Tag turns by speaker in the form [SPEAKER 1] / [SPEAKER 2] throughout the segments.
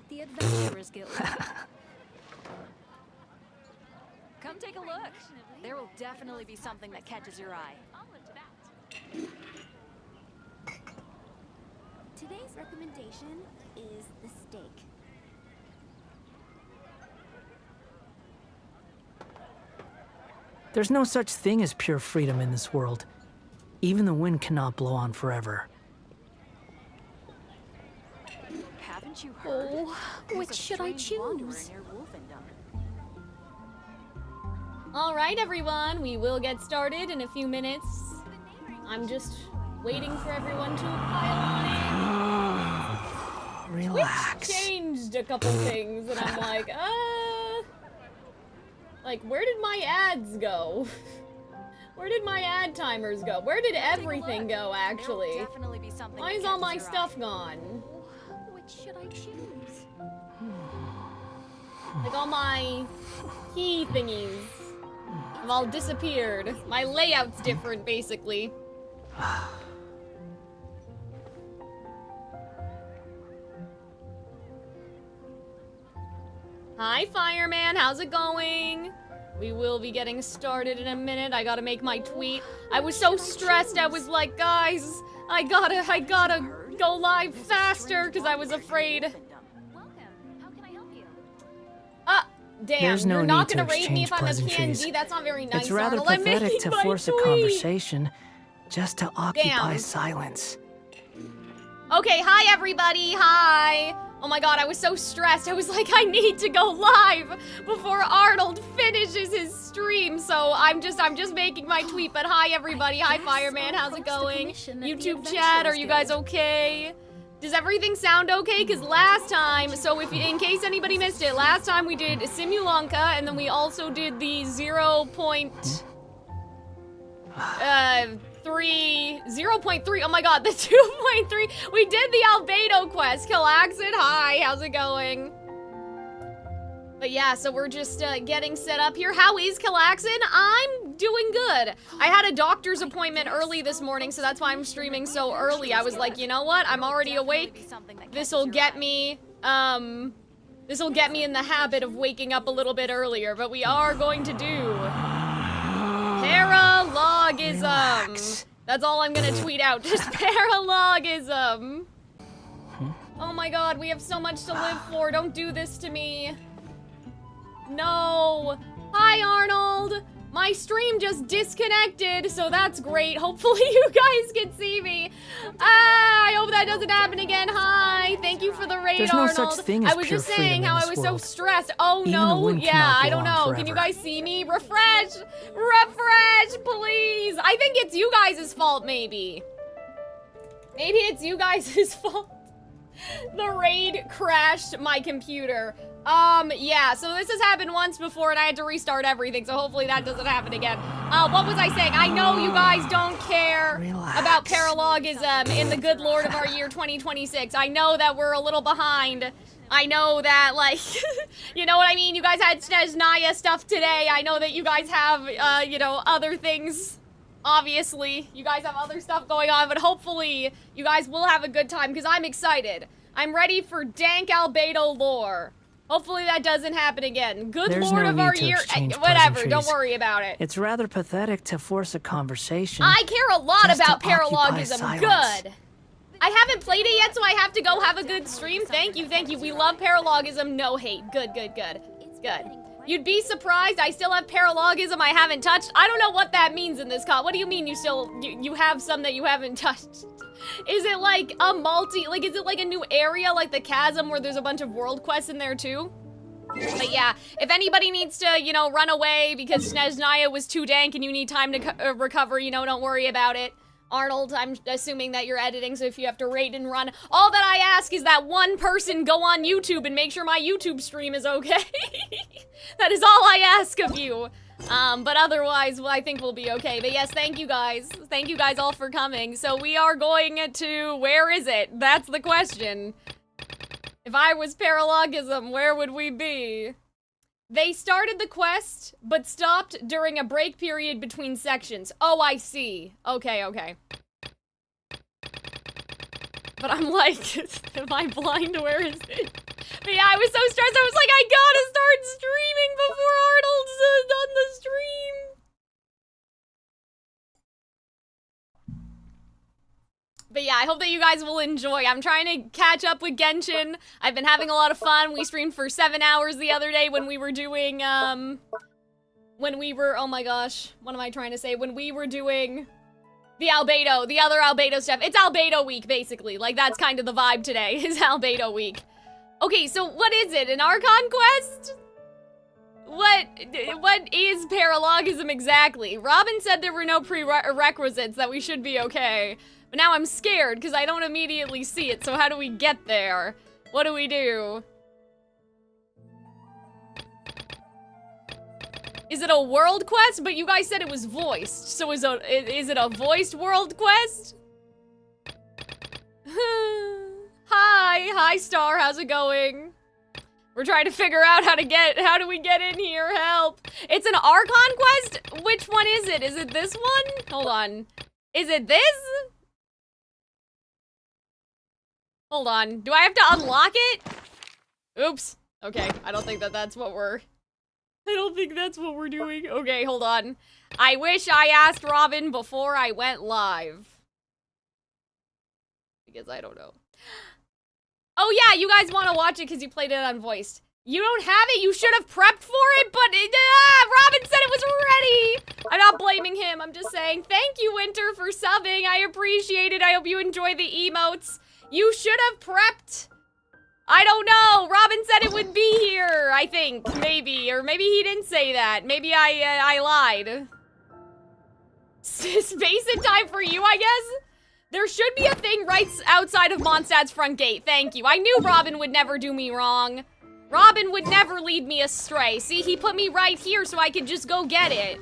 [SPEAKER 1] at the Adventurers Guild. Come take a look. There will definitely be something that catches your eye.
[SPEAKER 2] Today's recommendation is the steak.
[SPEAKER 3] There's no such thing as pure freedom in this world. Even the wind cannot blow on forever.
[SPEAKER 1] Haven't you heard?
[SPEAKER 2] Oh, which should I choose?
[SPEAKER 4] All right, everyone, we will get started in a few minutes. I'm just waiting for everyone to pile on in.
[SPEAKER 3] Relax.
[SPEAKER 4] Twitch changed a couple things, and I'm like, where did my ads go? Where did my ad timers go? Where did everything go, actually? Why is all my stuff gone?
[SPEAKER 2] Which should I choose?
[SPEAKER 4] Like, all my key thingies have all disappeared. My layout's different, basically. Hi, Fireman. How's it going? We will be getting started in a minute. I gotta make my tweet. I was so stressed. I was like, guys, I gotta go live faster because I was afraid. Damn,
[SPEAKER 3] There's no
[SPEAKER 4] you're not
[SPEAKER 3] need
[SPEAKER 4] gonna
[SPEAKER 3] to
[SPEAKER 4] raid me if I'm a
[SPEAKER 3] exchange
[SPEAKER 4] PNG? That's not very nice,
[SPEAKER 3] It's rather
[SPEAKER 4] Arnold. I'm
[SPEAKER 3] pathetic
[SPEAKER 4] making
[SPEAKER 3] to
[SPEAKER 4] my
[SPEAKER 3] force a
[SPEAKER 4] tweet.
[SPEAKER 3] conversation just to occupy
[SPEAKER 4] Damn.
[SPEAKER 3] silence.
[SPEAKER 4] Okay, hi everybody, hi! Oh my god, I was so stressed. I was like, I need to go live before Arnold finishes his stream. So I'm just making my tweet, but hi everybody, hi Fireman, how's it going? YouTube chat, are you guys okay? Does everything sound okay? Because last time, so if in case anybody missed it, last time we did Simulanka, and then we also did the 0.3, oh my god, the 2.3, we did the Albedo quest. Calxiyn, hi, how's it going? But yeah, so we're just getting set up here. How is Calxiyn? I'm doing good. I had a doctor's appointment early this morning, so that's why I'm streaming so early. I was like, you know what? I'm already awake. This'll get me in the habit of waking up a little bit earlier, but we are going to do Paralogism.
[SPEAKER 3] Relax.
[SPEAKER 4] That's all I'm gonna tweet out, just Paralogism. Oh my god, we have so much to live for. Don't do this to me. No. Hi, Arnold. My stream just disconnected, so that's great. Hopefully you guys can see me. I hope that doesn't happen again. Hi. Thank you for the raid,
[SPEAKER 3] There's no
[SPEAKER 4] Arnold.
[SPEAKER 3] such thing as
[SPEAKER 4] I was
[SPEAKER 3] pure
[SPEAKER 4] just saying
[SPEAKER 3] freedom
[SPEAKER 4] how
[SPEAKER 3] in
[SPEAKER 4] I
[SPEAKER 3] this
[SPEAKER 4] was so
[SPEAKER 3] world.
[SPEAKER 4] stressed. Oh
[SPEAKER 3] Even the
[SPEAKER 4] no.
[SPEAKER 3] wind
[SPEAKER 4] Yeah,
[SPEAKER 3] cannot
[SPEAKER 4] I don't
[SPEAKER 3] blow on
[SPEAKER 4] know. Can you
[SPEAKER 3] forever.
[SPEAKER 4] guys see me? Refresh. Refresh, please. I think it's you guys' fault, maybe. Maybe it's you guys' fault. The raid crashed my computer. Yeah, so this has happened once before and I had to restart everything, so hopefully that doesn't happen again. What was I saying? I know you guys don't care about Paralogism in the good lord of our year 2026. I know that we're a little behind. I know that, like, you know what I mean? You guys had Snezhnaya stuff today. I know that you guys have, you know, other things. Obviously, you guys have other stuff going on, but hopefully you guys will have a good time because I'm excited. I'm ready for dank Albedo lore. Hopefully that doesn't happen again. Good
[SPEAKER 3] There's
[SPEAKER 4] lord
[SPEAKER 3] no
[SPEAKER 4] of
[SPEAKER 3] need
[SPEAKER 4] our
[SPEAKER 3] to
[SPEAKER 4] year.
[SPEAKER 3] exchange
[SPEAKER 4] Whatever, don't
[SPEAKER 3] pleasantries.
[SPEAKER 4] worry about it.
[SPEAKER 3] It's rather pathetic to force a conversation.
[SPEAKER 4] I care a lot
[SPEAKER 3] just
[SPEAKER 4] about
[SPEAKER 3] to occupy
[SPEAKER 4] Paralogism.
[SPEAKER 3] silence.
[SPEAKER 4] Good. I haven't played it yet, so I have to go have a good stream. Thank you, thank you. We love Paralogism. No hate. Good, good, good. Good. You'd be surprised. I still have Paralogism I haven't touched. I don't know what that means in this con. What do you mean you have some that you haven't touched? Is it like a is it like a new area like the chasm where there's a bunch of world quests in there too? But yeah, if anybody needs to, you know, run away because Snezhnaya was too dank and you need time to recover, you know, don't worry about it. Arnold, I'm assuming that you're editing, so if you have to raid and run, all that I ask is that one person go on YouTube and make sure my YouTube stream is okay. That is all I ask of you. But otherwise, well, I think we'll be okay. But yes, thank you guys. Thank you guys all for coming. So we are going to, where is it? That's the question. If I was Paralogism, where would we be? They started the quest, but stopped during a break period between sections. Oh, I see. Okay, okay. But I'm like, am I blind? Where is it? But yeah, I was so stressed. I was like, I gotta start streaming before Arnold's done the stream. But yeah, I hope that you guys will enjoy. I'm trying to catch up with Genshin. I've been having a lot of fun. We streamed for 7 hours the other day when we were doing, oh my gosh, what am I trying to say? When we were doing the Albedo, the other Albedo stuff. It's Albedo week, basically. Like, that's kind of the vibe today, is Albedo week. Okay, so what is it? An Archon quest? What is paralogism exactly? Robin said there were no prerequisites, that we should be okay. But now I'm scared, because I don't immediately see it, so how do we get there? What do we do? Is it a world quest? But you guys said it was voiced, so is it a voiced world quest? Hi Star, how's it going? We're trying to figure out how do we get in here, help. It's an Archon quest? Which one is it? Is it this one? Hold on. Is it this? Hold on, do I have to unlock it? Oops, okay, I don't think that's what we're doing. Okay, hold on. I wish I asked Robin before I went live. Because I don't know. Oh yeah, you guys want to watch it because you played it unvoiced. You don't have it? You should have prepped for it, but Robin said it was ready! I'm not blaming him, I'm just saying, thank you, Winter, for subbing. I appreciate it. I hope you enjoy the emotes. You should have prepped. I don't know. Robin said it would be here, I think. Maybe. Or maybe he didn't say that. Maybe I lied. Space in time for you, I guess? There should be a thing right outside of Mondstadt's front gate. Thank you. I knew Robin would never do me wrong. Robin would never lead me astray. See, he put me right here so I could just go get it.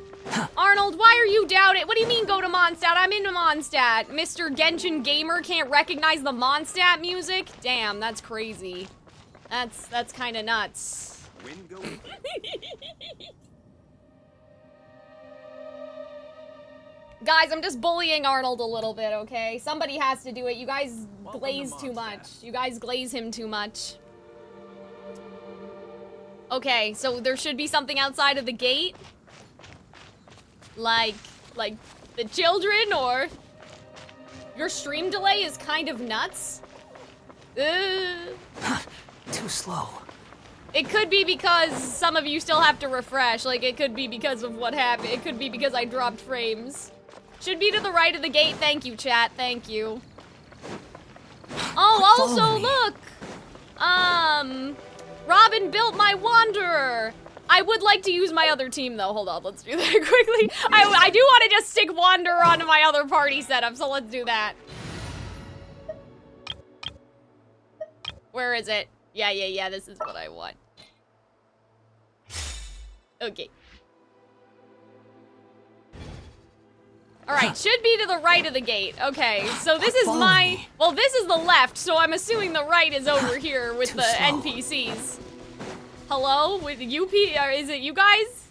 [SPEAKER 4] Arnold, why are you down it? What do you mean go to Mondstadt? I'm into Mondstadt. Mr. Genshin Gamer can't recognize the Mondstadt music? Damn, that's crazy. That's kind of nuts. Guys, I'm just bullying Arnold a little bit, okay? Somebody has to do it. You guys glaze too much. You guys glaze him too much. Okay, so there should be something outside of the gate. Like the children, or your stream delay is kind of nuts.
[SPEAKER 3] Too slow.
[SPEAKER 4] It could be because some of you still have to refresh. Like, it could be because of what happened. It could be because I dropped frames. Should be to the right of the gate. Thank you, chat. Thank you. Oh, also, look! Robin built my Wanderer. I would like to use my other team, though. Hold on, let's do that quickly. I do want to just stick Wanderer onto my other party setup, so let's do that. Where is it? Yeah, this is what I want. Okay. Alright, should be to the right of the gate. Okay, so this is my... Well, this is the left, so I'm assuming the right is over here with the NPCs. Hello? With UP? Or is it you guys?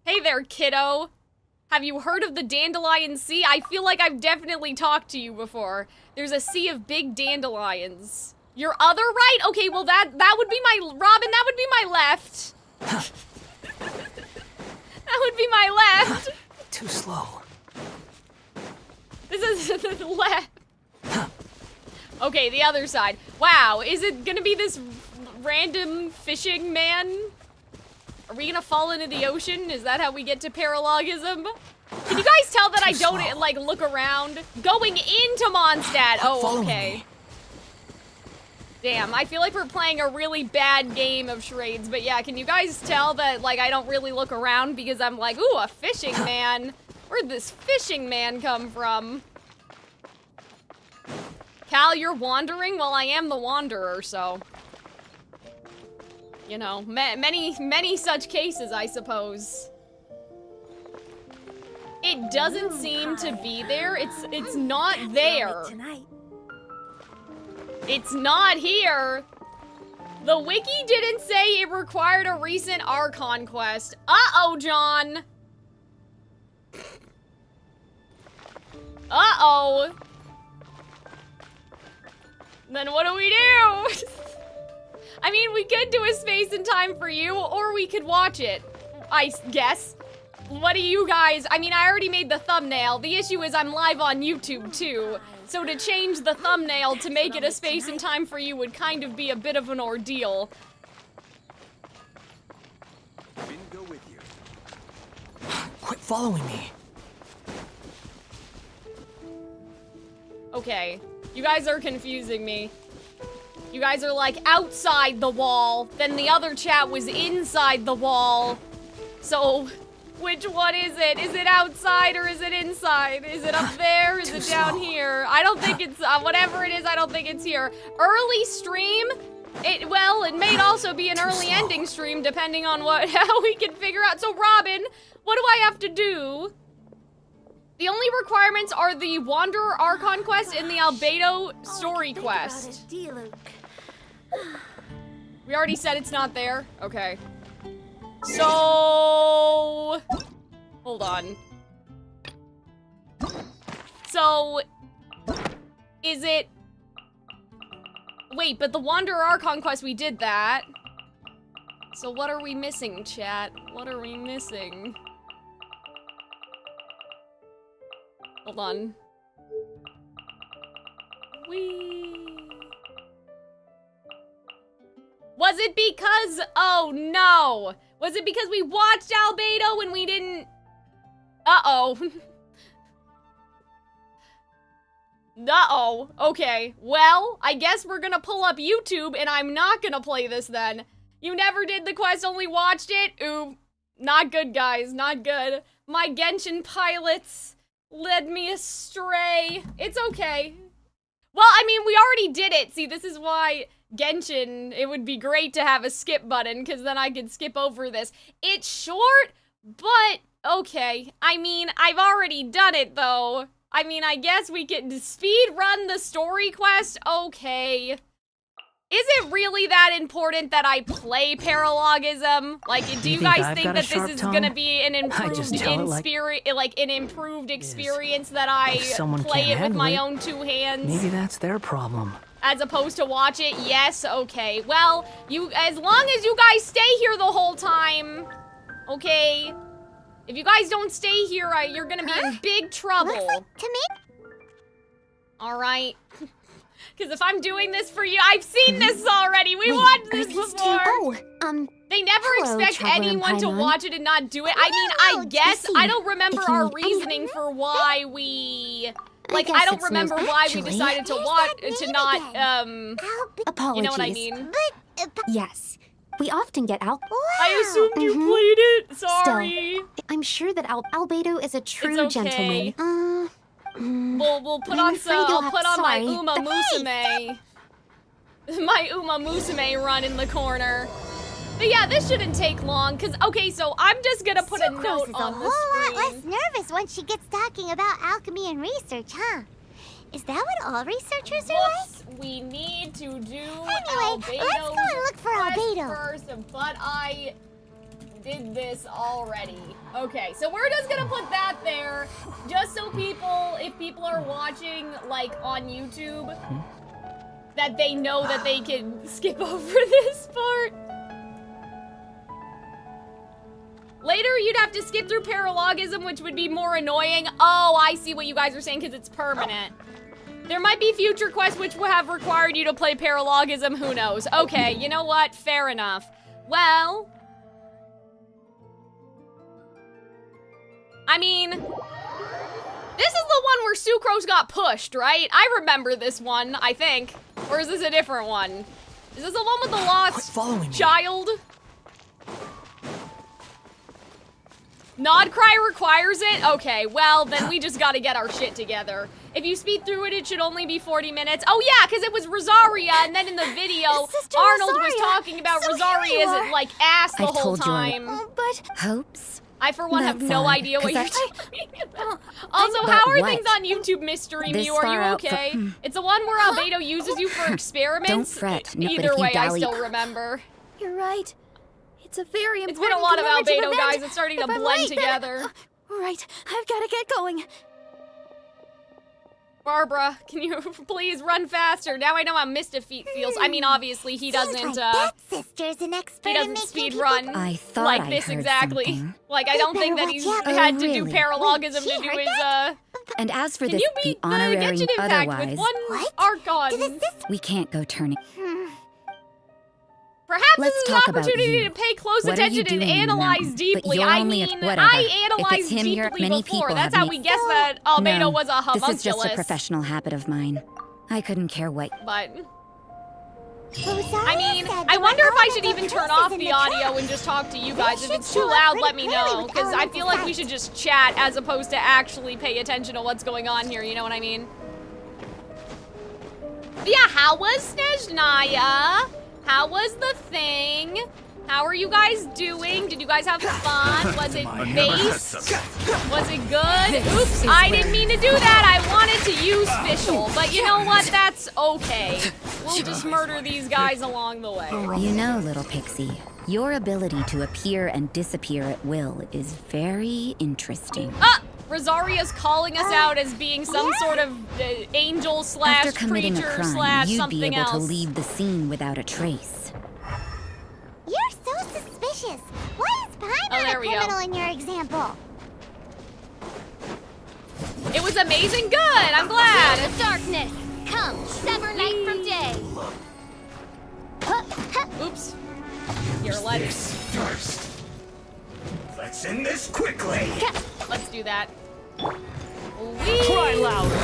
[SPEAKER 4] Hey there, kiddo. Have you heard of the Dandelion Sea? I feel like I've definitely talked to you before. There's a sea of big dandelions. Your other right? Okay, well that would be my... Robin, that would be my left. That would be my left.
[SPEAKER 3] Too slow.
[SPEAKER 4] This is the left. Okay, the other side. Wow, is it gonna be this random fishing man? Are we gonna fall into the ocean? Is that how we get to paralogism? Can you guys tell that I don't, like, look around? Going into Mondstadt. Oh, okay. Damn, I feel like we're playing a really bad game of charades, but yeah, can you guys tell that, like, I don't really look around because I'm like, ooh, a fishing man. Where'd this fishing man come from? Cal, you're wandering? Well, I am the wanderer, so... You know, many such cases, I suppose. It doesn't seem to be there. It's not there. It's not here. The wiki didn't say it required a recent Archon quest. Uh-oh, John. Uh-oh. Then what do we do? I mean, we could do a space and time for you, or we could watch it, I guess. What do you guys, I mean, I already made the thumbnail. The issue is I'm live on YouTube too. So to change the thumbnail to make it a space and time for you would kind of be a bit of an ordeal.
[SPEAKER 5] Go with you.
[SPEAKER 3] Quit following me.
[SPEAKER 4] Okay, you guys are confusing me. You guys are like outside the wall, then the other chat was inside the wall. So, which one is it? Is it outside or is it inside? Is it up there? Is it down here? I don't think it's, whatever it is, I don't think it's here. Early stream? Well, it may also be an early ending stream depending on how we can figure out. So Robin, what do I have to do? The only requirements are the Wanderer Archon quest and the Albedo story quest. We already said it's not there? Okay. So... Hold on. So... Is it... Wait, but the Wanderer Archon quest, we did that. So what are we missing, chat? What are we missing? Hold on. Was it because, oh no! Was it because we watched Albedo and we didn't? Uh-oh. Uh-oh, okay. Well, I guess we're gonna pull up YouTube and I'm not gonna play this then. You never did the quest, only watched it? Ooh, not good guys, not good. My Genshin pilots led me astray. It's okay. Well, I mean, we already did it. See, this is why Genshin, it would be great to have a skip button, because then I could skip over this. It's short, but okay. I mean, I've already done it, though. I mean, I guess we could speed run the story quest. Okay. Is it really that important that I play Paralogism? Like, do you guys think that this is gonna be an improved experience that I play it with my own two hands?
[SPEAKER 3] Maybe that's their problem.
[SPEAKER 4] As opposed to watch it? Yes, okay. Well, as long as you guys stay here the whole time, okay? If you guys don't stay here, you're gonna be in big trouble.
[SPEAKER 2] Looks like to me.
[SPEAKER 4] All right. Because if I'm doing this for you, I've seen this already. We watched this before. They never expect anyone to watch it and not do it. I mean, I guess I don't remember our reasoning for why we. Like, I don't remember why we decided to not.
[SPEAKER 6] Apologies.
[SPEAKER 4] You know what I mean?
[SPEAKER 6] Yes. We often get
[SPEAKER 2] Wow.
[SPEAKER 4] I assumed you played it. Sorry.
[SPEAKER 6] Still, I'm sure that Albedo is a true
[SPEAKER 4] It's okay.
[SPEAKER 6] gentleman.
[SPEAKER 4] We'll put on some. I'll put on my Uma Musume. My Uma Musume run in the corner. But yeah, this shouldn't take long, because, okay, so I'm just gonna put a note on the screen.
[SPEAKER 2] Sucrose is a whole lot less nervous when she gets talking about alchemy and research, huh? Is that what all researchers are like?
[SPEAKER 4] We need to do
[SPEAKER 2] Anyway, let's go and look for Albedo
[SPEAKER 4] first, but I did this already. Okay, so we're just gonna put that there, just so if people are watching, like, on YouTube, that they know that they can skip over this part. Later, you'd have to skip through Paralogism, which would be more annoying. Oh, I see what you guys are saying, because it's permanent. There might be future quests which would have required you to play Paralogism, who knows. Okay, you know what? Fair enough. Well, I mean, this is the one where Sucrose got pushed, right? I remember this one, I think. Or is this a different one? Is this the one with the lost child? Nod Cry requires it? Okay, well, then we just gotta get our shit together. If you speed through it, it should only be 40 minutes. Oh yeah, because it was Rosaria, and then in the video, Arnold was talking about Rosaria's, like, ass the whole time.
[SPEAKER 6] But hopes.
[SPEAKER 4] I, for one, have no idea what you're talking about. Also, how are things on YouTube, Mystery Mew? Are you okay? It's the one where Albedo uses you for experiments.
[SPEAKER 6] Don't fret.
[SPEAKER 4] Either way, I still remember.
[SPEAKER 2] You're right. It's a very important.
[SPEAKER 4] It's been a lot of Albedo, guys. It's starting to blend together.
[SPEAKER 2] Right, I've got to get going.
[SPEAKER 4] Barbara, can you please run faster? Now I know how Mr. Feet feels. I mean, obviously he doesn't,
[SPEAKER 2] Seems like that sister's an expert
[SPEAKER 4] he
[SPEAKER 2] in
[SPEAKER 4] doesn't
[SPEAKER 2] making
[SPEAKER 4] speed
[SPEAKER 2] people-
[SPEAKER 4] run
[SPEAKER 6] I thought
[SPEAKER 4] like
[SPEAKER 6] I
[SPEAKER 4] this
[SPEAKER 6] heard
[SPEAKER 4] exactly.
[SPEAKER 6] something.
[SPEAKER 4] Like, I don't think that he's
[SPEAKER 2] Oh,
[SPEAKER 4] had to do
[SPEAKER 6] really?
[SPEAKER 4] paralogism
[SPEAKER 2] Wait,
[SPEAKER 4] to do
[SPEAKER 2] she
[SPEAKER 4] his,
[SPEAKER 2] heard
[SPEAKER 6] And as for
[SPEAKER 4] Can
[SPEAKER 6] this,
[SPEAKER 4] you
[SPEAKER 6] the
[SPEAKER 4] beat the
[SPEAKER 6] honorary
[SPEAKER 4] Genshin Impact
[SPEAKER 6] otherwise,
[SPEAKER 4] with one
[SPEAKER 2] What?
[SPEAKER 4] Archon?
[SPEAKER 2] Did the sister-
[SPEAKER 6] we can't go turning.
[SPEAKER 4] Perhaps
[SPEAKER 6] Let's
[SPEAKER 4] this is an
[SPEAKER 6] talk about
[SPEAKER 4] opportunity
[SPEAKER 6] you.
[SPEAKER 4] to pay close
[SPEAKER 6] What are you
[SPEAKER 4] attention and
[SPEAKER 6] doing in the
[SPEAKER 4] analyze
[SPEAKER 6] mountain? But
[SPEAKER 4] deeply.
[SPEAKER 6] you're
[SPEAKER 4] I
[SPEAKER 6] only a
[SPEAKER 4] mean,
[SPEAKER 6] whatever.
[SPEAKER 4] I
[SPEAKER 6] If
[SPEAKER 4] analyzed
[SPEAKER 6] it's him,
[SPEAKER 4] deeply
[SPEAKER 6] many
[SPEAKER 4] before.
[SPEAKER 6] people
[SPEAKER 4] That's
[SPEAKER 6] have
[SPEAKER 4] how we
[SPEAKER 6] made-
[SPEAKER 4] guessed that Albedo
[SPEAKER 6] No,
[SPEAKER 4] was a homunculus.
[SPEAKER 6] this is just a professional habit of mine. I couldn't care what.
[SPEAKER 4] But
[SPEAKER 2] Rosaria
[SPEAKER 4] I mean,
[SPEAKER 2] said
[SPEAKER 4] I
[SPEAKER 2] there
[SPEAKER 4] wonder
[SPEAKER 2] were
[SPEAKER 4] if I should
[SPEAKER 2] elemental
[SPEAKER 4] even turn
[SPEAKER 2] curses
[SPEAKER 4] off
[SPEAKER 2] in
[SPEAKER 4] the
[SPEAKER 2] trap.
[SPEAKER 4] audio and just talk to you guys. If
[SPEAKER 2] should
[SPEAKER 4] it's too
[SPEAKER 2] show up
[SPEAKER 4] loud,
[SPEAKER 2] pretty
[SPEAKER 4] let me
[SPEAKER 2] clearly
[SPEAKER 4] know,
[SPEAKER 2] with
[SPEAKER 4] because I
[SPEAKER 2] elemental
[SPEAKER 4] feel like we
[SPEAKER 2] sight.
[SPEAKER 4] should just chat as opposed to actually pay attention to what's going on here. You know what I mean? But yeah, how was Snezhnaya? How was the thing? How are you guys doing? Did you guys have fun? Was it based? Was it good? Oops, I didn't mean to do that. I wanted to use Fischl, but you know what? That's okay. We'll just murder these guys along the way.
[SPEAKER 6] You know, little pixie, your ability to appear and disappear at will is very interesting.
[SPEAKER 4] Ah! Rosaria's calling us out as being some sort of angel slash
[SPEAKER 6] After committing a
[SPEAKER 4] creature
[SPEAKER 6] crime,
[SPEAKER 4] slash
[SPEAKER 6] you'd be
[SPEAKER 4] something
[SPEAKER 6] able
[SPEAKER 4] else.
[SPEAKER 6] to leave the scene without a trace.
[SPEAKER 2] You're so suspicious. Why is Paimon
[SPEAKER 4] Oh, there
[SPEAKER 2] a
[SPEAKER 4] we go.
[SPEAKER 2] criminal in your example?
[SPEAKER 4] It was amazing good. I'm glad.
[SPEAKER 2] The darkness. Come, sever night from day.
[SPEAKER 4] Oops. Here, let's
[SPEAKER 5] First. Let's end this quickly.
[SPEAKER 4] do that.
[SPEAKER 3] Cry louder.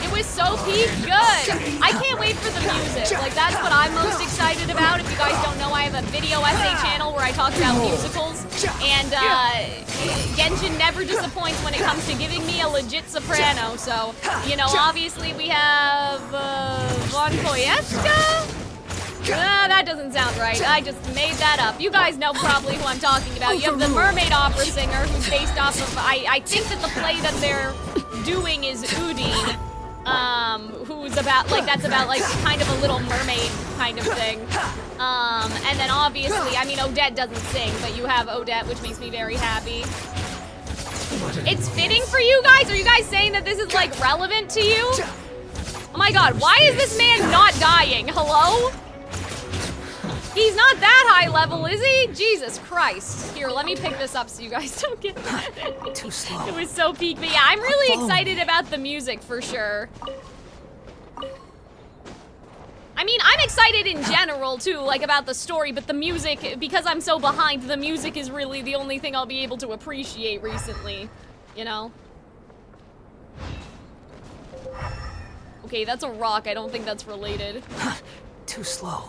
[SPEAKER 4] It was so peak good. I can't wait for the music. Like, that's what I'm most excited about. If you guys don't know, I have a video essay channel where I talk about musicals. And Genshin never disappoints when it comes to giving me a legit soprano. So, you know, obviously we have Von Koyevska? That doesn't sound right. I just made that up. You guys know probably who I'm talking about. You have the mermaid opera singer who's based off of, I think that the play that they're doing is Udine, who's about, like, that's about, like, kind of a little mermaid kind of thing. And then obviously, I mean, Odette doesn't sing, but you have Odette, which makes me very happy. It's fitting for you guys? Are you guys saying that this is, like, relevant to you? Oh my god, why is this man not dying? Hello? He's not that high level, is he? Jesus Christ. Here, let me pick this up so you guys don't get
[SPEAKER 3] Too slow.
[SPEAKER 4] It was so peak, but yeah, I'm really excited about the music for sure. I mean, I'm excited in general too, like about the story, but the music, because I'm so behind, the music is really the only thing I'll be able to appreciate recently, you know? Okay, that's a rock. I don't think that's related.
[SPEAKER 3] Too slow.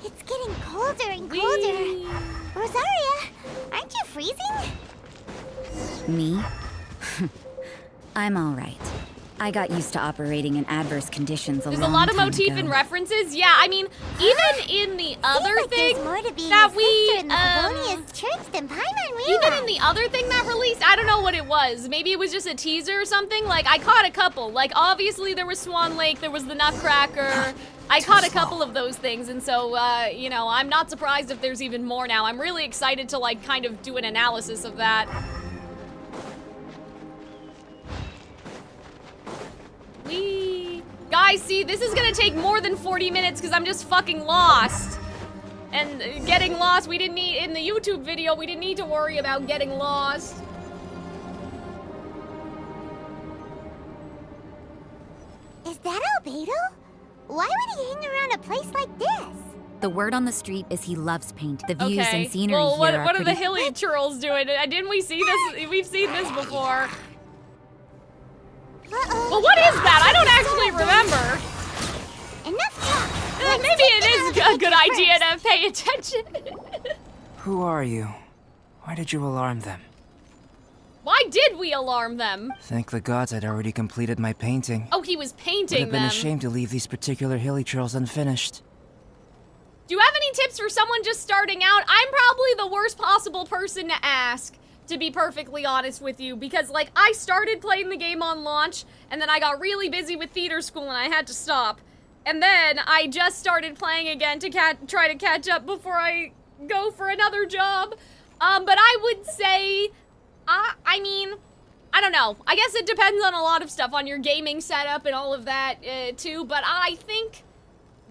[SPEAKER 2] It's getting colder and colder. Rosaria, aren't you freezing?
[SPEAKER 6] Me? I'm all right. I got used to operating in adverse conditions a
[SPEAKER 4] There's a
[SPEAKER 6] long
[SPEAKER 4] lot of
[SPEAKER 6] time
[SPEAKER 4] motif
[SPEAKER 6] ago.
[SPEAKER 4] and references. Yeah, I mean, even in the other
[SPEAKER 2] Seems like
[SPEAKER 4] thing
[SPEAKER 2] there's more to being
[SPEAKER 4] that
[SPEAKER 2] a
[SPEAKER 4] we,
[SPEAKER 2] sister in the Favonius Church than Paimon realized.
[SPEAKER 4] even in the other thing that released, I don't know what it was. Maybe it was just a teaser or something. Like, I caught a couple. Like, obviously there was Swan Lake, there was the Nutcracker. I caught a couple of those things, and so, you know, I'm not surprised if there's even more now. I'm really excited to, like, kind of do an analysis of that. Guys, see, this is gonna take more than 40 minutes because I'm just fucking lost. And getting lost, we didn't need, in the YouTube video, we didn't need to worry about getting lost.
[SPEAKER 2] Is that Albedo? Why would he hang around a place like this?
[SPEAKER 6] The word on the street is he loves paint. The views
[SPEAKER 4] Okay,
[SPEAKER 6] and scenery
[SPEAKER 4] well, what
[SPEAKER 6] here
[SPEAKER 4] are the
[SPEAKER 6] pretty...
[SPEAKER 4] hilly churls doing? Didn't we see this? We've seen this before.
[SPEAKER 2] Uh-oh.
[SPEAKER 4] Well, what is that? I don't actually remember.
[SPEAKER 2] Enough talk. Let's
[SPEAKER 4] Maybe
[SPEAKER 2] take
[SPEAKER 4] it is
[SPEAKER 2] care of
[SPEAKER 4] a good
[SPEAKER 2] the
[SPEAKER 4] idea
[SPEAKER 2] first.
[SPEAKER 4] to pay attention.
[SPEAKER 7] Who are you? Why did you alarm them?
[SPEAKER 4] Why did we alarm them?
[SPEAKER 7] Thank the gods I'd already completed my painting.
[SPEAKER 4] Oh, he was
[SPEAKER 7] Would
[SPEAKER 4] painting
[SPEAKER 7] have been
[SPEAKER 4] them.
[SPEAKER 7] a shame to leave these particular hilly trails unfinished.
[SPEAKER 4] Do you have any tips for someone just starting out? I'm probably the worst possible person to ask, to be perfectly honest with you, because, like, I started playing the game on launch, and then I got really busy with theater school, and I had to stop. And then I just started playing again to try to catch up before I go for another job. But I would say I mean, I don't know. I guess it depends on a lot of stuff, on your gaming setup and all of that, too. But I think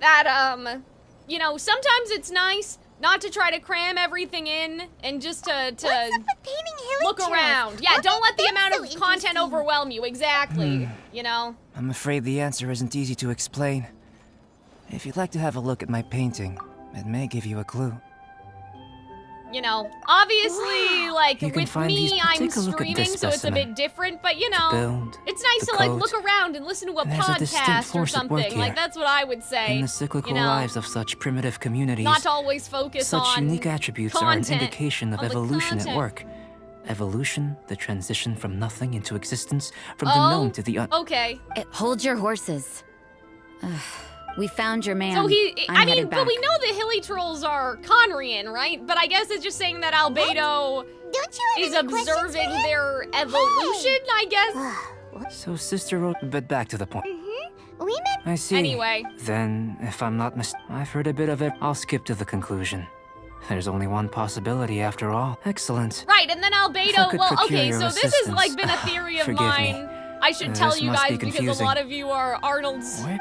[SPEAKER 4] that, you know, sometimes it's nice not to try to cram everything in and just to
[SPEAKER 2] What's up with painting hilly
[SPEAKER 4] look
[SPEAKER 2] trails?
[SPEAKER 4] around. Yeah,
[SPEAKER 2] What
[SPEAKER 4] don't let
[SPEAKER 2] makes
[SPEAKER 4] the amount
[SPEAKER 2] that
[SPEAKER 4] of
[SPEAKER 2] so
[SPEAKER 4] content
[SPEAKER 2] interesting?
[SPEAKER 4] overwhelm you. Exactly. You know?
[SPEAKER 7] I'm afraid the answer isn't easy to explain. If you'd like to have a look at my painting, it may give you a clue.
[SPEAKER 4] You know, obviously, like,
[SPEAKER 7] You can
[SPEAKER 4] with
[SPEAKER 7] find
[SPEAKER 4] me,
[SPEAKER 7] these-
[SPEAKER 4] I'm
[SPEAKER 7] take a look at
[SPEAKER 4] streaming,
[SPEAKER 7] this
[SPEAKER 4] so it's a
[SPEAKER 7] specimen.
[SPEAKER 4] bit different, but you know,
[SPEAKER 7] build,
[SPEAKER 4] it's nice
[SPEAKER 7] the
[SPEAKER 4] to, like,
[SPEAKER 7] coat,
[SPEAKER 4] look around and listen to a
[SPEAKER 7] and there's a distinct
[SPEAKER 4] podcast or
[SPEAKER 7] force at work
[SPEAKER 4] something. Like,
[SPEAKER 7] here.
[SPEAKER 4] that's what I would say.
[SPEAKER 7] In the cyclical
[SPEAKER 4] you know,
[SPEAKER 7] lives of such primitive communities,
[SPEAKER 4] not to always focus
[SPEAKER 7] such
[SPEAKER 4] on
[SPEAKER 7] unique attributes
[SPEAKER 4] content,
[SPEAKER 7] are an indication of
[SPEAKER 4] on the
[SPEAKER 7] evolution at
[SPEAKER 4] content.
[SPEAKER 7] work. Evolution, the transition from nothing into existence, from the
[SPEAKER 4] Oh,
[SPEAKER 7] known to the
[SPEAKER 4] okay.
[SPEAKER 6] Hold your horses. Ugh, we found your man.
[SPEAKER 4] So
[SPEAKER 6] I'm
[SPEAKER 4] I mean,
[SPEAKER 6] headed
[SPEAKER 4] but
[SPEAKER 6] back.
[SPEAKER 4] we know the hilly trolls are Conrian, right? But I guess it's just saying that Albedo
[SPEAKER 2] Don't you have
[SPEAKER 4] is
[SPEAKER 2] any questions for
[SPEAKER 4] observing
[SPEAKER 2] him?
[SPEAKER 4] their evolution, I guess.
[SPEAKER 7] So Sister wrote, but back to the point.
[SPEAKER 2] We met.
[SPEAKER 7] I see.
[SPEAKER 4] Anyway.
[SPEAKER 7] Then, if I'm not I've heard a bit of it. I'll skip to the conclusion. There's only one possibility after all. Excellent.
[SPEAKER 4] Right, and then
[SPEAKER 7] If I
[SPEAKER 4] Albedo,
[SPEAKER 7] could
[SPEAKER 4] well,
[SPEAKER 7] procure
[SPEAKER 4] okay,
[SPEAKER 7] your
[SPEAKER 4] so this has, like,
[SPEAKER 7] assistance.
[SPEAKER 4] been a theory of
[SPEAKER 7] Forgive me.
[SPEAKER 4] mine. I should tell
[SPEAKER 7] This
[SPEAKER 4] you
[SPEAKER 7] must be
[SPEAKER 4] guys because a
[SPEAKER 7] confusing.
[SPEAKER 4] lot of you are Arnold's
[SPEAKER 7] Where?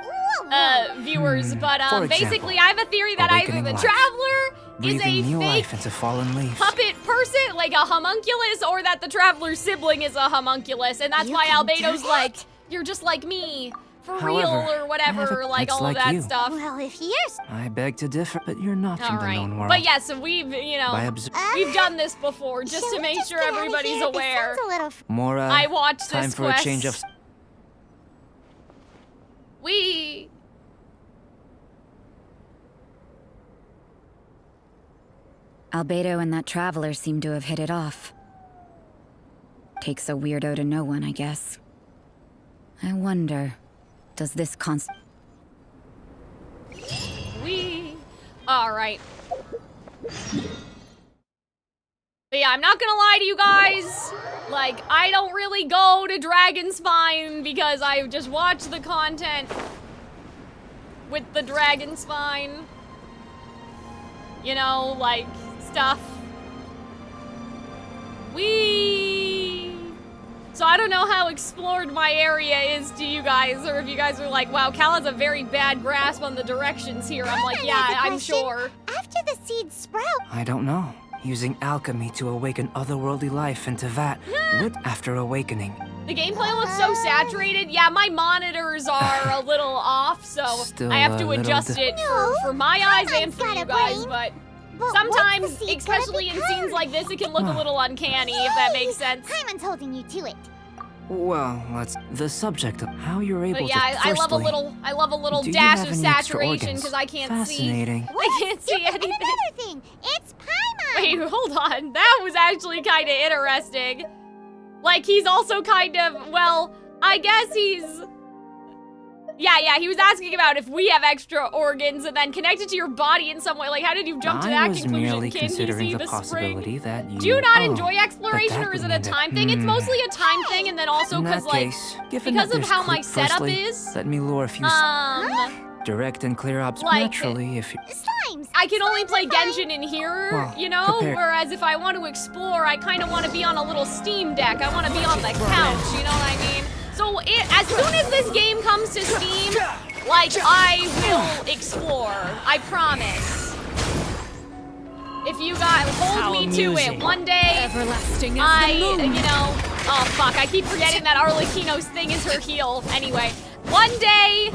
[SPEAKER 4] viewers, but
[SPEAKER 7] For
[SPEAKER 4] basically
[SPEAKER 7] example,
[SPEAKER 4] I have a theory that either
[SPEAKER 7] awakening
[SPEAKER 4] the
[SPEAKER 7] life.
[SPEAKER 4] Traveler is
[SPEAKER 7] Breathing
[SPEAKER 4] a
[SPEAKER 7] new
[SPEAKER 4] fake
[SPEAKER 7] life into fallen leaves.
[SPEAKER 4] puppet person, like a homunculus, or that the Traveler's sibling is a homunculus, and that's
[SPEAKER 2] You
[SPEAKER 4] why
[SPEAKER 2] can do
[SPEAKER 4] Albedo's
[SPEAKER 2] that?
[SPEAKER 4] like, you're just like me, for
[SPEAKER 7] However,
[SPEAKER 4] real, or
[SPEAKER 7] I have
[SPEAKER 4] whatever,
[SPEAKER 7] a
[SPEAKER 4] like
[SPEAKER 7] pets
[SPEAKER 4] all of
[SPEAKER 7] like
[SPEAKER 4] that
[SPEAKER 7] you.
[SPEAKER 4] stuff.
[SPEAKER 2] Well, if you're.
[SPEAKER 7] I beg to differ, but you're not from the known
[SPEAKER 4] Alright,
[SPEAKER 7] world.
[SPEAKER 4] but yes, we've, you
[SPEAKER 7] By
[SPEAKER 4] know, we've done this before, just
[SPEAKER 2] Shall
[SPEAKER 4] to
[SPEAKER 2] we
[SPEAKER 4] make
[SPEAKER 2] just
[SPEAKER 4] sure
[SPEAKER 2] get outta
[SPEAKER 4] everybody's
[SPEAKER 2] here? This
[SPEAKER 4] aware.
[SPEAKER 2] sounds a little.
[SPEAKER 7] More,
[SPEAKER 4] I watched
[SPEAKER 7] time
[SPEAKER 4] this
[SPEAKER 7] for
[SPEAKER 4] quest.
[SPEAKER 7] a change of...
[SPEAKER 4] We...
[SPEAKER 6] Albedo and that traveler seem to have hit it off. Takes a weirdo to know one, I guess. I wonder, does this
[SPEAKER 4] Alright. But yeah, I'm not gonna lie to you guys. Like, I don't really go to Dragonspine because I just watch the content with the Dragonspine. You know, like, stuff. So I don't know how explored my area is to you guys, or if you guys are like, wow, Cal has a very bad grasp on the directions here. I'm like, yeah,
[SPEAKER 2] Another
[SPEAKER 4] I'm
[SPEAKER 2] question.
[SPEAKER 4] sure.
[SPEAKER 2] After the seeds sprout,
[SPEAKER 7] I don't know. Using alchemy to awaken otherworldly life into that. What after awakening?
[SPEAKER 4] The gameplay looks so saturated. Yeah, my monitors are a little off, so
[SPEAKER 7] Still
[SPEAKER 4] I have
[SPEAKER 7] a
[SPEAKER 4] to
[SPEAKER 7] little
[SPEAKER 4] adjust it
[SPEAKER 2] No,
[SPEAKER 4] for my eyes and
[SPEAKER 2] Paimon
[SPEAKER 4] for
[SPEAKER 2] got
[SPEAKER 4] you
[SPEAKER 2] a
[SPEAKER 4] guys,
[SPEAKER 2] brain.
[SPEAKER 4] but
[SPEAKER 2] but
[SPEAKER 4] sometimes,
[SPEAKER 2] what's the seed gonna
[SPEAKER 4] especially in
[SPEAKER 2] become?
[SPEAKER 4] scenes like this, it can look a little uncanny, if that makes sense.
[SPEAKER 2] Paimon's holding you to it.
[SPEAKER 7] Well, let's... The subject of how you're able
[SPEAKER 4] But yeah,
[SPEAKER 7] to...
[SPEAKER 4] I love a
[SPEAKER 7] Firstly,
[SPEAKER 4] little
[SPEAKER 7] do you
[SPEAKER 4] dash
[SPEAKER 7] have
[SPEAKER 4] of
[SPEAKER 7] any extra
[SPEAKER 4] saturation
[SPEAKER 7] organs?
[SPEAKER 4] because I can't see.
[SPEAKER 7] Fascinating.
[SPEAKER 4] I can't see
[SPEAKER 2] And
[SPEAKER 4] anything.
[SPEAKER 2] another thing, it's Paimon.
[SPEAKER 4] Wait, hold on. That was actually kind of interesting. Like, he's also kind of, well, I guess he's... Yeah, he was asking about if we have extra organs and then connected to your body in some way. Like, how did you jump to that
[SPEAKER 7] I was
[SPEAKER 4] conclusion?
[SPEAKER 7] merely
[SPEAKER 4] Can he
[SPEAKER 7] considering
[SPEAKER 4] see
[SPEAKER 7] the possibility
[SPEAKER 4] spring?
[SPEAKER 7] that you...
[SPEAKER 4] Do you not
[SPEAKER 7] Oh,
[SPEAKER 4] enjoy
[SPEAKER 7] but
[SPEAKER 4] exploration,
[SPEAKER 7] that
[SPEAKER 4] or is
[SPEAKER 7] would
[SPEAKER 4] it a
[SPEAKER 7] mean that-
[SPEAKER 4] time thing? It's mostly a time thing, and then also
[SPEAKER 7] In
[SPEAKER 4] because,
[SPEAKER 7] that
[SPEAKER 4] like,
[SPEAKER 7] case, given
[SPEAKER 4] because
[SPEAKER 7] that
[SPEAKER 4] of
[SPEAKER 7] there's
[SPEAKER 4] how my
[SPEAKER 7] clue-
[SPEAKER 4] setup
[SPEAKER 7] firstly,
[SPEAKER 4] is,
[SPEAKER 7] let me lure a few direct and clear obs
[SPEAKER 4] like,
[SPEAKER 7] naturally if you...
[SPEAKER 2] Slimes.
[SPEAKER 4] I can only play
[SPEAKER 2] Slimes are fine.
[SPEAKER 4] Genshin in here,
[SPEAKER 7] Well,
[SPEAKER 4] you know?
[SPEAKER 7] compared-
[SPEAKER 4] Whereas if I want to explore, I kind of want to be on a little Steam Deck. I want to be on the couch, you know what I mean? So as soon as this game comes to Steam, like, I will explore. I promise. If you guys hold me to it, one day,
[SPEAKER 1] Everlasting as
[SPEAKER 4] I,
[SPEAKER 1] the moon.
[SPEAKER 4] you know, oh fuck, I keep forgetting that Arlecchino's thing is her heel. Anyway, one day,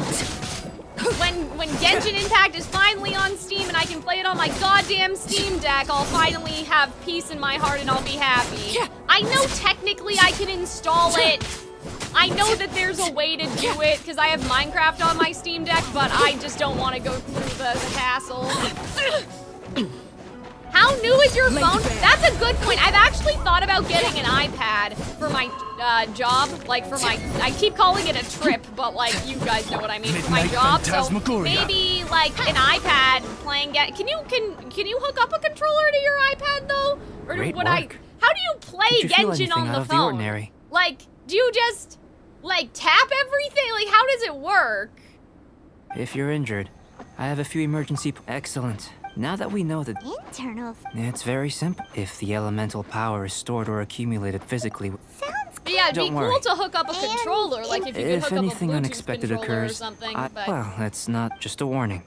[SPEAKER 4] when Genshin Impact is finally on Steam and I can play it on my goddamn Steam Deck, I'll finally have peace in my heart and I'll be happy. I know technically I can install it. I know that there's a way to do it because I have Minecraft on my Steam Deck, but I just don't want to go through the hassle. How new is your phone? That's a good point. I've actually thought about getting an iPad for my job. Like for my, I keep calling it a trip, but like you guys know what I mean for my
[SPEAKER 5] Midnight
[SPEAKER 4] job. So
[SPEAKER 5] Phantasmagoria.
[SPEAKER 4] maybe like an iPad playing. Can you hook up a controller to your iPad though? Or
[SPEAKER 7] Great
[SPEAKER 4] would
[SPEAKER 7] work.
[SPEAKER 4] How do you play
[SPEAKER 7] Did you feel
[SPEAKER 4] Genshin
[SPEAKER 7] anything
[SPEAKER 4] on
[SPEAKER 7] out
[SPEAKER 4] the
[SPEAKER 7] of
[SPEAKER 4] phone?
[SPEAKER 7] the ordinary?
[SPEAKER 4] Like, do you just like tap everything? Like, how does it work?
[SPEAKER 7] If you're injured, I have a few emergency... Excellent. Now that we know that
[SPEAKER 2] Internal.
[SPEAKER 7] it's very simple. If the elemental power is stored or accumulated physically,
[SPEAKER 2] Sounds
[SPEAKER 4] But yeah, it'd be
[SPEAKER 7] Don't
[SPEAKER 4] cool
[SPEAKER 7] worry.
[SPEAKER 4] to hook up a controller, like if you could
[SPEAKER 7] if
[SPEAKER 4] hook
[SPEAKER 7] anything
[SPEAKER 4] up a Bluetooth
[SPEAKER 7] unexpected
[SPEAKER 4] controller or
[SPEAKER 7] occurs,
[SPEAKER 4] something.
[SPEAKER 7] well, that's not just a warning.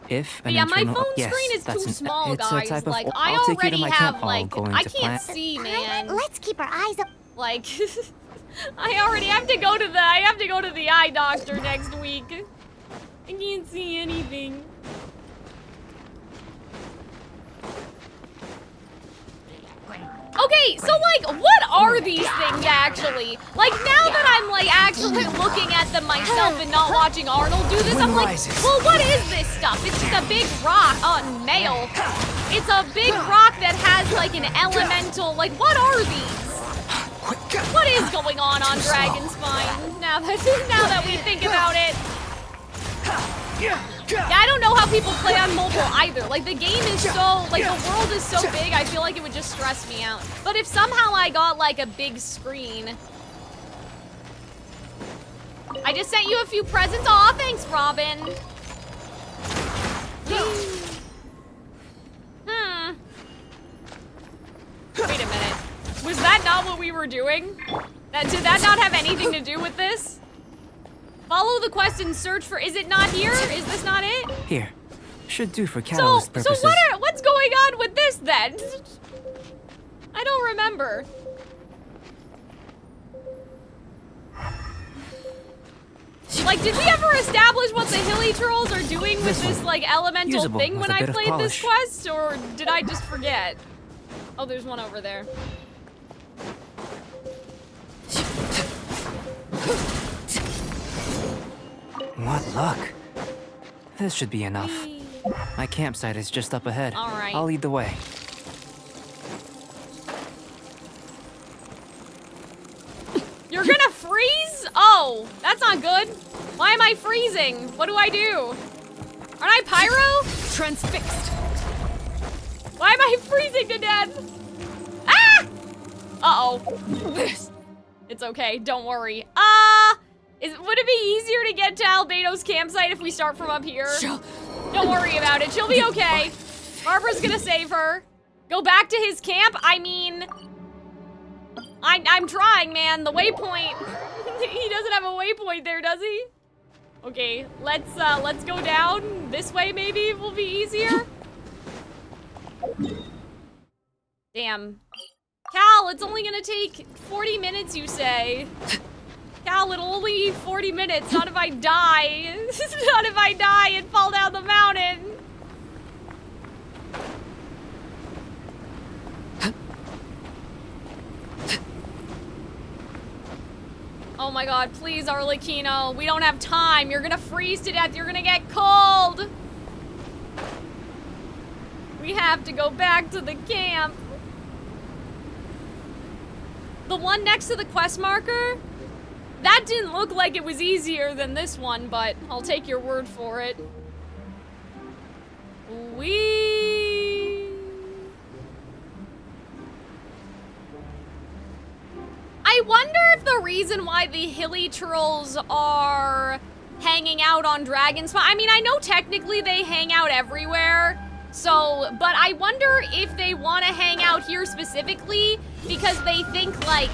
[SPEAKER 7] If
[SPEAKER 4] But
[SPEAKER 7] an
[SPEAKER 4] yeah, my
[SPEAKER 7] internal,
[SPEAKER 4] phone
[SPEAKER 7] yes,
[SPEAKER 4] screen is
[SPEAKER 7] that's
[SPEAKER 4] too
[SPEAKER 7] an,
[SPEAKER 4] small,
[SPEAKER 7] it's
[SPEAKER 4] guys.
[SPEAKER 7] A type of,
[SPEAKER 4] Like,
[SPEAKER 7] I'll
[SPEAKER 4] I
[SPEAKER 7] take you to
[SPEAKER 4] already
[SPEAKER 7] my
[SPEAKER 4] have,
[SPEAKER 7] camp. I'll
[SPEAKER 4] like,
[SPEAKER 7] go
[SPEAKER 4] I
[SPEAKER 7] into
[SPEAKER 4] can't
[SPEAKER 7] plan.
[SPEAKER 4] see, man.
[SPEAKER 2] Let's keep our eyes up.
[SPEAKER 4] Like, I already have to go to the eye doctor next week. I can't see anything. Okay, so like, what are these things actually? Like, now that I'm like actually looking at them myself and not watching Arnold do this, I'm like, well, what is this stuff? It's just a big rock. Oh, male. It's a big rock that has like an elemental, like, what are these? What is going on Dragon Spine? Now that we think about it. Yeah, I don't know how people play on mobile either. Like, the game is so, like, the world is so big, I feel like it would just stress me out. But if somehow I got, like, a big screen. I just sent you a few presents. Aw, thanks, Robin. Wait a minute. Was that not what we were doing? Did that not have anything to do with this? Follow the quest and search for. Is it not here? Is this not it?
[SPEAKER 7] Here, should do for catalyst purposes.
[SPEAKER 4] So what's going on with this then? I don't remember. Like, did we ever establish what the hilly trolls are doing with this like elemental
[SPEAKER 7] Usable
[SPEAKER 4] thing
[SPEAKER 7] with
[SPEAKER 4] when
[SPEAKER 7] a
[SPEAKER 4] I
[SPEAKER 7] bit of
[SPEAKER 4] played this
[SPEAKER 7] polish.
[SPEAKER 4] quest, or did I just forget? Oh, there's one over there.
[SPEAKER 7] What luck. This should be enough. My campsite is just up ahead.
[SPEAKER 4] All right.
[SPEAKER 7] I'll lead the way.
[SPEAKER 4] You're gonna freeze? Oh, that's not good. Why am I freezing? What do I do? Aren't I pyro?
[SPEAKER 1] Transfixed.
[SPEAKER 4] Why am I freezing to death? Ah! Uh-oh. It's okay, don't worry. Would it be easier to get to Albedo's campsite if we start from up here? Don't worry about it, she'll be okay. Barbara's gonna save her. Go back to his camp? I mean, I'm trying, man. The waypoint. He doesn't have a waypoint there, does he? Okay, let's go down. This way maybe will be easier. Damn. Cal, it's only gonna take 40 minutes, you say. Cal, it'll only be 40 minutes, not if I die. Not if I die and fall down the mountain. Oh my god, please, Arlecchino. We don't have time. You're gonna freeze to death. You're gonna get cold. We have to go back to the camp. The one next to the quest marker? That didn't look like it was easier than this one, but I'll take your word for it. I wonder if the reason why the hilly trolls are hanging out on Dragon Spine, I mean, I know technically they hang out everywhere, so, but I wonder if they want to hang out here specifically because they think like,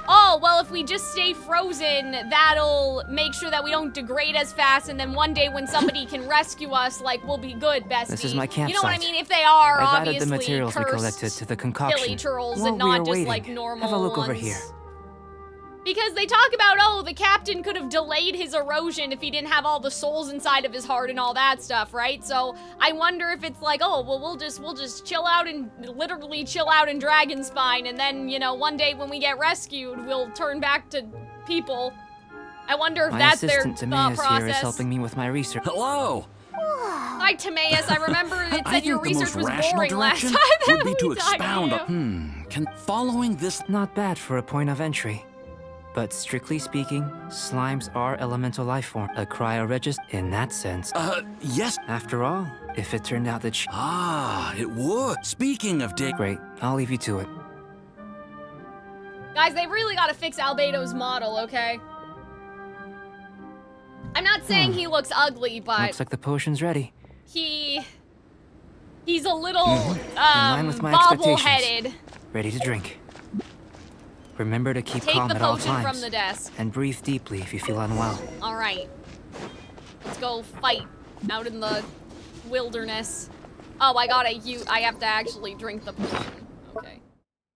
[SPEAKER 4] oh, well, if we just stay frozen, that'll make sure that we don't degrade as fast, and then one day when somebody can rescue us, like, we'll be good, bestie.
[SPEAKER 7] This is my campsite.
[SPEAKER 4] You know what I mean? If they are,
[SPEAKER 7] I've
[SPEAKER 4] obviously,
[SPEAKER 7] added the materials we collected to the concoction.
[SPEAKER 4] hilly trolls
[SPEAKER 7] While
[SPEAKER 4] and
[SPEAKER 7] we
[SPEAKER 4] not
[SPEAKER 7] are
[SPEAKER 4] just,
[SPEAKER 7] waiting,
[SPEAKER 4] like, normal
[SPEAKER 7] have a look over
[SPEAKER 4] ones.
[SPEAKER 7] here.
[SPEAKER 4] Because they talk about, oh, the captain could have delayed his erosion if he didn't have all the souls inside of his heart and all that stuff, right? So I wonder if it's like, oh, well, we'll just chill out and literally chill out in Dragon Spine, and then, you know, one day when we get rescued, we'll turn back to people. I wonder if that's their thought
[SPEAKER 7] Timaeus
[SPEAKER 4] process.
[SPEAKER 7] here is helping me with my research.
[SPEAKER 8] Hello!
[SPEAKER 4] Hi, Timaeus. I remember it
[SPEAKER 8] I
[SPEAKER 4] said your
[SPEAKER 8] think the
[SPEAKER 4] research
[SPEAKER 8] most
[SPEAKER 4] was
[SPEAKER 8] rational
[SPEAKER 4] boring last
[SPEAKER 8] direction
[SPEAKER 4] time that
[SPEAKER 8] would be to
[SPEAKER 4] we talked
[SPEAKER 8] expound
[SPEAKER 4] you.
[SPEAKER 8] on, following this...
[SPEAKER 7] Not bad for a point of entry. But strictly speaking, slimes are elemental life form, a cryoregist in that sense.
[SPEAKER 8] Yes.
[SPEAKER 7] After all, if it turned out that
[SPEAKER 8] It would. Speaking of
[SPEAKER 7] Great, I'll leave you to it.
[SPEAKER 4] Guys, they really gotta fix Albedo's model, okay? I'm not saying he looks ugly, but
[SPEAKER 7] Looks like the potion's ready.
[SPEAKER 4] he He's a little,
[SPEAKER 7] In line with my
[SPEAKER 4] bobble-headed.
[SPEAKER 7] Ready to drink. Remember to keep
[SPEAKER 4] Take
[SPEAKER 7] calm
[SPEAKER 4] the
[SPEAKER 7] at all
[SPEAKER 4] potion
[SPEAKER 7] times.
[SPEAKER 4] from the desk.
[SPEAKER 7] And breathe deeply if you feel unwell.
[SPEAKER 4] All right. Let's go fight out in the wilderness. Oh, I have to actually drink the potion. Okay.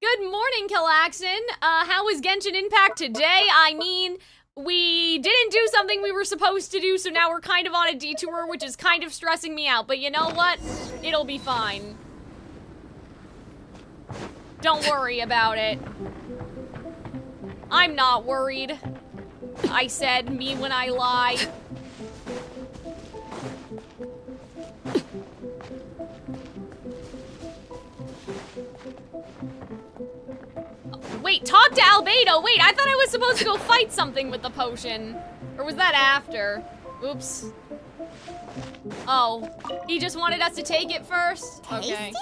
[SPEAKER 4] Good morning, Calxiyn. How was Genshin Impact today? I mean, we didn't do something we were supposed to do, so now we're kind of on a detour, which is kind of stressing me out. But you know what? It'll be fine. Don't worry about it. I'm not worried. I said me when I lie. Wait, talk to Albedo. Wait, I thought I was supposed to go fight something with the potion. Or was that after? Oops. Oh, he just wanted us to take it first? Okay.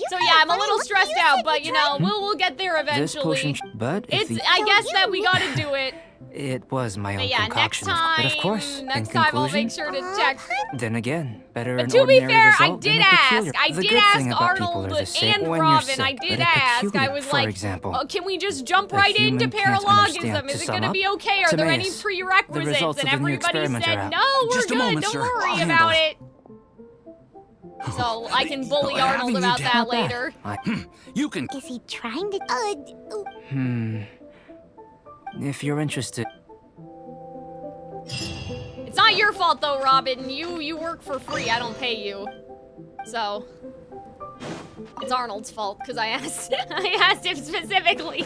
[SPEAKER 4] So yeah, I'm a little stressed out, but you know, we'll get there eventually.
[SPEAKER 7] This potion, but if
[SPEAKER 4] I guess that we gotta do it.
[SPEAKER 7] It was my own
[SPEAKER 4] But yeah, next
[SPEAKER 7] concoction.
[SPEAKER 4] time,
[SPEAKER 7] But of course,
[SPEAKER 4] next
[SPEAKER 7] in
[SPEAKER 4] time
[SPEAKER 7] conclusion,
[SPEAKER 4] I'll make sure to check.
[SPEAKER 7] Then again, better
[SPEAKER 4] But
[SPEAKER 7] an
[SPEAKER 4] to be
[SPEAKER 7] ordinary
[SPEAKER 4] fair, I
[SPEAKER 7] result than
[SPEAKER 4] did
[SPEAKER 7] a
[SPEAKER 4] ask.
[SPEAKER 7] peculiar.
[SPEAKER 4] I
[SPEAKER 7] The
[SPEAKER 4] did
[SPEAKER 7] good thing
[SPEAKER 4] ask
[SPEAKER 7] about people
[SPEAKER 4] Arnold
[SPEAKER 7] are the same
[SPEAKER 4] and
[SPEAKER 7] when you're
[SPEAKER 4] Robin.
[SPEAKER 7] sick,
[SPEAKER 4] I
[SPEAKER 7] but
[SPEAKER 4] did
[SPEAKER 7] a
[SPEAKER 4] ask. I
[SPEAKER 7] peculiar,
[SPEAKER 4] was
[SPEAKER 7] for
[SPEAKER 4] like,
[SPEAKER 7] example,
[SPEAKER 4] oh, can we just jump
[SPEAKER 7] a
[SPEAKER 4] right into
[SPEAKER 7] human can't understand.
[SPEAKER 4] paralogism?
[SPEAKER 7] To
[SPEAKER 4] Is it
[SPEAKER 7] sum
[SPEAKER 4] gonna
[SPEAKER 7] up,
[SPEAKER 4] be okay? Are there any
[SPEAKER 7] Timaeus, the
[SPEAKER 4] prerequisites?
[SPEAKER 7] results
[SPEAKER 4] And
[SPEAKER 7] of the new
[SPEAKER 4] everybody
[SPEAKER 7] experiment are
[SPEAKER 4] said,
[SPEAKER 7] out.
[SPEAKER 4] no, we're
[SPEAKER 8] Just a
[SPEAKER 4] good.
[SPEAKER 8] moment,
[SPEAKER 4] Don't
[SPEAKER 8] sir. I'll
[SPEAKER 4] worry
[SPEAKER 8] handle
[SPEAKER 4] about
[SPEAKER 8] it.
[SPEAKER 4] it. So I can bully
[SPEAKER 8] Oh,
[SPEAKER 4] Arnold
[SPEAKER 8] having you
[SPEAKER 4] about
[SPEAKER 8] down.
[SPEAKER 4] that
[SPEAKER 7] Not bad.
[SPEAKER 4] later.
[SPEAKER 8] You can.
[SPEAKER 2] Is he trying to?
[SPEAKER 7] If you're interested,
[SPEAKER 4] It's not your fault though, Robin. You work for free. I don't pay you. So it's Arnold's fault because I asked I asked him specifically.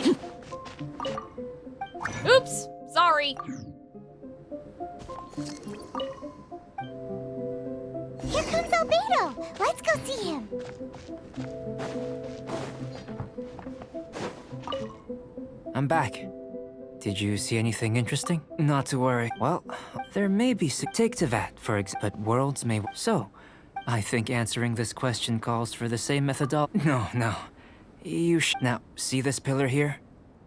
[SPEAKER 4] Oops, sorry.
[SPEAKER 2] Here comes Albedo. Let's go see him.
[SPEAKER 7] I'm back. Did you see anything interesting? Not to worry. Well, there may be take to that, for example, but worlds may. So, I think answering this question calls for the same methodology. No. You now see this pillar here?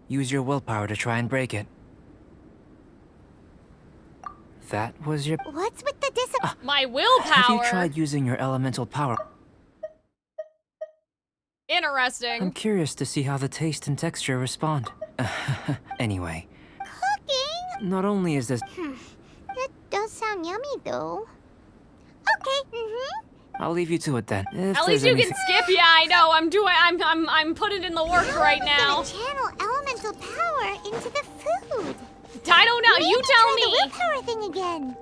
[SPEAKER 7] Use your willpower to try and break it. That was your.
[SPEAKER 2] What's with the discipline?
[SPEAKER 4] My willpower.
[SPEAKER 7] Have you tried using your elemental power?
[SPEAKER 4] Interesting.
[SPEAKER 7] I'm curious to see how the taste and texture respond. Anyway.
[SPEAKER 2] Cooking?
[SPEAKER 7] Not only is this.
[SPEAKER 2] That does sound yummy, though. Okay.
[SPEAKER 7] I'll leave you to it then. If
[SPEAKER 4] At least
[SPEAKER 7] there's
[SPEAKER 4] you can skip. Yeah, I know. I'm putting in the work right now.
[SPEAKER 2] I'm gonna channel elemental power into the food.
[SPEAKER 4] I don't know.
[SPEAKER 2] We
[SPEAKER 4] You
[SPEAKER 2] need to
[SPEAKER 4] tell
[SPEAKER 2] try
[SPEAKER 4] me.
[SPEAKER 2] the willpower thing again.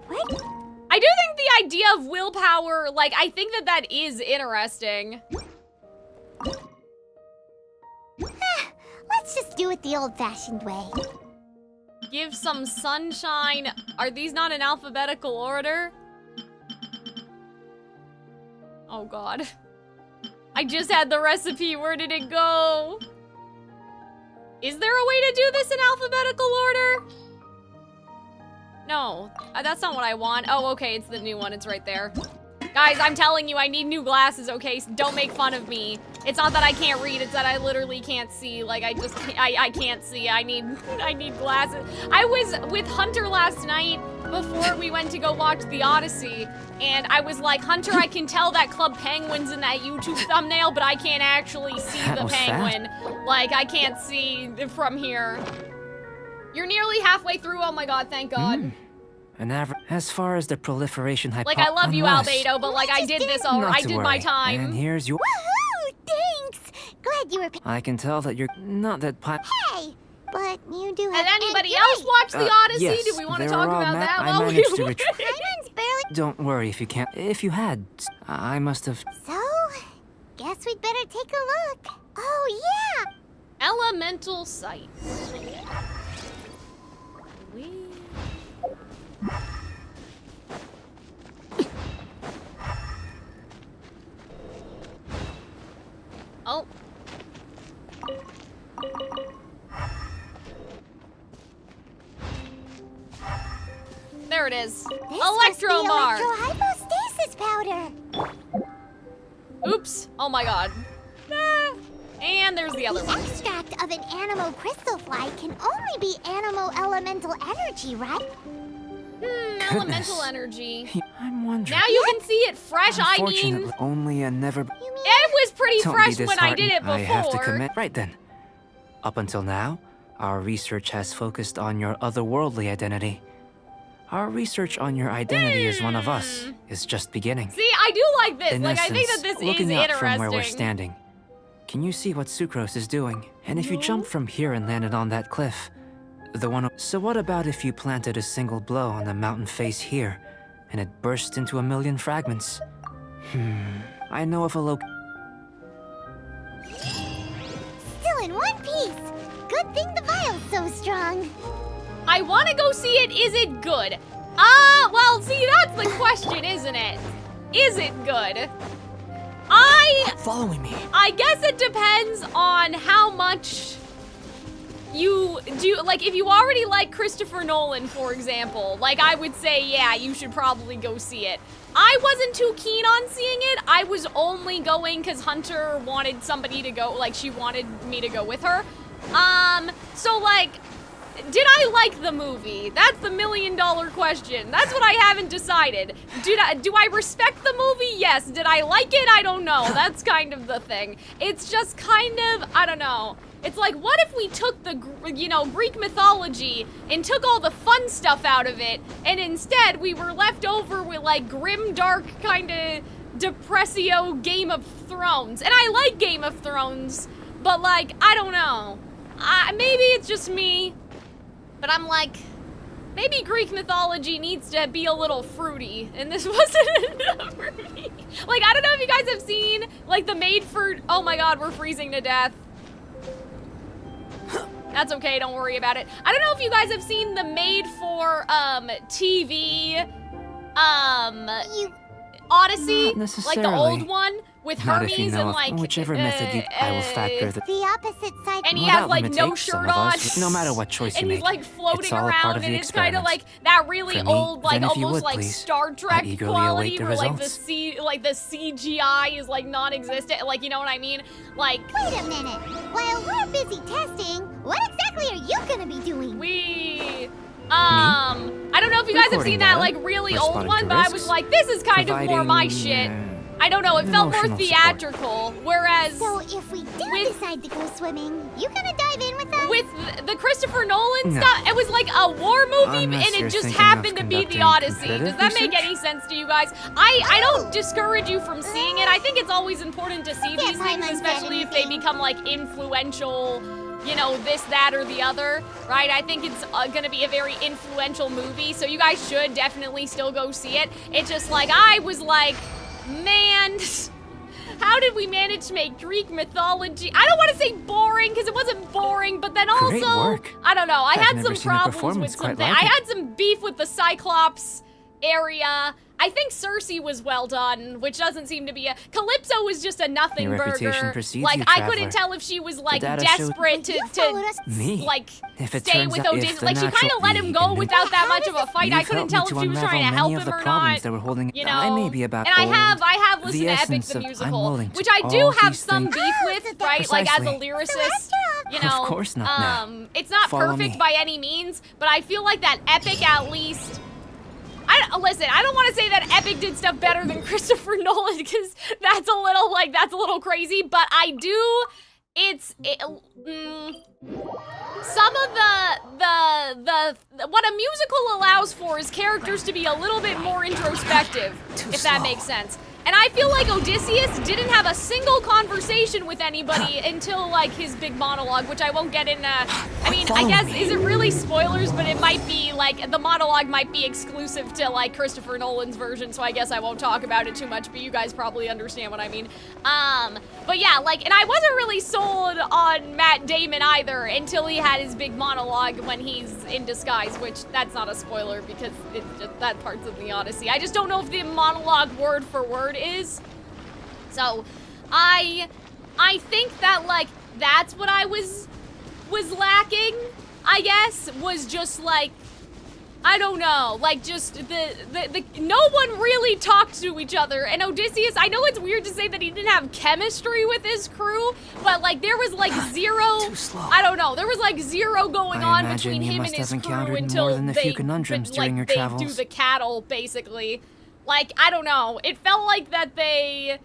[SPEAKER 2] What?
[SPEAKER 4] I do think the idea of willpower, like, I think that is interesting.
[SPEAKER 2] Let's just do it the old-fashioned way.
[SPEAKER 4] Give some sunshine. Are these not in alphabetical order? Oh god. I just had the recipe. Where did it go? Is there a way to do this in alphabetical order? No, that's not what I want. Oh, okay, it's the new one. It's right there. Guys, I'm telling you, I need new glasses, okay? So don't make fun of me. It's not that I can't read, it's that I literally can't see. Like, I can't see. I need glasses. I was with Hunter last night before we went to go watch The Odyssey, and I was like, Hunter, I can tell that Club Penguin's in that YouTube thumbnail, but I can't actually see the penguin. Like, I can't see from here. You're nearly halfway through. Oh my god, thank god.
[SPEAKER 7] An average. As far as the proliferation
[SPEAKER 4] Like, I love you, Albedo, but like, I did this already. I did my time.
[SPEAKER 7] And here's your.
[SPEAKER 2] Woohoo! Thanks! Glad you were.
[SPEAKER 7] I can tell that you're not that
[SPEAKER 2] Hey! But you do have.
[SPEAKER 4] Has anybody else watched The Odyssey?
[SPEAKER 7] yes,
[SPEAKER 4] Do we want to
[SPEAKER 7] they
[SPEAKER 4] talk
[SPEAKER 7] were all
[SPEAKER 4] about that?
[SPEAKER 7] I
[SPEAKER 4] Well,
[SPEAKER 7] managed to retrieve.
[SPEAKER 2] Simon's barely.
[SPEAKER 7] Don't worry if you can't. If you had, I must have.
[SPEAKER 2] So, guess we'd better take a look. Oh, yeah!
[SPEAKER 4] Elemental sight. Oh. There it is. Electromar.
[SPEAKER 2] Electrohypostasis powder.
[SPEAKER 4] Oops. Oh my god. Ah. And there's the other
[SPEAKER 2] The
[SPEAKER 4] one.
[SPEAKER 2] extract of an animo crystal fly can only be animo elemental energy, right?
[SPEAKER 4] Elemental energy.
[SPEAKER 7] I'm wondering.
[SPEAKER 4] Now you can see it fresh. I mean,
[SPEAKER 7] Unfortunately, only a never.
[SPEAKER 4] it was pretty
[SPEAKER 7] Don't
[SPEAKER 4] fresh
[SPEAKER 7] be
[SPEAKER 4] when I did it
[SPEAKER 7] disheartened.
[SPEAKER 4] before.
[SPEAKER 7] I have to commit. Right then. Up until now, our research has focused on your otherworldly identity. Our research on your identity as one of us is just beginning.
[SPEAKER 4] See, I do like this.
[SPEAKER 7] In
[SPEAKER 4] like,
[SPEAKER 7] essence,
[SPEAKER 4] I think that this is
[SPEAKER 7] looking
[SPEAKER 4] interesting.
[SPEAKER 7] up from where we're standing, can you see what Sucrose is doing? And if you jumped from here and landed on that cliff, the one. So what about if you planted a single blow on the mountain face here, and it burst into 1,000,000 fragments? I know of a
[SPEAKER 2] Still in one piece. Good thing the vial's so strong.
[SPEAKER 4] I want to go see it. Is it good? Well, see, that's the question, isn't it? Is it good?
[SPEAKER 3] Following me.
[SPEAKER 4] I guess it depends on how much you do. Like, if you already like Christopher Nolan, for example, like, I would say, yeah, you should probably go see it. I wasn't too keen on seeing it. I was only going because Hunter wanted somebody to go, like, she wanted me to go with her. So, like, did I like the movie? That's the $1,000,000 question. That's what I haven't decided. Do I respect the movie? Yes. Did I like it? I don't know. That's kind of the thing. It's just kind of, I don't know. It's like, what if we took the, Greek mythology and took all the fun stuff out of it, and instead we were left over with, like, grim, dark, kind of depressio Game of Thrones. And I like Game of Thrones, but, like, I don't know. Maybe it's just me, but I'm like, maybe Greek mythology needs to be a little fruity, and this wasn't enough for me. Like, I don't know if you guys have seen, like, the made for, oh my god, we're freezing to death. That's okay, don't worry about it. I don't know if you guys have seen the made for, TV, Odyssey,
[SPEAKER 7] Not
[SPEAKER 4] like the
[SPEAKER 7] necessarily.
[SPEAKER 4] old one with
[SPEAKER 7] Not if you
[SPEAKER 4] Hermes
[SPEAKER 7] know
[SPEAKER 4] and
[SPEAKER 7] of
[SPEAKER 4] like
[SPEAKER 7] whichever method I will factor the.
[SPEAKER 2] The opposite side.
[SPEAKER 4] and he
[SPEAKER 7] Without
[SPEAKER 4] has like no
[SPEAKER 7] limitations,
[SPEAKER 4] shirt
[SPEAKER 7] some of
[SPEAKER 4] on,
[SPEAKER 7] us, no matter what choice
[SPEAKER 4] and
[SPEAKER 7] you
[SPEAKER 4] he's
[SPEAKER 7] make,
[SPEAKER 4] like floating
[SPEAKER 7] it's all a part
[SPEAKER 4] around,
[SPEAKER 7] of
[SPEAKER 4] and
[SPEAKER 7] the
[SPEAKER 4] it's kind of
[SPEAKER 7] experiment.
[SPEAKER 4] like that really
[SPEAKER 7] For me,
[SPEAKER 4] old, like
[SPEAKER 7] then if you
[SPEAKER 4] almost
[SPEAKER 7] would,
[SPEAKER 4] like
[SPEAKER 7] please,
[SPEAKER 4] Star Trek
[SPEAKER 7] eagerly
[SPEAKER 4] quality,
[SPEAKER 7] await the
[SPEAKER 4] where like
[SPEAKER 7] results.
[SPEAKER 4] the CGI is like non-existent, like, you know what I mean? Like,
[SPEAKER 2] Wait a minute. While we're busy testing, what exactly are you gonna be doing?
[SPEAKER 4] I don't know if you guys have
[SPEAKER 7] Recording
[SPEAKER 4] seen that
[SPEAKER 7] data,
[SPEAKER 4] like really old
[SPEAKER 7] responding
[SPEAKER 4] one,
[SPEAKER 7] to
[SPEAKER 4] but I was
[SPEAKER 7] risks,
[SPEAKER 4] like, this is kind of more my
[SPEAKER 7] providing,
[SPEAKER 4] shit. I don't know, it felt more
[SPEAKER 7] emotional
[SPEAKER 4] theatrical, whereas
[SPEAKER 2] So if we do
[SPEAKER 4] with-
[SPEAKER 2] decide to go swimming, you gonna dive in with us?
[SPEAKER 4] with the Christopher Nolan
[SPEAKER 7] No.
[SPEAKER 4] stuff, it was like a war movie,
[SPEAKER 7] Unless
[SPEAKER 4] and
[SPEAKER 7] you're
[SPEAKER 4] it just
[SPEAKER 7] thinking
[SPEAKER 4] happened
[SPEAKER 7] of
[SPEAKER 4] to be the
[SPEAKER 7] conducting
[SPEAKER 4] Odyssey. Does
[SPEAKER 7] competitive
[SPEAKER 4] that make
[SPEAKER 7] research?
[SPEAKER 4] any sense to you guys? I don't discourage you from seeing it. I think it's always important to see
[SPEAKER 2] Look at
[SPEAKER 4] these
[SPEAKER 2] my
[SPEAKER 4] things, especially if they
[SPEAKER 2] longevity.
[SPEAKER 4] become like influential, this, that, or the other, right? I think it's gonna be a very influential movie, so you guys should definitely still go see it. It's just like, I was like, man, how did we manage to make Greek mythology? I don't want to say boring, because it wasn't boring, but then also,
[SPEAKER 7] Great work.
[SPEAKER 4] I don't know, I
[SPEAKER 7] I've
[SPEAKER 4] had
[SPEAKER 7] never
[SPEAKER 4] some
[SPEAKER 7] seen a
[SPEAKER 4] problems with
[SPEAKER 7] performance quite
[SPEAKER 4] something.
[SPEAKER 7] like
[SPEAKER 4] I
[SPEAKER 7] it.
[SPEAKER 4] had some beef with the Cyclops area. I think Cersei was well done, which doesn't seem to be a... Calypso was just a nothing
[SPEAKER 7] Your reputation
[SPEAKER 4] burger.
[SPEAKER 7] precedes
[SPEAKER 4] Like,
[SPEAKER 7] you,
[SPEAKER 4] I
[SPEAKER 7] traveler.
[SPEAKER 4] couldn't tell if she was, like,
[SPEAKER 7] data show-
[SPEAKER 4] desperate
[SPEAKER 2] You followed us.
[SPEAKER 7] Me?
[SPEAKER 4] like,
[SPEAKER 7] If it
[SPEAKER 4] stay
[SPEAKER 7] turns
[SPEAKER 4] with
[SPEAKER 7] out-
[SPEAKER 4] Odysseus.
[SPEAKER 7] if the
[SPEAKER 4] Like, she kind of let him
[SPEAKER 7] natural
[SPEAKER 4] go
[SPEAKER 7] being-
[SPEAKER 4] without that much of a fight. I
[SPEAKER 7] You've
[SPEAKER 4] couldn't
[SPEAKER 7] helped
[SPEAKER 4] tell
[SPEAKER 7] me
[SPEAKER 4] if she was
[SPEAKER 7] unravel
[SPEAKER 4] trying to
[SPEAKER 7] many
[SPEAKER 4] help
[SPEAKER 7] of
[SPEAKER 4] him
[SPEAKER 7] the
[SPEAKER 4] or
[SPEAKER 7] problems
[SPEAKER 4] not.
[SPEAKER 7] that were holding.
[SPEAKER 4] You know?
[SPEAKER 7] I may be about
[SPEAKER 4] and I
[SPEAKER 7] old.
[SPEAKER 4] have listened
[SPEAKER 7] The
[SPEAKER 4] to Epic
[SPEAKER 7] essence
[SPEAKER 4] the
[SPEAKER 7] of I'm
[SPEAKER 4] Musical,
[SPEAKER 7] willing to
[SPEAKER 4] which I do
[SPEAKER 7] all
[SPEAKER 4] have
[SPEAKER 7] these
[SPEAKER 4] some
[SPEAKER 7] things.
[SPEAKER 4] beef with, right? Like, as a
[SPEAKER 7] Precisely.
[SPEAKER 4] lyricist, you
[SPEAKER 7] Of
[SPEAKER 4] know.
[SPEAKER 7] course not now.
[SPEAKER 4] It's not
[SPEAKER 7] Follow
[SPEAKER 4] perfect
[SPEAKER 7] me.
[SPEAKER 4] by any means, but I feel like that Epic at least... listen, I don't want to say that Epic did stuff better than Christopher Nolan, because that's a little crazy, but I do, some of what a musical allows for is characters to be a little bit more introspective, if that makes sense. And I feel like Odysseus didn't have a single conversation with anybody until, like, his big monologue, which I won't get into. I mean, I guess, is it really spoilers? But it might be, like, the monologue might be exclusive to, like, Christopher Nolan's version, so I guess I won't talk about it too much, but you guys probably understand what I mean. But yeah, like, and I wasn't really sold on Matt Damon either until he had his big monologue when he's in disguise, which that's not a spoiler because it's just, that part's in the Odyssey. I just don't know if the monologue word for word is. So, I think that, like, that's what I was lacking, I guess, was just, like, I don't know, like just no one really talked to each other. And Odysseus, I know it's weird to say that he didn't have chemistry with his crew, but like there was like zero,
[SPEAKER 3] Too slow.
[SPEAKER 4] I don't know, there was like zero going
[SPEAKER 7] I
[SPEAKER 4] on
[SPEAKER 7] imagine
[SPEAKER 4] between
[SPEAKER 7] you
[SPEAKER 4] him
[SPEAKER 7] must
[SPEAKER 4] and his
[SPEAKER 7] have
[SPEAKER 4] crew
[SPEAKER 7] encountered
[SPEAKER 4] until
[SPEAKER 7] more than a
[SPEAKER 4] they,
[SPEAKER 7] few conundrums during your
[SPEAKER 4] they do
[SPEAKER 7] travels.
[SPEAKER 4] the cattle, basically. Like, I don't know, it felt like that they...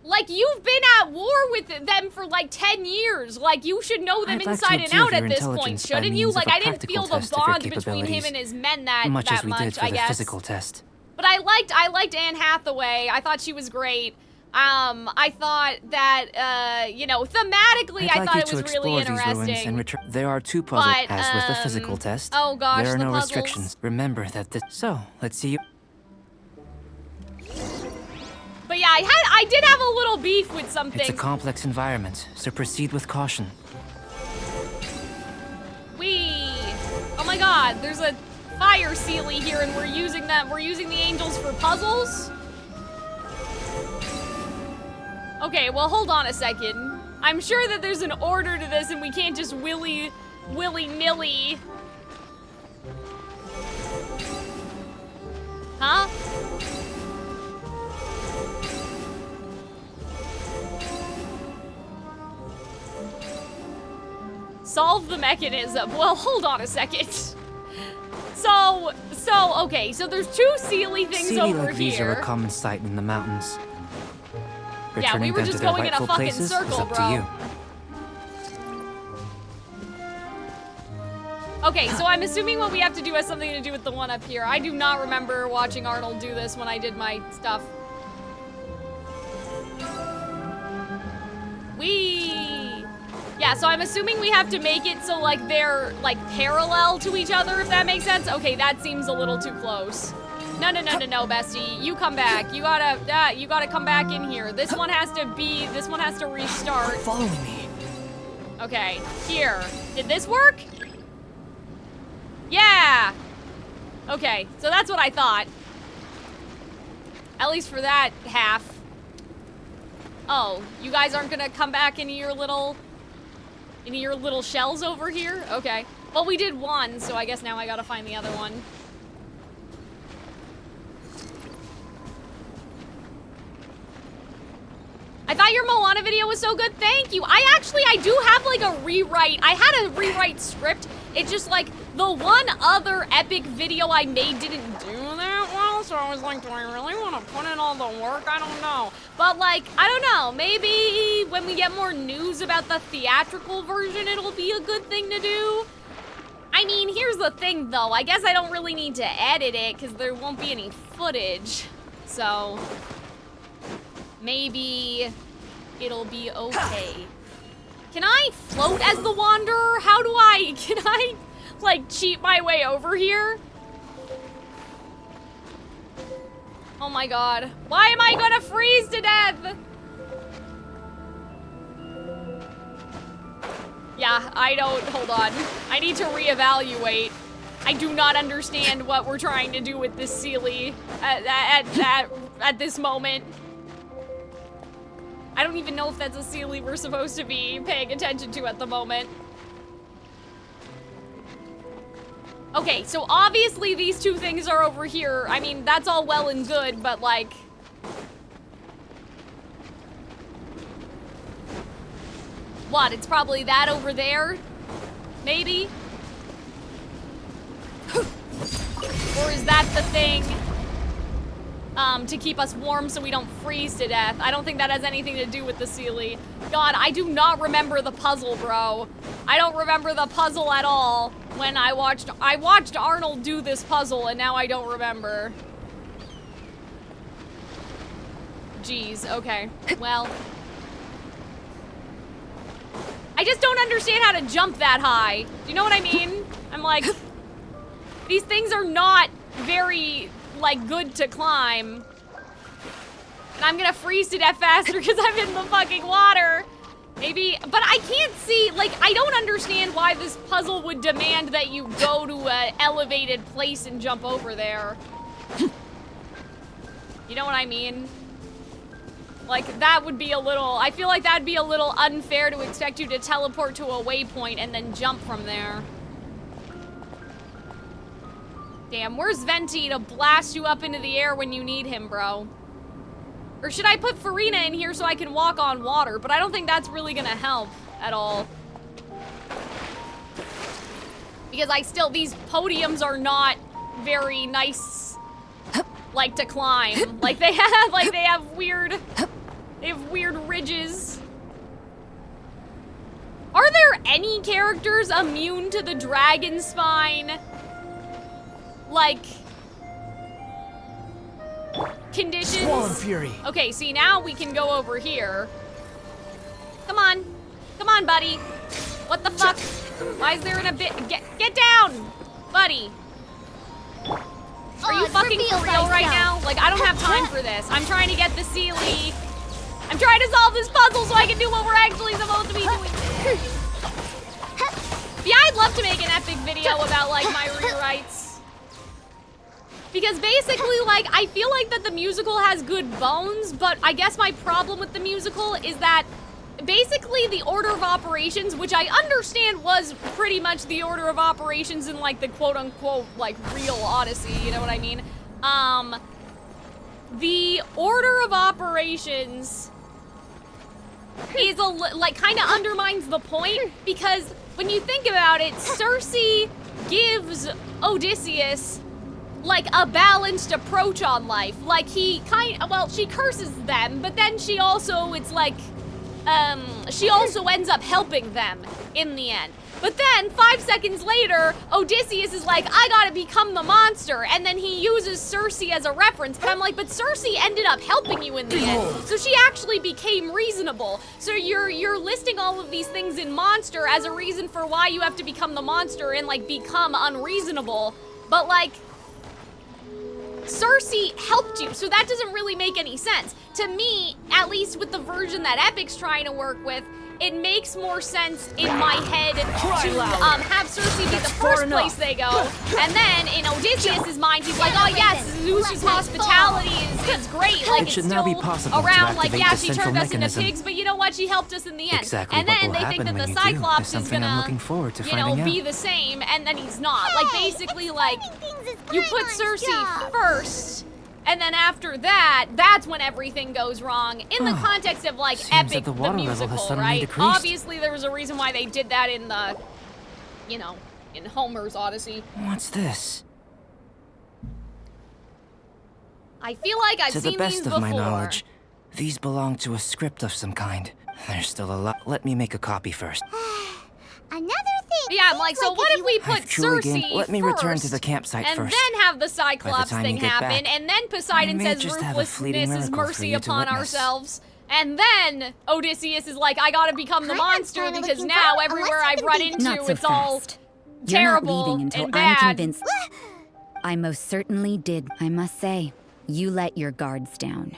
[SPEAKER 4] Like, you've been at war with them for like 10 years. Like, you should know them
[SPEAKER 7] I'd like
[SPEAKER 4] inside
[SPEAKER 7] to
[SPEAKER 4] and out
[SPEAKER 7] observe
[SPEAKER 4] at
[SPEAKER 7] your
[SPEAKER 4] this point,
[SPEAKER 7] intelligence by
[SPEAKER 4] shouldn't you?
[SPEAKER 7] means of
[SPEAKER 4] Like,
[SPEAKER 7] a
[SPEAKER 4] I didn't
[SPEAKER 7] practical
[SPEAKER 4] feel the
[SPEAKER 7] test of your
[SPEAKER 4] bond between him
[SPEAKER 7] capabilities.
[SPEAKER 4] and his men that
[SPEAKER 7] Much as we
[SPEAKER 4] much,
[SPEAKER 7] did for
[SPEAKER 4] I
[SPEAKER 7] the
[SPEAKER 4] guess.
[SPEAKER 7] physical test.
[SPEAKER 4] But I liked Anne Hathaway. I thought she was great. I thought that, you know, thematically,
[SPEAKER 7] I'd
[SPEAKER 4] I
[SPEAKER 7] like
[SPEAKER 4] thought
[SPEAKER 7] you
[SPEAKER 4] it
[SPEAKER 7] to
[SPEAKER 4] was really
[SPEAKER 7] explore these ruins
[SPEAKER 4] interesting.
[SPEAKER 7] and return. There are 2 puzzles,
[SPEAKER 4] But,
[SPEAKER 7] as with the physical test.
[SPEAKER 4] oh gosh,
[SPEAKER 7] there are
[SPEAKER 4] the
[SPEAKER 7] no
[SPEAKER 4] puzzles.
[SPEAKER 7] restrictions. Remember that the. So, let's see you.
[SPEAKER 4] But yeah, I did have a little beef with some
[SPEAKER 7] It's a
[SPEAKER 4] things.
[SPEAKER 7] complex environment, so proceed with caution.
[SPEAKER 4] Oh my god, there's a fire Sealy here and we're using the angels for puzzles? Okay, well hold on a second. I'm sure that there's an order to this and we can't just willy-nilly. Huh? Solve the mechanism. Well, hold on a second. Okay, so there's 2 Sealy things
[SPEAKER 7] Sealy
[SPEAKER 4] over
[SPEAKER 7] like these are a
[SPEAKER 4] here.
[SPEAKER 7] common sight in the mountains.
[SPEAKER 4] Yeah, we
[SPEAKER 7] Returning
[SPEAKER 4] were
[SPEAKER 7] them
[SPEAKER 4] just
[SPEAKER 7] to their
[SPEAKER 4] going in a
[SPEAKER 7] rightful
[SPEAKER 4] fucking
[SPEAKER 7] places
[SPEAKER 4] circle,
[SPEAKER 7] is up
[SPEAKER 4] bro.
[SPEAKER 7] to you.
[SPEAKER 4] Okay, so I'm assuming what we have to do has something to do with the one up here. I do not remember watching Arnold do this when I did my stuff. Yeah, so I'm assuming we have to make it so like they're like parallel to each other, if that makes sense. Okay, that seems a little too close. No, bestie. You come back. You gotta come back in here. This one has to restart.
[SPEAKER 3] Following me.
[SPEAKER 4] Okay, here. Did this work? Yeah! Okay, so that's what I thought. At least for that half. Oh, you guys aren't gonna come back into your little shells over here? Okay. Well, we did one, so I guess now I gotta find the other one. I thought your Moana video was so good. Thank you. I do have like a rewrite. I had a rewrite script. It's just like the one other epic video I made didn't do that well. So I was like, do I really want to put in all the work? I don't know. But like, I don't know. Maybe when we get more news about the theatrical version, it'll be a good thing to do. I mean, here's the thing though. I guess I don't really need to edit it because there won't be any footage. So maybe it'll be okay. Can I float as the Wanderer? Can I, like, cheat my way over here? Oh my god. Why am I gonna freeze to death? Yeah, hold on. I need to reevaluate. I do not understand what we're trying to do with this Sealy at this moment. I don't even know if that's a Sealy we're supposed to be paying attention to at the moment. Okay, so obviously these 2 things are over here. I mean, that's all well and good, but like... What, it's probably that over there? Maybe? Or is that the thing? To keep us warm so we don't freeze to death. I don't think that has anything to do with the Sealy. God, I do not remember the puzzle, bro. I don't remember the puzzle at all. When I watched Arnold do this puzzle and now I don't remember. Jeez, okay. Well. I just don't understand how to jump that high. Do you know what I mean? I'm like, these things are not very, like, good to climb. And I'm gonna freeze to death faster because I'm in the fucking water. Maybe, but I can't see, like, I don't understand why this puzzle would demand that you go to an elevated place and jump over there. You know what I mean? Like, that would be a little, I feel like that'd be a little unfair to expect you to teleport to a waypoint and then jump from there. Damn, where's Venti to blast you up into the air when you need him, bro? Or should I put Farina in here so I can walk on water? But I don't think that's really gonna help at all. Because these podiums are not very nice, like, to climb. Like, they have weird ridges. Are there any characters immune to the dragon spine? Like, conditions?
[SPEAKER 3] Squall and Fury.
[SPEAKER 4] Okay, see, now we can go over here. Come on. Come on, buddy. What the fuck? Why is there get down, buddy. Are you fucking for real right now? Like, I don't have time for this. I'm trying to get the Sealy. I'm trying to solve this puzzle so I can do what we're actually supposed to be doing. Yeah, I'd love to make an epic video about, like, my rewrites. Because basically, like, I feel like that the musical has good bones, but I guess my problem with the musical is that basically the order of operations, which I understand was pretty much the order of operations in, like, the quote-unquote, like, real Odyssey, you know what I mean? The order of operations is like, kind of undermines the point, because when you think about it, Circe gives Odysseus, like, a balanced approach on life. Like, she curses them, but then she also, it's like, she also ends up helping them in the end. But then, 5 seconds later, Odysseus is like, I gotta become the monster, and then he uses Circe as a reference, but I'm like, but Circe ended up helping you in the end, so she actually became reasonable. So you're listing all of these things in monster as a reason for why you have to become the monster and, like, become unreasonable, but, like, Circe helped you, so that doesn't really make any sense. To me, at least with the version that Epic's trying to work with, it makes more sense in my head to have Circe be the first place they go, and then in Odysseus' mind, he's like, oh yes, Zeus's hospitality is great, like, it's still around, like, yeah, she turned us into pigs, but you know what, she helped us in the end.
[SPEAKER 7] Exactly.
[SPEAKER 4] And then they think that the Cyclops is gonna, you know, be
[SPEAKER 7] out.
[SPEAKER 4] the same, and then he's not. Like, basically, like, you put Circe first, and then after that, that's when everything goes wrong. In the context of, like, Epic,
[SPEAKER 7] the
[SPEAKER 4] the musical, right?
[SPEAKER 7] Decreased.
[SPEAKER 4] Obviously, there was a reason why they did that in the, you know, in Homer's Odyssey.
[SPEAKER 7] What's this?
[SPEAKER 4] I feel like I've seen these before.
[SPEAKER 7] To the best of my knowledge, these belong to a script of some kind. There's still a lot. Let me make a copy first.
[SPEAKER 2] Another thing.
[SPEAKER 4] Yeah, I'm like, so what if we put Circe
[SPEAKER 7] Let me return to the campsite
[SPEAKER 4] and
[SPEAKER 7] first.
[SPEAKER 4] then have the Cyclops thing happen,
[SPEAKER 7] back,
[SPEAKER 4] and then Poseidon says ruthlessness is mercy upon ourselves, and then Odysseus is like, I gotta become the monster because now everywhere I've run into, it's all terrible
[SPEAKER 6] You're not leaving until
[SPEAKER 4] and bad.
[SPEAKER 6] I'm convinced. I most certainly did. I must say, you let your guards down.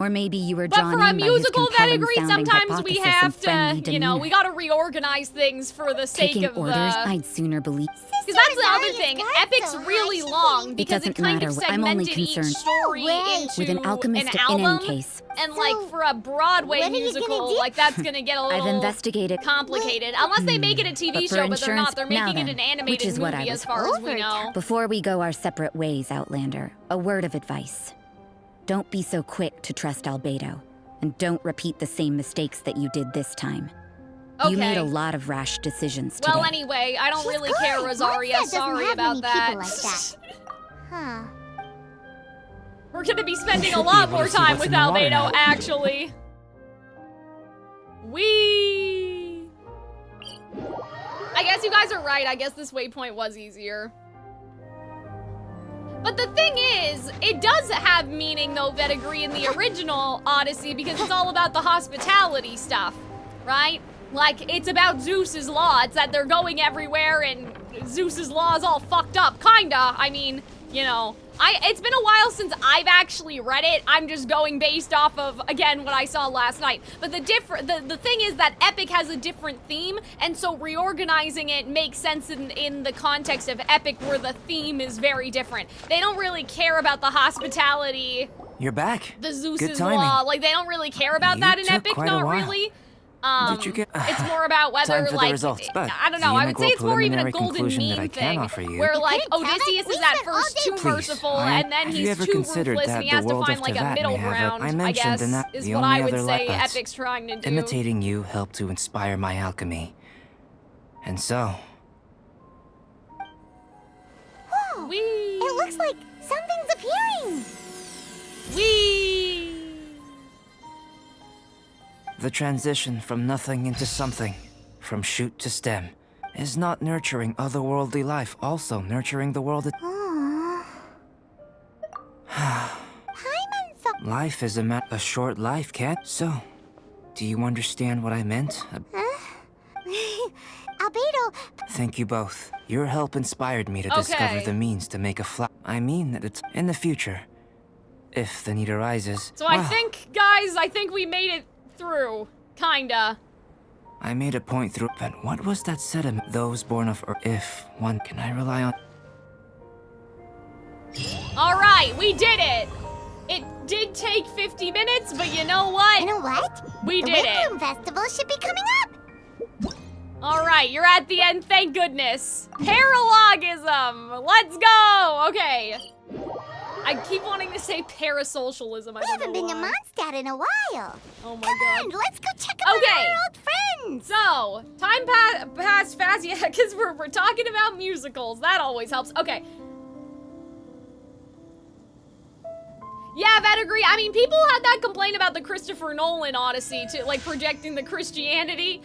[SPEAKER 6] Or maybe you were drawn in by his
[SPEAKER 4] musical that
[SPEAKER 6] compelling
[SPEAKER 4] agreed,
[SPEAKER 6] sounding
[SPEAKER 4] sometimes we
[SPEAKER 6] hypothesis
[SPEAKER 4] have
[SPEAKER 6] and friendly
[SPEAKER 4] to, you know,
[SPEAKER 6] demeanor.
[SPEAKER 4] we gotta reorganize things for the sake
[SPEAKER 6] Taking
[SPEAKER 4] of
[SPEAKER 6] orders,
[SPEAKER 4] the...
[SPEAKER 6] I'd sooner believe.
[SPEAKER 4] Because that's the other thing, Epic's really long because it kind of
[SPEAKER 6] matter. I'm only
[SPEAKER 4] segmented each
[SPEAKER 6] concerned
[SPEAKER 4] story into
[SPEAKER 6] with an alchemist
[SPEAKER 4] an
[SPEAKER 6] in
[SPEAKER 4] album.
[SPEAKER 6] any case.
[SPEAKER 4] And, like, for a Broadway
[SPEAKER 2] what are you
[SPEAKER 4] musical,
[SPEAKER 2] gonna do?
[SPEAKER 4] like, that's gonna get a
[SPEAKER 6] I've
[SPEAKER 4] little
[SPEAKER 6] investigated.
[SPEAKER 4] complicated. Unless they make it a TV
[SPEAKER 6] But for
[SPEAKER 4] show, but they're not.
[SPEAKER 6] insurance-
[SPEAKER 4] They're
[SPEAKER 6] now
[SPEAKER 4] making it
[SPEAKER 6] then,
[SPEAKER 4] an animated
[SPEAKER 6] which is what I
[SPEAKER 4] movie
[SPEAKER 6] was
[SPEAKER 4] as far as we know.
[SPEAKER 6] Before we go our separate ways, Outlander, a word of advice. Don't be so quick to trust Albedo. And don't repeat the same mistakes that you did this time. You made a lot of rash decisions today.
[SPEAKER 4] Well, anyway, I don't really care, Rosaria. Sorry about that.
[SPEAKER 2] Huh.
[SPEAKER 4] We're gonna be spending a lot more time with Albedo, actually. I guess you guys are right. I guess this waypoint was easier. But the thing is, it does have meaning, though, Vedigree, in the original Odyssey, because it's all about the hospitality stuff, right? Like, it's about Zeus's law. It's that they're going everywhere, and Zeus's law is all fucked up, kinda. I mean, you know, it's been a while since I've actually read it. I'm just going based off of, again, what I saw last night. But the thing is that Epic has a different theme, and so reorganizing it makes sense in the context of Epic, where the theme is very different. They don't really care about the hospitality.
[SPEAKER 7] You're back.
[SPEAKER 4] The Zeus's
[SPEAKER 7] Good timing.
[SPEAKER 4] law. Like, they don't really care about that in
[SPEAKER 7] took
[SPEAKER 4] Epic,
[SPEAKER 7] quite a
[SPEAKER 4] not
[SPEAKER 7] while.
[SPEAKER 4] really.
[SPEAKER 7] Did you get?
[SPEAKER 4] It's more about whether,
[SPEAKER 7] Time for
[SPEAKER 4] like,
[SPEAKER 7] the results, but
[SPEAKER 4] I don't know, I would say it's more even a golden
[SPEAKER 7] conclusion that
[SPEAKER 4] meme
[SPEAKER 7] I can
[SPEAKER 4] thing,
[SPEAKER 7] offer you.
[SPEAKER 4] where, like,
[SPEAKER 2] couldn't tell
[SPEAKER 4] Odysseus
[SPEAKER 2] that?
[SPEAKER 4] is
[SPEAKER 2] We
[SPEAKER 4] at
[SPEAKER 2] spent all
[SPEAKER 4] first
[SPEAKER 2] day-
[SPEAKER 4] too
[SPEAKER 7] Please,
[SPEAKER 4] merciful, and then
[SPEAKER 7] have you
[SPEAKER 4] he's
[SPEAKER 7] ever
[SPEAKER 4] too
[SPEAKER 7] considered
[SPEAKER 4] ruthless,
[SPEAKER 7] that
[SPEAKER 4] and he
[SPEAKER 7] the
[SPEAKER 4] has to
[SPEAKER 7] world
[SPEAKER 4] find,
[SPEAKER 7] of
[SPEAKER 4] like, a
[SPEAKER 7] Tevat
[SPEAKER 4] middle
[SPEAKER 7] may have
[SPEAKER 4] ground,
[SPEAKER 7] I
[SPEAKER 4] I
[SPEAKER 7] mentioned
[SPEAKER 4] guess,
[SPEAKER 7] in that
[SPEAKER 4] is
[SPEAKER 7] the
[SPEAKER 4] what
[SPEAKER 7] only
[SPEAKER 4] I would
[SPEAKER 7] other
[SPEAKER 4] say
[SPEAKER 7] but
[SPEAKER 4] Epic's trying to do.
[SPEAKER 7] imitating you helped to inspire my alchemy. And so,
[SPEAKER 2] Whoa!
[SPEAKER 4] Whee!
[SPEAKER 2] It looks like something's appearing!
[SPEAKER 4] Whee!
[SPEAKER 7] the transition from nothing into something, from shoot to stem, is not nurturing otherworldly life, also nurturing the world.
[SPEAKER 2] Aww.
[SPEAKER 7] Life is a short life, cat. So, do you understand what I meant?
[SPEAKER 2] Albedo,
[SPEAKER 7] Thank you both. Your help inspired me to discover
[SPEAKER 4] Okay.
[SPEAKER 7] the means to make a I mean that it's in the future. If the need arises.
[SPEAKER 4] So I
[SPEAKER 7] well,
[SPEAKER 4] think, guys, I think we made it through. Kinda.
[SPEAKER 7] I made a point through. But what was that sediment? Those born of Earth. If one can I rely on?
[SPEAKER 4] Alright, we did it! It did take 50 minutes, but you know what?
[SPEAKER 2] you know what?
[SPEAKER 4] We
[SPEAKER 2] the
[SPEAKER 4] did
[SPEAKER 2] Windbloom
[SPEAKER 4] it.
[SPEAKER 2] Festival should be coming up!
[SPEAKER 4] Alright, you're at the end, thank goodness. Paralogism! Let's go! Okay. I keep wanting to say parasocialism. I
[SPEAKER 2] We
[SPEAKER 4] don't
[SPEAKER 2] haven't
[SPEAKER 4] know
[SPEAKER 2] been to
[SPEAKER 4] why.
[SPEAKER 2] Mondstadt in a while.
[SPEAKER 4] Oh my
[SPEAKER 2] Come
[SPEAKER 4] god.
[SPEAKER 2] on, let's go check out
[SPEAKER 4] Okay.
[SPEAKER 2] our old friends!
[SPEAKER 4] So, time passed fast, yeah, because we're talking about musicals. That always helps. Okay. Yeah, I'd agree. I mean, people had that complaint about the Christopher Nolan Odyssey, too, like projecting the Christianity.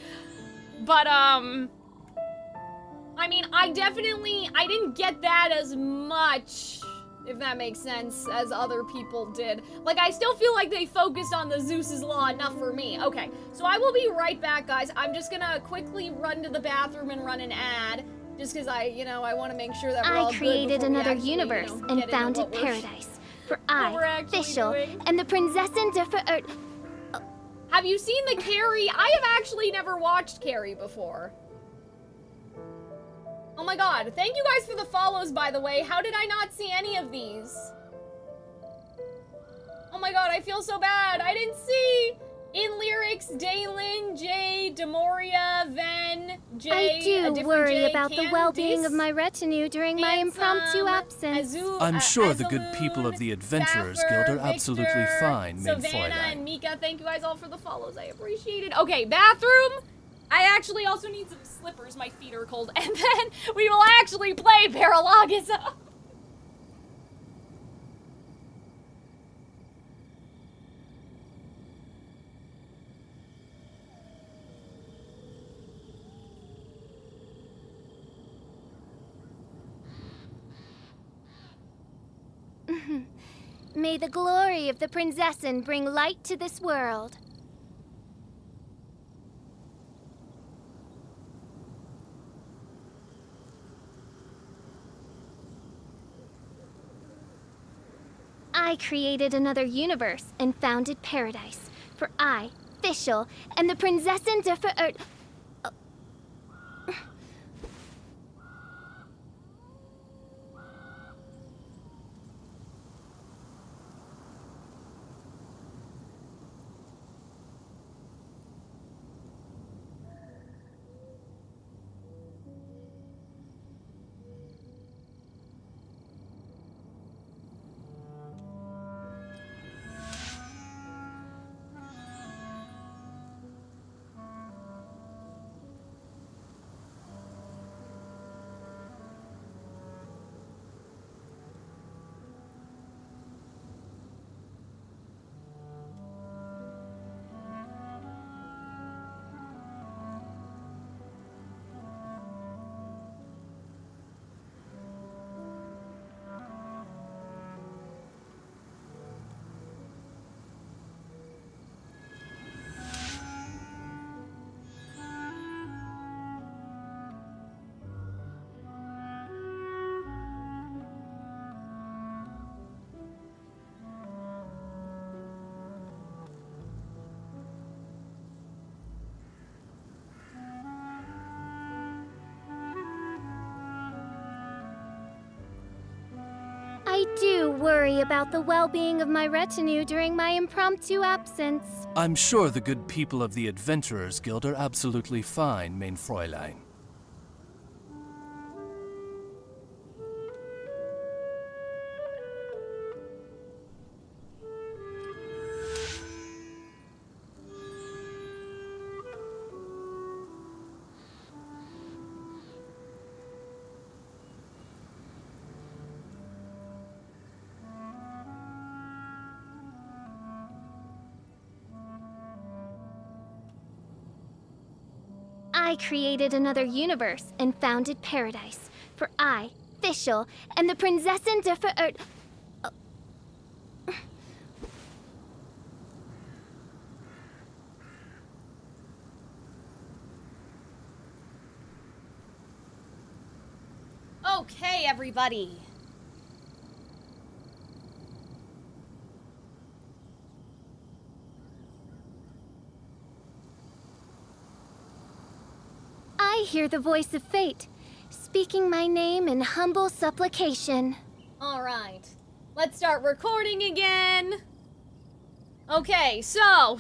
[SPEAKER 4] But, I mean, I didn't get that as much, if that makes sense, as other people did. Like, I still feel like they focused on the Zeus's Law enough for me. Okay, so I will be right back, guys. I'm just gonna quickly run to the bathroom and run an ad, just because I want to make sure that we're all
[SPEAKER 9] I
[SPEAKER 4] good
[SPEAKER 9] created
[SPEAKER 4] before we
[SPEAKER 9] another
[SPEAKER 4] actually,
[SPEAKER 9] universe
[SPEAKER 4] get
[SPEAKER 9] and
[SPEAKER 4] into
[SPEAKER 9] founded
[SPEAKER 4] what we're-
[SPEAKER 9] paradise. For
[SPEAKER 4] what we're
[SPEAKER 9] I,
[SPEAKER 4] actually
[SPEAKER 9] Fischl,
[SPEAKER 4] doing.
[SPEAKER 9] and the Prinzessin der
[SPEAKER 4] Have you seen the Carrie? I have actually never watched Carrie before. Oh my god, thank you guys for the follows, by the way. How did I not see any of these? Oh my god, I feel so bad. I didn't see. In lyrics, Daylin, Jay, Demoria, Ven, Jay,
[SPEAKER 9] I
[SPEAKER 4] a
[SPEAKER 9] do
[SPEAKER 4] different
[SPEAKER 9] worry
[SPEAKER 4] Jay,
[SPEAKER 9] about the well-being of
[SPEAKER 4] Candice,
[SPEAKER 9] my retinue during my impromptu
[SPEAKER 4] Handsome,
[SPEAKER 9] absence.
[SPEAKER 10] I'm sure the good people of the Adventurers Guild are absolutely
[SPEAKER 4] Victor,
[SPEAKER 10] fine, Maid
[SPEAKER 4] Savannah
[SPEAKER 10] Fräulein.
[SPEAKER 4] and Mika, thank you guys all for the follows. I appreciate it. Okay, bathroom. I actually also need some slippers. My feet are cold. And then we will actually play Paralogism.
[SPEAKER 9] May the glory of the Prinzessin bring light to this world. I created another universe and founded paradise. For I, Fischl, and the Prinzessin der do worry about the well-being of my retinue during my impromptu absence.
[SPEAKER 10] I'm sure the good people of the Adventurers Guild are absolutely fine, mein Fräulein.
[SPEAKER 9] I created another universe and founded paradise. For I, Fischl, and the Prinzessin de
[SPEAKER 4] Okay, everybody.
[SPEAKER 9] I hear the voice of fate, speaking my name in humble supplication.
[SPEAKER 4] All right, let's start recording again. Okay, so,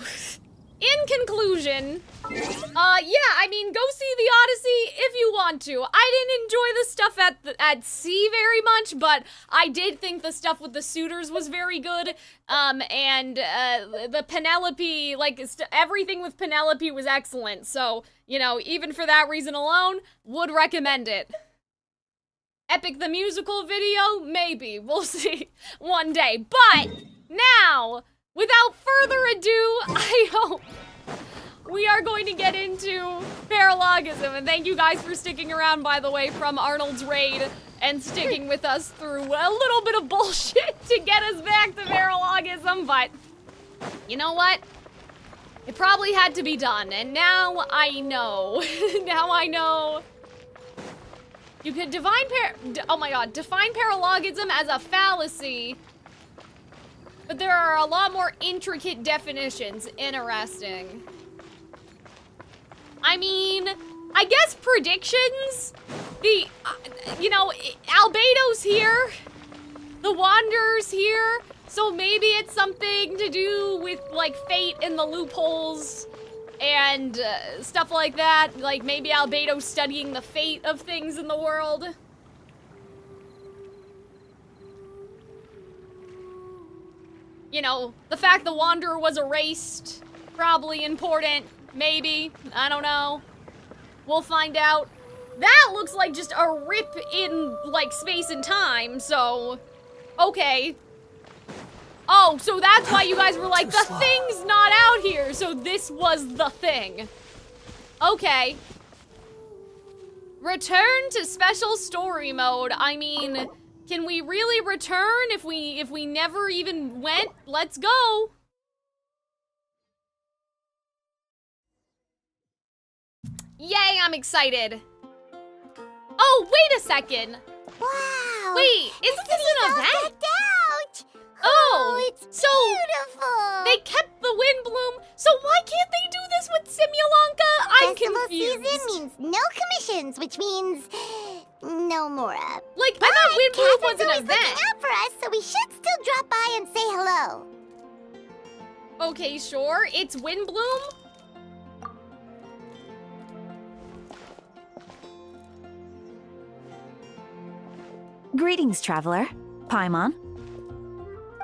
[SPEAKER 4] in conclusion, yeah, I mean, go see the Odyssey if you want to. I didn't enjoy the stuff at sea very much, but I did think the stuff with the suitors was very good. And the Penelope, like, everything with Penelope was excellent. So, you know, even for that reason alone, would recommend it. Epic the musical video? Maybe. We'll see one day. But now, without further ado, I hope we are going to get into Paralogism. And thank you guys for sticking around, by the way, from Arnold's raid and sticking with us through a little bit of bullshit to get us back to Paralogism. But you know what? It probably had to be done. And now I know. Now I know. You could define Paralogism as a fallacy. But there are a lot more intricate definitions. Interesting. I mean, I guess predictions? You know, Albedo's here. The Wanderer's here. So maybe it's something to do with, like, fate and the loopholes and stuff like that. Like, maybe Albedo's studying the fate of things in the world. You know, the fact the Wanderer was erased, probably important, maybe, I don't know. We'll find out. That looks like just a rip in, like, space and time, so, okay. Oh, so that's why you guys were like, the thing's not out here, so this was the thing. Okay. Return to special story mode. I mean, can we really return if we never even went? Let's go. Yay, I'm excited. Oh, wait a second.
[SPEAKER 2] Wow.
[SPEAKER 4] Wait, isn't this an event?
[SPEAKER 2] Decked out.
[SPEAKER 4] Oh,
[SPEAKER 2] it's
[SPEAKER 4] so
[SPEAKER 2] beautiful.
[SPEAKER 4] they kept the Windbloom, so why can't they do this with Simulanka? I'm
[SPEAKER 2] Festival
[SPEAKER 4] confused.
[SPEAKER 2] season means no commissions, which means no Mora.
[SPEAKER 4] Like, I thought Windbloom was an
[SPEAKER 2] always
[SPEAKER 4] event.
[SPEAKER 2] looking out for us, so we should still drop by and say hello.
[SPEAKER 4] Okay, sure. It's Windbloom.
[SPEAKER 11] Greetings, traveler. Paimon.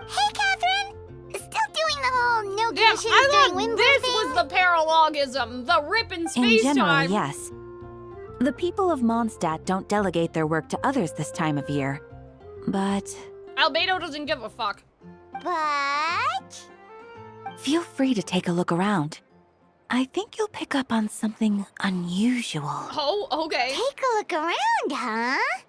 [SPEAKER 2] Hey, Catherine! Still doing the whole no
[SPEAKER 4] Yeah,
[SPEAKER 2] commissions
[SPEAKER 4] I
[SPEAKER 2] during
[SPEAKER 4] thought
[SPEAKER 2] Windbloom
[SPEAKER 4] this
[SPEAKER 2] thing?
[SPEAKER 4] was the Paralogism, the rip in
[SPEAKER 11] In
[SPEAKER 4] space
[SPEAKER 11] general,
[SPEAKER 4] time.
[SPEAKER 11] yes. The people of Mondstadt don't delegate their work to others this time of year. But
[SPEAKER 4] Albedo doesn't give a fuck.
[SPEAKER 2] But...
[SPEAKER 11] feel free to take a look around. I think you'll pick up on something unusual.
[SPEAKER 4] Oh, okay.
[SPEAKER 2] Take a look around, huh?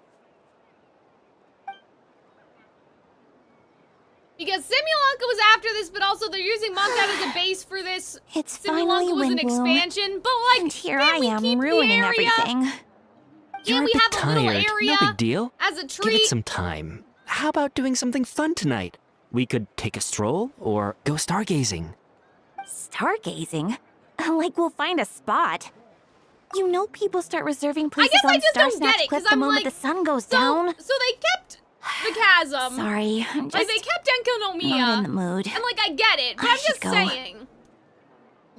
[SPEAKER 4] Because Simulanka was after this, but also they're using Mondstadt as a base for this.
[SPEAKER 11] It's finally
[SPEAKER 4] Simulanka was an
[SPEAKER 11] Windbloom.
[SPEAKER 4] expansion, but like,
[SPEAKER 11] And here
[SPEAKER 4] can't
[SPEAKER 11] I
[SPEAKER 4] we
[SPEAKER 11] am
[SPEAKER 4] keep
[SPEAKER 11] ruining
[SPEAKER 4] the area?
[SPEAKER 11] everything.
[SPEAKER 4] Can't
[SPEAKER 12] You're
[SPEAKER 4] we
[SPEAKER 12] a bit
[SPEAKER 4] have a little
[SPEAKER 12] tired.
[SPEAKER 4] area
[SPEAKER 12] No big deal.
[SPEAKER 4] as a
[SPEAKER 12] Give
[SPEAKER 4] treat?
[SPEAKER 12] it some time. How about doing something fun tonight? We could take a stroll or go stargazing.
[SPEAKER 11] Stargazing? Like we'll find a spot. You know people start reserving places
[SPEAKER 4] guess I
[SPEAKER 11] on
[SPEAKER 4] just
[SPEAKER 11] Star
[SPEAKER 4] don't get
[SPEAKER 11] Snatch
[SPEAKER 4] it, 'cause
[SPEAKER 11] Cliff the
[SPEAKER 4] I'm
[SPEAKER 11] moment
[SPEAKER 4] like,
[SPEAKER 11] the sun goes
[SPEAKER 4] So
[SPEAKER 11] down.
[SPEAKER 4] they kept the chasm.
[SPEAKER 11] Sorry, I'm just
[SPEAKER 4] Like, they kept Enkonomiya.
[SPEAKER 11] not in the mood.
[SPEAKER 4] And, like, I get it, but
[SPEAKER 11] I
[SPEAKER 4] I'm just
[SPEAKER 11] should go.
[SPEAKER 4] saying.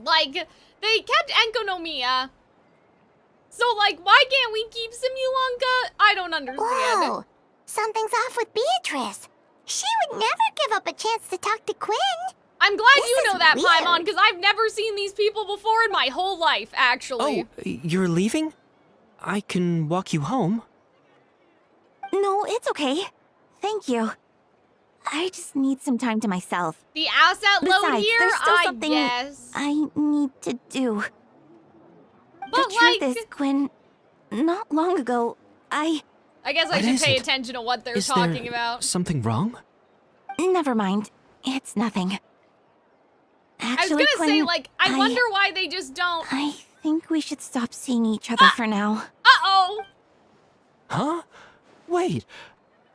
[SPEAKER 4] Like, they kept Enkonomiya. So, like, why can't we keep Simulonka? I don't understand.
[SPEAKER 2] Whoa! Something's off with Beatrice. She would never give up a chance to talk to Quinn.
[SPEAKER 4] I'm glad
[SPEAKER 2] This
[SPEAKER 4] you
[SPEAKER 2] is
[SPEAKER 4] know that,
[SPEAKER 2] weird.
[SPEAKER 4] Paimon, because I've never seen these people before in my whole life, actually.
[SPEAKER 12] Oh, you're leaving? I can walk you home.
[SPEAKER 11] No, it's okay. Thank you. I just need some time to myself.
[SPEAKER 4] The asset load
[SPEAKER 11] Besides,
[SPEAKER 4] here,
[SPEAKER 11] there's still
[SPEAKER 4] I
[SPEAKER 11] something
[SPEAKER 4] guess.
[SPEAKER 11] I need to do.
[SPEAKER 4] But,
[SPEAKER 11] The truth
[SPEAKER 4] like,
[SPEAKER 11] is, Quinn, not long ago,
[SPEAKER 4] I guess I
[SPEAKER 12] What
[SPEAKER 4] should
[SPEAKER 12] is
[SPEAKER 4] pay
[SPEAKER 12] it?
[SPEAKER 4] attention to what they're
[SPEAKER 12] Is
[SPEAKER 4] talking
[SPEAKER 12] there
[SPEAKER 4] about.
[SPEAKER 12] something wrong?
[SPEAKER 11] Never mind. It's nothing.
[SPEAKER 4] I was
[SPEAKER 11] Actually,
[SPEAKER 4] gonna say,
[SPEAKER 11] Quinn,
[SPEAKER 4] like, I wonder why they just don't.
[SPEAKER 11] I think we should stop seeing each other for now.
[SPEAKER 4] Uh-oh!
[SPEAKER 12] Huh? Wait,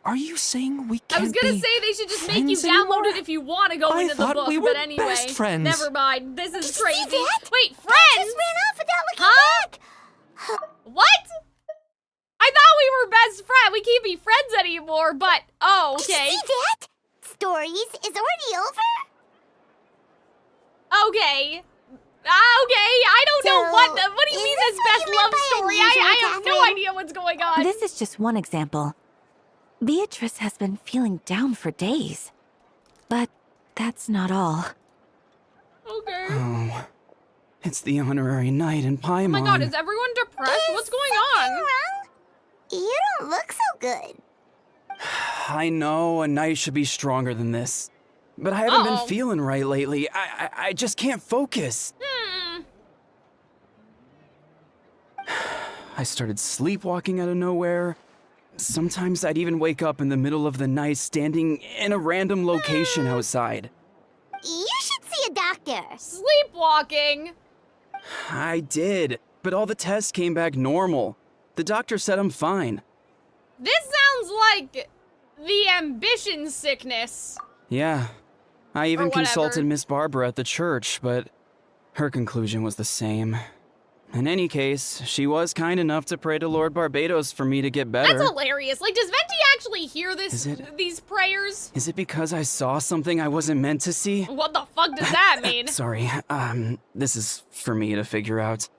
[SPEAKER 12] are you saying we
[SPEAKER 4] I
[SPEAKER 12] can't
[SPEAKER 4] was gonna
[SPEAKER 12] be
[SPEAKER 4] say they should just make you
[SPEAKER 12] friends
[SPEAKER 4] download
[SPEAKER 12] anymore?
[SPEAKER 4] it if you want to go
[SPEAKER 12] I
[SPEAKER 4] into the
[SPEAKER 12] thought
[SPEAKER 4] book,
[SPEAKER 12] we
[SPEAKER 4] but
[SPEAKER 12] were
[SPEAKER 4] anyway.
[SPEAKER 12] best friends.
[SPEAKER 4] Never mind. This is
[SPEAKER 2] Did you see
[SPEAKER 4] crazy.
[SPEAKER 2] that?
[SPEAKER 4] Wait,
[SPEAKER 2] Just
[SPEAKER 4] friends?
[SPEAKER 2] ran off without looking
[SPEAKER 4] Huh?
[SPEAKER 2] back.
[SPEAKER 4] What? I thought we were best friends. We can't be friends anymore, but oh,
[SPEAKER 2] Did
[SPEAKER 4] okay.
[SPEAKER 2] you see that? Stories is already over.
[SPEAKER 4] Okay. Okay, I don't know
[SPEAKER 2] So,
[SPEAKER 4] what do you
[SPEAKER 2] is
[SPEAKER 4] mean
[SPEAKER 2] this
[SPEAKER 4] this
[SPEAKER 2] what
[SPEAKER 4] best
[SPEAKER 2] you meant
[SPEAKER 4] love
[SPEAKER 2] by
[SPEAKER 4] story?
[SPEAKER 2] unusual,
[SPEAKER 4] I have no
[SPEAKER 2] Catherine?
[SPEAKER 4] idea what's going on.
[SPEAKER 11] This is just one example. Beatrice has been feeling down for days. But that's not all.
[SPEAKER 4] Okay.
[SPEAKER 13] Oh, it's the honorary knight in Paimon.
[SPEAKER 4] Oh my god, is everyone depressed? What's going on?
[SPEAKER 2] Wrong? You don't look so good.
[SPEAKER 13] I know a knight should be stronger than this, but I haven't been feeling right lately. I just can't focus. I started sleepwalking out of nowhere. Sometimes I'd even wake up in the middle of the night standing in a random location outside.
[SPEAKER 2] You should see a doctor.
[SPEAKER 4] Sleepwalking.
[SPEAKER 13] I did, but all the tests came back normal. The doctor said I'm fine.
[SPEAKER 4] This sounds like the ambition sickness.
[SPEAKER 13] Yeah, I even
[SPEAKER 4] whatever.
[SPEAKER 13] consulted Miss Barbara at the church, but her conclusion was the same. In any case, she was kind enough to pray to Lord Barbados for me to get better.
[SPEAKER 4] That's hilarious. Like, does Venti actually hear
[SPEAKER 13] Is it?
[SPEAKER 4] these prayers?
[SPEAKER 13] Is it because I saw something I wasn't meant to see?
[SPEAKER 4] What the fuck does that mean?
[SPEAKER 13] Sorry, this is for me to figure out.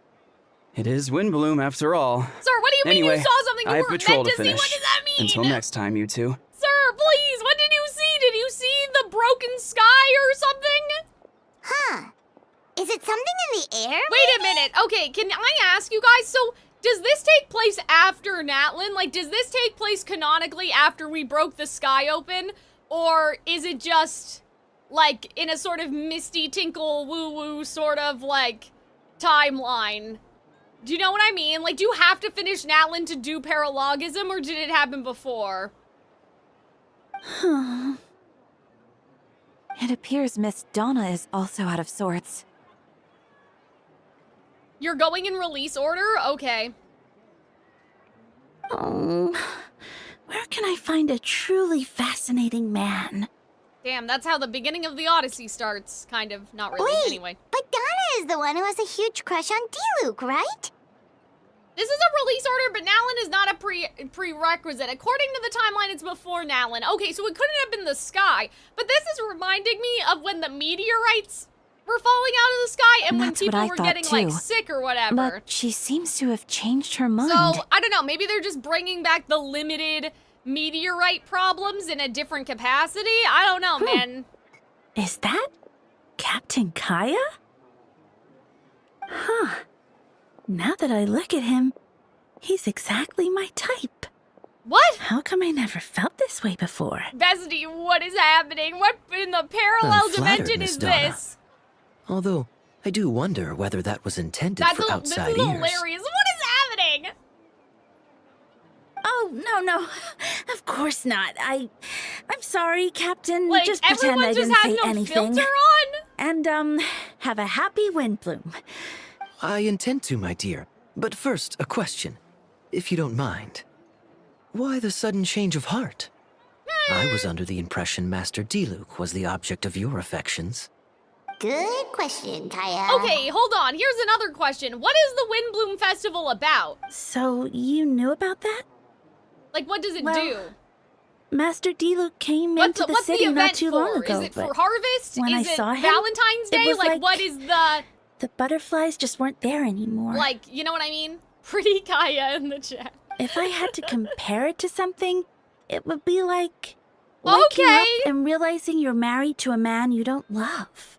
[SPEAKER 13] It is Windbloom after all.
[SPEAKER 4] Sir, what do you mean
[SPEAKER 13] Anyway,
[SPEAKER 4] you saw something you
[SPEAKER 13] I have
[SPEAKER 4] weren't
[SPEAKER 13] patrol
[SPEAKER 4] meant
[SPEAKER 13] to
[SPEAKER 4] to see?
[SPEAKER 13] finish.
[SPEAKER 4] What does that mean?
[SPEAKER 13] Until next time, you two.
[SPEAKER 4] Sir, please, what did you see? Did you see the broken sky or something?
[SPEAKER 2] Huh. Is it something in the air?
[SPEAKER 4] Wait a minute. Okay, can I ask you guys, so does this take place after Natlin? Like, does this take place canonically after we broke the sky open? Or is it just, like, in a sort of misty tinkle woo-woo sort of, like, timeline? Do you know what I mean? Like, do you have to finish Natlin to do paralogism, or did it happen before?
[SPEAKER 11] It appears Miss Donna is also out of sorts.
[SPEAKER 4] You're going in release order? Okay.
[SPEAKER 11] Oh, where can I find a truly fascinating man?
[SPEAKER 4] Damn, that's how the beginning of the Odyssey starts. Kind of. Not really.
[SPEAKER 2] Wait,
[SPEAKER 4] Anyway.
[SPEAKER 2] but Donna is the one who has a huge crush on Diluc, right?
[SPEAKER 4] This is a release order, but Natlin is not a prerequisite. According to the timeline, it's before Natlin. Okay, so it couldn't have been the sky. But this is reminding me of when the meteorites were falling out of the sky and when
[SPEAKER 11] That's what
[SPEAKER 4] people
[SPEAKER 11] I
[SPEAKER 4] were
[SPEAKER 11] thought
[SPEAKER 4] getting, like,
[SPEAKER 11] too.
[SPEAKER 4] sick or whatever.
[SPEAKER 11] But she seems to have changed her mind.
[SPEAKER 4] So, I don't know, maybe they're just bringing back the limited meteorite problems in a different capacity? I don't know, man.
[SPEAKER 11] Is that Captain Kaya? Huh. Now that I look at him, he's exactly my type.
[SPEAKER 4] What?
[SPEAKER 11] How come I never felt this way before?
[SPEAKER 4] Bestie, what is happening? What in the parallel
[SPEAKER 14] I'm flattered,
[SPEAKER 4] dimension
[SPEAKER 14] Miss
[SPEAKER 4] is
[SPEAKER 14] Donna.
[SPEAKER 4] this?
[SPEAKER 14] Although, I do wonder whether that was intended for
[SPEAKER 4] This
[SPEAKER 14] outside
[SPEAKER 4] is
[SPEAKER 14] ears.
[SPEAKER 4] hilarious. What is happening?
[SPEAKER 11] Oh, no. Of course not. I'm sorry, Captain.
[SPEAKER 4] Like,
[SPEAKER 11] just pretend
[SPEAKER 4] everyone
[SPEAKER 11] I
[SPEAKER 4] just
[SPEAKER 11] didn't
[SPEAKER 4] has
[SPEAKER 11] say
[SPEAKER 4] no
[SPEAKER 11] anything.
[SPEAKER 4] filter on?
[SPEAKER 11] And, have a happy Windbloom.
[SPEAKER 14] I intend to, my dear. But first, a question, if you don't mind. Why the sudden change of heart? I was under the impression Master Diluc was the object of your affections.
[SPEAKER 2] Good question, Kaya.
[SPEAKER 4] Okay, hold on. Here's another question. What is the Windbloom Festival about?
[SPEAKER 11] So, you knew about that?
[SPEAKER 4] Like, what does it
[SPEAKER 11] Well,
[SPEAKER 4] do?
[SPEAKER 11] Master Diluc came into the city not too long ago.
[SPEAKER 4] Is it for harvest?
[SPEAKER 11] When
[SPEAKER 4] is
[SPEAKER 11] I
[SPEAKER 4] it
[SPEAKER 11] saw him,
[SPEAKER 4] Valentine's Day?
[SPEAKER 11] it was
[SPEAKER 4] Like, what is the...
[SPEAKER 11] The butterflies just weren't there anymore.
[SPEAKER 4] Like, you know what I mean? Pretty Kaya in the chat.
[SPEAKER 11] If I had to compare it to something, it would be like waking up and realizing you're married to a man you don't love.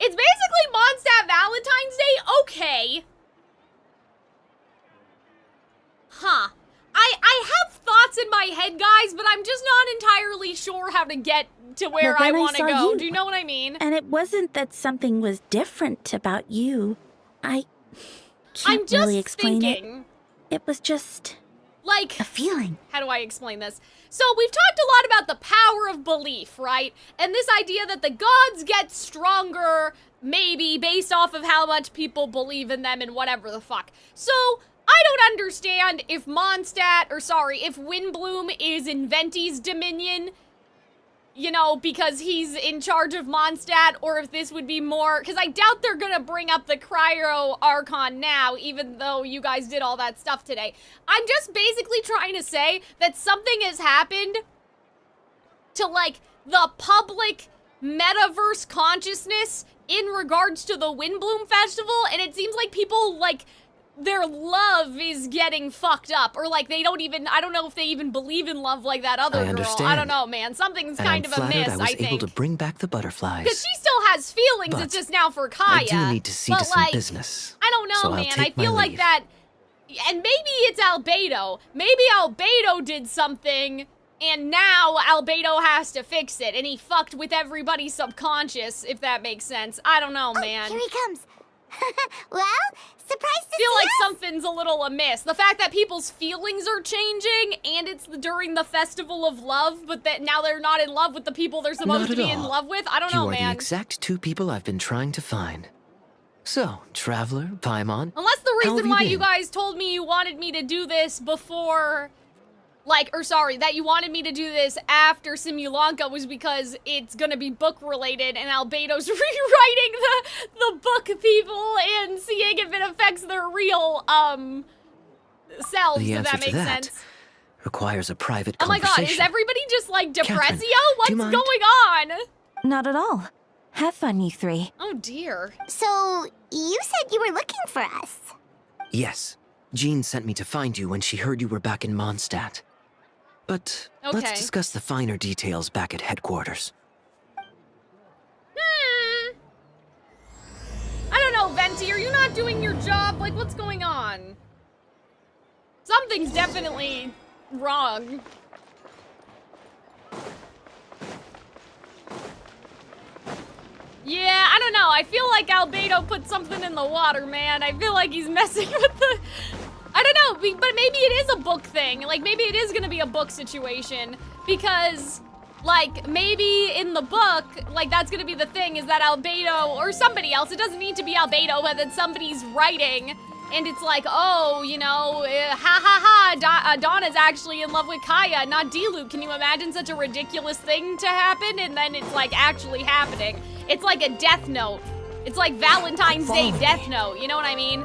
[SPEAKER 4] It's basically Mondstadt Valentine's Day? Okay. Huh. I have thoughts in my head, guys, but I'm just not entirely sure how to get to where I want to go. Do you know what I mean?
[SPEAKER 11] And it wasn't that something was different about you. I can't really explain it. It was just
[SPEAKER 4] like
[SPEAKER 11] a feeling.
[SPEAKER 4] How do I explain this? So we've talked a lot about the power of belief, right? And this idea that the gods get stronger, maybe based off of how much people believe in them and whatever the fuck. So I don't understand if if Windbloom is in Venti's dominion, you know, because he's in charge of Mondstadt, or if this would be more, because I doubt they're gonna bring up the Cryo Archon now, even though you guys did all that stuff today. I'm just basically trying to say that something has happened to, like, the public metaverse consciousness in regards to the Windbloom Festival, and it seems like people, like, their love is getting fucked up, or like they don't even, I don't know if they even believe in love like that other girl. I don't know, man. Something's kind of amiss, I
[SPEAKER 14] was
[SPEAKER 4] think.
[SPEAKER 14] able to bring back the butterflies.
[SPEAKER 4] Because she still has feelings,
[SPEAKER 14] But
[SPEAKER 4] it's just now for Kaya.
[SPEAKER 14] I do need to see to some business.
[SPEAKER 4] I don't know,
[SPEAKER 14] so
[SPEAKER 4] man.
[SPEAKER 14] I'll
[SPEAKER 4] I
[SPEAKER 14] take my
[SPEAKER 4] feel like
[SPEAKER 14] leave.
[SPEAKER 4] that, and maybe it's Albedo. Maybe Albedo did something, and now Albedo has to fix it, and he fucked with everybody's subconscious, if that makes sense. I don't know, man.
[SPEAKER 2] Here he comes. Well, surprised to
[SPEAKER 4] feel
[SPEAKER 2] see
[SPEAKER 4] like
[SPEAKER 2] us.
[SPEAKER 4] something's a little amiss. The fact that people's feelings are changing, and it's during the Festival of Love, but that now they're not in love with the people they're supposed to be in love with. I don't know, man.
[SPEAKER 14] You are the exact two people I've been trying to find. So, Traveler, Paimon,
[SPEAKER 4] Unless the
[SPEAKER 14] how have
[SPEAKER 4] reason
[SPEAKER 14] you
[SPEAKER 4] why you
[SPEAKER 14] been?
[SPEAKER 4] guys told me you wanted me to do this before, like, or sorry, that you wanted me to do this after Simulanka was because it's gonna be book related and Albedo's rewriting the book people and seeing if it affects their real, selves,
[SPEAKER 14] The
[SPEAKER 4] if
[SPEAKER 14] answer
[SPEAKER 4] that
[SPEAKER 14] to
[SPEAKER 4] makes
[SPEAKER 14] that
[SPEAKER 4] sense.
[SPEAKER 14] requires a private
[SPEAKER 4] Oh my
[SPEAKER 14] conversation.
[SPEAKER 4] god, is everybody just like
[SPEAKER 14] Catherine,
[SPEAKER 4] Depressio? What's
[SPEAKER 14] do you mind?
[SPEAKER 4] going on?
[SPEAKER 11] Not at all. Have fun, you three.
[SPEAKER 4] Oh dear.
[SPEAKER 2] So, you said you were looking for us.
[SPEAKER 14] Yes. Jean sent me to find you when she heard you were back in Mondstadt. But
[SPEAKER 4] Okay.
[SPEAKER 14] let's discuss the finer details back at headquarters.
[SPEAKER 4] I don't know, Venti, are you not doing your job? Like, what's going on? Something's definitely wrong. Yeah, I don't know. I feel like Albedo put something in the water, man. I feel like he's messing with the... I don't know, but maybe it is a book thing. Like, maybe it is gonna be a book situation. Because, like, maybe in the book, like, that's gonna be the thing, is that Albedo, or somebody else, it doesn't need to be Albedo, but that somebody's writing, and it's like, oh, you know, Donna's actually in love with Kaya, not Diluc. Can you imagine such a ridiculous thing to happen? And then it's, like, actually happening. It's like a Death Note. It's like Valentine's Day Death Note, you know what I mean?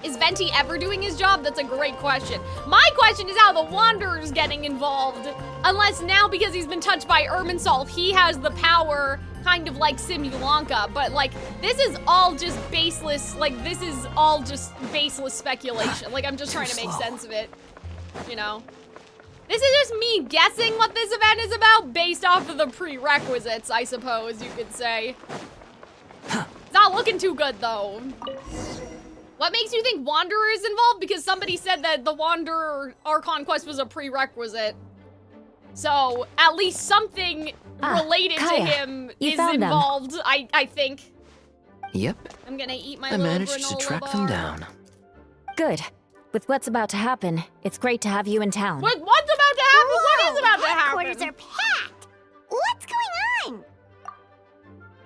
[SPEAKER 4] Is Venti ever doing his job? That's a great question. My question is how the Wanderer's getting involved. Unless now, because he's been touched by Irminsul, he has the power, kind of like Simulanka. But, like, this is all just baseless, like, this is all just baseless speculation. Like, I'm just trying to make sense of it, you know? This is just me guessing what this event is about based off of the prerequisites, I suppose you could say. It's not looking too good, though. What makes you think Wanderer is involved? Because somebody said that the Wanderer Archon quest was a prerequisite. So, at least something related
[SPEAKER 11] Kaya,
[SPEAKER 4] to him
[SPEAKER 11] you
[SPEAKER 4] is
[SPEAKER 11] found them.
[SPEAKER 4] involved, I think.
[SPEAKER 14] Yep,
[SPEAKER 4] I'm gonna eat my
[SPEAKER 14] I
[SPEAKER 4] little
[SPEAKER 14] managed to
[SPEAKER 4] granola
[SPEAKER 14] track
[SPEAKER 4] bar.
[SPEAKER 14] them down.
[SPEAKER 11] Good. With what's about to happen, it's great to have you in town.
[SPEAKER 4] Wait, what's about to happen? What is about to
[SPEAKER 2] Headquarters
[SPEAKER 4] happen?
[SPEAKER 2] are packed. What's going on?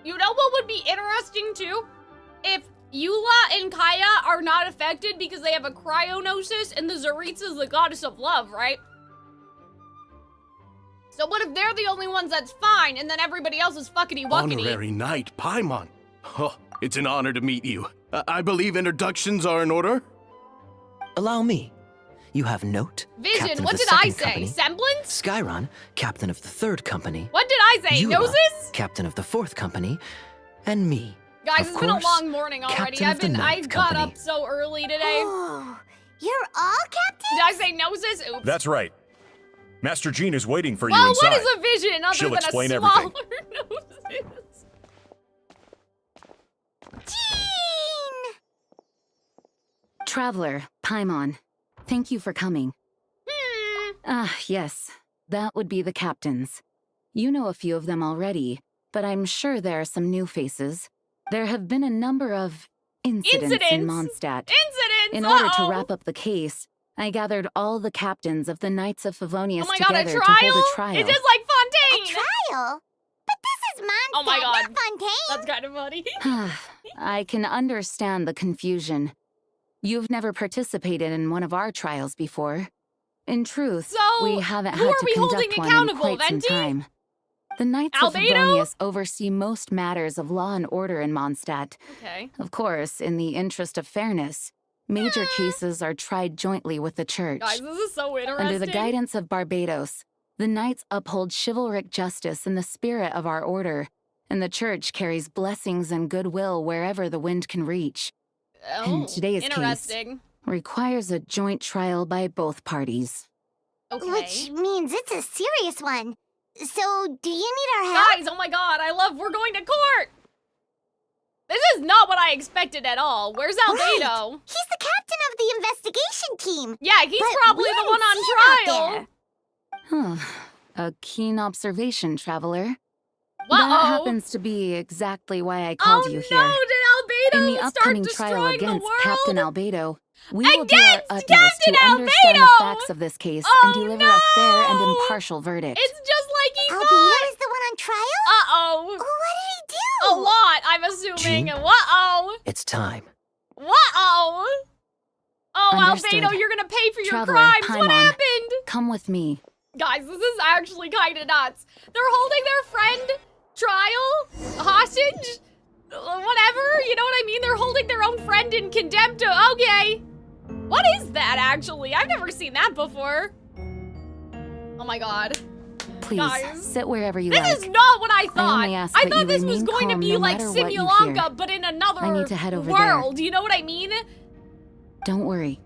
[SPEAKER 4] You know what would be interesting too? If Eula and Kaya are not affected because they have a cryonosis and the Zaritza's the goddess of love, right? So what if they're the only ones that's fine and then everybody else is fuckity-wuckity?
[SPEAKER 15] Honorary Knight Paimon. Oh, it's an honor to meet you. I believe introductions are in order?
[SPEAKER 14] Allow me. You have Note,
[SPEAKER 4] Vision,
[SPEAKER 14] captain
[SPEAKER 4] what
[SPEAKER 14] of the
[SPEAKER 4] did I
[SPEAKER 14] second
[SPEAKER 4] say?
[SPEAKER 14] company.
[SPEAKER 4] Semblance?
[SPEAKER 14] Skyron, captain of the third company.
[SPEAKER 4] What did I say?
[SPEAKER 14] Eula,
[SPEAKER 4] Noses?
[SPEAKER 14] captain of the fourth company. And me.
[SPEAKER 4] Guys,
[SPEAKER 14] of
[SPEAKER 4] it's been a
[SPEAKER 14] course,
[SPEAKER 4] long morning already.
[SPEAKER 14] captain of the
[SPEAKER 4] I
[SPEAKER 14] ninth
[SPEAKER 4] got
[SPEAKER 14] company.
[SPEAKER 4] up so early today.
[SPEAKER 2] Oh, you're all captains?
[SPEAKER 4] Did I say noses? Oops.
[SPEAKER 16] That's right. Master Jean is waiting for you
[SPEAKER 4] Well,
[SPEAKER 16] inside.
[SPEAKER 4] what is a vision other
[SPEAKER 16] She'll
[SPEAKER 4] than
[SPEAKER 16] explain
[SPEAKER 4] a smaller
[SPEAKER 16] everything.
[SPEAKER 4] noses?
[SPEAKER 2] Jean!
[SPEAKER 6] Traveler, Paimon, thank you for coming. Yes, that would be the captains. You know a few of them already, but I'm sure there are some new faces. There have been a number of incidents in Mondstadt. In order to wrap up the case, I gathered all the captains of the Knights of Favonius together to hold a trial.
[SPEAKER 4] It's just like Fontaine!
[SPEAKER 2] A trial? But this is Mondstadt,
[SPEAKER 4] Oh my god.
[SPEAKER 2] not Fontaine!
[SPEAKER 4] That's kind of funny.
[SPEAKER 6] I can understand the confusion. You've never participated in one of our trials before. In truth,
[SPEAKER 4] So,
[SPEAKER 6] we haven't
[SPEAKER 4] who
[SPEAKER 6] had
[SPEAKER 4] are
[SPEAKER 6] to
[SPEAKER 4] we
[SPEAKER 6] conduct
[SPEAKER 4] holding
[SPEAKER 6] one
[SPEAKER 4] accountable,
[SPEAKER 6] in quite some
[SPEAKER 4] Venti?
[SPEAKER 6] time. The Knights of
[SPEAKER 4] Albedo?
[SPEAKER 6] Favonius oversee most matters of law and order in Mondstadt.
[SPEAKER 4] Okay.
[SPEAKER 6] Of course, in the interest of fairness, major cases are tried jointly with the Church.
[SPEAKER 4] Guys, this is so interesting.
[SPEAKER 6] Under the guidance of Barbados, the Knights uphold chivalric justice in the spirit of our order, and the Church carries blessings and goodwill wherever the wind can reach. And today's case
[SPEAKER 4] interesting.
[SPEAKER 6] requires a joint trial by both parties.
[SPEAKER 4] Okay.
[SPEAKER 2] Which means it's a serious one. So, do you need our help?
[SPEAKER 4] Guys, oh my god, we're going to court! This is not what I expected at all. Where's Albedo?
[SPEAKER 2] Right. He's the captain of the investigation team.
[SPEAKER 4] Yeah, he's
[SPEAKER 2] But
[SPEAKER 4] probably
[SPEAKER 2] we
[SPEAKER 4] the
[SPEAKER 2] haven't
[SPEAKER 4] one on
[SPEAKER 2] seen him out
[SPEAKER 4] trial.
[SPEAKER 2] there.
[SPEAKER 6] A keen observation, traveler.
[SPEAKER 4] Uh-oh.
[SPEAKER 6] That happens to be exactly why I called you here.
[SPEAKER 4] No, did Albedo
[SPEAKER 6] In the
[SPEAKER 4] start
[SPEAKER 6] upcoming
[SPEAKER 4] destroying
[SPEAKER 6] trial
[SPEAKER 4] the
[SPEAKER 6] against
[SPEAKER 4] world?
[SPEAKER 6] Captain Albedo, we will do our
[SPEAKER 4] Against
[SPEAKER 6] utmost
[SPEAKER 4] Captain
[SPEAKER 6] to understand
[SPEAKER 4] Albedo!
[SPEAKER 6] the facts of this case and deliver a fair and impartial verdict.
[SPEAKER 4] It's just like he
[SPEAKER 2] Albedo
[SPEAKER 4] thought!
[SPEAKER 2] is the one on trial?
[SPEAKER 4] Uh-oh.
[SPEAKER 2] What did he do?
[SPEAKER 4] A lot, I'm assuming.
[SPEAKER 14] Jean?
[SPEAKER 4] What-oh.
[SPEAKER 14] It's time.
[SPEAKER 4] What-oh. Oh,
[SPEAKER 6] Understood.
[SPEAKER 4] Albedo, you're gonna pay for your
[SPEAKER 6] Traveler,
[SPEAKER 4] crimes. What
[SPEAKER 6] Paimon,
[SPEAKER 4] happened?
[SPEAKER 6] Come with me.
[SPEAKER 4] Guys, this is actually kind of nuts. They're holding their friend trial, hostage, whatever. You know what I mean? They're holding their own friend in contempt. Okay. What is that, actually? I've never seen that before. Oh my god.
[SPEAKER 6] Please,
[SPEAKER 4] Guys,
[SPEAKER 6] sit wherever you
[SPEAKER 4] this
[SPEAKER 6] like.
[SPEAKER 4] is not what I thought.
[SPEAKER 6] only ask
[SPEAKER 4] I
[SPEAKER 6] that
[SPEAKER 4] thought
[SPEAKER 6] you
[SPEAKER 4] this was
[SPEAKER 6] remain
[SPEAKER 4] going to
[SPEAKER 6] calm
[SPEAKER 4] be
[SPEAKER 6] no
[SPEAKER 4] like
[SPEAKER 6] matter what you
[SPEAKER 4] Simulanka,
[SPEAKER 6] hear.
[SPEAKER 4] but in another
[SPEAKER 6] I need to head over
[SPEAKER 4] world. You know what I mean?
[SPEAKER 6] Don't worry.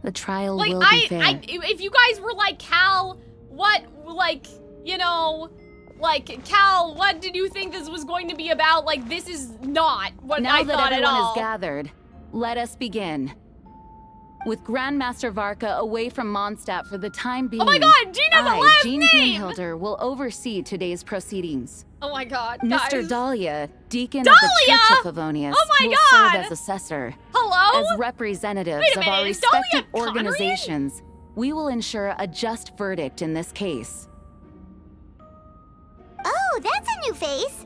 [SPEAKER 6] The trial
[SPEAKER 4] Like,
[SPEAKER 6] will be fair.
[SPEAKER 4] if you guys were like, Cal, what, like, you know, like, Cal, what did you think this was going to be about? Like, this is not what
[SPEAKER 6] Now
[SPEAKER 4] I
[SPEAKER 6] that
[SPEAKER 4] thought at
[SPEAKER 6] everyone
[SPEAKER 4] all.
[SPEAKER 6] is gathered, let us begin. With Grandmaster Varka away from Mondstadt for the time being,
[SPEAKER 4] Oh my god, Jean has a last
[SPEAKER 6] Jean
[SPEAKER 4] name!
[SPEAKER 6] Greenhilder, will oversee today's proceedings.
[SPEAKER 4] Oh my god,
[SPEAKER 6] Mr.
[SPEAKER 4] guys.
[SPEAKER 6] Dahlia, Deacon of the
[SPEAKER 4] Dahlia!
[SPEAKER 6] Church of Favonius,
[SPEAKER 4] Oh my
[SPEAKER 6] will
[SPEAKER 4] god!
[SPEAKER 6] serve as assessor.
[SPEAKER 4] Hello?
[SPEAKER 6] As representatives
[SPEAKER 4] Wait a
[SPEAKER 6] of our
[SPEAKER 4] minute, is Dahlia
[SPEAKER 6] respective
[SPEAKER 4] Conrian?
[SPEAKER 6] organizations, we will ensure a just verdict in this case.
[SPEAKER 2] Oh, that's a new face.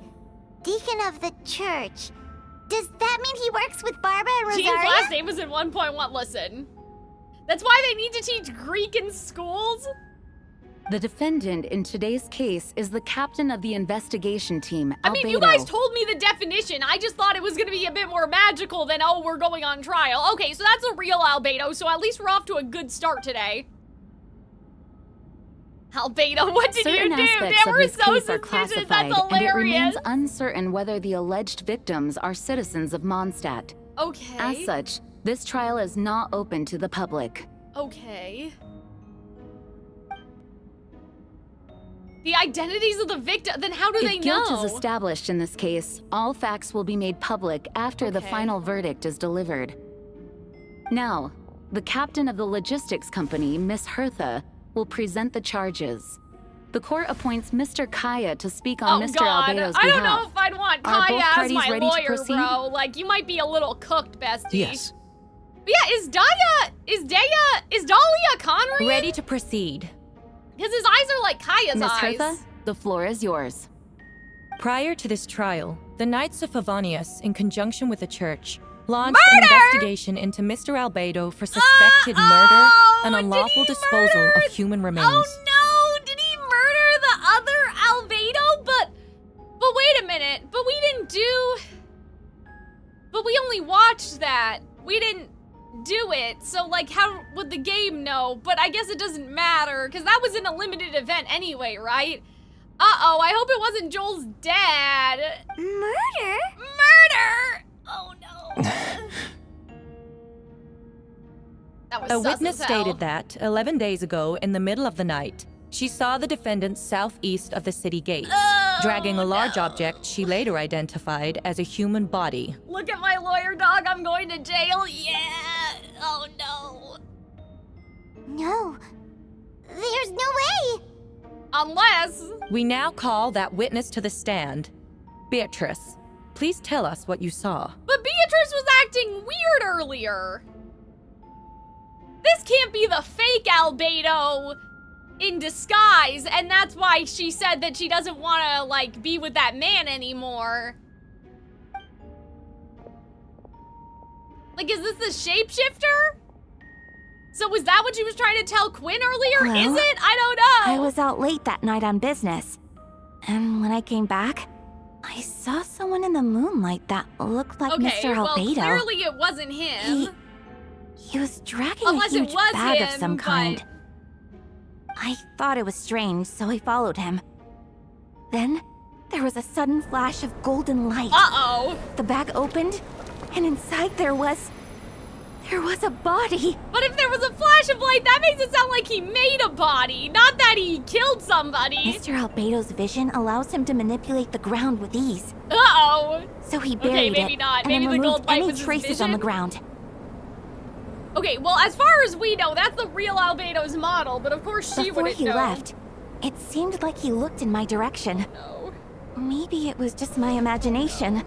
[SPEAKER 2] Deacon of the church. Does that mean he works with Barbara and
[SPEAKER 4] Jean's
[SPEAKER 2] Rosaria?
[SPEAKER 4] last name was in 1.1. Listen. That's why they need to teach Greek in schools?
[SPEAKER 6] The defendant in today's case is the captain of the investigation team,
[SPEAKER 4] I mean, you
[SPEAKER 6] Albedo.
[SPEAKER 4] guys told me the definition. I just thought it was gonna be a bit more magical than, oh, we're going on trial. Okay, so that's a real Albedo, so at least we're off to a good start today. Albedo, what did
[SPEAKER 6] Certain
[SPEAKER 4] you do?
[SPEAKER 6] aspects
[SPEAKER 4] They
[SPEAKER 6] of
[SPEAKER 4] were
[SPEAKER 6] this
[SPEAKER 4] so
[SPEAKER 6] case are
[SPEAKER 4] suspicious.
[SPEAKER 6] classified,
[SPEAKER 4] That's
[SPEAKER 6] and it remains
[SPEAKER 4] hilarious.
[SPEAKER 6] uncertain whether the alleged victims are citizens of Mondstadt.
[SPEAKER 4] Okay.
[SPEAKER 6] As such, this trial is not open to the public.
[SPEAKER 4] Okay. The identities of the victim, then how do they
[SPEAKER 6] If guilt
[SPEAKER 4] know?
[SPEAKER 6] is established in this case, all facts will be made public after the final verdict is delivered. Now, the captain of the logistics company, Miss Hertha, will present the charges. The court appoints Mr. Kaya to speak on
[SPEAKER 4] Oh
[SPEAKER 6] Mr.
[SPEAKER 4] god,
[SPEAKER 6] Albedo's
[SPEAKER 4] I
[SPEAKER 6] behalf.
[SPEAKER 4] don't know if I'd want
[SPEAKER 6] Are
[SPEAKER 4] Kaya
[SPEAKER 6] both
[SPEAKER 4] as
[SPEAKER 6] parties
[SPEAKER 4] my
[SPEAKER 6] ready to
[SPEAKER 4] lawyer,
[SPEAKER 6] proceed?
[SPEAKER 4] bro. Like, you might be a little cooked, bestie.
[SPEAKER 14] Yes.
[SPEAKER 4] But yeah, is Dahlia Conrian?
[SPEAKER 17] Ready to proceed.
[SPEAKER 4] Because his eyes are like Kaya's
[SPEAKER 6] Miss
[SPEAKER 4] eyes.
[SPEAKER 6] Hertha, the floor is yours.
[SPEAKER 17] Prior to this trial, the Knights of Favonius, in conjunction with the church, launched
[SPEAKER 4] Murder!
[SPEAKER 17] an investigation into Mr. Albedo for suspected murder and unlawful disposal of human remains.
[SPEAKER 4] Oh no! Did he murder the other Albedo? But wait a minute. But we didn't do... But we only watched that. We didn't... do it, so like how would the game know? But I guess it doesn't matter, because that was in a limited event anyway, right? Uh-oh, I hope it wasn't Joel's dad.
[SPEAKER 2] Murder?
[SPEAKER 4] Murder! Oh no. That was
[SPEAKER 17] A
[SPEAKER 4] sus
[SPEAKER 17] witness
[SPEAKER 4] as hell.
[SPEAKER 17] stated that 11 days ago, in the middle of the night, she saw the defendant southeast of the city gates, dragging a large object she later identified as a human body.
[SPEAKER 4] Look at my lawyer dog, I'm going to jail, yeah! Oh no.
[SPEAKER 2] No. There's no way!
[SPEAKER 4] Unless...
[SPEAKER 17] We now call that witness to the stand. Beatrice, please tell us what you saw.
[SPEAKER 4] But Beatrice was acting weird earlier. This can't be the fake Albedo in disguise, and that's why she said that she doesn't want to, like, be with that man anymore. Like, is this the shapeshifter? So was that what she was trying to tell Quinn earlier?
[SPEAKER 11] Well,
[SPEAKER 4] is it? I don't know.
[SPEAKER 11] I was out late that night on business. And when I came back, I saw someone in the moonlight that looked like Mr.
[SPEAKER 4] well,
[SPEAKER 11] Albedo.
[SPEAKER 4] clearly it wasn't him.
[SPEAKER 11] He was dragging
[SPEAKER 4] Unless
[SPEAKER 11] a huge
[SPEAKER 4] it was
[SPEAKER 11] bag
[SPEAKER 4] him,
[SPEAKER 11] of some
[SPEAKER 4] but-
[SPEAKER 11] kind. I thought it was strange, so I followed him. Then, there was a sudden flash of golden light.
[SPEAKER 4] Uh-oh.
[SPEAKER 11] The bag opened, and inside there was a body.
[SPEAKER 4] But if there was a flash of light, that makes it sound like he made a body, not that he killed somebody.
[SPEAKER 11] Mr. Albedo's vision allows him to manipulate the ground with ease.
[SPEAKER 4] Uh-oh.
[SPEAKER 11] So he
[SPEAKER 4] Okay,
[SPEAKER 11] buried
[SPEAKER 4] maybe
[SPEAKER 11] it
[SPEAKER 4] not.
[SPEAKER 11] and
[SPEAKER 4] Maybe
[SPEAKER 11] then
[SPEAKER 4] the
[SPEAKER 11] removed
[SPEAKER 4] gold light
[SPEAKER 11] any
[SPEAKER 4] was his
[SPEAKER 11] traces on the
[SPEAKER 4] vision?
[SPEAKER 11] ground.
[SPEAKER 4] Okay, well, as far as we know, that's the real Albedo's model, but of course she
[SPEAKER 11] Before
[SPEAKER 4] wouldn't
[SPEAKER 11] he
[SPEAKER 4] know.
[SPEAKER 11] left, it seemed like he looked in my direction.
[SPEAKER 4] No.
[SPEAKER 11] Maybe it was just my imagination,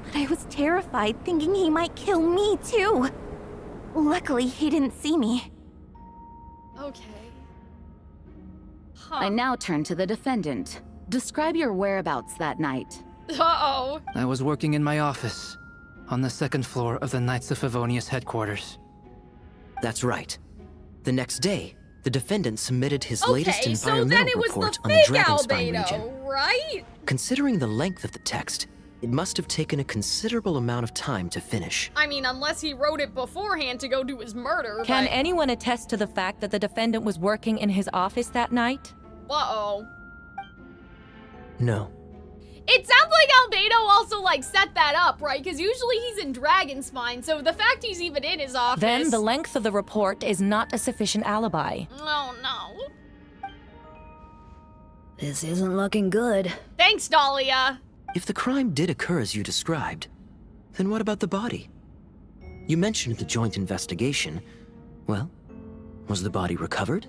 [SPEAKER 11] but I was terrified thinking he might kill me too. Luckily, he didn't see me.
[SPEAKER 4] Okay.
[SPEAKER 18] I now turn to the defendant. Describe your whereabouts that night.
[SPEAKER 4] Uh-oh.
[SPEAKER 7] I was working in my office, on the second floor of the Knights of Favonius headquarters.
[SPEAKER 14] That's right. The next day, the defendant submitted his latest
[SPEAKER 4] Okay, so
[SPEAKER 14] environmental
[SPEAKER 4] then it was
[SPEAKER 14] report
[SPEAKER 4] the
[SPEAKER 14] on the
[SPEAKER 4] fake
[SPEAKER 14] Dragonspine region.
[SPEAKER 4] Albedo, right?
[SPEAKER 14] Considering the length of the text, it must have taken a considerable amount of time to finish.
[SPEAKER 4] I mean, unless he wrote it beforehand to go do his murder,
[SPEAKER 17] Can
[SPEAKER 4] but...
[SPEAKER 17] anyone attest to the fact that the defendant was working in his office that night?
[SPEAKER 4] Uh-oh.
[SPEAKER 14] No.
[SPEAKER 4] It sounds like Albedo also, like, set that up, right? Because usually he's in Dragonspine, so the fact he's even in his office...
[SPEAKER 17] Then the length of the report is not a sufficient alibi.
[SPEAKER 4] Oh, no.
[SPEAKER 18] This isn't looking good.
[SPEAKER 4] Thanks, Dahlia.
[SPEAKER 14] If the crime did occur as you described, then what about the body? You mentioned the joint investigation. Well, was the body recovered?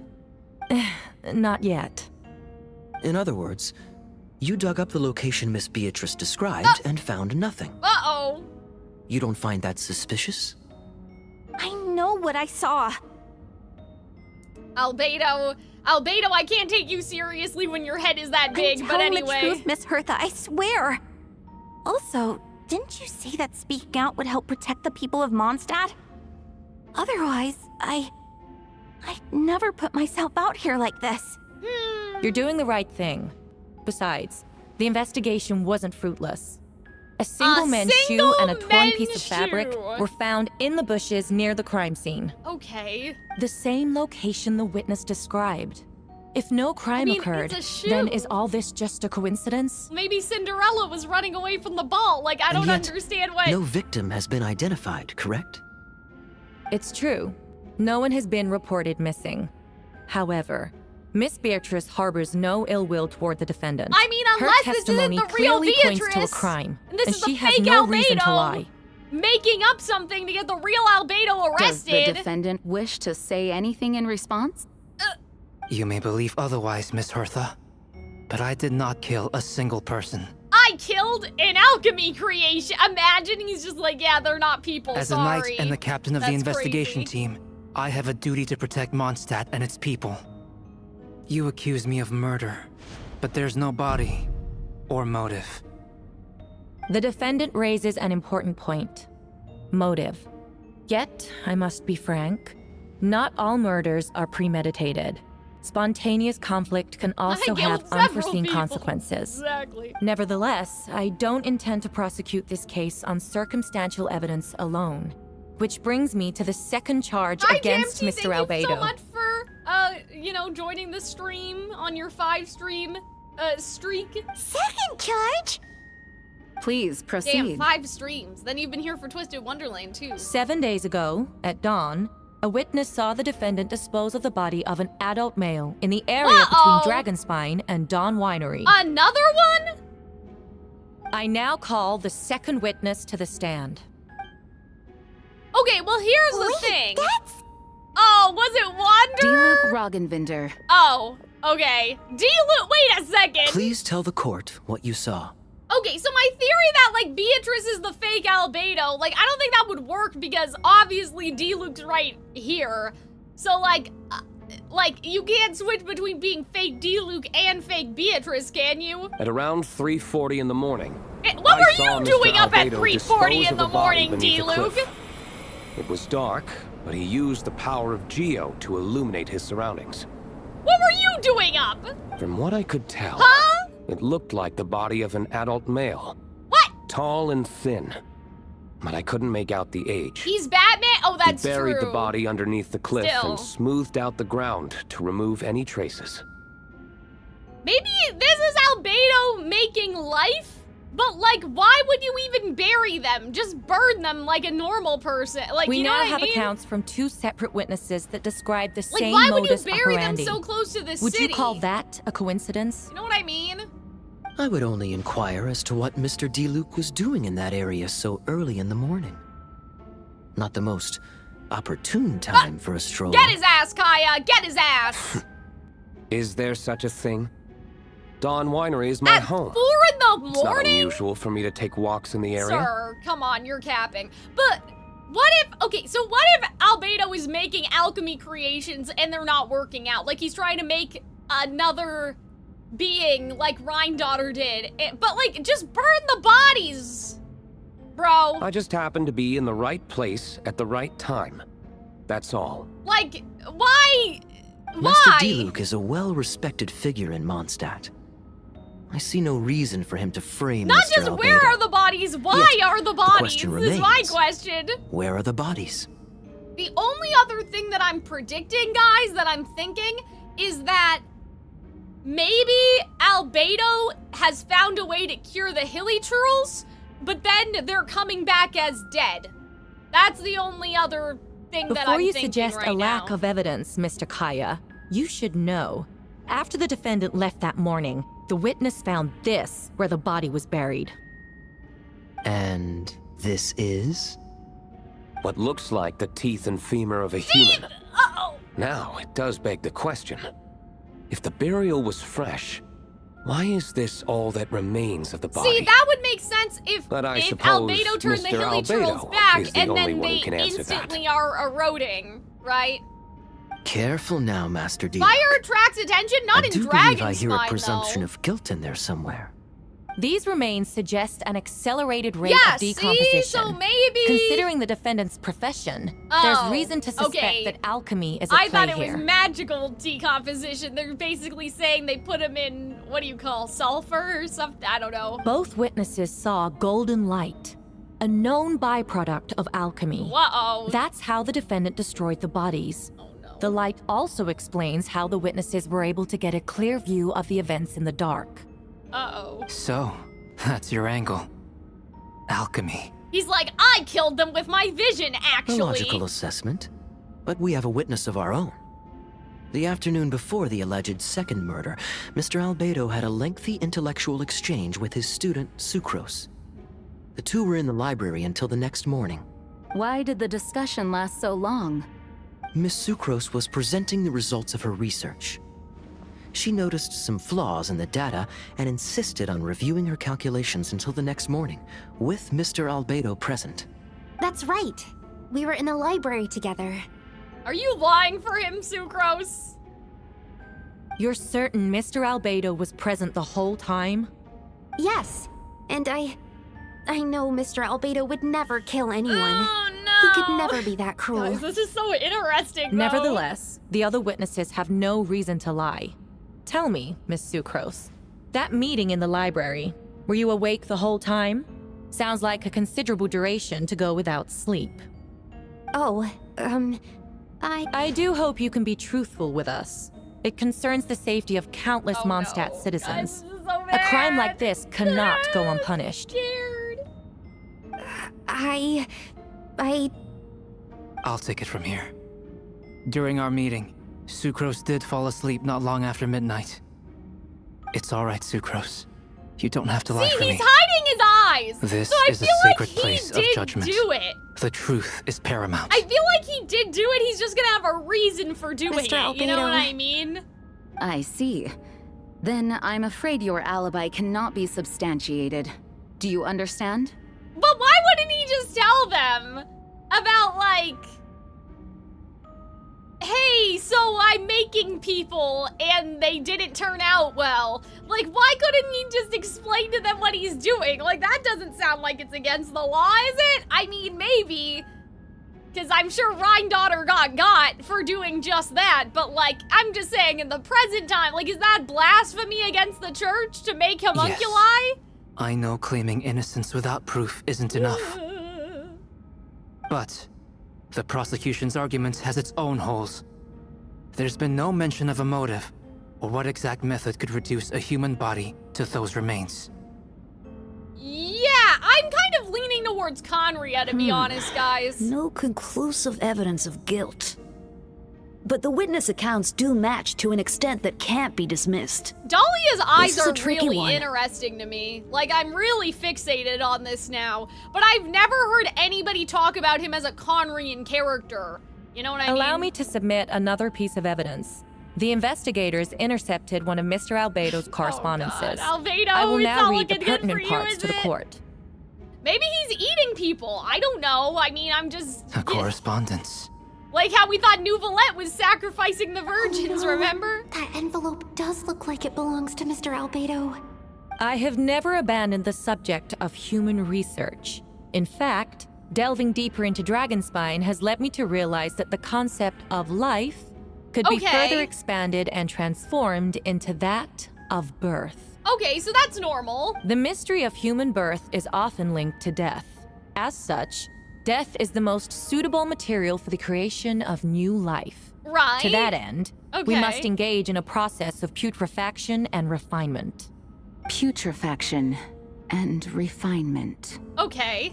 [SPEAKER 17] Not yet.
[SPEAKER 14] In other words, you dug up the location Miss Beatrice described and found nothing.
[SPEAKER 4] Uh-oh.
[SPEAKER 14] You don't find that suspicious?
[SPEAKER 11] I know what I saw.
[SPEAKER 4] Albedo, I can't take you seriously when your head is that big,
[SPEAKER 11] I'm
[SPEAKER 4] but
[SPEAKER 11] telling
[SPEAKER 4] anyway.
[SPEAKER 11] the truth, Miss Hertha, I swear. Also, didn't you say that speaking out would help protect the people of Mondstadt? Otherwise, I'd never put myself out here like this.
[SPEAKER 17] You're doing the right thing. Besides, the investigation wasn't fruitless. A single men's shoe and a torn piece of fabric were found in the bushes near the crime scene.
[SPEAKER 4] Okay.
[SPEAKER 17] The same location the witness described. If no crime occurred,
[SPEAKER 4] it's a shoe.
[SPEAKER 17] then is all this just a coincidence?
[SPEAKER 4] Maybe Cinderella was running away from the ball. Like, I
[SPEAKER 14] And
[SPEAKER 4] don't
[SPEAKER 14] yet,
[SPEAKER 4] understand what...
[SPEAKER 14] No victim has been identified, correct?
[SPEAKER 17] It's true. No one has been reported missing. However, Miss Beatrice harbors no ill will toward the defendant.
[SPEAKER 4] I mean,
[SPEAKER 17] Her
[SPEAKER 4] unless this isn't
[SPEAKER 17] testimony
[SPEAKER 4] the real
[SPEAKER 17] clearly
[SPEAKER 4] Beatrice.
[SPEAKER 17] points to a crime,
[SPEAKER 4] And this
[SPEAKER 17] and
[SPEAKER 4] is
[SPEAKER 17] she
[SPEAKER 4] the
[SPEAKER 17] has
[SPEAKER 4] fake
[SPEAKER 17] no
[SPEAKER 4] Albedo
[SPEAKER 17] reason to lie.
[SPEAKER 4] making up something to get the real Albedo
[SPEAKER 18] Does the
[SPEAKER 4] arrested.
[SPEAKER 18] defendant wish to say anything in response?
[SPEAKER 7] You may believe otherwise, Miss Hertha, but I did not kill a single person.
[SPEAKER 4] I killed an alchemy creation. Imagine he's just like, yeah, they're not people,
[SPEAKER 7] As a
[SPEAKER 4] sorry.
[SPEAKER 7] knight and the captain of the
[SPEAKER 4] That's
[SPEAKER 7] investigation
[SPEAKER 4] crazy.
[SPEAKER 7] team, I have a duty to protect Mondstadt and its people. You accuse me of murder, but there's no body or motive.
[SPEAKER 17] The defendant raises an important point. Motive. Yet, I must be frank, not all murders are premeditated. Spontaneous conflict can also
[SPEAKER 4] killed
[SPEAKER 17] have
[SPEAKER 4] several
[SPEAKER 17] unforeseen
[SPEAKER 4] people.
[SPEAKER 17] consequences.
[SPEAKER 4] Exactly.
[SPEAKER 17] Nevertheless, I don't intend to prosecute this case on circumstantial evidence alone. Which brings me to the second charge
[SPEAKER 4] Hi,
[SPEAKER 17] against
[SPEAKER 4] Jamsey,
[SPEAKER 17] Mr.
[SPEAKER 4] thank you so
[SPEAKER 17] Albedo.
[SPEAKER 4] much for, you know, joining the stream on your 5-stream, streak.
[SPEAKER 2] Second charge?
[SPEAKER 18] Please proceed.
[SPEAKER 4] Damn, 5 streams. Then you've been here for Twisted Wonderland, too.
[SPEAKER 17] 7 days ago, at dawn, a witness saw the defendant dispose of the body of an adult male in the area between Dragonspine and Dawn Winery.
[SPEAKER 4] Another one?
[SPEAKER 17] I now call the second witness to the stand.
[SPEAKER 4] Okay, well, here's the thing. Oh, was it Wander?
[SPEAKER 18] Diluc Roggenvinder.
[SPEAKER 4] Oh, okay. Wait a second.
[SPEAKER 14] Please tell the court what you saw.
[SPEAKER 4] Okay, so my theory that, like, Beatrice is the fake Albedo, like, I don't think that would work because obviously Diluc's right here. So, like, you can't switch between being fake Diluc and fake Beatrice, can you?
[SPEAKER 19] At around 3:40 in the morning.
[SPEAKER 4] What were you doing up at 3:40 in the morning, Diluc?
[SPEAKER 19] It was dark, but he used the power of Geo to illuminate his surroundings.
[SPEAKER 4] What were you doing up?
[SPEAKER 19] From what I could tell,
[SPEAKER 4] huh?
[SPEAKER 19] It looked like the body of an adult male.
[SPEAKER 4] What?
[SPEAKER 19] Tall and thin. But I couldn't make out the age.
[SPEAKER 4] He's Batman? Oh, that's true.
[SPEAKER 19] He buried the body underneath the cliff
[SPEAKER 4] Still.
[SPEAKER 19] and smoothed out the ground to remove any traces.
[SPEAKER 4] Maybe this is Albedo making life? But, like, why would you even bury them? Just burn them like a normal person. Like,
[SPEAKER 17] We
[SPEAKER 4] you know
[SPEAKER 17] now
[SPEAKER 4] what I
[SPEAKER 17] have
[SPEAKER 4] mean?
[SPEAKER 17] accounts from 2 separate witnesses that describe the
[SPEAKER 4] Like,
[SPEAKER 17] same
[SPEAKER 4] why would you
[SPEAKER 17] modus
[SPEAKER 4] bury them
[SPEAKER 17] operandi.
[SPEAKER 4] so close to the
[SPEAKER 17] Would
[SPEAKER 4] city?
[SPEAKER 17] you call that a coincidence?
[SPEAKER 4] You know what I mean?
[SPEAKER 14] I would only inquire as to what Mr. Diluc was doing in that area so early in the morning. Not the most opportune time for a stroll.
[SPEAKER 4] Get his ass, Kaya! Get his ass!
[SPEAKER 19] Is there such a thing? Dawn Winery is my home.
[SPEAKER 4] 4 in the
[SPEAKER 19] It's not
[SPEAKER 4] morning?
[SPEAKER 19] unusual for me to take walks in the area.
[SPEAKER 4] Sir, come on, you're capping. But what if, okay, so what if Albedo is making alchemy creations and they're not working out? Like, he's trying to make another being like Rhine-Daughter did. But, like, just burn the bodies, bro.
[SPEAKER 19] I just happened to be in the right place at the right time. That's all.
[SPEAKER 4] Like, why?
[SPEAKER 14] Master Diluc is a well-respected figure in Mondstadt. I see no reason for him to frame
[SPEAKER 4] Not
[SPEAKER 14] Mr.
[SPEAKER 4] just
[SPEAKER 14] Albedo.
[SPEAKER 4] where are the bodies, why
[SPEAKER 14] Yet,
[SPEAKER 4] are the
[SPEAKER 14] the
[SPEAKER 4] bodies?
[SPEAKER 14] question
[SPEAKER 4] This is my
[SPEAKER 14] remains.
[SPEAKER 4] question.
[SPEAKER 14] Where are the bodies?
[SPEAKER 4] The only other thing that I'm predicting, guys, that I'm thinking, is that maybe Albedo has found a way to cure the hilly churls, but then they're coming back as dead. That's the only other thing that I'm
[SPEAKER 17] Before you
[SPEAKER 4] thinking
[SPEAKER 17] suggest
[SPEAKER 4] right
[SPEAKER 17] a lack
[SPEAKER 4] now.
[SPEAKER 17] of evidence, Mr. Kaya, you should know. After the defendant left that morning, the witness found this where the body was buried.
[SPEAKER 14] And this is?
[SPEAKER 19] What looks like the teeth and femur of a human.
[SPEAKER 4] Uh-oh.
[SPEAKER 19] Now, it does beg the question. If the burial was fresh, why is this all that remains of the body?
[SPEAKER 4] See, that would make sense if
[SPEAKER 19] But I
[SPEAKER 4] if
[SPEAKER 19] suppose
[SPEAKER 4] Albedo turned the
[SPEAKER 19] Mr.
[SPEAKER 4] hilly
[SPEAKER 19] Albedo
[SPEAKER 4] churls back
[SPEAKER 19] is the
[SPEAKER 4] and
[SPEAKER 19] only
[SPEAKER 4] then
[SPEAKER 19] one who
[SPEAKER 4] they
[SPEAKER 19] can answer that.
[SPEAKER 4] instantly are eroding, right?
[SPEAKER 14] Careful now, Master Diluc.
[SPEAKER 4] Fire attracts attention, not
[SPEAKER 14] I
[SPEAKER 4] in
[SPEAKER 14] do believe I
[SPEAKER 4] Dragonspine,
[SPEAKER 14] hear a presumption
[SPEAKER 4] though.
[SPEAKER 14] of guilt in there somewhere.
[SPEAKER 17] These remains suggest an accelerated rate
[SPEAKER 4] Yeah,
[SPEAKER 17] of
[SPEAKER 4] see?
[SPEAKER 17] decomposition.
[SPEAKER 4] So maybe-
[SPEAKER 17] Considering the defendant's profession,
[SPEAKER 4] Oh,
[SPEAKER 17] there's reason to suspect
[SPEAKER 4] okay.
[SPEAKER 17] that alchemy is at
[SPEAKER 4] I
[SPEAKER 17] play
[SPEAKER 4] thought it
[SPEAKER 17] here.
[SPEAKER 4] was magical decomposition. They're basically saying they put them in, what do you call, sulfur or something? I don't know.
[SPEAKER 17] Both witnesses saw golden light, a known byproduct of alchemy.
[SPEAKER 4] Uh-oh.
[SPEAKER 17] That's how the defendant destroyed the bodies.
[SPEAKER 4] Oh, no.
[SPEAKER 17] The light also explains how the witnesses were able to get a clear view of the events in the dark.
[SPEAKER 4] Uh-oh.
[SPEAKER 7] So, that's your angle. Alchemy.
[SPEAKER 4] He's like, I killed them with my vision,
[SPEAKER 14] A
[SPEAKER 4] actually.
[SPEAKER 14] logical assessment, but we have a witness of our own. The afternoon before the alleged second murder, Mr. Albedo had a lengthy intellectual exchange with his student, Sucrose. The two were in the library until the next morning.
[SPEAKER 18] Why did the discussion last so long?
[SPEAKER 14] Miss Sucrose was presenting the results of her research. She noticed some flaws in the data and insisted on reviewing her calculations until the next morning, with Mr. Albedo present.
[SPEAKER 2] That's right. We were in the library together.
[SPEAKER 4] Are you lying for him, Sucrose?
[SPEAKER 17] You're certain Mr. Albedo was present the whole time?
[SPEAKER 2] Yes. And I know Mr. Albedo would never kill anyone.
[SPEAKER 4] Oh, no.
[SPEAKER 2] He could never be that cruel.
[SPEAKER 4] Guys, this is so interesting, though.
[SPEAKER 17] Nevertheless, the other witnesses have no reason to lie. Tell me, Miss Sucrose, that meeting in the library, were you awake the whole time? Sounds like a considerable duration to go without sleep. I do hope you can be truthful with us. It concerns the safety of countless Mondstadt citizens. A crime like this cannot go unpunished.
[SPEAKER 7] I'll take it from here. During our meeting, Sucrose did fall asleep not long after midnight. It's all right, Sucrose. You don't have to lie for me.
[SPEAKER 4] He's hiding his eyes!
[SPEAKER 7] This
[SPEAKER 4] so I
[SPEAKER 7] is a
[SPEAKER 4] feel
[SPEAKER 7] sacred
[SPEAKER 4] like
[SPEAKER 7] place
[SPEAKER 4] he
[SPEAKER 7] of
[SPEAKER 4] did
[SPEAKER 7] judgment.
[SPEAKER 4] do it.
[SPEAKER 7] The truth is paramount.
[SPEAKER 4] I feel like he did do it, he's just gonna have a reason for doing it, you know what I mean?
[SPEAKER 18] I see. Then I'm afraid your alibi cannot be substantiated. Do you understand?
[SPEAKER 4] But why wouldn't he just tell them about, like, hey, so I'm making people and they didn't turn out well. Like, why couldn't he just explain to them what he's doing? Like, that doesn't sound like it's against the law, is it? I mean, maybe. Because I'm sure Rhine-Daughter got for doing just that. But, like, I'm just saying, in the present time, like, is that blasphemy against the church to make homunculi?
[SPEAKER 7] I know claiming innocence without proof isn't enough. But the prosecution's argument has its own holes. There's been no mention of a motive, or what exact method could reduce a human body to those remains.
[SPEAKER 4] Yeah, I'm kind of leaning towards Conria, to be honest, guys.
[SPEAKER 20] No conclusive evidence of guilt. But the witness accounts do match to an extent that can't be dismissed.
[SPEAKER 4] Dahlia's eyes
[SPEAKER 20] This is
[SPEAKER 4] are
[SPEAKER 20] a tricky
[SPEAKER 4] really
[SPEAKER 20] one.
[SPEAKER 4] interesting to me. Like, I'm really fixated on this now. But I've never heard anybody talk about him as a Conrian character. You know what I mean?
[SPEAKER 17] Allow me to submit another piece of evidence. The investigators intercepted one of Mr. Albedo's correspondences.
[SPEAKER 4] Albedo,
[SPEAKER 17] I will
[SPEAKER 4] it's
[SPEAKER 17] now
[SPEAKER 4] not
[SPEAKER 17] read the
[SPEAKER 4] looking good for
[SPEAKER 17] pertinent
[SPEAKER 4] you,
[SPEAKER 17] parts
[SPEAKER 4] is
[SPEAKER 17] to the
[SPEAKER 4] it?
[SPEAKER 17] court.
[SPEAKER 4] Maybe he's eating people. I don't know. I mean, I'm just...
[SPEAKER 7] A correspondence.
[SPEAKER 4] Like how we thought Nouvelette was sacrificing the virgins, remember?
[SPEAKER 11] That envelope does look like it belongs to Mr. Albedo.
[SPEAKER 17] I have never abandoned the subject of human research. In fact, delving deeper into Dragonspine has led me to realize that the concept of life could be further expanded and transformed into that of birth.
[SPEAKER 4] Okay, so that's normal.
[SPEAKER 17] The mystery of human birth is often linked to death. As such, death is the most suitable material for the creation of new life.
[SPEAKER 4] Right.
[SPEAKER 17] To that end, we must engage in a process of putrefaction and refinement.
[SPEAKER 18] Putrefaction and refinement.
[SPEAKER 4] Okay.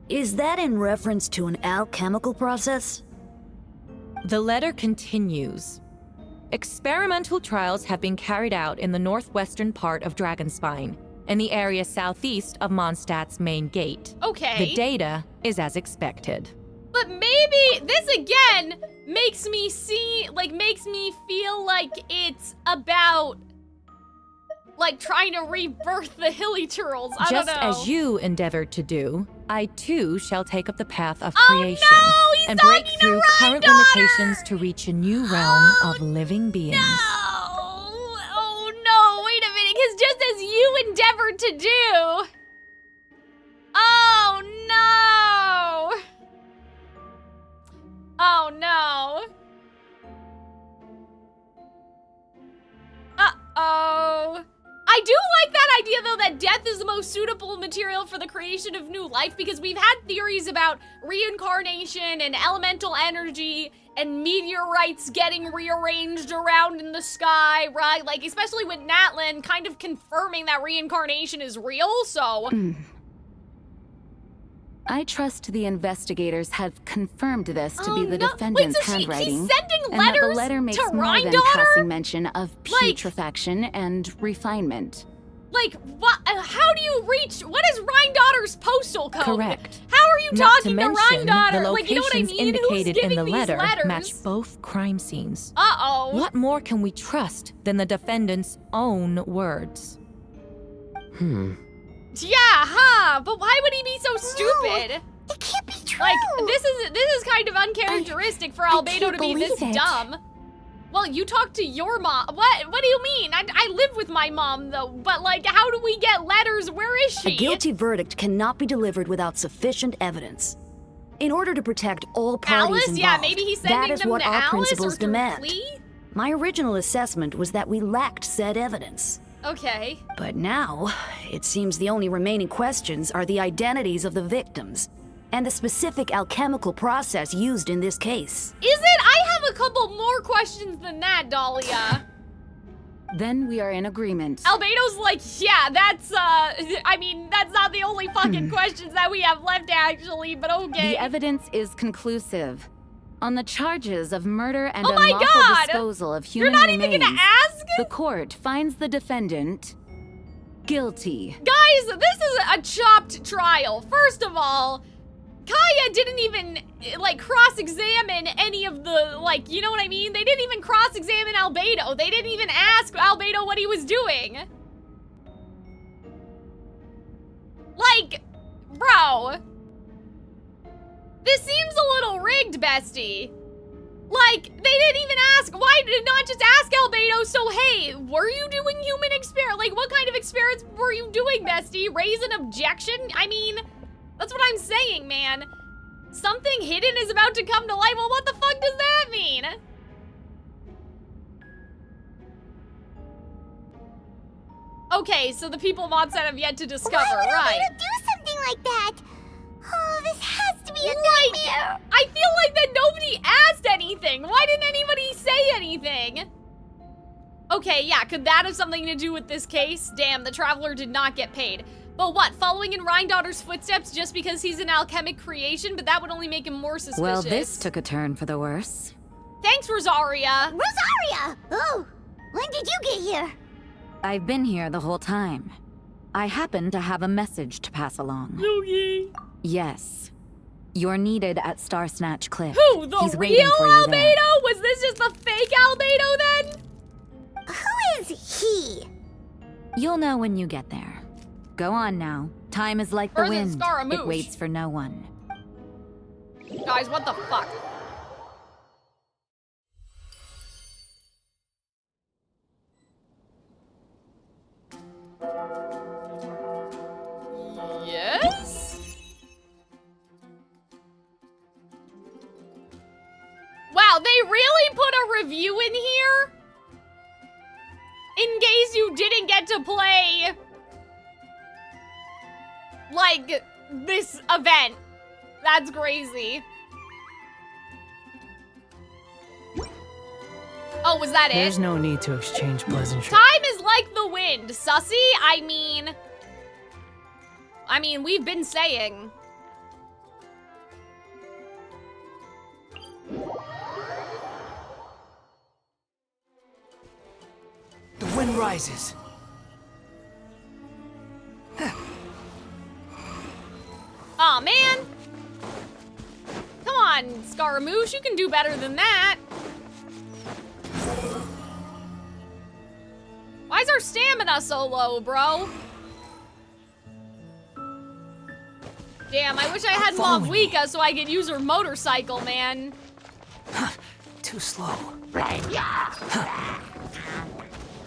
[SPEAKER 20] Is that in reference to an alchemical process?
[SPEAKER 17] The letter continues. Experimental trials have been carried out in the northwestern part of Dragonspine, in the area southeast of Mondstadt's main gate.
[SPEAKER 4] Okay.
[SPEAKER 17] The data is as expected.
[SPEAKER 4] But maybe this again makes me makes me feel like it's about, like, trying to rebirth the Hilly Turtles. I don't know.
[SPEAKER 17] Just as you endeavored to do, I too shall take up the path of
[SPEAKER 4] Oh,
[SPEAKER 17] creation
[SPEAKER 4] no, he's
[SPEAKER 17] and break
[SPEAKER 4] talking to
[SPEAKER 17] through current
[SPEAKER 4] Rhine-Daughter!
[SPEAKER 17] limitations to reach a new realm of living beings.
[SPEAKER 4] Oh no, wait a minute, because just as you endeavored to do. Oh no! Oh no. Uh-oh. I do like that idea, though, that death is the most suitable material for the creation of new life, because we've had theories about reincarnation and elemental energy and meteorites getting rearranged around in the sky, right? Like, especially with Natlin kind of confirming that reincarnation is real, so...
[SPEAKER 18] I trust the investigators have confirmed this to be the defendant's
[SPEAKER 4] Wait, so
[SPEAKER 18] handwriting,
[SPEAKER 4] he's sending
[SPEAKER 18] and that the
[SPEAKER 4] letters
[SPEAKER 18] letter makes
[SPEAKER 4] to
[SPEAKER 18] more than
[SPEAKER 4] Rhine-Daughter?
[SPEAKER 18] passing mention of putrefaction and refinement.
[SPEAKER 4] Like, what? How do you reach? What is Rhine-Daughter's postal code?
[SPEAKER 17] Correct.
[SPEAKER 4] How are you
[SPEAKER 17] Not
[SPEAKER 4] talking
[SPEAKER 17] to
[SPEAKER 4] to
[SPEAKER 17] mention,
[SPEAKER 4] Rhine-Daughter?
[SPEAKER 17] the
[SPEAKER 4] Like, you know what I
[SPEAKER 17] locations
[SPEAKER 4] mean? Who's
[SPEAKER 17] indicated in
[SPEAKER 4] giving
[SPEAKER 17] the
[SPEAKER 4] these
[SPEAKER 17] letter
[SPEAKER 4] letters?
[SPEAKER 17] match both crime scenes.
[SPEAKER 4] Uh-oh.
[SPEAKER 17] What more can we trust than the defendant's own words?
[SPEAKER 4] Yeah, huh? But why would he be so stupid?
[SPEAKER 11] It can't be true.
[SPEAKER 4] Like, this is kind of uncharacteristic for Albedo to be this
[SPEAKER 11] believe it.
[SPEAKER 4] dumb. Well, you talked to your mom. What do you mean? I live with my mom, though. But, like, how do we get letters? Where is she?
[SPEAKER 20] A guilty verdict cannot be delivered without sufficient evidence. In order to protect all parties
[SPEAKER 4] Alice?
[SPEAKER 20] involved,
[SPEAKER 4] Yeah, maybe he's sending
[SPEAKER 20] that is
[SPEAKER 4] them
[SPEAKER 20] what
[SPEAKER 4] to
[SPEAKER 20] our
[SPEAKER 4] Alice
[SPEAKER 20] principles
[SPEAKER 4] or through
[SPEAKER 20] demand.
[SPEAKER 4] Flea?
[SPEAKER 20] My original assessment was that we lacked said evidence.
[SPEAKER 4] Okay.
[SPEAKER 20] But now, it seems the only remaining questions are the identities of the victims. and the specific alchemical process used in this case.
[SPEAKER 4] Is it? I have a couple more questions than that, Dahlia.
[SPEAKER 18] Then we are in agreement.
[SPEAKER 4] Albedo's like, yeah, that's, I mean, that's not the only fucking questions that we have left, actually, but okay.
[SPEAKER 18] The evidence is conclusive. On the charges of murder and
[SPEAKER 4] Oh my
[SPEAKER 18] unlawful
[SPEAKER 4] God!
[SPEAKER 18] disposal of human
[SPEAKER 4] You're not even
[SPEAKER 18] remains,
[SPEAKER 4] gonna ask?
[SPEAKER 18] the court finds the defendant guilty.
[SPEAKER 4] Guys, this is a chopped trial. First of all, Kaya didn't even, like, cross-examine any of the, like, you know what I mean? They didn't even cross-examine Albedo. They didn't even ask Albedo what he was doing. Like, bro. This seems a little rigged, bestie. Like, they didn't even ask, why did not just ask Albedo, so hey, were you doing human experiment? Like, what kind of experiments were you doing, bestie? Raise an objection? I mean, that's what I'm saying, man. Something hidden is about to come to light. Well, what the fuck does that mean? Okay, so the people of Mondstadt have yet to discover,
[SPEAKER 2] Why would
[SPEAKER 4] right?
[SPEAKER 2] Albedo do something like that? Oh, this has to be a nightmare.
[SPEAKER 4] I feel like that nobody asked anything. Why didn't anybody say anything? Okay, yeah, could that have something to do with this case? Damn, the Traveler did not get paid. But what, following in Rhindaughter's footsteps just because he's an alchemic creation? But that would only make him more suspicious.
[SPEAKER 18] Well, this took a turn for the worse.
[SPEAKER 4] Thanks, Rosaria.
[SPEAKER 2] Rosaria! Oh, when did you get here?
[SPEAKER 18] I've been here the whole time. I happen to have a message to pass along.
[SPEAKER 4] Logie.
[SPEAKER 18] Yes. You're needed at Star Snatch Cliff.
[SPEAKER 4] Who, the
[SPEAKER 18] He's waiting
[SPEAKER 4] real
[SPEAKER 18] for you there.
[SPEAKER 4] Albedo? Was this just the fake Albedo then?
[SPEAKER 2] Who is he?
[SPEAKER 18] You'll know when you get there. Go on now. Time is like the
[SPEAKER 4] Or is it
[SPEAKER 18] wind.
[SPEAKER 4] Scaramouche?
[SPEAKER 18] It waits for no one.
[SPEAKER 4] Guys, what the fuck? Yes? Wow, they really put a review in here? In case you didn't get to play, like, this event. That's crazy. Oh, was that it?
[SPEAKER 3] There's no need to exchange pleasantries.
[SPEAKER 4] Time is like the wind, sussy. I mean, we've been saying.
[SPEAKER 3] The wind rises.
[SPEAKER 4] Aw, man. Come on, Scaramouche, you can do better than that. Why is our stamina so low, bro? Damn, I wish I had Mavwika so I could use her motorcycle, man.
[SPEAKER 3] Too slow.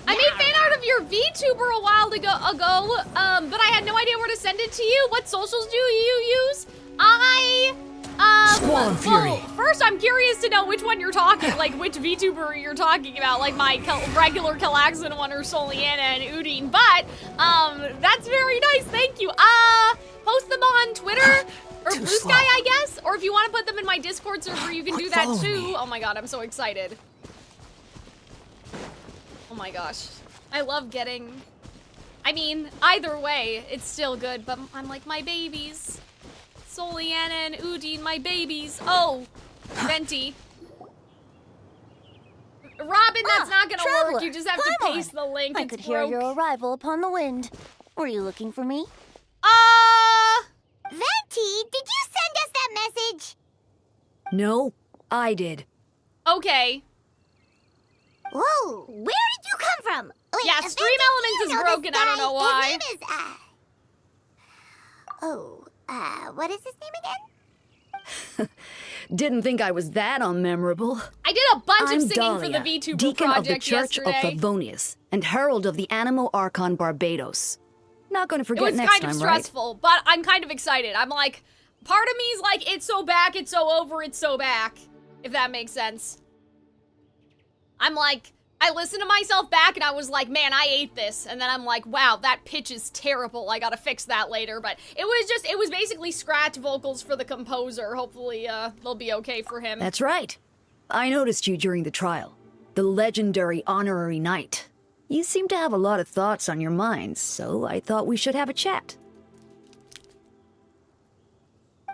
[SPEAKER 4] I made fan art of your VTuber a while ago, but I had no idea where to send it to you. What socials do you use?
[SPEAKER 3] Squall Fury.
[SPEAKER 4] Well, first I'm curious to know which one you're talking, like which VTuber you're talking about, like my regular Calxiyn one or Soliana and Udine, but, that's very nice, thank you. Post them on Twitter, or Blue Sky, I guess, or if you want to put them in my Discord server, you can do that too. Oh my god, I'm so excited. Oh my gosh. I love getting... I mean, either way, it's still good, but I'm like, my babies. Soliana and Udine, my babies. Oh, Venti. Robin, that's not gonna
[SPEAKER 2] Traveler,
[SPEAKER 4] work. You just have to
[SPEAKER 2] climb
[SPEAKER 4] paste
[SPEAKER 2] on.
[SPEAKER 4] the link.
[SPEAKER 2] I
[SPEAKER 4] It's
[SPEAKER 2] could hear
[SPEAKER 4] broke.
[SPEAKER 2] your arrival upon the wind. Were you looking for me? Venti, did you send us that message?
[SPEAKER 20] No, I did.
[SPEAKER 4] Okay.
[SPEAKER 2] Whoa, where did you come from? Wait,
[SPEAKER 4] Yeah,
[SPEAKER 2] Venti,
[SPEAKER 4] Stream Elements is broken. I don't know why.
[SPEAKER 2] His name is, what is his name again?
[SPEAKER 20] Didn't think I was that unmemorable.
[SPEAKER 4] I did a bunch
[SPEAKER 20] I'm
[SPEAKER 4] of singing
[SPEAKER 20] Dahlia,
[SPEAKER 4] for the VTuber
[SPEAKER 20] Deacon
[SPEAKER 4] project
[SPEAKER 20] of the Church
[SPEAKER 4] yesterday.
[SPEAKER 20] of Favonius and Herald of the Animo Archon Barbados. Not gonna
[SPEAKER 4] It
[SPEAKER 20] forget
[SPEAKER 4] was
[SPEAKER 20] next
[SPEAKER 4] kind
[SPEAKER 20] time,
[SPEAKER 4] of
[SPEAKER 20] right?
[SPEAKER 4] stressful, but I'm kind of excited. I'm like, part of me's like, it's so back, it's so over, it's so back. If that makes sense. I'm like, I listened to myself back and I was like, man, I ate this. And then I'm like, wow, that pitch is terrible. I gotta fix that later. But it was basically scratch vocals for the composer. Hopefully, they'll be okay for him.
[SPEAKER 20] That's right. I noticed you during the trial. The legendary honorary knight. You seem to have a lot of thoughts on your mind, so I thought we should have a chat.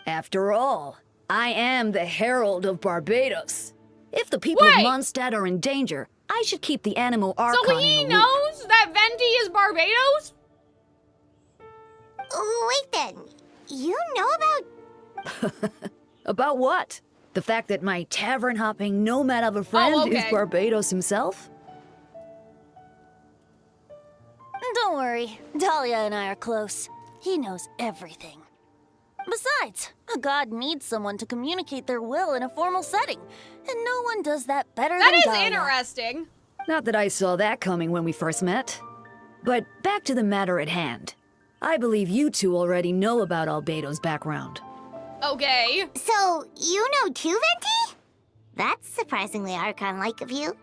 [SPEAKER 20] After all, I am the Herald of Barbados. If the people of Mondstadt are in danger, I should keep the Animo Archon
[SPEAKER 4] So he knows that Venti is Barbados?
[SPEAKER 2] Wait then, you know about...
[SPEAKER 20] About what? The fact that my tavern-hopping nomad of a friend is Barbados himself?
[SPEAKER 21] Don't worry, Dahlia and I are close. He knows everything. Besides, a god needs someone to communicate their will in a formal setting, and no one does that better than Dahlia.
[SPEAKER 4] That is interesting.
[SPEAKER 20] Not that I saw that coming when we first met. But back to the matter at hand. I believe you two already know about Albedo's background.
[SPEAKER 4] Okay.
[SPEAKER 2] So, you know too, Venti? That's surprisingly Archon-like of you.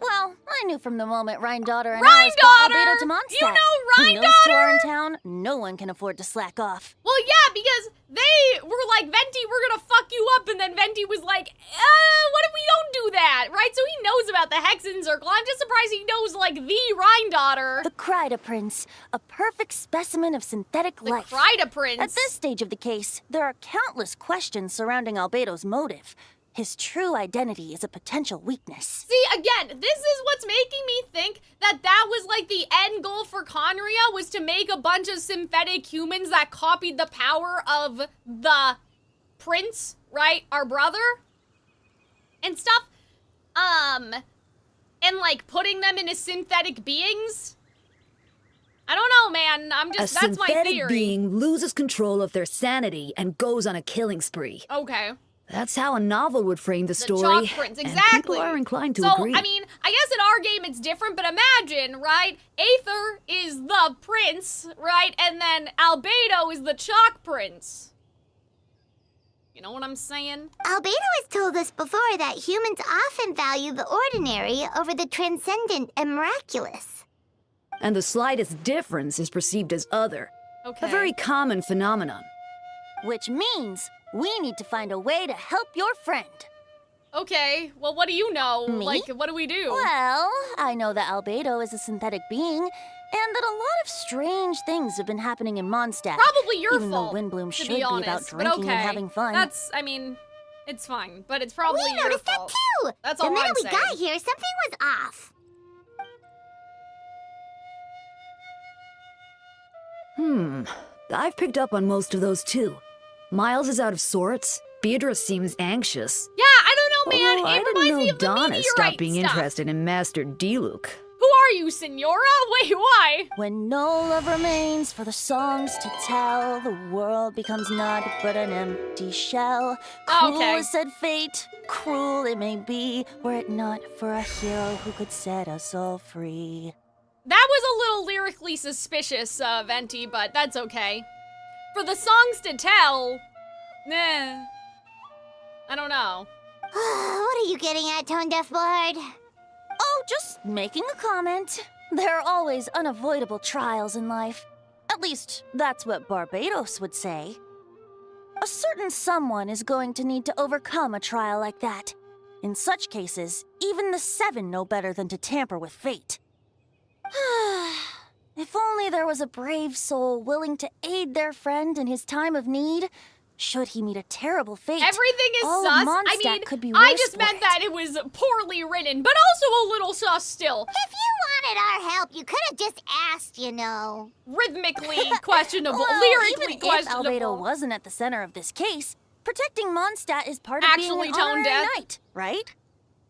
[SPEAKER 21] Well, I knew from the moment Rhine-daughter and
[SPEAKER 4] Rhine-daughter!
[SPEAKER 21] I was Albedo to Mondstadt.
[SPEAKER 4] You know Rhine-daughter!
[SPEAKER 21] When those two are in town, no one can afford to slack off.
[SPEAKER 4] Well, yeah, because they were like, Venti, we're gonna fuck you up, and then Venti was like, what if we don't do that, right? So he knows about the Hexen Circle. I'm just surprised he knows, like, the Rhine-daughter.
[SPEAKER 21] The Kryda Prince, a perfect specimen of synthetic life.
[SPEAKER 4] The Kryda Prince?
[SPEAKER 21] At this stage of the case, there are countless questions surrounding Albedo's motive. His true identity is a potential weakness.
[SPEAKER 4] See, again, this is what's making me think that was like the end goal for Conria, was to make a bunch of synthetic humans that copied the power of the prince, right? Our brother? And stuff. And like putting them into synthetic beings? I don't know, man. That's my theory.
[SPEAKER 20] A synthetic being loses control of their sanity and goes on a killing spree.
[SPEAKER 4] Okay.
[SPEAKER 20] That's how a novel would frame the story.
[SPEAKER 4] The Chalk Prince, exactly.
[SPEAKER 20] And people are inclined to agree.
[SPEAKER 4] So, I mean, I guess in our game it's different, but imagine, right? Aether is the prince, right? And then Albedo is the Chalk Prince. You know what I'm saying?
[SPEAKER 2] Albedo has told us before that humans often value the ordinary over the transcendent and miraculous.
[SPEAKER 20] And the slightest difference is perceived as other.
[SPEAKER 4] Okay.
[SPEAKER 20] A very common phenomenon.
[SPEAKER 21] Which means we need to find a way to help your friend.
[SPEAKER 4] Okay, well, what do you know?
[SPEAKER 21] Me?
[SPEAKER 4] Like, what do we do?
[SPEAKER 21] Well, I know that Albedo is a synthetic being, and that a lot of strange things have been happening in Mondstadt.
[SPEAKER 4] Probably your
[SPEAKER 21] even
[SPEAKER 4] fault,
[SPEAKER 21] though Windbloom
[SPEAKER 4] to
[SPEAKER 21] should
[SPEAKER 4] be
[SPEAKER 21] be
[SPEAKER 4] honest,
[SPEAKER 21] about
[SPEAKER 4] but
[SPEAKER 21] drinking
[SPEAKER 4] okay.
[SPEAKER 21] and having fun.
[SPEAKER 4] That's, I mean, it's fine, but it's probably
[SPEAKER 2] We
[SPEAKER 4] your
[SPEAKER 2] noticed
[SPEAKER 4] fault.
[SPEAKER 2] that too!
[SPEAKER 4] That's all I'm
[SPEAKER 2] saying. The minute we got here, something was off.
[SPEAKER 20] I've picked up on most of those too. Miles is out of sorts. Beatrice seems anxious.
[SPEAKER 4] Yeah, I don't know, man.
[SPEAKER 20] Although
[SPEAKER 4] It
[SPEAKER 20] I
[SPEAKER 4] reminds
[SPEAKER 20] didn't
[SPEAKER 4] me
[SPEAKER 20] know
[SPEAKER 4] of the
[SPEAKER 20] Donna
[SPEAKER 4] meteorite
[SPEAKER 20] stopped being
[SPEAKER 4] stuff.
[SPEAKER 20] interested in Master Diluc.
[SPEAKER 4] Who are you, Senora? Wait, why?
[SPEAKER 21] When no love remains for the songs to tell, the world becomes naught but an empty shell. Cruel
[SPEAKER 4] Okay.
[SPEAKER 21] is said fate, cruel it may be, were it not for a hero who could set us all free.
[SPEAKER 4] That was a little lyrically suspicious, Venti, but that's okay. For the songs to tell, nah. I don't know.
[SPEAKER 2] What are you getting at, Tone Deaf Bard?
[SPEAKER 21] Oh, just making a comment. There are always unavoidable trials in life. At least, that's what Barbados would say. A certain someone is going to need to overcome a trial like that. In such cases, even the Seven know better than to tamper with fate. If only there was a brave soul willing to aid their friend in his time of need, should he meet a terrible fate.
[SPEAKER 4] Everything is
[SPEAKER 21] all
[SPEAKER 4] sus.
[SPEAKER 21] of
[SPEAKER 4] I
[SPEAKER 21] Mondstadt
[SPEAKER 4] mean,
[SPEAKER 21] could be
[SPEAKER 4] I
[SPEAKER 21] worse
[SPEAKER 4] just
[SPEAKER 21] for
[SPEAKER 4] meant
[SPEAKER 21] it.
[SPEAKER 4] that it was poorly written, but also a little sus still.
[SPEAKER 2] If you wanted our help, you could have just asked, you know.
[SPEAKER 4] Rhythmically questionable,
[SPEAKER 21] Well,
[SPEAKER 4] lyrically
[SPEAKER 21] even
[SPEAKER 4] questionable.
[SPEAKER 21] if Albedo wasn't at the center of this case, protecting Mondstadt is part of
[SPEAKER 4] Actually
[SPEAKER 21] being an
[SPEAKER 4] tone
[SPEAKER 21] honorary
[SPEAKER 4] deaf.
[SPEAKER 21] knight, right?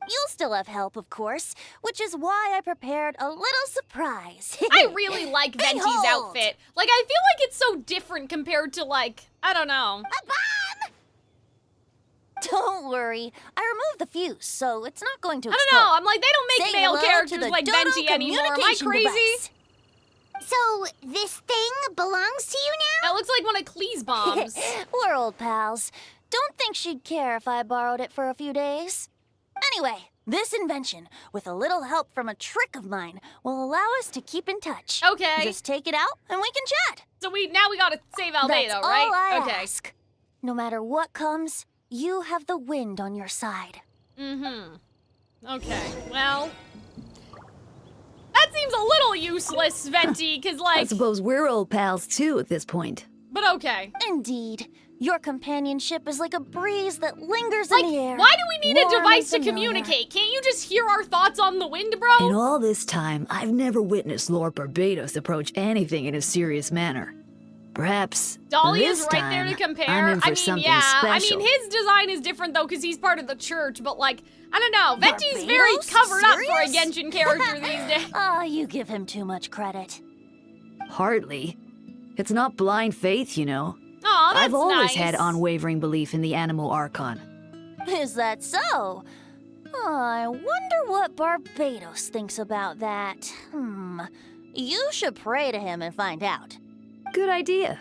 [SPEAKER 21] You'll still have help, of course, which is why I prepared a little surprise.
[SPEAKER 4] I really like Venti's
[SPEAKER 21] Behold!
[SPEAKER 4] outfit. Like, I feel like it's so different compared to, like, I don't know.
[SPEAKER 2] A bomb!
[SPEAKER 21] Don't worry, I removed the fuse, so it's not going to
[SPEAKER 4] I
[SPEAKER 21] explode.
[SPEAKER 4] don't know, I'm like, they don't make
[SPEAKER 21] Say
[SPEAKER 4] male
[SPEAKER 21] hello to
[SPEAKER 4] characters
[SPEAKER 21] the
[SPEAKER 4] like
[SPEAKER 21] Dodo
[SPEAKER 4] Venti anymore. Am I
[SPEAKER 21] communication
[SPEAKER 4] crazy?
[SPEAKER 21] device.
[SPEAKER 2] So, this thing belongs to you now?
[SPEAKER 4] That looks like one of Clee's bombs.
[SPEAKER 21] We're old pals. Don't think she'd care if I borrowed it for a few days. Anyway, This invention, with a little help from a trick of mine, will allow us to keep in touch.
[SPEAKER 4] Okay.
[SPEAKER 21] Just take it out and we can chat.
[SPEAKER 4] So now we gotta save Albedo,
[SPEAKER 21] That's
[SPEAKER 4] right?
[SPEAKER 21] all I
[SPEAKER 4] Okay.
[SPEAKER 21] ask. No matter what comes, you have the wind on your side.
[SPEAKER 4] Mm-hmm. Okay, well... That seems a little useless, Venti, because, like...
[SPEAKER 20] I suppose we're old pals, too, at this point.
[SPEAKER 4] But okay.
[SPEAKER 21] Indeed. Your companionship is like a breeze that lingers
[SPEAKER 4] Like,
[SPEAKER 21] in the air.
[SPEAKER 4] why do we need a
[SPEAKER 21] warm
[SPEAKER 4] device to
[SPEAKER 21] and familiar.
[SPEAKER 4] communicate? Can't you just hear our thoughts on the wind, bro?
[SPEAKER 20] In all this time, I've never witnessed Lord Barbados approach anything in a serious manner. Perhaps
[SPEAKER 4] Dolly
[SPEAKER 20] this
[SPEAKER 4] is right there to
[SPEAKER 20] time,
[SPEAKER 4] compare.
[SPEAKER 20] I'm in for something special.
[SPEAKER 4] I mean, his design is different, though, because he's part of the church, but, like, I don't know. Venti's very covered up for a Genshin character these days.
[SPEAKER 21] Oh, you give him too much credit.
[SPEAKER 20] Hardly. It's not blind faith, you know.
[SPEAKER 4] Aw, that's
[SPEAKER 20] I've always
[SPEAKER 4] nice.
[SPEAKER 20] had unwavering belief in the animal archon.
[SPEAKER 21] Is that so? Oh, I wonder what Barbados thinks about that. You should pray to him and find out.
[SPEAKER 20] Good idea.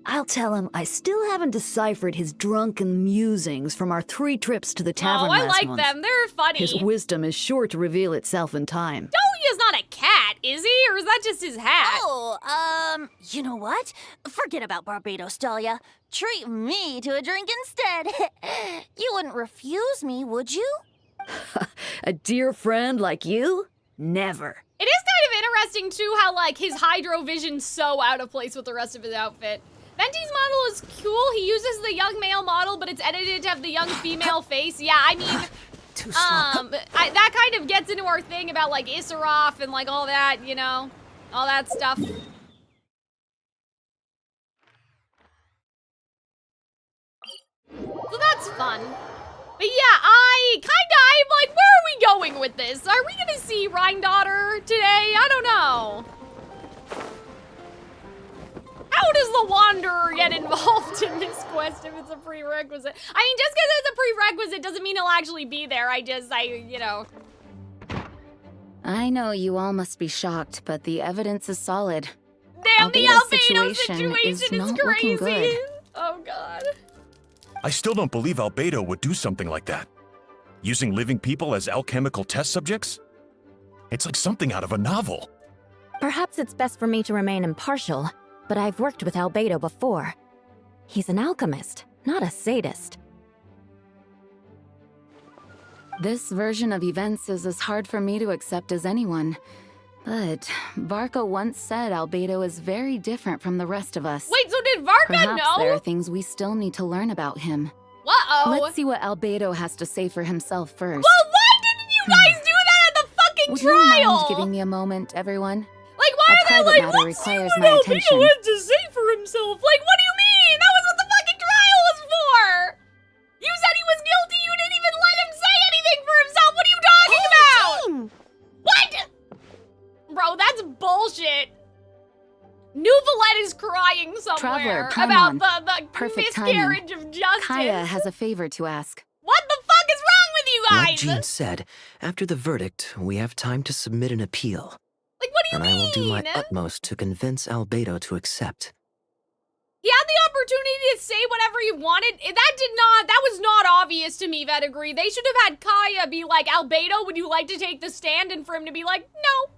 [SPEAKER 20] I'll tell him I still haven't deciphered his drunken musings from our 3 trips to the tavern
[SPEAKER 4] I
[SPEAKER 20] last
[SPEAKER 4] like
[SPEAKER 20] month.
[SPEAKER 4] them. They're funny.
[SPEAKER 20] His wisdom is sure to reveal itself in time.
[SPEAKER 4] Dolly is not a cat, is he? Or is that just his hat?
[SPEAKER 21] Oh, you know what? Forget about Barbados, Dahlia. Treat me to a drink instead. You wouldn't refuse me, would you?
[SPEAKER 20] A dear friend like you? Never.
[SPEAKER 4] It is kind of interesting, too, how, like, his hydro vision's so out of place with the rest of his outfit. Venti's model is cool. He uses the young male model, but it's edited to have the young female face. Yeah, I mean, that kind of gets into our thing about, like, Issaroff and, like, all that, you know? All that stuff. So that's fun. But yeah, I'm like, where are we going with this? Are we gonna see Rhine-Daughter today? I don't know. How does the Wanderer get involved in this quest if it's a prerequisite? I mean, just because it's a prerequisite doesn't mean he'll actually be there. You know.
[SPEAKER 18] I know you all must be shocked, but the evidence is solid.
[SPEAKER 4] Damn, the Albedo situation
[SPEAKER 18] is not
[SPEAKER 4] crazy.
[SPEAKER 18] looking good.
[SPEAKER 4] Oh, God.
[SPEAKER 16] I still don't believe Albedo would do something like that. Using living people as alchemical test subjects? It's like something out of a novel.
[SPEAKER 17] Perhaps it's best for me to remain impartial, but I've worked with Albedo before. He's an alchemist, not a sadist.
[SPEAKER 18] This version of events is as hard for me to accept as anyone. But Varka once said Albedo is very different from the rest of us.
[SPEAKER 4] Wait, so did Varka
[SPEAKER 18] Perhaps
[SPEAKER 4] know?
[SPEAKER 18] there are things we still need to learn about him.
[SPEAKER 4] Uh-oh.
[SPEAKER 18] Let's see what Albedo has to say for himself first.
[SPEAKER 4] Well, why didn't you guys do that at the fucking
[SPEAKER 18] Would
[SPEAKER 4] trial?
[SPEAKER 18] you mind giving me a moment, everyone?
[SPEAKER 4] Like, why are they like,
[SPEAKER 18] let's see what Albedo
[SPEAKER 4] has to say for himself? Like, what do you mean? That was what the fucking trial was for! You said he was guilty, you didn't even let him say anything for himself! What are you talking about? What? Bro, that's bullshit. Nuvalette is crying somewhere about the
[SPEAKER 18] Perfect
[SPEAKER 4] miscarriage
[SPEAKER 18] timing.
[SPEAKER 4] of justice.
[SPEAKER 18] Kaya has a favor to ask.
[SPEAKER 4] What the fuck is wrong with you guys?
[SPEAKER 14] Like Jean said, after the verdict, we have time to submit an appeal.
[SPEAKER 4] Like, what do you
[SPEAKER 14] and
[SPEAKER 4] mean?
[SPEAKER 14] I will do my utmost to convince Albedo to accept.
[SPEAKER 4] He had the opportunity to say whatever he wanted. That was not obvious to me, Vetigree. They should have had Kaya be like, Albedo, would you like to take the stand? And for him to be like, no.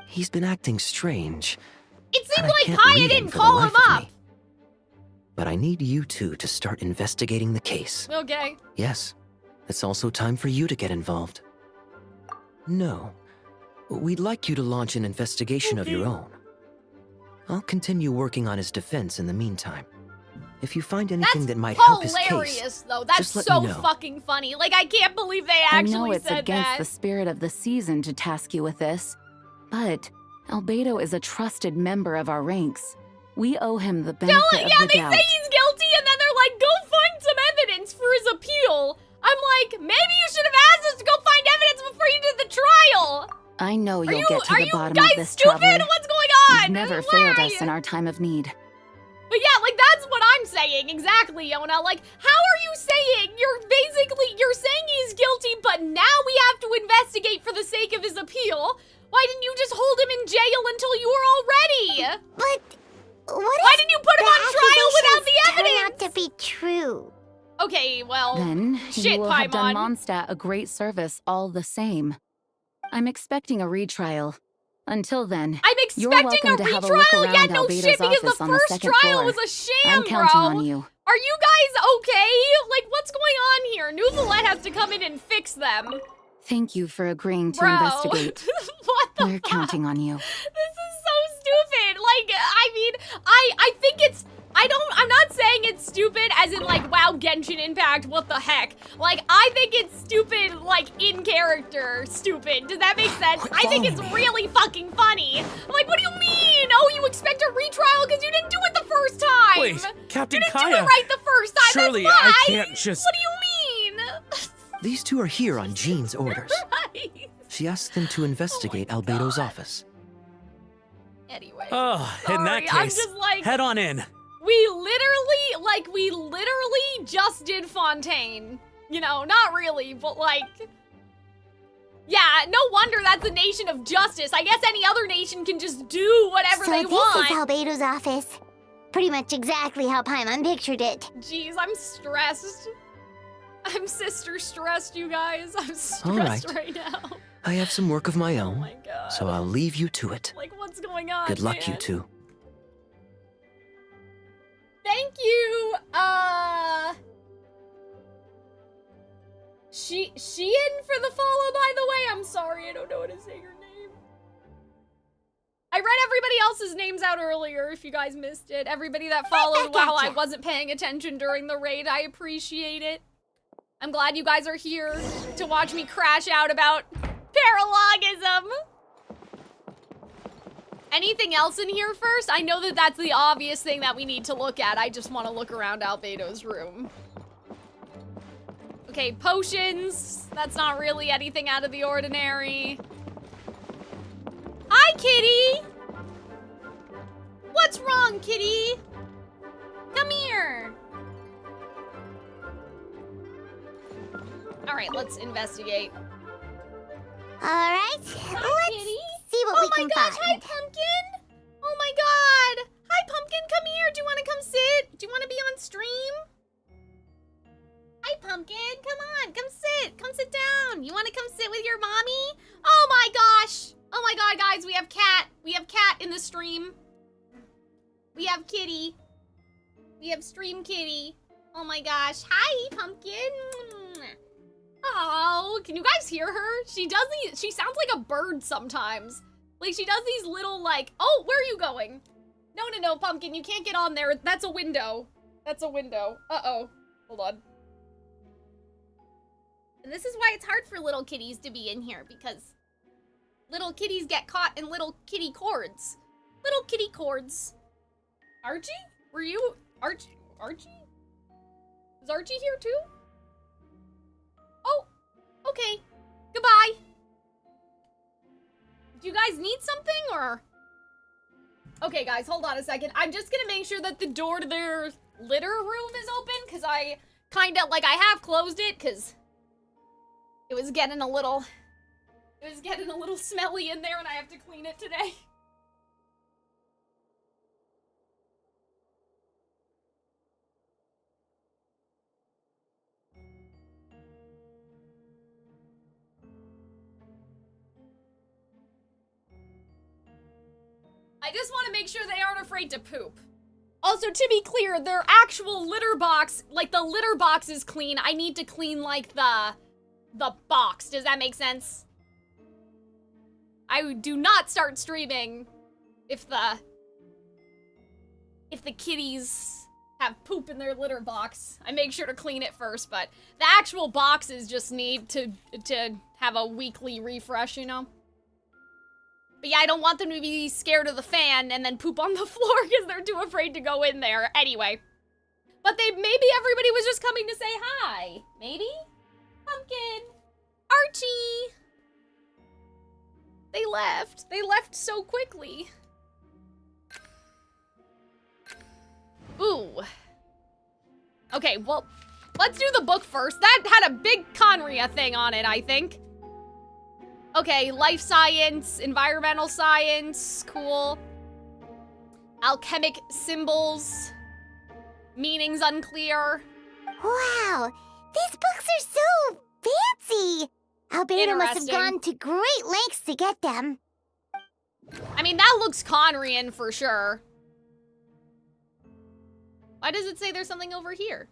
[SPEAKER 14] He's been acting strange.
[SPEAKER 4] It seemed
[SPEAKER 14] and I
[SPEAKER 4] like
[SPEAKER 14] can't
[SPEAKER 4] Kaya
[SPEAKER 14] read him
[SPEAKER 4] didn't
[SPEAKER 14] for the
[SPEAKER 4] call him
[SPEAKER 14] life of
[SPEAKER 4] up.
[SPEAKER 14] me. But I need you two to start investigating the case.
[SPEAKER 4] Okay.
[SPEAKER 14] Yes, it's also time for you to get involved. No, we'd like you to launch an investigation of your own. I'll continue working on his defense in the meantime. If you find anything that might help his case,
[SPEAKER 4] hilarious, though. That's
[SPEAKER 14] just let
[SPEAKER 4] so
[SPEAKER 14] me know.
[SPEAKER 4] fucking funny. Like, I can't believe they
[SPEAKER 18] I
[SPEAKER 4] actually
[SPEAKER 18] know it's
[SPEAKER 4] said
[SPEAKER 18] against
[SPEAKER 4] that.
[SPEAKER 18] the spirit of the season to task you with this, but Albedo is a trusted member of our ranks. We owe him the benefit of the doubt.
[SPEAKER 4] They say he's guilty, and then they're like, go find some evidence for his appeal. I'm like, maybe you should have asked us to go find evidence before you did the trial.
[SPEAKER 18] I know you'll get to the bottom
[SPEAKER 4] guys
[SPEAKER 18] of this,
[SPEAKER 4] stupid?
[SPEAKER 18] traveler.
[SPEAKER 4] What's going on?
[SPEAKER 18] You've never
[SPEAKER 4] Why?
[SPEAKER 18] failed us in our time of need.
[SPEAKER 4] But yeah, like, that's what I'm saying. Exactly, Yona. Like, how are you saying? You're saying he's guilty, but now we have to investigate for the sake of his appeal. Why didn't you just hold him in jail until you were all ready?
[SPEAKER 2] But why
[SPEAKER 4] didn't you put him on trial without the
[SPEAKER 2] turn
[SPEAKER 4] evidence?
[SPEAKER 2] out to be true?
[SPEAKER 4] Okay, well,
[SPEAKER 18] Then
[SPEAKER 4] shit,
[SPEAKER 18] you will have done
[SPEAKER 4] Paimon.
[SPEAKER 18] Mondstadt a great service all the same. I'm expecting a retrial. Until then,
[SPEAKER 4] I'm
[SPEAKER 18] you're
[SPEAKER 4] expecting
[SPEAKER 18] welcome
[SPEAKER 4] a
[SPEAKER 18] to have a look
[SPEAKER 4] retrial?
[SPEAKER 18] around
[SPEAKER 4] Yeah, no
[SPEAKER 18] Albedo's
[SPEAKER 4] shit, because
[SPEAKER 18] office
[SPEAKER 4] the
[SPEAKER 18] on the
[SPEAKER 4] first
[SPEAKER 18] second
[SPEAKER 4] trial
[SPEAKER 18] floor.
[SPEAKER 4] was a sham,
[SPEAKER 18] I'm counting
[SPEAKER 4] bro.
[SPEAKER 18] on you.
[SPEAKER 4] Are you guys okay? Like, what's going on here? Newfoundland has to come in and fix them.
[SPEAKER 18] Thank you for agreeing to
[SPEAKER 4] Bro.
[SPEAKER 18] investigate.
[SPEAKER 4] What the
[SPEAKER 18] We're counting on you.
[SPEAKER 4] This is so stupid. Like, I mean, I think it's, I'm not saying it's stupid as in like, wow, Genshin Impact, what the heck? Like, I think it's stupid, like, in character stupid. Does that make sense? I think it's really fucking funny. I'm like, what do you mean? Oh, you expect a retrial because you didn't do it the first time.
[SPEAKER 12] Wait, Captain
[SPEAKER 4] You didn't
[SPEAKER 12] Kaya.
[SPEAKER 4] do it right the first time,
[SPEAKER 12] Surely
[SPEAKER 4] that's why.
[SPEAKER 12] I can't just...
[SPEAKER 4] What do you mean?
[SPEAKER 14] These two are here on Jean's orders.
[SPEAKER 4] Right.
[SPEAKER 14] She asked them to investigate Albedo's office.
[SPEAKER 4] Anyway.
[SPEAKER 12] Oh, in that
[SPEAKER 4] sorry, I'm
[SPEAKER 12] case,
[SPEAKER 4] just like-
[SPEAKER 12] head on in.
[SPEAKER 4] We literally just did Fontaine. You know, not really, but like... Yeah, no wonder that's a nation of justice. I guess any other nation can just do whatever they want.
[SPEAKER 2] So this is Albedo's office. Pretty much exactly how Paimon pictured it.
[SPEAKER 4] Jeez, I'm stressed. I'm sister stressed, you guys. I'm stressed
[SPEAKER 14] All right.
[SPEAKER 4] right now.
[SPEAKER 14] I have some work of my own,
[SPEAKER 4] my God.
[SPEAKER 14] so I'll leave you to it.
[SPEAKER 4] Like, what's going on,
[SPEAKER 14] Good luck,
[SPEAKER 4] man?
[SPEAKER 14] you two.
[SPEAKER 4] Thank you, Sheehan for the follow, by the way. I'm sorry, I don't know how to say your name. I read everybody else's names out earlier, if you guys missed it. Everybody that followed while I wasn't paying attention during the raid, I appreciate it. I'm glad you guys are here to watch me crash out about paralogism. Anything else in here first? I know that that's the obvious thing that we need to look at. I just want to look around Albedo's room. Okay, potions. That's not really anything out of the ordinary. Hi, kitty! What's wrong, kitty? Come here. All right, let's investigate.
[SPEAKER 2] All right, let's see what we can
[SPEAKER 4] gosh, hi,
[SPEAKER 2] find.
[SPEAKER 4] Pumpkin! Oh my god! Hi, Pumpkin, come here. Do you want to come sit? Do you want to be on stream? Hi, Pumpkin, come on, come sit. Come sit down. You want to come sit with your mommy? Oh my gosh! Oh my god, guys, we have cat. We have cat in the stream. We have kitty. We have stream kitty. Oh my gosh. Hi, Pumpkin. Oh, can you guys hear her? She sounds like a bird sometimes. Like, she does these little, like, oh, where are you going? No, no, no, Pumpkin, you can't get on there. That's a window. That's a window. Uh-oh. Hold on. And this is why it's hard for little kitties to be in here, because little kitties get caught in little kitty cords. Little kitty cords. Archie? Were you... Archie? Is Archie here too? Oh, okay. Goodbye. Do you guys need something, or? Okay, guys, hold on a second. I'm just gonna make sure that the door to their litter room is open, because I kind of, like, I have closed it, because it was getting a little smelly in there, and I have to clean it today. I just want to make sure they aren't afraid to poop. Also, to be clear, their actual litter box, like the litter box is clean. I need to clean like the box. Does that make sense? I do not start streaming if the kitties have poop in their litter box. I make sure to clean it first, but the actual boxes just need to have a weekly refresh, you know? But yeah, I don't want them to be scared of the fan and then poop on the floor because they're too afraid to go in there. Anyway. But maybe everybody was just coming to say hi. Maybe? Pumpkin. Archie. They left. They left so quickly. Ooh. Okay, well, let's do the book first. That had a big Conria thing on it, I think. Okay, life science, environmental science, cool. Alchemic symbols, meanings unclear.
[SPEAKER 2] Wow, these books are so fancy. Albedo must have gone to great lengths to get them.
[SPEAKER 4] I mean, that looks Conrian for sure. Why does it say there's something over here?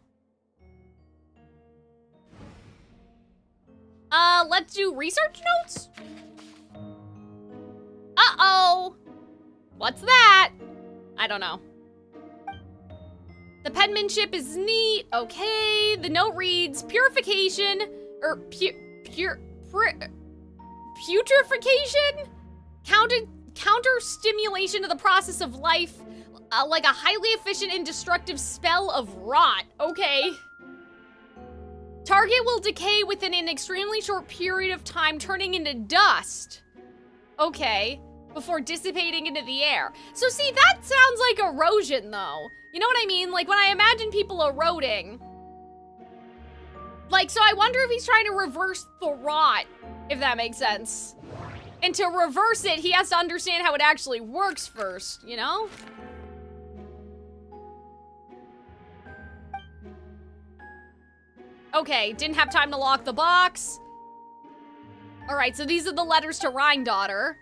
[SPEAKER 4] Let's do research notes? Uh-oh. What's that? I don't know. The penmanship is neat. Okay. The note reads, purification, or putrefaction? Counter stimulation of the process of life, like a highly efficient and destructive spell of rot. Okay. Target will decay within an extremely short period of time, turning into dust. Okay. Before dissipating into the air. So see, that sounds like erosion though. You know what I mean? Like when I imagine people eroding. Like, so I wonder if he's trying to reverse the rot, if that makes sense. And to reverse it, he has to understand how it actually works first, you know? Okay, didn't have time to lock the box. All right, so these are the letters to Rhine-daughter.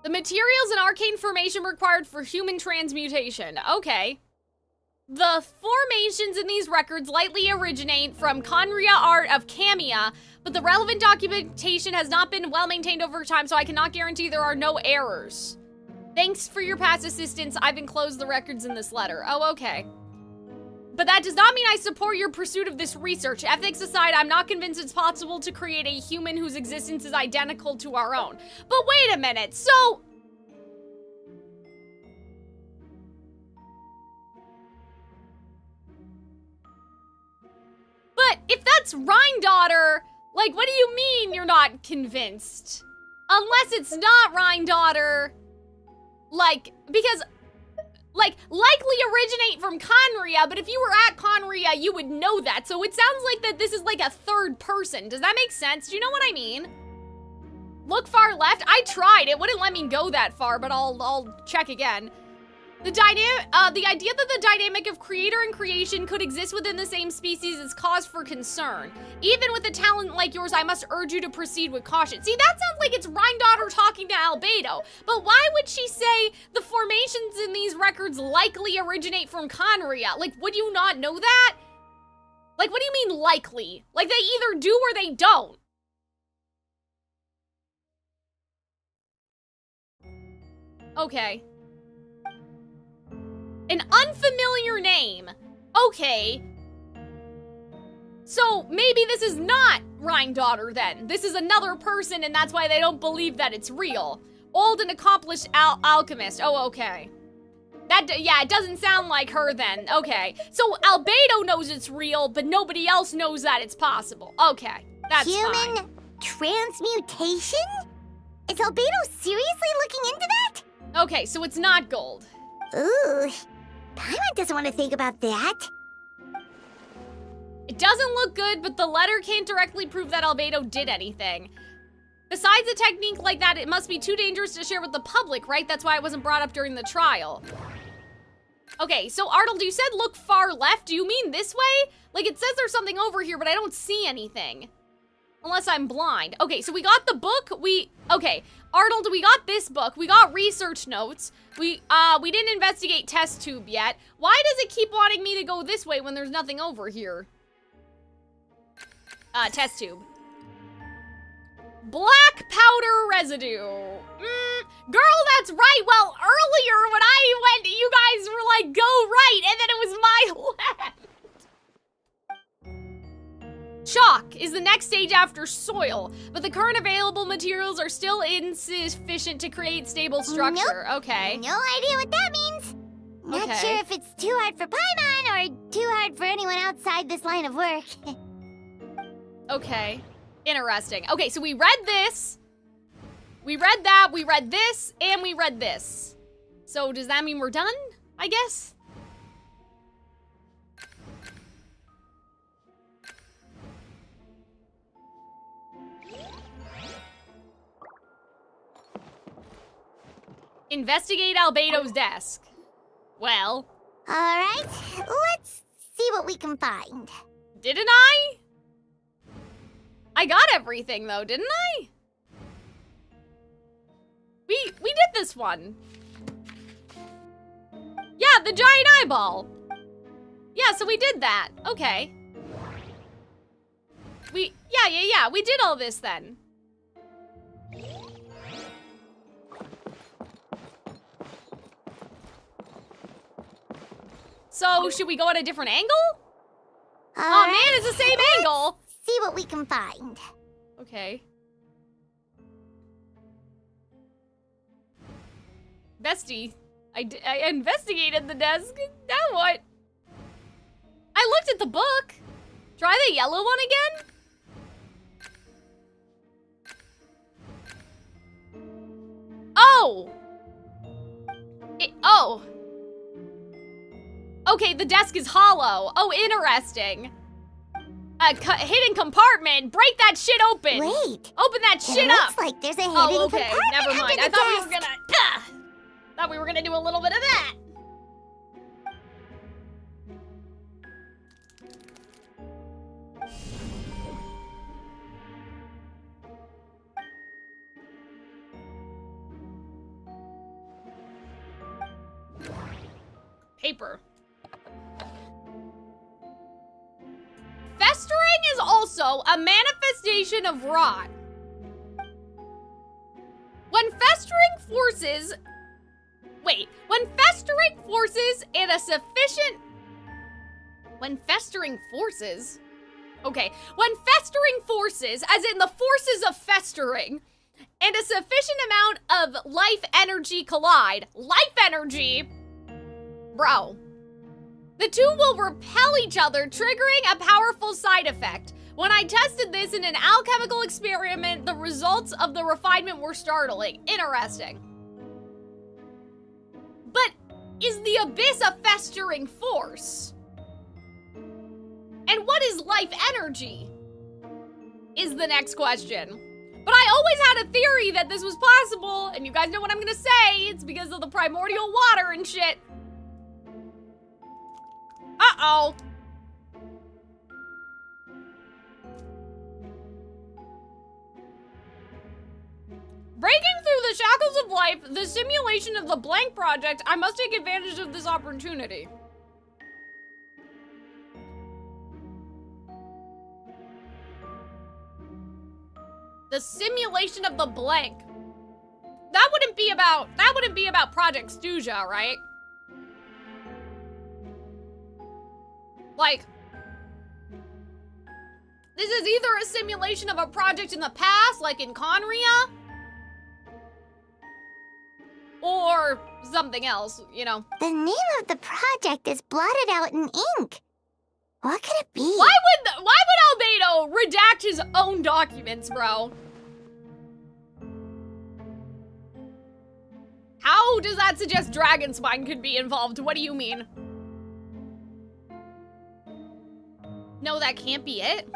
[SPEAKER 4] The materials and arcane formation required for human transmutation. Okay. The formations in these records likely originate from Conria art of Camia, but the relevant documentation has not been well maintained over time, so I cannot guarantee there are no errors. Thanks for your past assistance. I've enclosed the records in this letter. Oh, okay. But that does not mean I support your pursuit of this research. Ethics aside, I'm not convinced it's possible to create a human whose existence is identical to our own. But wait a minute, so... But if that's Rhine-daughter, like, what do you mean you're not convinced? Unless it's not Rhine-daughter, like, because... Like, likely originate from Conria, but if you were at Conria, you would know that. So it sounds like that this is like a third person. Does that make sense? Do you know what I mean? Look far left. I tried. It wouldn't let me go that far, but I'll check again. The idea that the dynamic of creator and creation could exist within the same species is cause for concern. Even with a talent like yours, I must urge you to proceed with caution. See, that sounds like it's Rhine-daughter talking to Albedo. But why would she say the formations in these records likely originate from Conria? Like, would you not know that? Like, what do you mean likely? Like, they either do or they don't. Okay. An unfamiliar name. Okay. So maybe this is not Rhine-daughter then. This is another person and that's why they don't believe that it's real. Old and accomplished alchemist. Oh, okay. Yeah, it doesn't sound like her then. Okay. So Albedo knows it's real, but nobody else knows that it's possible. Okay. That's fine.
[SPEAKER 2] Human transmutation? Is Albedo seriously looking into that?
[SPEAKER 4] Okay, so it's not gold.
[SPEAKER 2] Ooh. Paimon doesn't want to think about that.
[SPEAKER 4] It doesn't look good, but the letter can't directly prove that Albedo did anything. Besides a technique like that, it must be too dangerous to share with the public, right? That's why it wasn't brought up during the trial. Okay, so Arnold, you said look far left. Do you mean this way? Like, it says there's something over here, but I don't see anything. Unless I'm blind. Okay, so we got the book. Okay, Arnold, we got this book. We got research notes. We didn't investigate test tube yet. Why does it keep wanting me to go this way when there's nothing over here? Test tube. Black powder residue. Girl, that's right. Well, earlier when I went, you guys were like, go right, and then it was my left. Chalk is the next stage after soil, but the current available materials are still insufficient to create stable structure. Nope. Okay.
[SPEAKER 2] No idea what that means. Not sure if it's too hard for Paimon or too hard for anyone outside this line of work.
[SPEAKER 4] Okay. Interesting. Okay, so we read this. We read that, we read this, and we read this. So does that mean we're done, I guess? Investigate Albedo's desk. Well.
[SPEAKER 2] Alright, let's see see what we can find.
[SPEAKER 4] Didn't I? I got everything though, didn't I? We did this one. Yeah, the giant eyeball. Yeah, so we did that. Okay. Yeah, we did all this then. So, should we go at a different angle? Oh man, it's the same angle.
[SPEAKER 2] See what we can find.
[SPEAKER 4] Okay. Bestie, I investigated the desk. Now what? I looked at the book. Try the yellow one again? Oh! Oh. Okay, the desk is hollow. Oh, interesting. A hidden compartment. Break that shit open.
[SPEAKER 2] Wait.
[SPEAKER 4] Open that shit up.
[SPEAKER 2] Looks like there's a hidden compartment.
[SPEAKER 4] Never mind. I thought we were gonna do a little bit of that. Paper. Festering is also a manifestation of rot. When festering forces and a sufficient... When festering forces, as in the forces of festering, and a sufficient amount of life energy collide. Life energy? Bro. The two will repel each other, triggering a powerful side effect. When I tested this in an alchemical experiment, the results of the refinement were startling. Interesting. But is the abyss a festering force? And what is life energy? Is the next question. But I always had a theory that this was possible, and you guys know what I'm gonna say. It's because of the primordial water and shit. Uh-oh. Breaking through the shackles of life, the simulation of the blank project, I must take advantage of this opportunity. The simulation of the blank. That wouldn't be about Project Stuja, right? Like, this is either a simulation of a project in the past, like in Conria, or something else, you know.
[SPEAKER 2] The name of the project is blotted out in ink. What could it be?
[SPEAKER 4] Why would Albedo redact his own documents, bro? How does that suggest Dragonspine could be involved? What do you mean? No, that can't be it.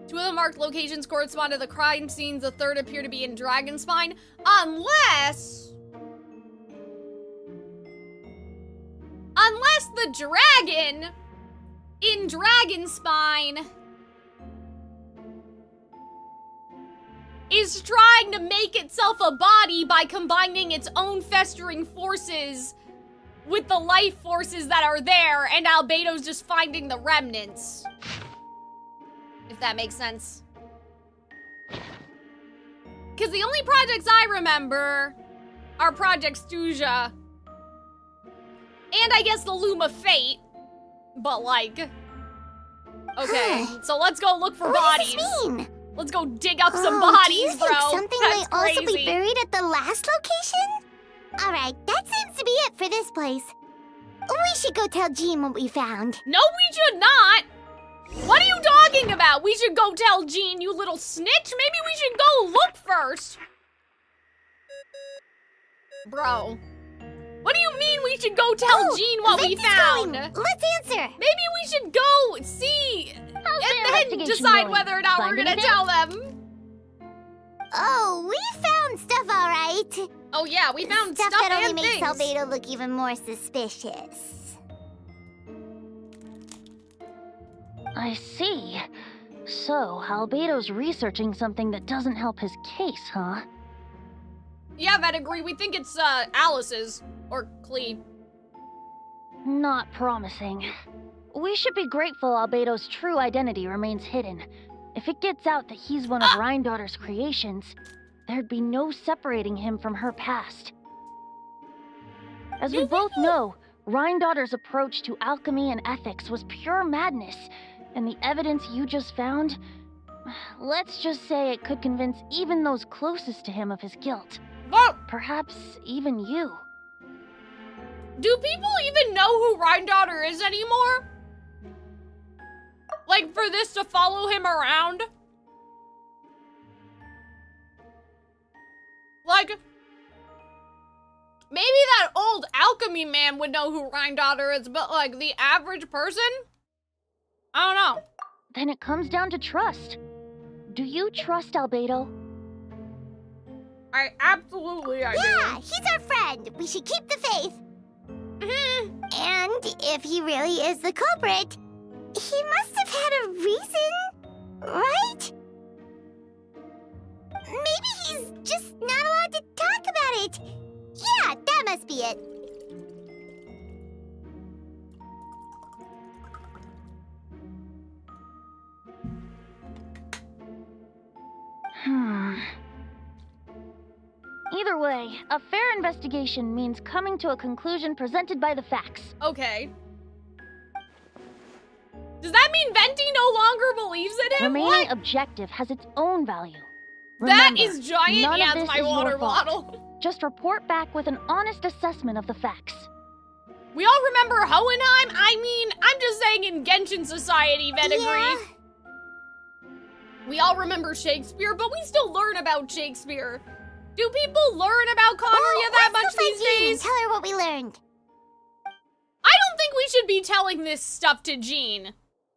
[SPEAKER 4] Two of the marked locations correspond to the crime scenes. The third appear to be in Dragonspine. Unless the dragon in Dragonspine is trying to make itself a body by combining its own festering forces with the life forces that are there, and Albedo's just finding the remnants. If that makes sense. Because the only projects I remember are Project Stuja. And I guess the Loom of Fate. But like... Okay, so let's go look for bodies.
[SPEAKER 2] What does this mean?
[SPEAKER 4] Let's go dig up some bodies,
[SPEAKER 2] do you think
[SPEAKER 4] bro.
[SPEAKER 2] Something
[SPEAKER 4] That's
[SPEAKER 2] might also
[SPEAKER 4] crazy.
[SPEAKER 2] be buried at the last location? Alright, that seems to be it for this place. We should go tell Jean what we found.
[SPEAKER 4] No, we should not! What are you talking about? We should go tell Jean, you little snitch? Maybe we should go look first. Bro. What do you mean we should go tell Jean what we found?
[SPEAKER 2] Let's answer.
[SPEAKER 4] Maybe we should go see and then decide whether or not we're gonna tell them.
[SPEAKER 2] Oh, we found stuff alright.
[SPEAKER 4] Oh yeah, we found stuff
[SPEAKER 2] that only
[SPEAKER 4] and
[SPEAKER 2] makes
[SPEAKER 4] things.
[SPEAKER 2] Albedo look even more suspicious.
[SPEAKER 21] I see. So, Albedo's researching something that doesn't help his case, huh?
[SPEAKER 4] Yeah, I'd agree. We think it's, Alice's. Or Clee.
[SPEAKER 21] Not promising. We should be grateful Albedo's true identity remains hidden. If it gets out that he's one of Rhindaughter's creations, there'd be no separating him from her past. As we both know, Rhindaughter's approach to alchemy and ethics was pure madness, and the evidence you just found, let's just say it could convince even those closest to him of his guilt. Perhaps even you.
[SPEAKER 4] Do people even know who Rhindaughter is anymore? Like, for this to follow him around? Like, maybe that old alchemy man would know who Rhindaughter is, but, like, the average person? I don't know.
[SPEAKER 21] Then it comes down to trust. Do you trust Albedo?
[SPEAKER 4] I absolutely do.
[SPEAKER 2] Yeah, he's our friend. We should keep the faith. And if he really is the culprit, he must have had a reason, right? Maybe he's just not allowed to talk about it. Yeah, that must be it.
[SPEAKER 21] Either way, a fair investigation means coming to a conclusion presented by the facts.
[SPEAKER 4] Okay. Does that mean Venti no longer believes in him?
[SPEAKER 21] Remaining objective has its own value.
[SPEAKER 4] That
[SPEAKER 21] Remember,
[SPEAKER 4] is giant.
[SPEAKER 21] none
[SPEAKER 4] Yeah,
[SPEAKER 21] of
[SPEAKER 4] it's
[SPEAKER 21] this
[SPEAKER 4] my
[SPEAKER 21] is
[SPEAKER 4] water
[SPEAKER 21] your fault.
[SPEAKER 4] bottle.
[SPEAKER 21] Just report back with an honest assessment of the facts.
[SPEAKER 4] We all remember Hohenheim? I mean, I'm just saying in Genshin society, Venegri.
[SPEAKER 2] Yeah.
[SPEAKER 4] We all remember Shakespeare, but we still learn about Shakespeare. Do people learn about Conria that much these days?
[SPEAKER 2] Tell her what we learned.
[SPEAKER 4] I don't think we should be telling this stuff to Jean.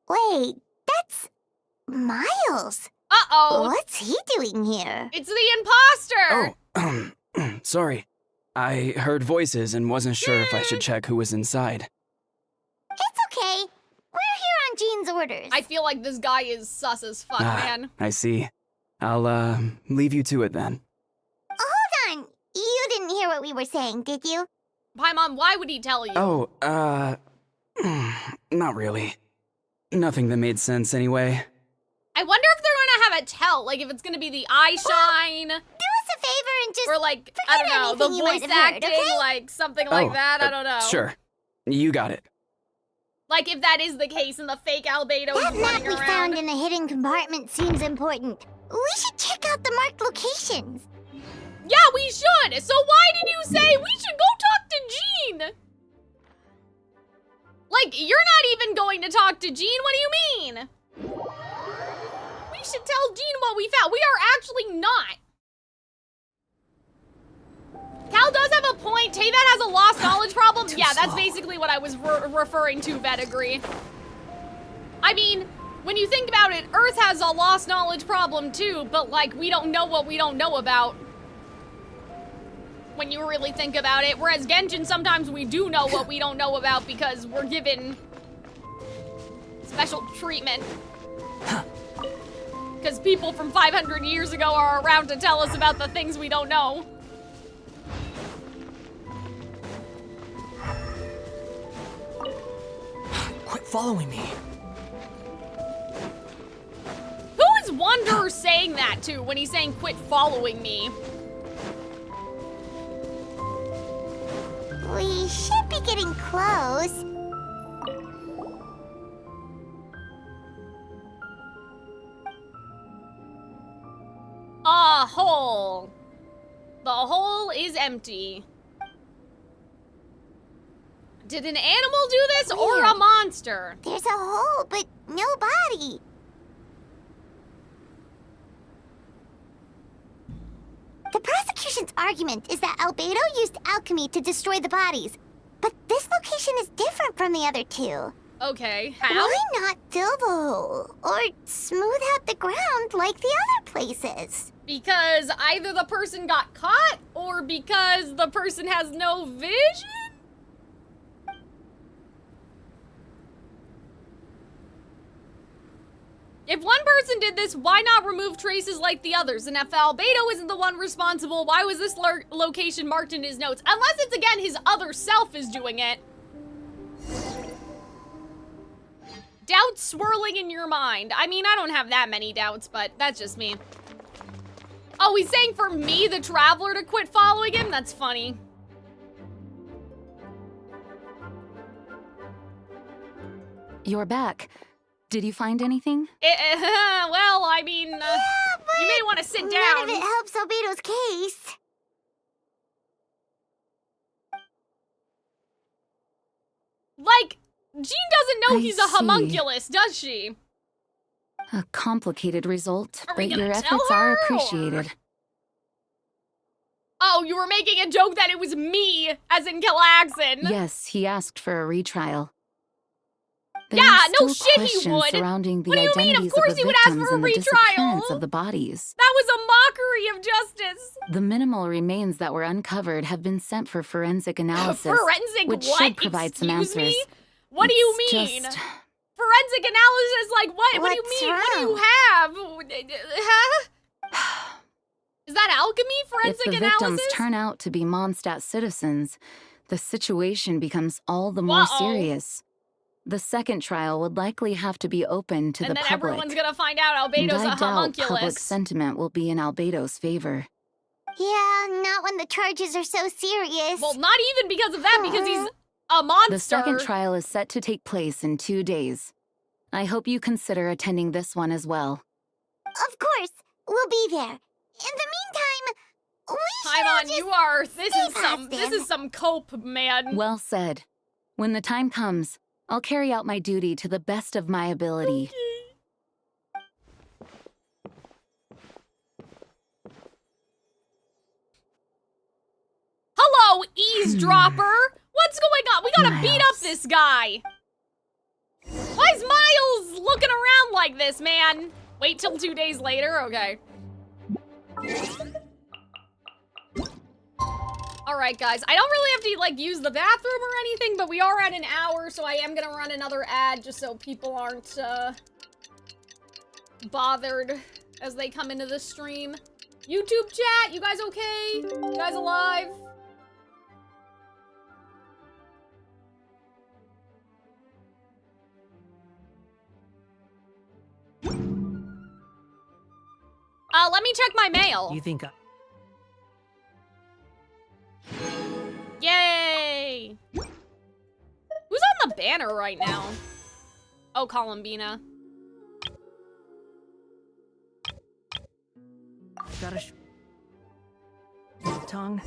[SPEAKER 2] Wait, that's Miles.
[SPEAKER 4] Uh-oh.
[SPEAKER 2] What's he doing here?
[SPEAKER 4] It's the imposter.
[SPEAKER 13] Oh, sorry. I heard voices and wasn't sure if I should check who was inside.
[SPEAKER 2] It's okay. We're here on Jean's orders.
[SPEAKER 4] I feel like this guy is sus as fuck, man.
[SPEAKER 13] I see. I'll, leave you to it then.
[SPEAKER 2] Hold on. You didn't hear what we were saying, did you?
[SPEAKER 4] Paimon, why would he tell you?
[SPEAKER 13] Oh, not really. Nothing that made sense anyway.
[SPEAKER 4] I wonder if they're gonna have a tell, like if it's gonna be the eye shine.
[SPEAKER 2] Do us a favor and just
[SPEAKER 4] or like, I don't know, the
[SPEAKER 2] anything you might
[SPEAKER 4] voice
[SPEAKER 2] have heard,
[SPEAKER 4] acting,
[SPEAKER 2] okay?
[SPEAKER 4] like something like that, I don't know.
[SPEAKER 13] Sure. You got it.
[SPEAKER 4] Like if that is the case and the fake Albedo
[SPEAKER 2] That
[SPEAKER 4] is
[SPEAKER 2] map
[SPEAKER 4] running
[SPEAKER 2] we
[SPEAKER 4] around.
[SPEAKER 2] found in the hidden compartment seems important. We should check out the marked locations.
[SPEAKER 4] Yeah, we should! So why did you say we should go talk to Jean? Like, you're not even going to talk to Jean? What do you mean? We should tell Jean what we found. We are actually not. Cal does have a point. Teyvat has a lost knowledge problem. Yeah, that's basically what I was referring to, Vedegree. I mean, when you think about it, Earth has a lost knowledge problem too, but like, we don't know what we don't know about. When you really think about it. Whereas Genshin, sometimes we do know what we don't know about because we're given special treatment. Because people from 500 years ago are around to tell us about the things we don't know.
[SPEAKER 3] Quit following me.
[SPEAKER 4] Who is Wanderer saying that to when he's saying quit following me?
[SPEAKER 2] We should be getting close.
[SPEAKER 4] A hole. The hole is empty. Did an animal do this or a monster?
[SPEAKER 2] There's a hole, but no body. The prosecution's argument is that Albedo used alchemy to destroy the bodies, but this location is different from the other two.
[SPEAKER 4] Okay, how?
[SPEAKER 2] Why not fill the hole or smooth out the ground like the other places?
[SPEAKER 4] Because either the person got caught or because the person has no vision? If one person did this, why not remove traces like the others? And if Albedo isn't the one responsible, why was this location marked in his notes? Unless it's, again, his other self is doing it. Doubts swirling in your mind. I mean, I don't have that many doubts, but that's just me. Oh, he's saying for me, the Traveler, to quit following him? That's funny.
[SPEAKER 18] You're back. Did you find anything?
[SPEAKER 4] Well, I mean, you may want to sit down.
[SPEAKER 2] None of it helps Albedo's case.
[SPEAKER 4] Like, Jean doesn't know he's a homunculus, does she?
[SPEAKER 18] A complicated result,
[SPEAKER 4] Are we
[SPEAKER 18] but
[SPEAKER 4] gonna
[SPEAKER 18] your
[SPEAKER 4] tell
[SPEAKER 18] efforts
[SPEAKER 4] her,
[SPEAKER 18] are
[SPEAKER 4] or-
[SPEAKER 18] appreciated.
[SPEAKER 4] Oh, you were making a joke that it was me, as in Calxiyn.
[SPEAKER 18] Yes, he asked for a retrial.
[SPEAKER 4] Yeah, no
[SPEAKER 18] still
[SPEAKER 4] shit he
[SPEAKER 18] questions
[SPEAKER 4] would.
[SPEAKER 18] surrounding the
[SPEAKER 4] What do you mean? Of
[SPEAKER 18] identities
[SPEAKER 4] course
[SPEAKER 18] of the
[SPEAKER 4] he would ask
[SPEAKER 18] victims
[SPEAKER 4] for a
[SPEAKER 18] and the
[SPEAKER 4] retrial.
[SPEAKER 18] disappearance of the bodies.
[SPEAKER 4] That was a mockery of justice.
[SPEAKER 18] The minimal remains that were uncovered have been sent for forensic analysis,
[SPEAKER 4] Forensic
[SPEAKER 18] which
[SPEAKER 4] what?
[SPEAKER 18] should provide some
[SPEAKER 4] Excuse
[SPEAKER 18] answers.
[SPEAKER 4] me? What do you
[SPEAKER 18] It's
[SPEAKER 4] mean?
[SPEAKER 18] just-
[SPEAKER 4] Forensic analysis, like what? What do you
[SPEAKER 2] What's
[SPEAKER 4] mean? What do you have? Huh? Is that alchemy? Forensic
[SPEAKER 18] If the
[SPEAKER 4] analysis?
[SPEAKER 18] victims turn out to be Mondstadt citizens, the situation becomes all the more
[SPEAKER 4] Uh-oh.
[SPEAKER 18] serious. The second trial would likely have to be open to
[SPEAKER 4] And
[SPEAKER 18] the
[SPEAKER 4] then
[SPEAKER 18] public.
[SPEAKER 4] everyone's gonna find out
[SPEAKER 18] And
[SPEAKER 4] Albedo's
[SPEAKER 18] I
[SPEAKER 4] a
[SPEAKER 18] doubt public
[SPEAKER 4] homunculus.
[SPEAKER 18] sentiment will be in Albedo's favor.
[SPEAKER 2] Yeah, not when the charges are so serious.
[SPEAKER 4] Well, not even because of that, because he's a monster.
[SPEAKER 18] The second trial is set to take place in 2 days. I hope you consider attending this one as well.
[SPEAKER 2] Of course, we'll be there. In the meantime, we should all
[SPEAKER 4] Paimon,
[SPEAKER 2] just
[SPEAKER 4] you are. This
[SPEAKER 2] stay
[SPEAKER 4] is some. This
[SPEAKER 2] positive.
[SPEAKER 4] is some cope, man.
[SPEAKER 18] Well said. When the time comes, I'll carry out my duty to the best of my ability.
[SPEAKER 4] Hello, eavesdropper. What's going on? We gotta beat up this guy. Why is Miles looking around like this, man? Wait till 2 days later? Okay. Alright, guys. I don't really have to, like, use the bathroom or anything, but we are at an hour, so I am gonna run another ad just so people aren't, bothered as they come into the stream. YouTube chat, you guys okay? You guys alive? Let me check my mail.
[SPEAKER 3] You think
[SPEAKER 4] Yay! Who's on the banner right now? Oh, Columbina.
[SPEAKER 3] got a tongue?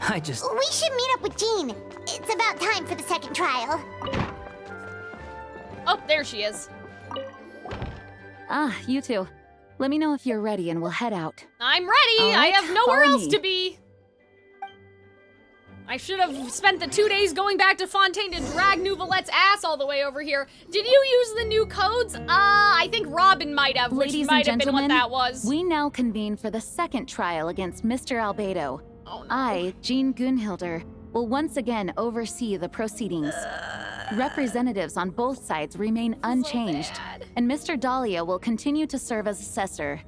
[SPEAKER 3] I just...
[SPEAKER 2] We should meet up with Jean. It's about time for the second trial.
[SPEAKER 4] Oh, there she is.
[SPEAKER 18] Ah, you two. Let me know if you're ready and we'll head out.
[SPEAKER 4] I'm ready.
[SPEAKER 18] All
[SPEAKER 4] I
[SPEAKER 18] right,
[SPEAKER 4] have nowhere
[SPEAKER 18] follow
[SPEAKER 4] else
[SPEAKER 18] me.
[SPEAKER 4] to be. I should have spent the 2 days going back to Fontaine to drag Nouvelette's ass all the way over here. Did you use the new codes? I think Robin might have, which
[SPEAKER 18] Ladies
[SPEAKER 4] might
[SPEAKER 18] and
[SPEAKER 4] have been what
[SPEAKER 18] gentlemen,
[SPEAKER 4] that was.
[SPEAKER 18] we now convene for the second trial against Mr. Albedo.
[SPEAKER 4] Oh, no.
[SPEAKER 18] I, Jean Gunhilder, will once again oversee the proceedings. Representatives on both sides remain unchanged, and Mr. Dahlia will continue to serve as assessor.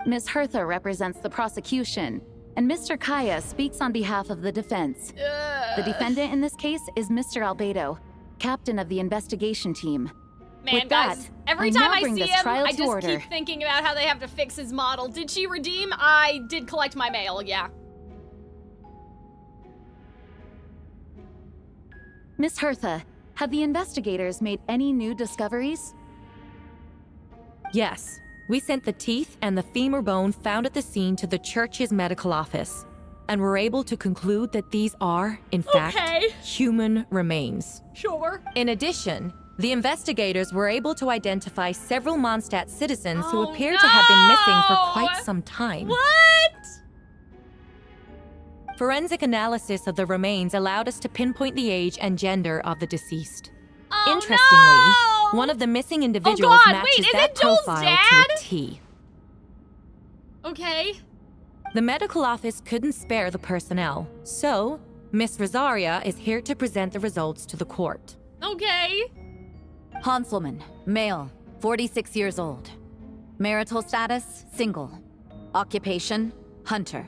[SPEAKER 18] Ms. Hertha represents the prosecution, and Mr. Kaya speaks on behalf of the defense. The defendant in this case is Mr. Albedo, captain of the investigation team.
[SPEAKER 4] Man,
[SPEAKER 18] With that,
[SPEAKER 4] guys, every
[SPEAKER 18] I
[SPEAKER 4] time
[SPEAKER 18] now
[SPEAKER 4] I
[SPEAKER 18] bring
[SPEAKER 4] see
[SPEAKER 18] this
[SPEAKER 4] him,
[SPEAKER 18] trial
[SPEAKER 4] I
[SPEAKER 18] to
[SPEAKER 4] just
[SPEAKER 18] order.
[SPEAKER 4] keep thinking about how they have to fix his model. Did she redeem? I did collect my mail, yeah.
[SPEAKER 18] Miss Hertha, have the investigators made any new discoveries?
[SPEAKER 17] Yes. We sent the teeth and the femur bone found at the scene to the church's medical office, and were able to conclude that these are, in fact, human remains.
[SPEAKER 4] Sure.
[SPEAKER 17] In addition, the investigators were able to identify several Mondstadt citizens who appear to have been missing for quite some time.
[SPEAKER 4] What?
[SPEAKER 17] Forensic analysis of the remains allowed us to pinpoint the age and gender of the deceased. Interestingly, one of the missing individuals matches that profile to a T.
[SPEAKER 4] Okay.
[SPEAKER 17] The medical office couldn't spare the personnel, so Miss Rosaria is here to present the results to the court.
[SPEAKER 4] Okay.
[SPEAKER 20] Hanselman, male,
[SPEAKER 6] 46 years old. Marital status, single. Occupation, hunter.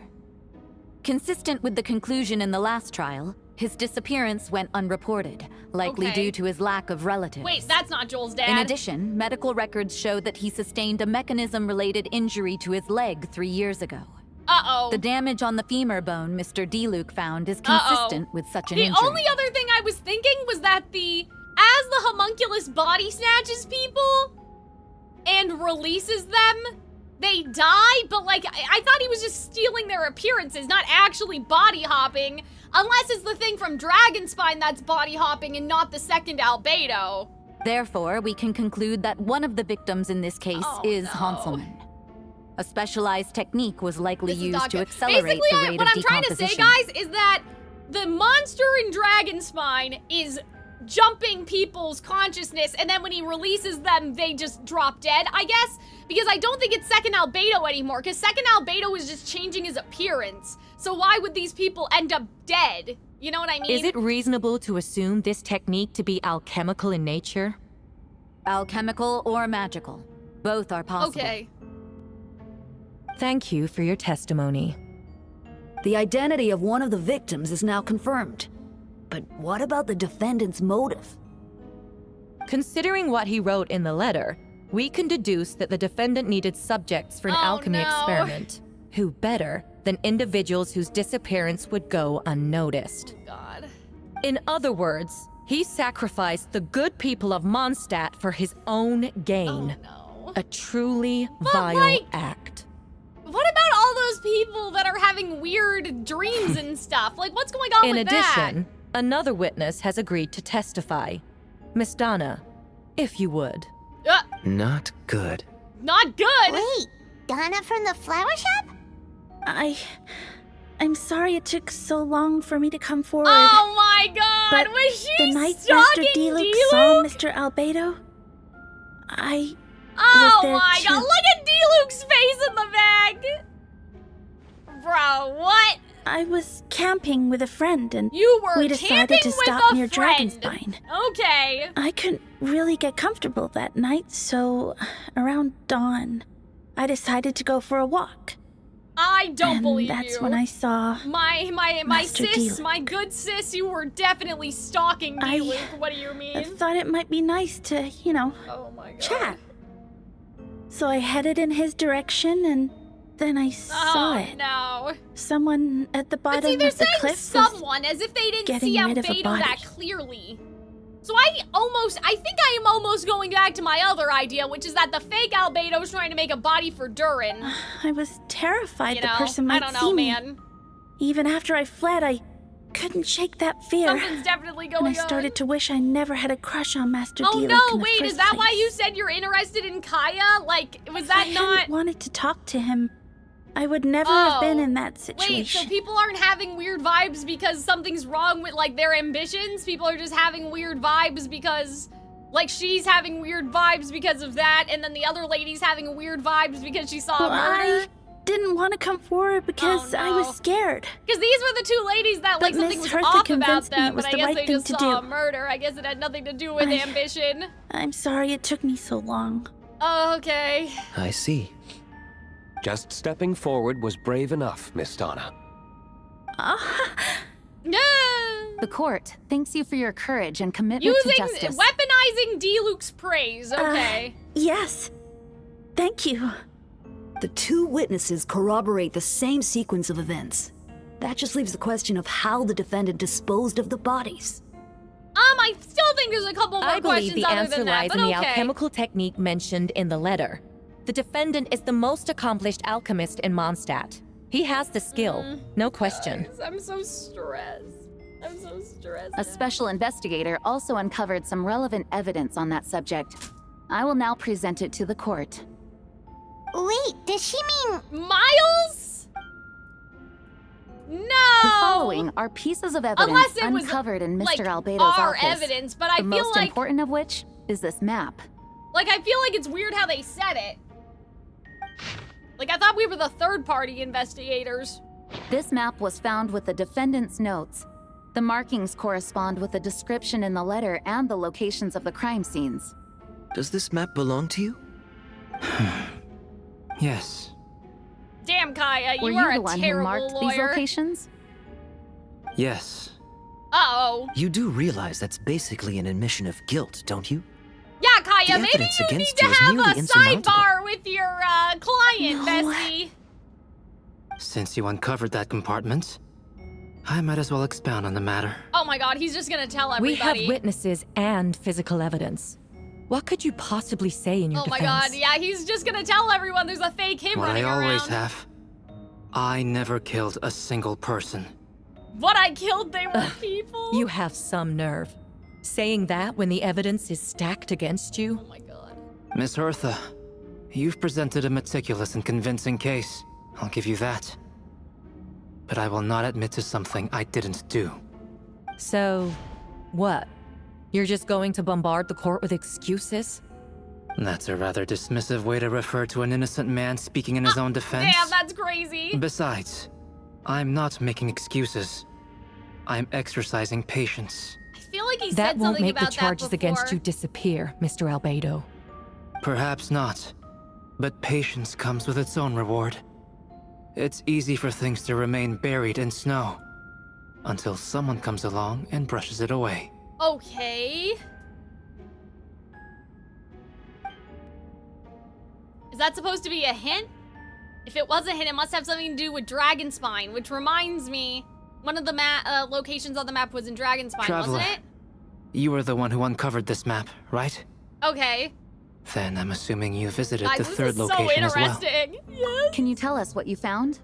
[SPEAKER 6] Consistent with the conclusion in the last trial, his disappearance went unreported, likely due to his lack of relatives.
[SPEAKER 4] Wait, that's not Joel's dad.
[SPEAKER 6] In addition, medical records show that he sustained a mechanism-related injury to his leg 3 years ago.
[SPEAKER 4] Uh-oh.
[SPEAKER 6] The damage on the femur bone Mr. D-Luke found is consistent with such an injury.
[SPEAKER 4] The only other thing I was thinking was that as the homunculus body snatches people and releases them, they die, but like, I thought he was just stealing their appearances, not actually body hopping, unless it's the thing from Dragonspine that's body hopping and not the second Albedo.
[SPEAKER 6] Therefore, we can conclude that one of the victims in this case is Hanselman. A specialized technique was likely used to accelerate the rate of decomposition.
[SPEAKER 4] What I'm trying to say, guys, is that the monster in Dragonspine is jumping people's consciousness, and then when he releases them, they just drop dead, I guess? Because I don't think it's second Albedo anymore, because second Albedo is just changing his appearance. So why would these people end up dead? You know what I mean?
[SPEAKER 17] Is it reasonable to assume this technique to be alchemical in nature?
[SPEAKER 6] Alchemical or magical. Both are possible.
[SPEAKER 4] Okay.
[SPEAKER 17] Thank you for your testimony.
[SPEAKER 20] The identity of one of the victims is now confirmed. But what about the defendant's motive?
[SPEAKER 17] Considering what he wrote in the letter, we can deduce that the defendant needed subjects for an alchemy experiment. Who better than individuals whose disappearance would go unnoticed?
[SPEAKER 4] God.
[SPEAKER 17] In other words, he sacrificed the good people of Mondstadt for his own gain.
[SPEAKER 4] Oh, no.
[SPEAKER 17] A truly vile act.
[SPEAKER 4] What about all those people that are having weird dreams and stuff? Like, what's going on with that?
[SPEAKER 17] In addition, another witness has agreed to testify. Miss Donna, if you would.
[SPEAKER 14] Not good.
[SPEAKER 4] Not good?
[SPEAKER 2] Wait, Donna from the flower shop?
[SPEAKER 5] I'm sorry it took so long for me to come forward.
[SPEAKER 4] Oh my god,
[SPEAKER 5] but
[SPEAKER 4] was she
[SPEAKER 5] the night
[SPEAKER 4] stalking
[SPEAKER 5] Master D-Luke
[SPEAKER 4] D-Luke?
[SPEAKER 5] saw Mr. Albedo, I
[SPEAKER 4] Oh
[SPEAKER 5] was there
[SPEAKER 4] my
[SPEAKER 5] too.
[SPEAKER 4] god, look at D-Luke's face in the bag! Bro, what?
[SPEAKER 5] I was camping with a friend and
[SPEAKER 4] You were
[SPEAKER 5] we decided
[SPEAKER 4] camping
[SPEAKER 5] to
[SPEAKER 4] with
[SPEAKER 5] stop
[SPEAKER 4] a
[SPEAKER 5] near
[SPEAKER 4] friend.
[SPEAKER 5] Dragonspine.
[SPEAKER 4] Okay.
[SPEAKER 5] I couldn't really get comfortable that night, so around dawn, I decided to go for a walk.
[SPEAKER 4] I don't
[SPEAKER 5] And
[SPEAKER 4] believe
[SPEAKER 5] that's
[SPEAKER 4] you.
[SPEAKER 5] when I saw
[SPEAKER 4] my
[SPEAKER 5] Master
[SPEAKER 4] sis,
[SPEAKER 5] D-Luke.
[SPEAKER 4] my good sis, you were definitely stalking D-Luke. What do you mean?
[SPEAKER 5] I thought it might be nice to, you know, chat. So I headed in his direction and then I saw it.
[SPEAKER 4] No.
[SPEAKER 5] Someone at the
[SPEAKER 4] But see,
[SPEAKER 5] bottom
[SPEAKER 4] they're
[SPEAKER 5] of the
[SPEAKER 4] saying
[SPEAKER 5] cliff
[SPEAKER 4] someone as if they didn't
[SPEAKER 5] getting
[SPEAKER 4] see
[SPEAKER 5] rid of a
[SPEAKER 4] Albedo
[SPEAKER 5] body.
[SPEAKER 4] that clearly. So I think I am almost going back to my other idea, which is that the fake Albedo is trying to make a body for Durin.
[SPEAKER 5] I was terrified
[SPEAKER 4] You
[SPEAKER 5] the
[SPEAKER 4] know,
[SPEAKER 5] person might
[SPEAKER 4] I don't know,
[SPEAKER 5] see me.
[SPEAKER 4] man.
[SPEAKER 5] Even after I fled, I couldn't shake that fear.
[SPEAKER 4] Something's definitely going
[SPEAKER 5] and I started to wish I never had a crush on Master
[SPEAKER 4] Oh
[SPEAKER 5] D-Luke
[SPEAKER 4] no,
[SPEAKER 5] in the
[SPEAKER 4] wait,
[SPEAKER 5] first
[SPEAKER 4] is that why
[SPEAKER 5] place.
[SPEAKER 4] you said you're interested in Kaya? Like, was that
[SPEAKER 5] If I
[SPEAKER 4] not...
[SPEAKER 5] hadn't wanted to talk to him, I would never have been in that situation.
[SPEAKER 4] Wait, so people aren't having weird vibes because something's wrong with, like, their ambitions? People are just having weird vibes because, like, she's having weird vibes because of that, and then the other lady's having weird vibes because she saw a murder?
[SPEAKER 5] I didn't want to come forward because I was scared.
[SPEAKER 4] Because these were the two ladies that, like,
[SPEAKER 5] But
[SPEAKER 4] something
[SPEAKER 5] Miss
[SPEAKER 4] was
[SPEAKER 5] Hertha
[SPEAKER 4] off about
[SPEAKER 5] convinced me
[SPEAKER 4] them,
[SPEAKER 5] it was
[SPEAKER 4] but I
[SPEAKER 5] the
[SPEAKER 4] guess
[SPEAKER 5] right
[SPEAKER 4] they
[SPEAKER 5] thing
[SPEAKER 4] just
[SPEAKER 5] to
[SPEAKER 4] saw a
[SPEAKER 5] do.
[SPEAKER 4] murder. I guess it had nothing to do with ambition.
[SPEAKER 5] I'm sorry it took me so long.
[SPEAKER 4] Oh, okay.
[SPEAKER 14] I see.
[SPEAKER 19] Just stepping forward was brave enough, Miss Donna.
[SPEAKER 18] The court thanks you for your courage and commitment to justice.
[SPEAKER 4] Weaponizing D-Luke's praise, okay.
[SPEAKER 5] Yes. Thank you.
[SPEAKER 20] The two witnesses corroborate the same sequence of events. That just leaves the question of how the defendant disposed of the bodies.
[SPEAKER 4] I still think there's a couple more
[SPEAKER 17] I believe
[SPEAKER 4] questions
[SPEAKER 17] the
[SPEAKER 4] other
[SPEAKER 17] answer
[SPEAKER 4] than that,
[SPEAKER 17] lies
[SPEAKER 4] but
[SPEAKER 17] in the
[SPEAKER 4] okay.
[SPEAKER 17] alchemical technique mentioned in the letter. The defendant is the most accomplished alchemist in Mondstadt. He has the skill, no question.
[SPEAKER 4] Guys, I'm so stressed. I'm so stressed.
[SPEAKER 18] A special investigator also uncovered some relevant evidence on that subject. I will now present it to the court.
[SPEAKER 2] Wait, does she mean
[SPEAKER 4] Miles? No.
[SPEAKER 18] The following are pieces of evidence
[SPEAKER 4] Unless it was,
[SPEAKER 18] uncovered in Mr.
[SPEAKER 4] like,
[SPEAKER 18] Albedo's
[SPEAKER 4] our
[SPEAKER 18] office.
[SPEAKER 4] evidence, but I
[SPEAKER 18] the
[SPEAKER 4] feel
[SPEAKER 18] most
[SPEAKER 4] like
[SPEAKER 18] important of which is this map.
[SPEAKER 4] Like, I feel like it's weird how they said it. Like, I thought we were the third-party investigators.
[SPEAKER 18] This map was found with the defendant's notes. The markings correspond with the description in the letter and the locations of the crime scenes.
[SPEAKER 14] Does this map belong to you?
[SPEAKER 7] Yes.
[SPEAKER 4] Damn, Kaya,
[SPEAKER 18] Were
[SPEAKER 4] you
[SPEAKER 18] you
[SPEAKER 4] are
[SPEAKER 18] the
[SPEAKER 4] a
[SPEAKER 18] one who
[SPEAKER 4] terrible
[SPEAKER 18] marked
[SPEAKER 4] lawyer.
[SPEAKER 18] these locations?
[SPEAKER 7] Yes.
[SPEAKER 4] Uh-oh.
[SPEAKER 14] You do realize that's basically an admission of guilt, don't you?
[SPEAKER 4] Yeah, Kaya,
[SPEAKER 14] The
[SPEAKER 4] maybe
[SPEAKER 14] evidence
[SPEAKER 4] you need
[SPEAKER 14] against
[SPEAKER 4] to
[SPEAKER 14] you is
[SPEAKER 4] have
[SPEAKER 14] nearly
[SPEAKER 4] a
[SPEAKER 14] insurmountable.
[SPEAKER 4] sidebar with your client, bestie.
[SPEAKER 7] Since you uncovered that compartment, I might as well expound on the matter.
[SPEAKER 4] Oh my god, he's just gonna tell everybody.
[SPEAKER 17] We have witnesses and physical evidence. What could you possibly say in your
[SPEAKER 4] Oh my
[SPEAKER 17] defense?
[SPEAKER 4] god, yeah, he's just gonna tell everyone there's a fake him
[SPEAKER 7] What
[SPEAKER 4] running
[SPEAKER 7] I always
[SPEAKER 4] around.
[SPEAKER 7] have. I never killed a single person.
[SPEAKER 4] What I killed, they were people?
[SPEAKER 17] You have some nerve. Saying that when the evidence is stacked against you?
[SPEAKER 4] Oh my god.
[SPEAKER 7] Miss Hertha, you've presented a meticulous and convincing case. I'll give you that. But I will not admit to something I didn't do.
[SPEAKER 17] So, what? You're just going to bombard the court with excuses?
[SPEAKER 7] That's a rather dismissive way to refer to an innocent man speaking in his own defense.
[SPEAKER 4] Damn, that's crazy.
[SPEAKER 7] Besides, I'm not making excuses. I'm exercising patience.
[SPEAKER 4] I feel like he
[SPEAKER 17] That
[SPEAKER 4] said
[SPEAKER 17] won't
[SPEAKER 4] something
[SPEAKER 17] make the
[SPEAKER 4] about
[SPEAKER 17] charges
[SPEAKER 4] that before.
[SPEAKER 17] against you disappear, Mr. Albedo.
[SPEAKER 7] Perhaps not, but patience comes with its own reward. It's easy for things to remain buried in snow until someone comes along and brushes it away.
[SPEAKER 4] Okay. Is that supposed to be a hint? If it was a hint, it must have something to do with Dragonspine, which reminds me, one of the locations on the map was in Dragonspine,
[SPEAKER 7] Traveler,
[SPEAKER 4] wasn't it?
[SPEAKER 7] you were the one who uncovered this map, right?
[SPEAKER 4] Okay.
[SPEAKER 7] Then I'm assuming you visited
[SPEAKER 4] Guys,
[SPEAKER 7] the
[SPEAKER 4] this
[SPEAKER 7] third
[SPEAKER 4] is so
[SPEAKER 7] location as well.
[SPEAKER 4] interesting. Yes.
[SPEAKER 18] Can you tell us what you found?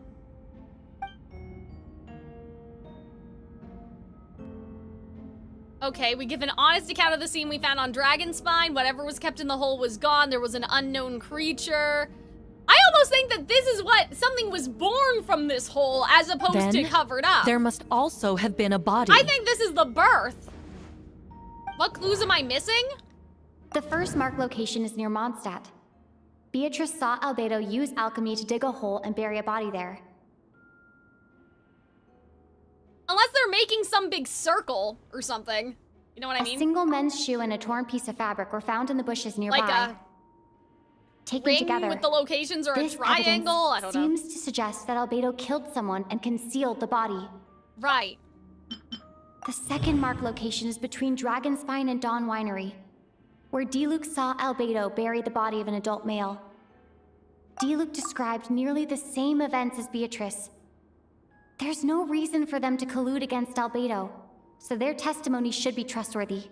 [SPEAKER 4] Okay, we give an honest account of the scene we found on Dragonspine. Whatever was kept in the hole was gone. There was an unknown creature. I almost think that this is what something was born from this hole as opposed to covered up.
[SPEAKER 17] There must also have been a body.
[SPEAKER 4] I think this is the birth. What clues am I missing?
[SPEAKER 1] The first marked location is near Mondstadt. Beatrice saw Albedo use alchemy to dig a hole and bury a body there.
[SPEAKER 4] Unless they're making some big circle or something. You know what I
[SPEAKER 1] A
[SPEAKER 4] mean?
[SPEAKER 1] single men's shoe and a torn piece of fabric were found in the bushes nearby.
[SPEAKER 4] Like a
[SPEAKER 1] Taken
[SPEAKER 4] ring
[SPEAKER 1] together,
[SPEAKER 4] with the locations or a
[SPEAKER 1] this
[SPEAKER 4] triangle? I
[SPEAKER 1] evidence
[SPEAKER 4] don't know.
[SPEAKER 1] seems to suggest that Albedo killed someone and concealed the body.
[SPEAKER 4] Right.
[SPEAKER 1] The second marked location is between Dragonspine and Dawn Winery, where D-Luke saw Albedo bury the body of an adult male. D-Luke described nearly the same events as Beatrice. There's no reason for them to collude against Albedo, so their testimony should be trustworthy.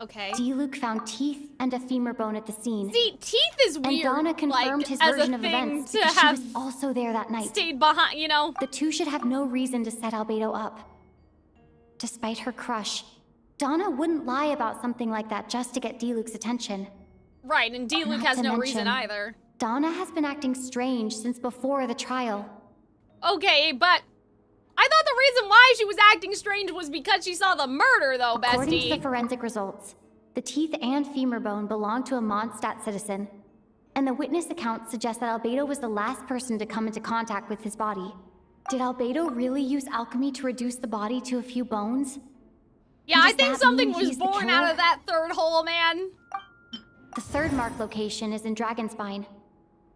[SPEAKER 4] Okay.
[SPEAKER 1] D-Luke found teeth and a femur bone at the scene.
[SPEAKER 4] See, teeth is weird.
[SPEAKER 1] And Donna confirmed
[SPEAKER 4] like,
[SPEAKER 1] his
[SPEAKER 4] as
[SPEAKER 1] version
[SPEAKER 4] a
[SPEAKER 1] of
[SPEAKER 4] thing
[SPEAKER 1] events
[SPEAKER 4] to
[SPEAKER 1] because
[SPEAKER 4] have
[SPEAKER 1] she was also there that night.
[SPEAKER 4] Stayed behind, you know.
[SPEAKER 1] The two should have no reason to set Albedo up. Despite her crush, Donna wouldn't lie about something like that just to get D-Luke's attention.
[SPEAKER 4] Right, and D-Luke
[SPEAKER 1] Not
[SPEAKER 4] has
[SPEAKER 1] to
[SPEAKER 4] no reason
[SPEAKER 1] mention,
[SPEAKER 4] either.
[SPEAKER 1] Donna has been acting strange since before the trial.
[SPEAKER 4] Okay, but I thought the reason why she was acting strange was because she saw the murder, though,
[SPEAKER 1] According to
[SPEAKER 4] bestie.
[SPEAKER 1] the forensic results, the teeth and femur bone belonged to a Mondstadt citizen, and the witness account suggests that Albedo was the last person to come into contact with his body. Did Albedo really use alchemy to reduce the body to a few bones?
[SPEAKER 4] Yeah,
[SPEAKER 1] And
[SPEAKER 4] I
[SPEAKER 1] does
[SPEAKER 4] think
[SPEAKER 1] that
[SPEAKER 4] something
[SPEAKER 1] mean
[SPEAKER 4] was
[SPEAKER 1] he's the
[SPEAKER 4] born
[SPEAKER 1] killer?
[SPEAKER 4] out of that third hole, man.
[SPEAKER 1] The third marked location is in Dragonspine.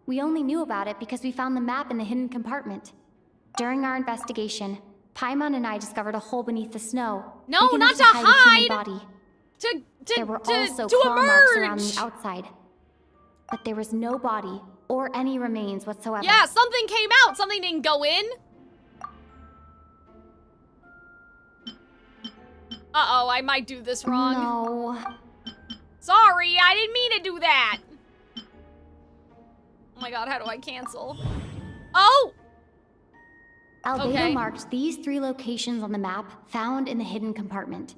[SPEAKER 1] We only knew about it because we found the map in the hidden compartment. During our investigation, Paimon and I discovered a hole beneath the snow.
[SPEAKER 4] No,
[SPEAKER 1] big
[SPEAKER 4] not
[SPEAKER 1] enough
[SPEAKER 4] to
[SPEAKER 1] hide a human
[SPEAKER 4] hide.
[SPEAKER 1] body.
[SPEAKER 4] There
[SPEAKER 1] were also claw marks around the outside. But there was no body or any remains whatsoever.
[SPEAKER 4] Yeah, something came out. Something didn't go in. Uh-oh, I might do this wrong.
[SPEAKER 1] No.
[SPEAKER 4] Sorry, I didn't mean to do that. Oh my god, how do I cancel? Oh!
[SPEAKER 1] Albedo
[SPEAKER 4] Okay.
[SPEAKER 1] marked these 3 locations on the map found in the hidden compartment.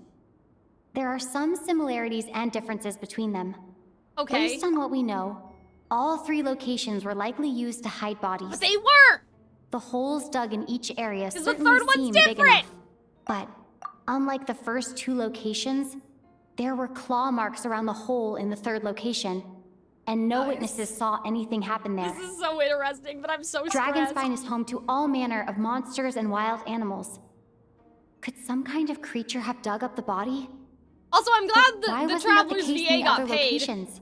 [SPEAKER 1] There are some similarities and differences between them.
[SPEAKER 4] Okay.
[SPEAKER 1] Based on what we know, all 3 locations were likely used to hide bodies.
[SPEAKER 4] But they were!
[SPEAKER 1] The holes dug in each area
[SPEAKER 4] 'Cause the
[SPEAKER 1] certainly
[SPEAKER 4] third one's
[SPEAKER 1] seem big
[SPEAKER 4] different.
[SPEAKER 1] enough. But unlike the first 2 locations, there were claw marks around the hole in the third location, and no witnesses saw anything happen there.
[SPEAKER 4] This is so interesting, but I'm so stressed.
[SPEAKER 1] Dragonspine is home to all manner of monsters and wild animals. Could some kind of creature have dug up the body?
[SPEAKER 4] Also, I'm glad
[SPEAKER 1] Why
[SPEAKER 4] the
[SPEAKER 1] wasn't that
[SPEAKER 4] Traveler's
[SPEAKER 1] case in
[SPEAKER 4] VA
[SPEAKER 1] the
[SPEAKER 4] got
[SPEAKER 1] other
[SPEAKER 4] paid.
[SPEAKER 1] locations?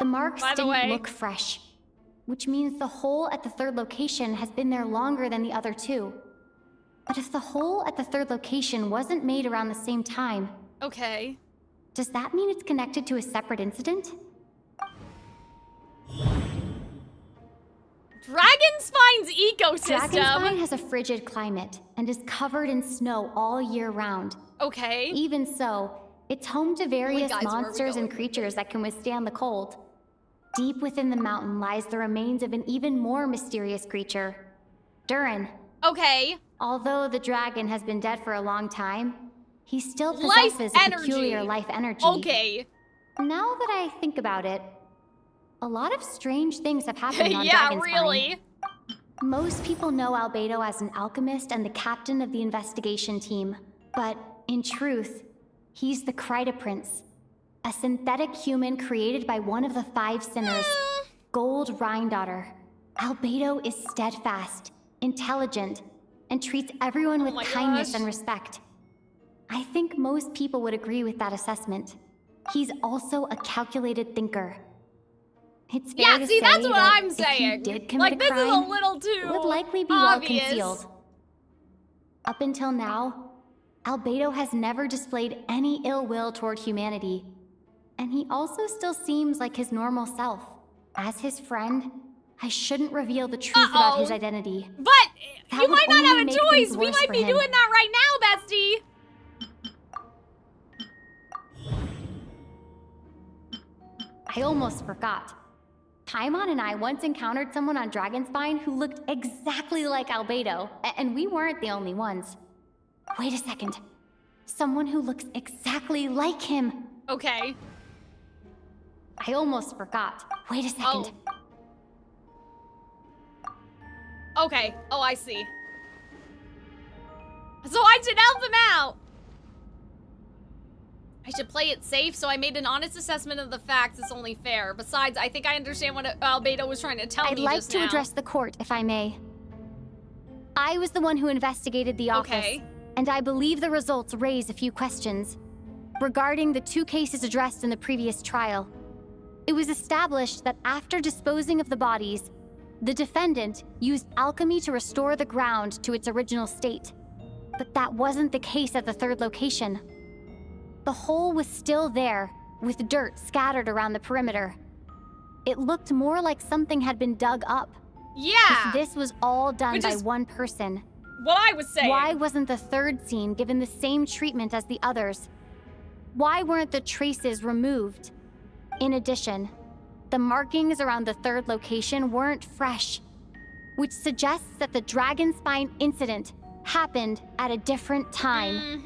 [SPEAKER 1] The marks
[SPEAKER 4] By the
[SPEAKER 1] didn't
[SPEAKER 4] way.
[SPEAKER 1] look fresh, which means the hole at the third location has been there longer than the other two. But if the hole at the third location wasn't made around the same time,
[SPEAKER 4] okay,
[SPEAKER 1] does that mean it's connected to a separate incident?
[SPEAKER 4] Dragonspine's ecosystem.
[SPEAKER 1] Dragonspine has a frigid climate and is covered in snow all year round.
[SPEAKER 4] Okay.
[SPEAKER 1] Even so, it's home to various
[SPEAKER 4] guys, where are we
[SPEAKER 1] monsters and creatures that can withstand the cold. Deep within the mountain lies the remains of an even more mysterious creature, Durin.
[SPEAKER 4] Okay.
[SPEAKER 1] Although the dragon has been dead for a long time, he still
[SPEAKER 4] Life
[SPEAKER 1] possesses a
[SPEAKER 4] energy.
[SPEAKER 1] peculiar life energy.
[SPEAKER 4] Okay.
[SPEAKER 1] Now that I think about it, a lot of strange things have happened on
[SPEAKER 4] Yeah,
[SPEAKER 1] Dragonspine.
[SPEAKER 4] really.
[SPEAKER 1] Most people know Albedo as an alchemist and the captain of the investigation team, but in truth, he's the Kryta Prince, a synthetic human created by one of the 5 sinners, Gold Rhine-Daughter. Albedo is steadfast, intelligent, and treats everyone with kindness and respect. I think most people would agree with that assessment. He's also a calculated thinker. It's fair to
[SPEAKER 4] see,
[SPEAKER 1] say
[SPEAKER 4] that's what
[SPEAKER 1] that
[SPEAKER 4] I'm
[SPEAKER 1] if he
[SPEAKER 4] saying.
[SPEAKER 1] did commit
[SPEAKER 4] Like,
[SPEAKER 1] a
[SPEAKER 4] this is a
[SPEAKER 1] crime,
[SPEAKER 4] little too
[SPEAKER 1] it would likely be
[SPEAKER 4] obvious.
[SPEAKER 1] well concealed. Up until now, Albedo has never displayed any ill will toward humanity, and he also still seems like his normal self. As his friend, I shouldn't reveal the truth about his identity.
[SPEAKER 4] But
[SPEAKER 1] That
[SPEAKER 4] you
[SPEAKER 1] would
[SPEAKER 4] might not
[SPEAKER 1] only
[SPEAKER 4] have a
[SPEAKER 1] make
[SPEAKER 4] choice.
[SPEAKER 1] things
[SPEAKER 4] We
[SPEAKER 1] worse
[SPEAKER 4] might
[SPEAKER 1] for
[SPEAKER 4] be
[SPEAKER 1] him.
[SPEAKER 4] doing that right now, bestie.
[SPEAKER 1] I almost forgot. Paimon and I once encountered someone on Dragonspine who looked exactly like Albedo, and we weren't the only ones. Wait a second. Someone who looks exactly like him.
[SPEAKER 4] Okay.
[SPEAKER 1] I almost forgot. Wait a second.
[SPEAKER 4] Okay. Oh, I see. So I should help him out. I should play it safe, so I made an honest assessment of the facts. It's only fair. Besides, I think I understand what Albedo was trying to tell
[SPEAKER 1] I'd
[SPEAKER 4] me
[SPEAKER 1] like
[SPEAKER 4] just
[SPEAKER 1] to
[SPEAKER 4] now.
[SPEAKER 1] address the court, if I may. I was the one who investigated the office, and I believe the results raise a few questions. Regarding the 2 cases addressed in the previous trial, it was established that after disposing of the bodies, the defendant used alchemy to restore the ground to its original state. But that wasn't the case at the 3rd location. The hole was still there, with dirt scattered around the perimeter. It looked more like something had been dug up.
[SPEAKER 4] Yeah!
[SPEAKER 1] If this was all done
[SPEAKER 4] Which
[SPEAKER 1] by
[SPEAKER 4] is
[SPEAKER 1] one person,
[SPEAKER 4] what I was saying.
[SPEAKER 1] why wasn't the 3rd scene given the same treatment as the others? Why weren't the traces removed? In addition, the markings around the 3rd location weren't fresh, which suggests that the Dragonspine incident happened at a different time.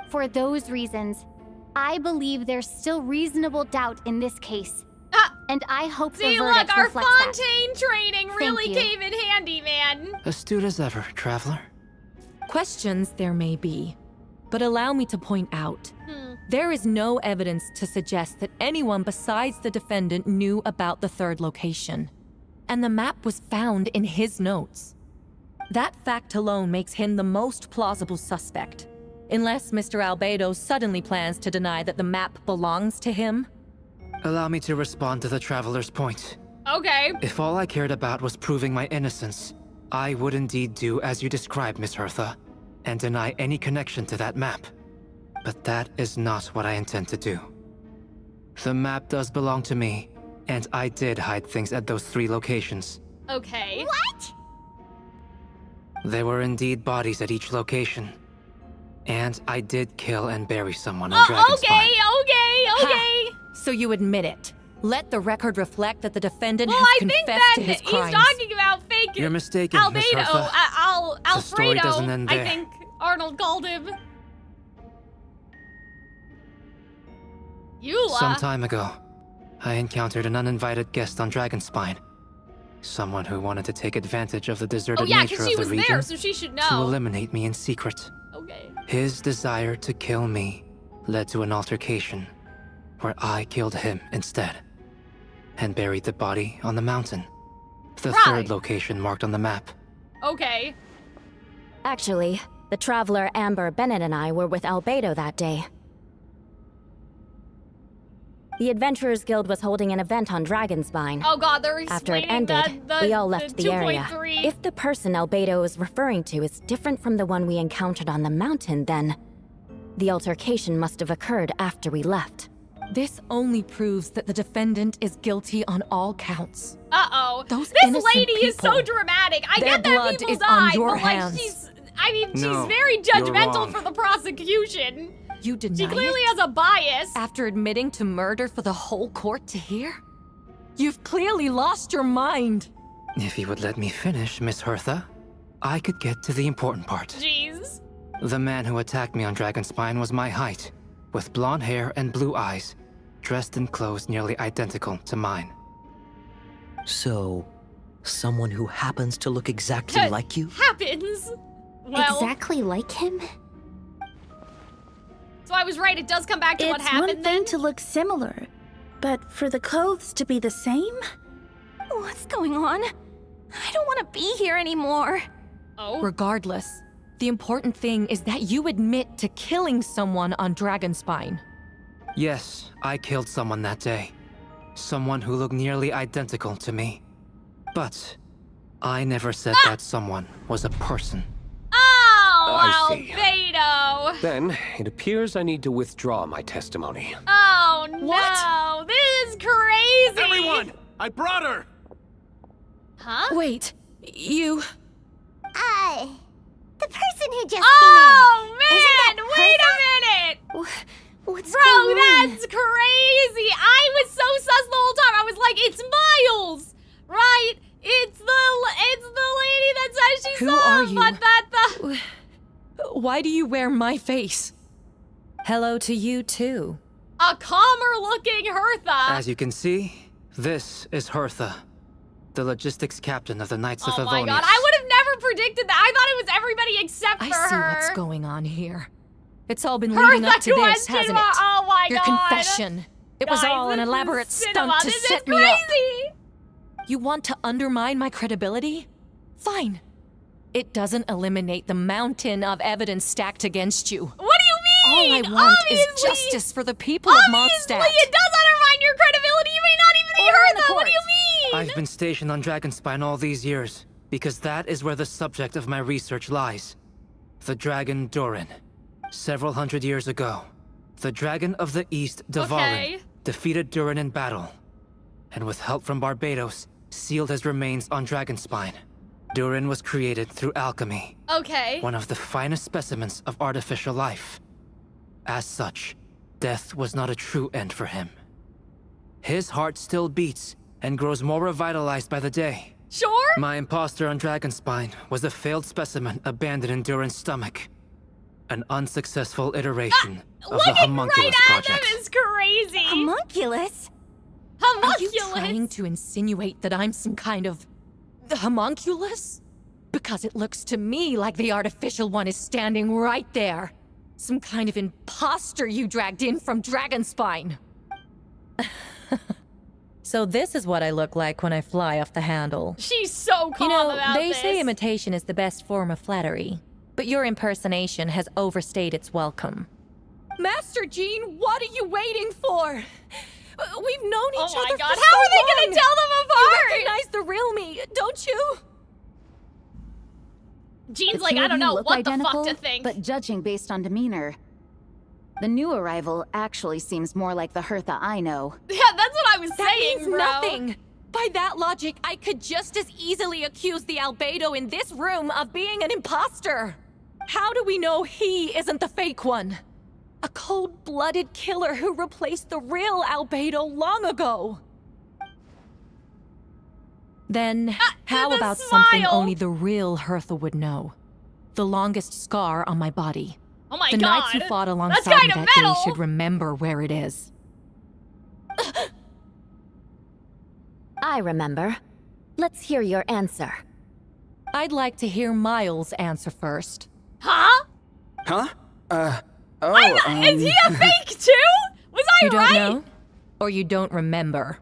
[SPEAKER 1] For those reasons, I believe there's still reasonable doubt in this case. And I hope
[SPEAKER 4] See,
[SPEAKER 1] the verdict
[SPEAKER 4] look, our
[SPEAKER 1] reflects
[SPEAKER 4] Fontaine training really
[SPEAKER 1] you.
[SPEAKER 4] came in handy, man.
[SPEAKER 7] Astute as ever, traveler.
[SPEAKER 17] Questions there may be, but allow me to point out, there is no evidence to suggest that anyone besides the defendant knew about the 3rd location, and the map was found in his notes. That fact alone makes him the most plausible suspect, unless Mr. Albedo suddenly plans to deny that the map belongs to him.
[SPEAKER 7] Allow me to respond to the traveler's point.
[SPEAKER 4] Okay.
[SPEAKER 7] If all I cared about was proving my innocence, I would indeed do as you described, Miss Hertha, and deny any connection to that map. But that is not what I intend to do. The map does belong to me, and I did hide things at those 3 locations.
[SPEAKER 4] Okay.
[SPEAKER 2] What?
[SPEAKER 7] There were indeed bodies at each location. And I did kill and bury someone on Dragonspine.
[SPEAKER 4] Okay.
[SPEAKER 17] So you admit it. Let the record reflect that the defendant
[SPEAKER 4] Well,
[SPEAKER 17] has
[SPEAKER 4] I think
[SPEAKER 17] confessed
[SPEAKER 4] that
[SPEAKER 17] to his
[SPEAKER 4] he's
[SPEAKER 17] crimes.
[SPEAKER 4] talking about fake
[SPEAKER 7] You're mistaken, Miss
[SPEAKER 4] Albedo.
[SPEAKER 7] Hertha. The story
[SPEAKER 4] Alfredo,
[SPEAKER 7] doesn't end
[SPEAKER 4] I
[SPEAKER 7] there.
[SPEAKER 4] think Arnold called him.
[SPEAKER 7] Some time ago, I encountered an uninvited guest on Dragonspine. Someone who wanted to take advantage of the deserted
[SPEAKER 4] Oh yeah,
[SPEAKER 7] nature
[SPEAKER 4] because
[SPEAKER 7] of
[SPEAKER 4] she
[SPEAKER 7] the
[SPEAKER 4] was
[SPEAKER 7] region
[SPEAKER 4] there, so she should
[SPEAKER 7] to
[SPEAKER 4] know.
[SPEAKER 7] eliminate me in secret.
[SPEAKER 4] Okay.
[SPEAKER 7] His desire to kill me led to an altercation where I killed him instead and buried the body on the mountain, the 3rd location marked on the map.
[SPEAKER 4] Okay.
[SPEAKER 8] Actually, the traveler Amber Bennett and I were with Albedo that day. The Adventurers Guild was holding an event on Dragonspine.
[SPEAKER 4] Oh god, they're
[SPEAKER 8] After it
[SPEAKER 4] explaining
[SPEAKER 8] ended, we all left the area.
[SPEAKER 4] 2.3.
[SPEAKER 8] If the person Albedo is referring to is different from the one we encountered on the mountain, then the altercation must have occurred after we left.
[SPEAKER 17] This only proves that the defendant is guilty on all counts.
[SPEAKER 4] Uh-oh.
[SPEAKER 17] Those
[SPEAKER 4] This
[SPEAKER 17] innocent
[SPEAKER 4] lady is so
[SPEAKER 17] people.
[SPEAKER 4] dramatic. I
[SPEAKER 17] Their
[SPEAKER 4] get that
[SPEAKER 17] blood
[SPEAKER 4] people
[SPEAKER 17] is on
[SPEAKER 4] died,
[SPEAKER 17] your
[SPEAKER 4] but like
[SPEAKER 17] hands.
[SPEAKER 4] she's
[SPEAKER 17] No,
[SPEAKER 4] very
[SPEAKER 17] you're
[SPEAKER 4] judgmental
[SPEAKER 17] wrong.
[SPEAKER 4] for the prosecution.
[SPEAKER 17] You deny
[SPEAKER 4] She clearly
[SPEAKER 17] it?
[SPEAKER 4] has a bias.
[SPEAKER 17] After admitting to murder for the whole court to hear? You've clearly lost your mind.
[SPEAKER 7] If you would let me finish, Miss Hertha, I could get to the important part.
[SPEAKER 4] Jeez.
[SPEAKER 7] The man who attacked me on Dragonspine was my height, with blonde hair and blue eyes, dressed in clothes nearly identical to mine.
[SPEAKER 14] So, someone who happens to look exactly like you?
[SPEAKER 4] Happens. Well,
[SPEAKER 2] Exactly like him?
[SPEAKER 4] so I was right. It does come back to what
[SPEAKER 5] It's one
[SPEAKER 4] happened
[SPEAKER 5] thing
[SPEAKER 4] then.
[SPEAKER 5] to look similar, but for the clothes to be the same?
[SPEAKER 11] What's going on? I don't want to be here anymore.
[SPEAKER 4] Oh.
[SPEAKER 17] Regardless, the important thing is that you admit to killing someone on Dragonspine.
[SPEAKER 7] Yes, I killed someone that day. Someone who looked nearly identical to me. But I never said that someone was a person.
[SPEAKER 4] Oh,
[SPEAKER 19] I see.
[SPEAKER 4] Albedo.
[SPEAKER 19] Then, it appears I need to withdraw my testimony.
[SPEAKER 4] Oh no, this is crazy.
[SPEAKER 15] Everyone, I brought her.
[SPEAKER 4] Huh?
[SPEAKER 17] Wait, you...
[SPEAKER 2] The person who just
[SPEAKER 4] Oh
[SPEAKER 2] came in.
[SPEAKER 4] man, wait a minute.
[SPEAKER 2] What's
[SPEAKER 4] Bro,
[SPEAKER 2] going on?
[SPEAKER 4] that's crazy. I was so sus the whole time. I was like, it's Miles, right? It's the lady that says she
[SPEAKER 17] Who
[SPEAKER 4] saw
[SPEAKER 17] are
[SPEAKER 4] him,
[SPEAKER 17] you?
[SPEAKER 4] but that
[SPEAKER 17] Why do you wear my face? Hello to you, too.
[SPEAKER 4] a calmer looking Hertha.
[SPEAKER 7] As you can see, this is Hertha, the logistics captain of the Knights of
[SPEAKER 4] Oh my
[SPEAKER 7] Favonius.
[SPEAKER 4] god, I would have never predicted that. I thought it was everybody except
[SPEAKER 17] I
[SPEAKER 4] for
[SPEAKER 17] see
[SPEAKER 4] her.
[SPEAKER 17] what's going on here. It's all been
[SPEAKER 4] Hertha
[SPEAKER 17] leading up to this,
[SPEAKER 4] question
[SPEAKER 17] hasn't it?
[SPEAKER 4] mark. Oh my
[SPEAKER 17] Your
[SPEAKER 4] god.
[SPEAKER 17] confession. It was
[SPEAKER 4] Guys,
[SPEAKER 17] all an
[SPEAKER 4] this is
[SPEAKER 17] elaborate
[SPEAKER 4] cinema.
[SPEAKER 17] stunt to
[SPEAKER 4] This
[SPEAKER 17] set
[SPEAKER 4] is
[SPEAKER 17] me up.
[SPEAKER 4] crazy.
[SPEAKER 17] You want to undermine my credibility? Fine. It doesn't eliminate the mountain of evidence stacked against you.
[SPEAKER 4] What do you
[SPEAKER 17] All I
[SPEAKER 4] mean?
[SPEAKER 17] want is
[SPEAKER 4] Obviously-
[SPEAKER 17] justice for the people of
[SPEAKER 4] Obviously,
[SPEAKER 17] Mondstadt.
[SPEAKER 4] it does undermine your credibility. You may not even be Hertha. What do you mean?
[SPEAKER 7] I've been stationed on Dragonspine all these years, because that is where the subject of my research lies. The dragon Durin. Several hundred years ago, the dragon of the East, Dvalin, defeated Durin in battle, and with help from Barbados, sealed his remains on Dragonspine. Durin was created through alchemy,
[SPEAKER 4] Okay.
[SPEAKER 7] one of the finest specimens of artificial life. As such, death was not a true end for him. His heart still beats and grows more revitalized by the day.
[SPEAKER 4] Sure?
[SPEAKER 7] My imposter on Dragonspine was a failed specimen abandoned in Durin's stomach. An unsuccessful iteration of the
[SPEAKER 4] Looking
[SPEAKER 7] Homunculus
[SPEAKER 4] right at
[SPEAKER 7] project.
[SPEAKER 4] them is crazy.
[SPEAKER 11] Homunculus?
[SPEAKER 17] Are you trying to insinuate that I'm some kind of homunculus? Because it looks to me like the artificial one is standing right there. Some kind of imposter you dragged in from Dragonspine. So this is what I look like when I fly off the handle.
[SPEAKER 4] She's so calm
[SPEAKER 17] You know,
[SPEAKER 4] about
[SPEAKER 17] they
[SPEAKER 4] this.
[SPEAKER 17] say imitation is the best form of flattery, but your impersonation has overstayed its welcome. Master Jean, what are you waiting for? We've known each
[SPEAKER 4] my
[SPEAKER 17] other
[SPEAKER 4] God,
[SPEAKER 17] for
[SPEAKER 4] how
[SPEAKER 17] so
[SPEAKER 4] are they
[SPEAKER 17] long.
[SPEAKER 4] gonna tell them apart?
[SPEAKER 17] You recognize the real me, don't you?
[SPEAKER 4] Jean's
[SPEAKER 18] The
[SPEAKER 4] like,
[SPEAKER 18] two
[SPEAKER 4] I
[SPEAKER 18] of
[SPEAKER 4] don't
[SPEAKER 18] you
[SPEAKER 4] know
[SPEAKER 18] look
[SPEAKER 4] what
[SPEAKER 18] identical,
[SPEAKER 4] the fuck to think.
[SPEAKER 18] But judging based on demeanor, the new arrival actually seems more like the Hertha I know.
[SPEAKER 4] Yeah, that's what I was
[SPEAKER 17] That
[SPEAKER 4] saying,
[SPEAKER 17] means
[SPEAKER 4] bro.
[SPEAKER 17] nothing. By that logic, I could just as easily accuse the Albedo in this room of being an imposter. How do we know he isn't the fake one? A cold-blooded killer who replaced the real Albedo long ago. Then, how about something
[SPEAKER 4] smile.
[SPEAKER 17] only the real Hertha would know? The longest scar on my body.
[SPEAKER 4] Oh my
[SPEAKER 17] the
[SPEAKER 4] God.
[SPEAKER 17] knights who fought
[SPEAKER 4] That's
[SPEAKER 17] alongside me
[SPEAKER 4] kinda
[SPEAKER 17] that
[SPEAKER 4] metal.
[SPEAKER 17] day should remember where it is.
[SPEAKER 8] I remember. Let's hear your answer.
[SPEAKER 17] I'd like to hear Miles answer first.
[SPEAKER 4] Huh?
[SPEAKER 13] Huh?
[SPEAKER 4] Is he a fake too? Was I
[SPEAKER 17] You don't
[SPEAKER 4] right?
[SPEAKER 17] know? Or you don't remember?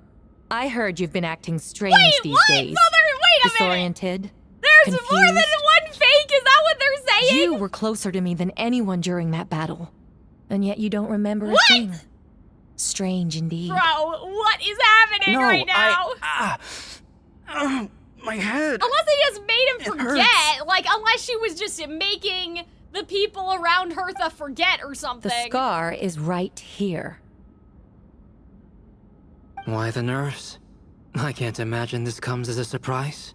[SPEAKER 17] I heard you've been acting strange these
[SPEAKER 4] what?
[SPEAKER 17] days.
[SPEAKER 4] So wait a minute.
[SPEAKER 17] Disoriented.
[SPEAKER 4] There's
[SPEAKER 17] confused.
[SPEAKER 4] more than one fake. Is that what they're saying?
[SPEAKER 17] You were closer to me than anyone during that battle. And yet you don't remember a
[SPEAKER 4] What?
[SPEAKER 17] thing. Strange indeed.
[SPEAKER 4] Bro, what is happening right now?
[SPEAKER 13] My head.
[SPEAKER 4] Unless they just made him forget. Like, unless she was just making the people around Hertha forget or something.
[SPEAKER 17] The scar is right here.
[SPEAKER 7] Why the nerves? I can't imagine this comes as a surprise.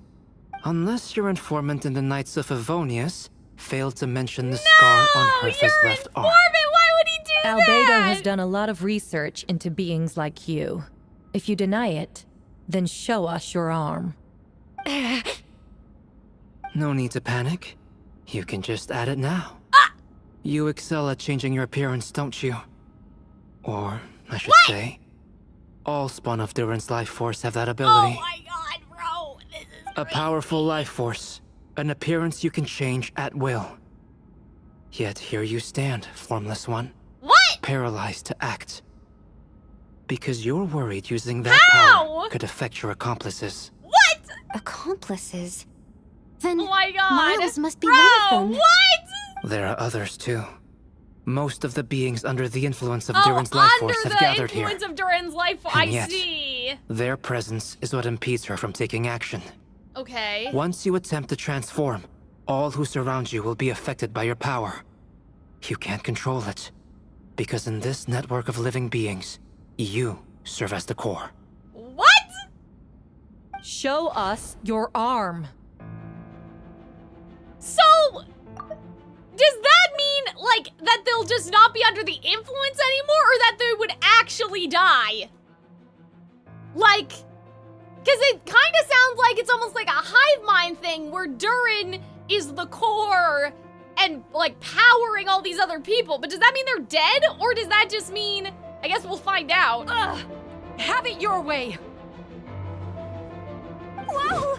[SPEAKER 7] Unless your informant in the Knights of Favonius failed to mention the scar on Hertha's left arm.
[SPEAKER 4] Why would he do
[SPEAKER 17] Albedo
[SPEAKER 4] that?
[SPEAKER 17] has done a lot of research into beings like you. If you deny it, then show us your arm.
[SPEAKER 7] No need to panic. You can just add it now. You excel at changing your appearance, don't you? Or, I should say, all spawn of Durin's life force have that ability.
[SPEAKER 4] Oh my god, bro. This is
[SPEAKER 7] A powerful life force. An appearance you can change at will. Yet here you stand, formless one.
[SPEAKER 4] What?
[SPEAKER 7] Paralyzed to act. Because you're worried using that power could affect your accomplices.
[SPEAKER 4] What?
[SPEAKER 1] Accomplices? Then
[SPEAKER 4] oh my god.
[SPEAKER 1] Miles must be one of them.
[SPEAKER 4] What?
[SPEAKER 7] There are others too. Most of the beings under the influence of Durin's life force have gathered here.
[SPEAKER 4] Under the influence of Durin's life force, I see.
[SPEAKER 7] Their presence is what impedes her from taking action.
[SPEAKER 4] Okay.
[SPEAKER 7] Once you attempt to transform, all who surround you will be affected by your power. You can't control it, because in this network of living beings, you serve as the core.
[SPEAKER 4] What?
[SPEAKER 17] Show us your arm.
[SPEAKER 4] So, does that mean, like, that they'll just not be under the influence anymore, or that they would actually die? Like, because it kind of sounds like it's almost like a hive mind thing, where Durin is the core and, like, powering all these other people. But does that mean they're dead, or does that just mean, I guess we'll find out.
[SPEAKER 17] Have it your way.
[SPEAKER 4] Whoa!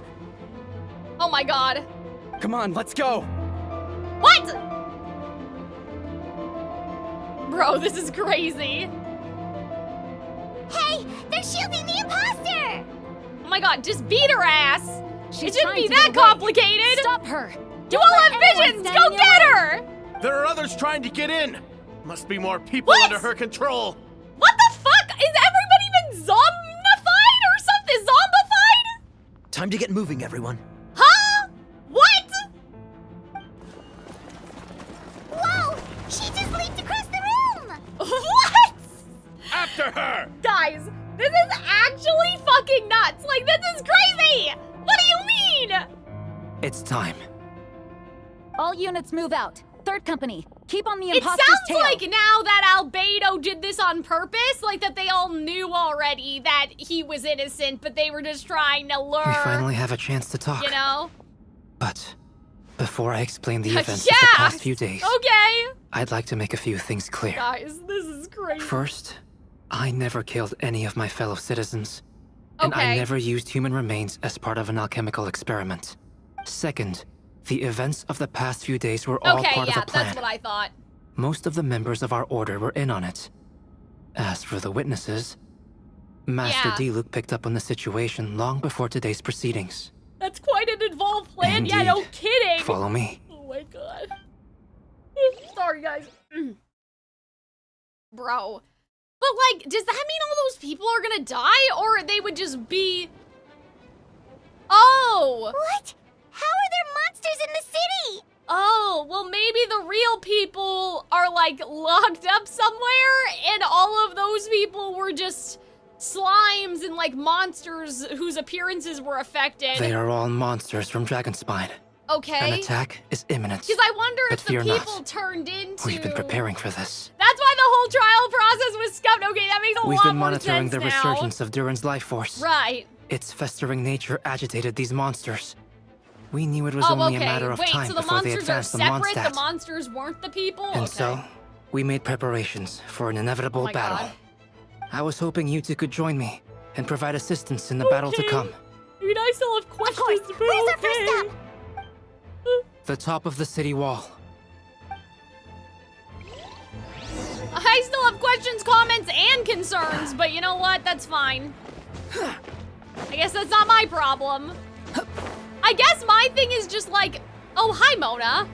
[SPEAKER 4] Oh my god.
[SPEAKER 13] Come on, let's go.
[SPEAKER 4] What? Bro, this is crazy.
[SPEAKER 2] Hey, they're shielding the imposter!
[SPEAKER 4] Oh my god, just beat her ass. It shouldn't
[SPEAKER 21] trying
[SPEAKER 4] be
[SPEAKER 21] to
[SPEAKER 4] that
[SPEAKER 21] get away.
[SPEAKER 4] complicated.
[SPEAKER 21] Stop her.
[SPEAKER 4] You all have visions. Go get her.
[SPEAKER 15] There are others trying to get in. Must be more people under her control.
[SPEAKER 4] What the fuck? Is everybody been zombified or something? Zombified?
[SPEAKER 14] Time to get moving, everyone.
[SPEAKER 4] Huh? What?
[SPEAKER 2] Whoa! She just leaped across the room!
[SPEAKER 4] What?
[SPEAKER 15] After her!
[SPEAKER 4] Guys, this is actually fucking nuts. Like, this is crazy. What do you mean?
[SPEAKER 7] It's time.
[SPEAKER 18] All units move out. Third company, keep on the
[SPEAKER 4] It
[SPEAKER 18] imposter's
[SPEAKER 4] sounds
[SPEAKER 18] tail.
[SPEAKER 4] like now that Albedo did this on purpose, like that they all knew already that he was innocent, but they were just trying to lure.
[SPEAKER 7] We finally have a chance to talk.
[SPEAKER 4] You know?
[SPEAKER 7] But before I explain the events of the past few days,
[SPEAKER 4] Okay.
[SPEAKER 7] I'd like to make a few things clear.
[SPEAKER 4] Guys, this is crazy.
[SPEAKER 7] First, I never killed any of my fellow citizens. And I never used human remains as part of an alchemical experiment. Second, the events of the past few days were all part of a plan.
[SPEAKER 4] That's what I thought.
[SPEAKER 7] Most of the members of our order were in on it. As for the witnesses, Master Diluc picked up on the situation long before today's proceedings.
[SPEAKER 4] That's quite an involved plan.
[SPEAKER 7] Indeed.
[SPEAKER 4] Yeah, no kidding.
[SPEAKER 7] Follow me.
[SPEAKER 4] Oh my god. Sorry, guys. Bro. But, like, does that mean all those people are gonna die? Or they would just be... Oh!
[SPEAKER 2] What? How are there monsters in the city?
[SPEAKER 4] Oh, well, maybe the real people are, like, locked up somewhere, and all of those people were just slimes and, like, monsters whose appearances were affected.
[SPEAKER 7] They are all monsters from Dragonspine.
[SPEAKER 4] Okay.
[SPEAKER 7] An attack is imminent.
[SPEAKER 4] Because I wonder
[SPEAKER 7] But
[SPEAKER 4] if the
[SPEAKER 7] fear
[SPEAKER 4] people
[SPEAKER 7] not.
[SPEAKER 4] turned into...
[SPEAKER 7] We've been preparing for this.
[SPEAKER 4] That's why the whole trial process was scuffed. Okay, that makes a
[SPEAKER 7] We've
[SPEAKER 4] lot
[SPEAKER 7] been
[SPEAKER 4] more
[SPEAKER 7] monitoring
[SPEAKER 4] sense
[SPEAKER 7] the
[SPEAKER 4] now.
[SPEAKER 7] resurgence of Durin's life force.
[SPEAKER 4] Right.
[SPEAKER 7] Its festering nature agitated these monsters. We knew it was
[SPEAKER 4] Oh,
[SPEAKER 7] only
[SPEAKER 4] okay.
[SPEAKER 7] a matter of
[SPEAKER 4] Wait,
[SPEAKER 7] time
[SPEAKER 4] so the
[SPEAKER 7] before they
[SPEAKER 4] monsters are
[SPEAKER 7] advanced the
[SPEAKER 4] separate?
[SPEAKER 7] Mondstadt.
[SPEAKER 4] The monsters weren't the people?
[SPEAKER 7] And
[SPEAKER 4] Okay.
[SPEAKER 7] so, we made preparations for an inevitable
[SPEAKER 4] Oh my
[SPEAKER 7] battle.
[SPEAKER 4] God.
[SPEAKER 7] I was hoping you two could join me and provide assistance in the battle to come.
[SPEAKER 4] I mean, I still have questions, but
[SPEAKER 2] Where's our first step?
[SPEAKER 7] The top of the city wall.
[SPEAKER 4] I still have questions, comments, and concerns, but you know what? That's fine. I guess that's not my problem. I guess my thing is just like, oh, hi, Mona.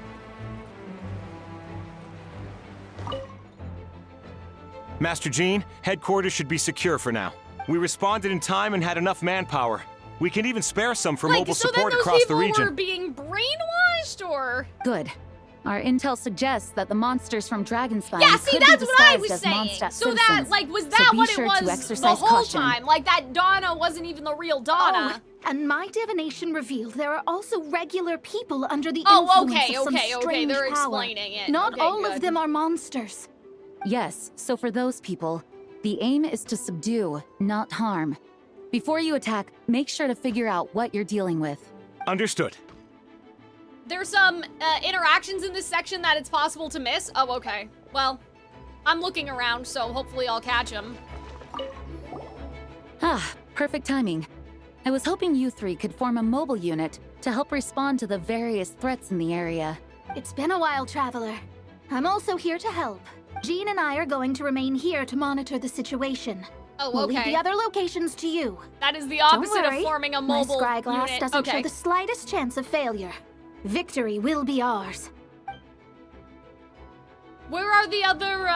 [SPEAKER 15] Master Jean, headquarters should be secure for now. We responded in time and had enough manpower. We can even spare some for mobile support across the region.
[SPEAKER 4] So then those people were being brainwashed, or?
[SPEAKER 18] Good. Our intel suggests that the monsters from Dragonspine
[SPEAKER 4] see,
[SPEAKER 18] could
[SPEAKER 4] that's
[SPEAKER 18] be
[SPEAKER 4] what I
[SPEAKER 18] disguised
[SPEAKER 4] was
[SPEAKER 18] as
[SPEAKER 4] saying.
[SPEAKER 18] Mondstadt
[SPEAKER 4] So that,
[SPEAKER 18] citizens.
[SPEAKER 4] like, was
[SPEAKER 18] So
[SPEAKER 4] that
[SPEAKER 18] be
[SPEAKER 4] what
[SPEAKER 18] sure
[SPEAKER 4] it
[SPEAKER 18] to
[SPEAKER 4] was the
[SPEAKER 18] exercise
[SPEAKER 4] whole
[SPEAKER 18] caution.
[SPEAKER 4] time? Like, that Donna wasn't even the real Donna?
[SPEAKER 10] Oh, and my divination revealed there are also regular people under the influence of some strange
[SPEAKER 4] they're
[SPEAKER 10] power.
[SPEAKER 4] explaining it.
[SPEAKER 10] Not
[SPEAKER 4] Okay,
[SPEAKER 10] all
[SPEAKER 4] good.
[SPEAKER 10] of them are monsters.
[SPEAKER 18] Yes, so for those people, the aim is to subdue, not harm. Before you attack, make sure to figure out what you're dealing with.
[SPEAKER 15] Understood.
[SPEAKER 4] There's some interactions in this section that it's possible to miss. Oh, okay. Well, I'm looking around, so hopefully I'll catch them.
[SPEAKER 18] Ah, perfect timing. I was hoping you three could form a mobile unit to help respond to the various threats in the area.
[SPEAKER 10] It's been a while, Traveler. I'm also here to help. Jean and I are going to remain here to monitor the situation.
[SPEAKER 4] Oh,
[SPEAKER 10] We'll leave
[SPEAKER 4] okay.
[SPEAKER 10] the other locations to you.
[SPEAKER 4] That is the
[SPEAKER 10] Don't
[SPEAKER 4] opposite
[SPEAKER 10] worry,
[SPEAKER 4] of forming a mobile
[SPEAKER 10] my scryglass
[SPEAKER 4] unit.
[SPEAKER 10] doesn't
[SPEAKER 4] Okay.
[SPEAKER 10] show the slightest chance of failure. Victory will be ours.
[SPEAKER 4] Where are the other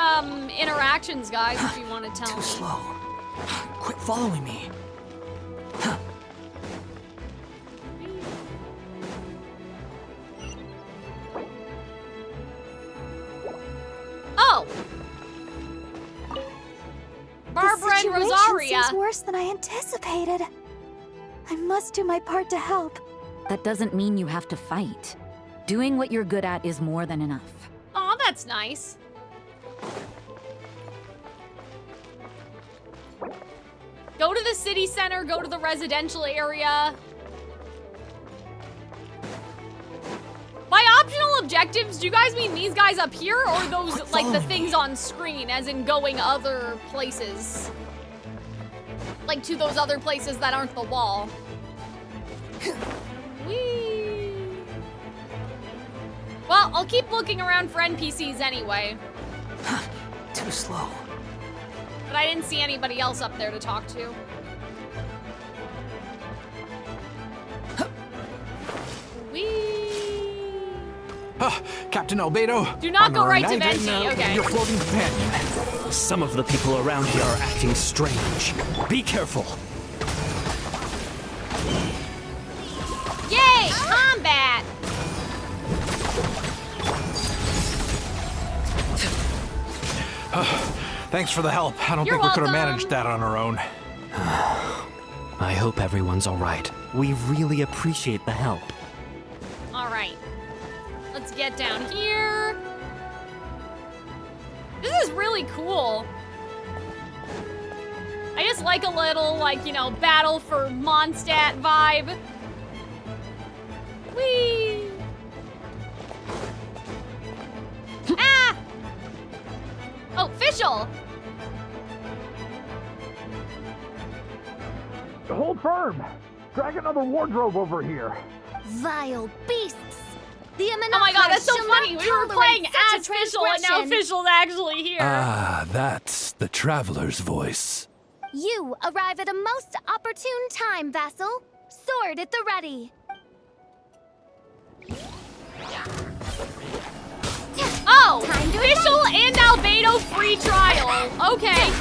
[SPEAKER 4] interactions, guys, if you want to tell me?
[SPEAKER 3] Too slow. Quit following me.
[SPEAKER 4] Oh! Barbara
[SPEAKER 2] The
[SPEAKER 4] and
[SPEAKER 2] situation
[SPEAKER 4] Rosaria.
[SPEAKER 2] seems worse than I anticipated. I must do my part to help.
[SPEAKER 6] That doesn't mean you have to fight. Doing what you're good at is more than enough.
[SPEAKER 4] Oh, that's nice. Go to the city center, go to the residential area. By optional objectives, do you guys mean these guys up here, or those, like, the things on screen, as in going other places? Like, to those other places that aren't the wall. Whee! Well, I'll keep looking around for NPCs anyway.
[SPEAKER 3] Too slow.
[SPEAKER 4] But I didn't see anybody else up there to talk to.
[SPEAKER 22] Captain Albedo.
[SPEAKER 4] Do not go
[SPEAKER 22] Honorary
[SPEAKER 4] right to
[SPEAKER 22] Knight
[SPEAKER 4] Venti,
[SPEAKER 22] and,
[SPEAKER 4] okay.
[SPEAKER 22] Your floating companion.
[SPEAKER 12] Some of the people around here are acting strange. Be careful.
[SPEAKER 4] Yay! Combat!
[SPEAKER 22] Thanks for the help. I don't
[SPEAKER 4] You're
[SPEAKER 22] think we could have
[SPEAKER 4] welcome.
[SPEAKER 22] managed that on our own.
[SPEAKER 12] I hope everyone's all right. We really appreciate the help.
[SPEAKER 4] Alright. Let's get down here. This is really cool. I just like a little, like, you know, battle for Mondstadt vibe. Whee! Ah! Oh, official!
[SPEAKER 22] Hold firm. Drag another wardrobe over here.
[SPEAKER 9] Vile beasts! The
[SPEAKER 4] Oh my god, that's so
[SPEAKER 9] shall
[SPEAKER 4] funny!
[SPEAKER 9] not
[SPEAKER 4] We were
[SPEAKER 9] tolerate
[SPEAKER 4] playing
[SPEAKER 9] such a
[SPEAKER 4] as official, and now
[SPEAKER 9] transgression.
[SPEAKER 4] official's actually here.
[SPEAKER 23] Ah, that's the traveler's voice.
[SPEAKER 9] You arrive at a most opportune time, vassal. Sword at the ready.
[SPEAKER 4] Oh!
[SPEAKER 9] Time to
[SPEAKER 4] Official and Albedo free trial. Okay.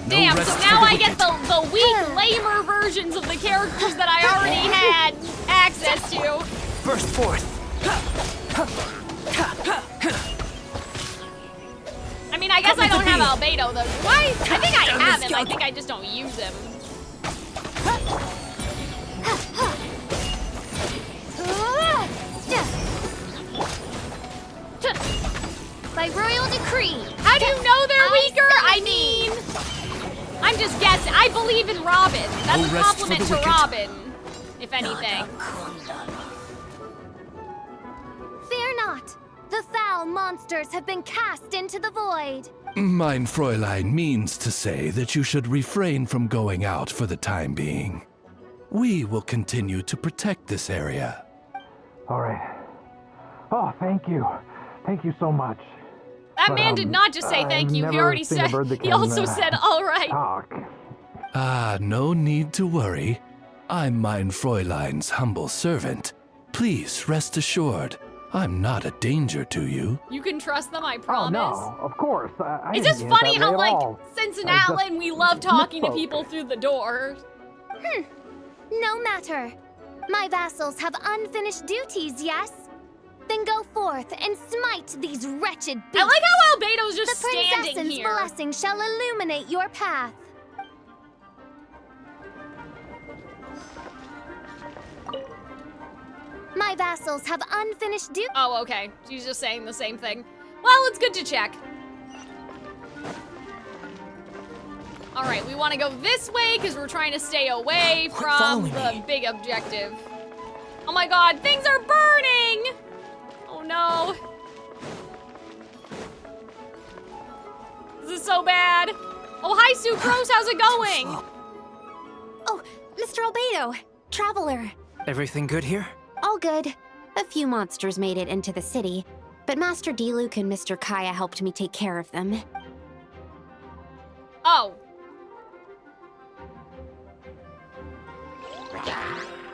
[SPEAKER 4] Damn, so
[SPEAKER 23] rest
[SPEAKER 4] now
[SPEAKER 23] for the
[SPEAKER 4] I get the weak, lamer versions of the characters that I already had access to.
[SPEAKER 23] Burst forth.
[SPEAKER 4] I mean, I guess I don't have Albedo, though. Why? I think I have him. I think I just don't use him.
[SPEAKER 9] By royal decree.
[SPEAKER 4] How do you know they're weaker? I mean, I'm just guessing. I believe in Robin. That's a
[SPEAKER 23] rest for
[SPEAKER 4] compliment
[SPEAKER 23] the
[SPEAKER 4] to
[SPEAKER 23] wicked.
[SPEAKER 4] Robin, if anything.
[SPEAKER 9] Fear not. The foul monsters have been cast into the void.
[SPEAKER 23] Mein Fräulein means to say that you should refrain from going out for the time being. We will continue to protect this area.
[SPEAKER 22] All right. Oh, thank you. Thank you so much.
[SPEAKER 4] That man did not just say thank you. He
[SPEAKER 22] never
[SPEAKER 4] already
[SPEAKER 22] seen a
[SPEAKER 4] said.
[SPEAKER 22] bird that
[SPEAKER 4] He
[SPEAKER 22] can,
[SPEAKER 4] also said, "All right."
[SPEAKER 22] Talk.
[SPEAKER 23] Ah, no need to worry. I'm Mein Fräulein's humble servant. Please rest assured, I'm not a danger to you.
[SPEAKER 4] You can trust them, I promise.
[SPEAKER 22] Oh, no, of course.
[SPEAKER 4] It's just funny how, like, Cincinnati, we love talking to people through the door.
[SPEAKER 9] No matter. My vassals have unfinished duties, yes? Then go forth and smite these wretched beasts.
[SPEAKER 4] I like how Albedo's just standing
[SPEAKER 9] here. The princess's blessing shall illuminate your path. My vassals have unfinished duties.
[SPEAKER 4] Oh, okay. She's just saying the same thing. Well, it's good to check. All right, we want to go this way because we're trying to stay away from the big objective. Oh my god, things are burning! Oh no. This is so bad. Oh, hi, Sucrose, how's it going?
[SPEAKER 8] Oh, Mr. Albedo, Traveler.
[SPEAKER 7] Everything good here?
[SPEAKER 8] All good. A few monsters made it into the city, but Master Diluc and Mr. Kaya helped me take care of them.
[SPEAKER 4] Oh.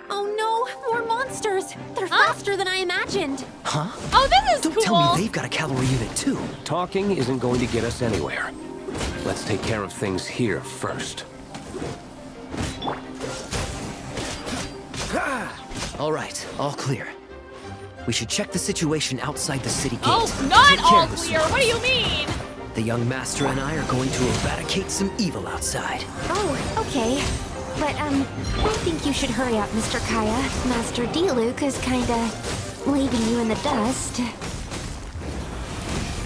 [SPEAKER 8] Oh no, more monsters! They're faster than I imagined!
[SPEAKER 14] Huh?
[SPEAKER 4] Oh, this is
[SPEAKER 14] Don't tell me they've got a cavalry unit too.
[SPEAKER 19] Talking isn't going to get us anywhere. Let's take care of things here first.
[SPEAKER 14] All right, all clear. We should check the situation outside the city gate.
[SPEAKER 4] Oh, not
[SPEAKER 14] Take care
[SPEAKER 4] all
[SPEAKER 14] of this
[SPEAKER 4] clear. What do you mean?
[SPEAKER 14] The young master and I are going to eradicate some evil outside.
[SPEAKER 8] Oh, okay. But, I think you should hurry up, Mr. Kaya. Master Diluc is kinda leaving you in the dust.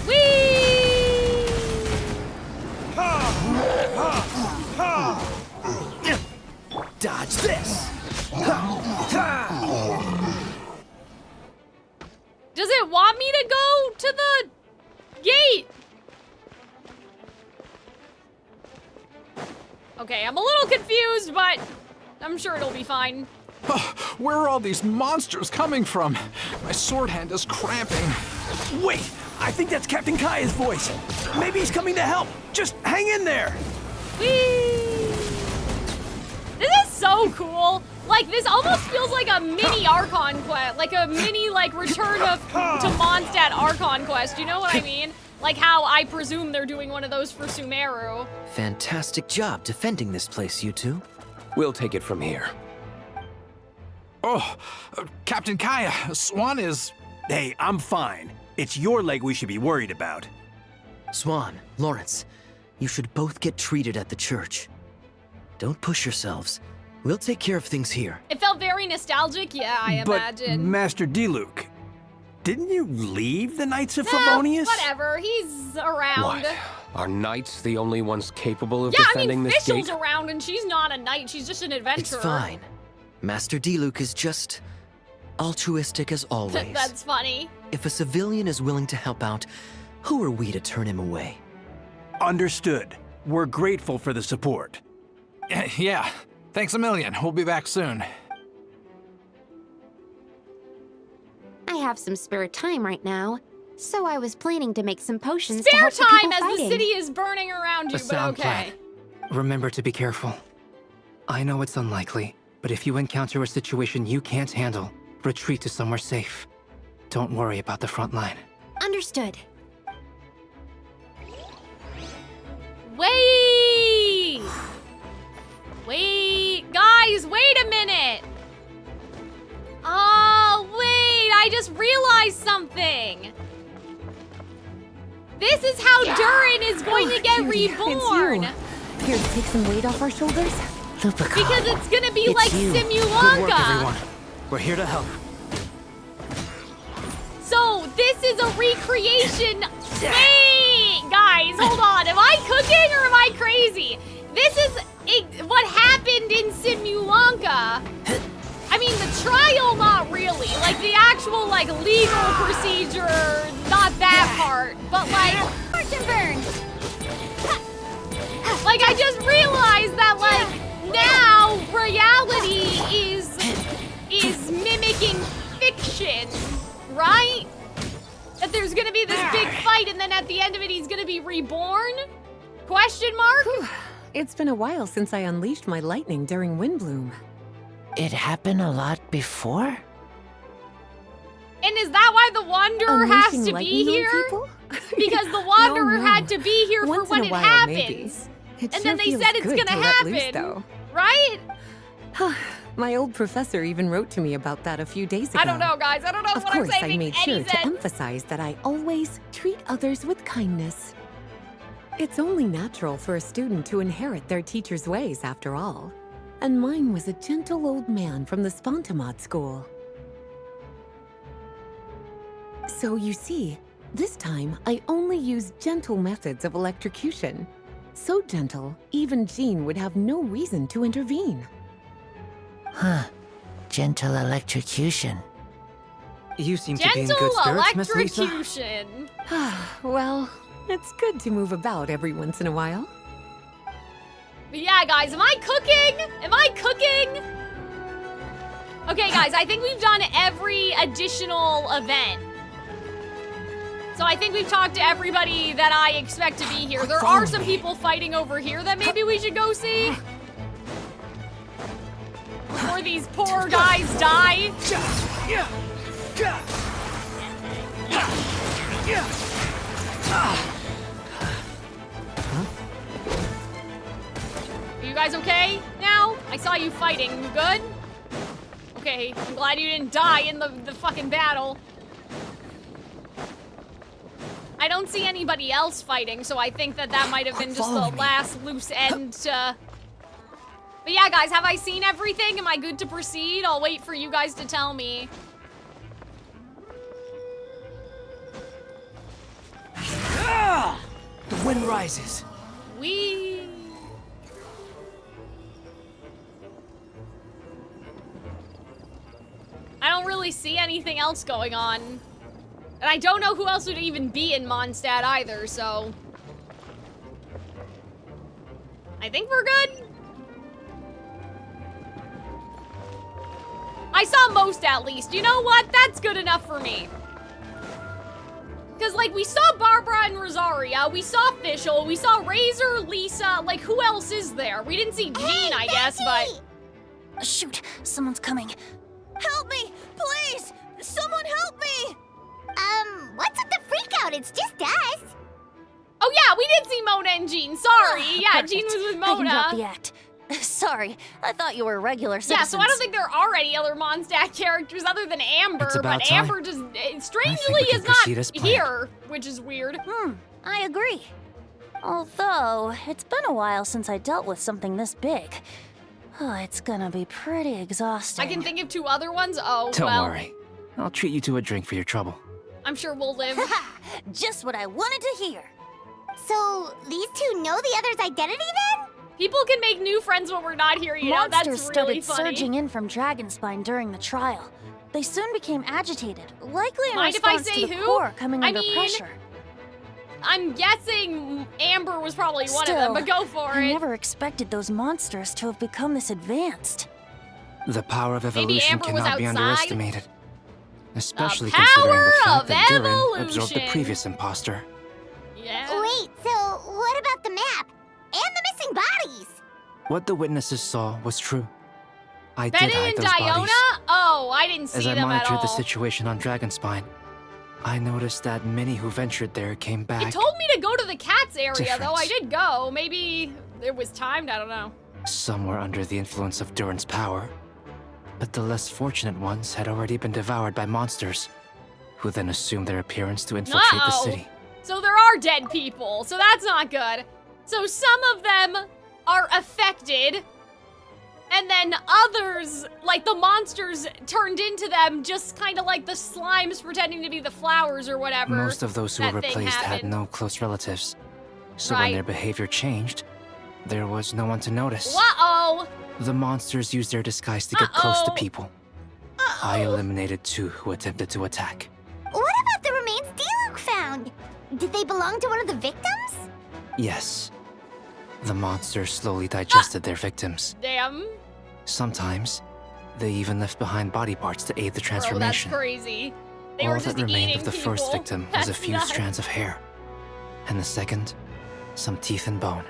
[SPEAKER 4] Whee!
[SPEAKER 14] Dodge this!
[SPEAKER 4] Does it want me to go to the gate? Okay, I'm a little confused, but I'm sure it'll be fine.
[SPEAKER 22] Where are all these monsters coming from? My sword hand is cramping.
[SPEAKER 5] Wait, I think that's Captain Kaya's voice. Maybe he's coming to help. Just hang in there.
[SPEAKER 4] Whee! This is so cool. Like, this almost feels like a mini Archon quest, like a mini, like, Return of to Mondstadt Archon quest. You know what I mean? Like how I presume they're doing one of those for Sumeru.
[SPEAKER 14] Fantastic job defending this place, you two.
[SPEAKER 19] We'll take it from here.
[SPEAKER 5] Oh, Captain Kaya, Swan is... Hey, I'm fine. It's your leg we should be worried about.
[SPEAKER 14] Swan, Lawrence, you should both get treated at the church. Don't push yourselves. We'll take care of things here.
[SPEAKER 4] It felt very nostalgic, yeah, I imagine.
[SPEAKER 5] But, Master Diluc, didn't you leave the Knights of Favonius?
[SPEAKER 4] Whatever, he's around.
[SPEAKER 19] What? Are knights the only ones capable of
[SPEAKER 4] yeah,
[SPEAKER 19] defending
[SPEAKER 4] I mean,
[SPEAKER 19] this gate?
[SPEAKER 4] Fischl's around and she's not a knight, she's just an adventurer.
[SPEAKER 14] It's fine. Master Diluc is just altruistic as always.
[SPEAKER 4] That's funny.
[SPEAKER 14] If a civilian is willing to help out, who are we to turn him away?
[SPEAKER 5] Understood. We're grateful for the support.
[SPEAKER 22] Yeah, thanks a million. We'll be back soon.
[SPEAKER 8] I have some spare time right now, so I was planning to make some potions
[SPEAKER 4] Spare
[SPEAKER 8] to help the
[SPEAKER 4] time
[SPEAKER 8] people
[SPEAKER 4] as
[SPEAKER 8] fighting.
[SPEAKER 4] the city is burning around you,
[SPEAKER 7] A
[SPEAKER 4] but
[SPEAKER 7] sound
[SPEAKER 4] okay.
[SPEAKER 7] plan. Remember to be careful. I know it's unlikely, but if you encounter a situation you can't handle, retreat to somewhere safe. Don't worry about the front line.
[SPEAKER 8] Understood.
[SPEAKER 4] Wait! Wait, guys, wait a minute! Oh, wait, I just realized something! This is how Durin is going to get reborn!
[SPEAKER 8] Here to take some weight off our shoulders?
[SPEAKER 4] Because it's gonna be
[SPEAKER 7] It's
[SPEAKER 4] like
[SPEAKER 7] you. Good work,
[SPEAKER 4] Simulanka!
[SPEAKER 7] everyone. We're here to help.
[SPEAKER 4] So, this is a recreation. Wait, guys, hold on. Am I cooking or am I crazy? This is what happened in Simulanka. I mean, the trial, not really. Like, the actual, like, legal procedure, not that part. But, like, like, I just realized that, like, now reality is mimicking fiction, right? That there's gonna be this big fight and then at the end of it he's gonna be reborn? Question mark?
[SPEAKER 16] It's been a while since I unleashed my lightning during Windbloom.
[SPEAKER 20] It happened a lot before?
[SPEAKER 4] And is that why the Wanderer has to be here? Because the Wanderer had to be here for when it happens. And then they said it's gonna happen. Right?
[SPEAKER 16] My old professor even wrote to me about that a few days ago.
[SPEAKER 4] I don't know, guys. I don't know what I'm saying.
[SPEAKER 16] Of course, I made sure to emphasize that I always treat others with kindness. It's only natural for a student to inherit their teacher's ways, after all. And mine was a gentle old man from the Spontamod school. So you see, this time I only used gentle methods of electrocution. So gentle, even Jean would have no reason to intervene.
[SPEAKER 1] Huh. Gentle electrocution.
[SPEAKER 7] You seem to be in good spirits, Miss Lisa.
[SPEAKER 4] Electrocution.
[SPEAKER 16] Well, it's good to move about every once in a while.
[SPEAKER 4] But yeah, guys, am I cooking? Am I cooking? Okay, guys, I think we've done every additional event. So I think we've talked to everybody that I expect to be here. There are some people fighting over here that maybe we should go see. Before these poor guys die. Are you guys okay now? I saw you fighting. You good? Okay, I'm glad you didn't die in the fucking battle. I don't see anybody else fighting, so I think that might have been just the last loose end to... But yeah, guys, have I seen everything? Am I good to proceed? I'll wait for you guys to tell me.
[SPEAKER 3] The wind rises.
[SPEAKER 4] Wee. I don't really see anything else going on. And I don't know who else would even be in Mondstadt either, so... I think we're good. I saw most at least. You know what? That's good enough for me. Because, like, we saw Barbara and Rosaria, we saw Fischl, we saw Razor, Lisa, like, who else is there? We didn't see Jean, I guess, but...
[SPEAKER 21] Shoot, someone's coming. Help me, please! Someone help me!
[SPEAKER 2] What's with the freakout? It's just us.
[SPEAKER 4] Oh yeah, we did see Mona and Jean, sorry. Yeah, Jean was with Mona.
[SPEAKER 21] I can drop the act. Sorry, I thought you were regular citizens.
[SPEAKER 4] Yeah, so I don't think there are any other Mondstadt characters other than Amber, but
[SPEAKER 7] time.
[SPEAKER 4] Amber just strangely is not here, which is weird.
[SPEAKER 21] I agree. Although, it's been a while since I dealt with something this big. Oh, it's gonna be pretty exhausting.
[SPEAKER 4] I can think of 2 other ones. Oh,
[SPEAKER 7] Don't
[SPEAKER 4] well.
[SPEAKER 7] worry. I'll treat you to a drink for your trouble.
[SPEAKER 4] I'm sure we'll live.
[SPEAKER 21] Just what I wanted to hear.
[SPEAKER 2] So, these 2 know the other's identity then?
[SPEAKER 4] People can make new friends when we're not here, you know? That's really
[SPEAKER 21] Monsters started
[SPEAKER 4] funny.
[SPEAKER 21] surging in from Dragonspine during the trial. They soon became agitated, likely in
[SPEAKER 4] Mind if I
[SPEAKER 21] response
[SPEAKER 4] say
[SPEAKER 21] to the
[SPEAKER 4] who?
[SPEAKER 21] core coming
[SPEAKER 4] I
[SPEAKER 21] under
[SPEAKER 4] mean,
[SPEAKER 21] pressure.
[SPEAKER 4] I'm guessing Amber was probably one of them, but go for
[SPEAKER 21] I
[SPEAKER 4] it.
[SPEAKER 21] never expected those monsters to have become this advanced.
[SPEAKER 7] The power of
[SPEAKER 4] Maybe
[SPEAKER 7] evolution
[SPEAKER 4] Amber was
[SPEAKER 7] cannot be
[SPEAKER 4] outside?
[SPEAKER 7] underestimated. Especially
[SPEAKER 4] The
[SPEAKER 7] considering the
[SPEAKER 4] power
[SPEAKER 7] fact
[SPEAKER 4] of
[SPEAKER 7] that Durin absorbed the
[SPEAKER 4] evolution.
[SPEAKER 7] previous imposter.
[SPEAKER 4] Yeah.
[SPEAKER 2] Wait, so what about the map? And the missing bodies?
[SPEAKER 7] What the witnesses saw was true. I did
[SPEAKER 4] Bennett
[SPEAKER 7] hide
[SPEAKER 4] and
[SPEAKER 7] those
[SPEAKER 4] Diona?
[SPEAKER 7] bodies.
[SPEAKER 4] Oh, I didn't see
[SPEAKER 7] As I
[SPEAKER 4] them at
[SPEAKER 7] monitored
[SPEAKER 4] all.
[SPEAKER 7] the situation on Dragonspine, I noticed that many who ventured there came back.
[SPEAKER 4] It told me to go to the cats area,
[SPEAKER 7] Difference.
[SPEAKER 4] though. I did go. Maybe it was timed, I don't know.
[SPEAKER 7] Some were under the influence of Durin's power, but the less fortunate ones had already been devoured by monsters, who then assumed their appearance to infiltrate the city.
[SPEAKER 4] So there are dead people, so that's not good. So some of them are affected, and then others, like the monsters, turned into them, just kind of like the slimes pretending to be the flowers or whatever.
[SPEAKER 7] Most of those who were
[SPEAKER 4] that thing
[SPEAKER 7] replaced had
[SPEAKER 4] happened.
[SPEAKER 7] no close relatives, so
[SPEAKER 4] Right.
[SPEAKER 7] when their behavior changed, there was no one to notice.
[SPEAKER 4] Uh-oh!
[SPEAKER 7] The monsters used their disguise to get close to people. I eliminated 2 who attempted to attack.
[SPEAKER 2] What about the remains D-Luke found? Did they belong to one of the victims?
[SPEAKER 7] Yes. The monsters slowly digested their victims.
[SPEAKER 4] Damn.
[SPEAKER 7] Sometimes, they even left behind body parts to aid the
[SPEAKER 4] Bro, that's
[SPEAKER 7] transformation.
[SPEAKER 4] crazy. They
[SPEAKER 7] All
[SPEAKER 4] were just
[SPEAKER 7] that remained
[SPEAKER 4] eating
[SPEAKER 7] of the
[SPEAKER 4] people.
[SPEAKER 7] first victim was a
[SPEAKER 4] That's
[SPEAKER 7] few
[SPEAKER 4] nuts.
[SPEAKER 7] strands of hair. And the second, some teeth and bone.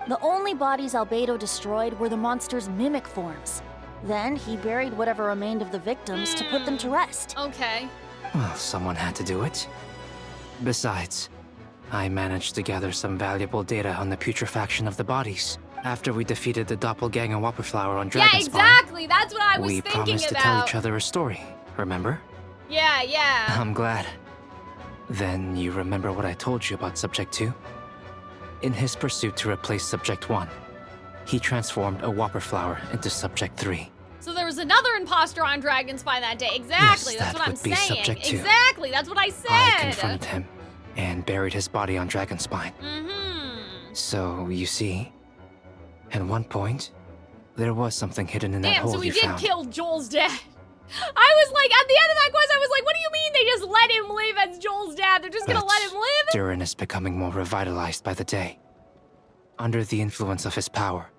[SPEAKER 21] The only bodies Albedo destroyed were the monster's mimic forms. Then he buried whatever remained of the victims to put them to rest.
[SPEAKER 4] Okay.
[SPEAKER 7] Well, someone had to do it. Besides, I managed to gather some valuable data on the putrefaction of the bodies. After we defeated the doppelganger Whopperflower on Dragonspine,
[SPEAKER 4] Yeah, exactly. That's what I was
[SPEAKER 7] we
[SPEAKER 4] thinking
[SPEAKER 7] promised
[SPEAKER 4] about.
[SPEAKER 7] to tell each other a story, remember?
[SPEAKER 4] Yeah, yeah.
[SPEAKER 7] I'm glad. Then you remember what I told you about Subject 2? In his pursuit to replace Subject 1, he transformed a Whopperflower into Subject 3.
[SPEAKER 4] So there was another imposter on Dragonspine that day. Exactly.
[SPEAKER 7] Yes,
[SPEAKER 4] that's
[SPEAKER 7] that
[SPEAKER 4] what I'm
[SPEAKER 7] would be
[SPEAKER 4] saying.
[SPEAKER 7] Subject 2.
[SPEAKER 4] Exactly. That's what I said.
[SPEAKER 7] I confronted him and buried his body on Dragonspine.
[SPEAKER 4] Mm-hmm.
[SPEAKER 7] So, you see, at one point, there was something hidden in that
[SPEAKER 4] Damn,
[SPEAKER 7] hole
[SPEAKER 4] so we
[SPEAKER 7] you
[SPEAKER 4] did
[SPEAKER 7] found.
[SPEAKER 4] kill Joel's dad. I was like, at the end of that quest, I was like, what do you mean they just let him live as Joel's dad? They're just gonna let him live?
[SPEAKER 7] Durin is becoming more revitalized by the day. Under the influence of his power,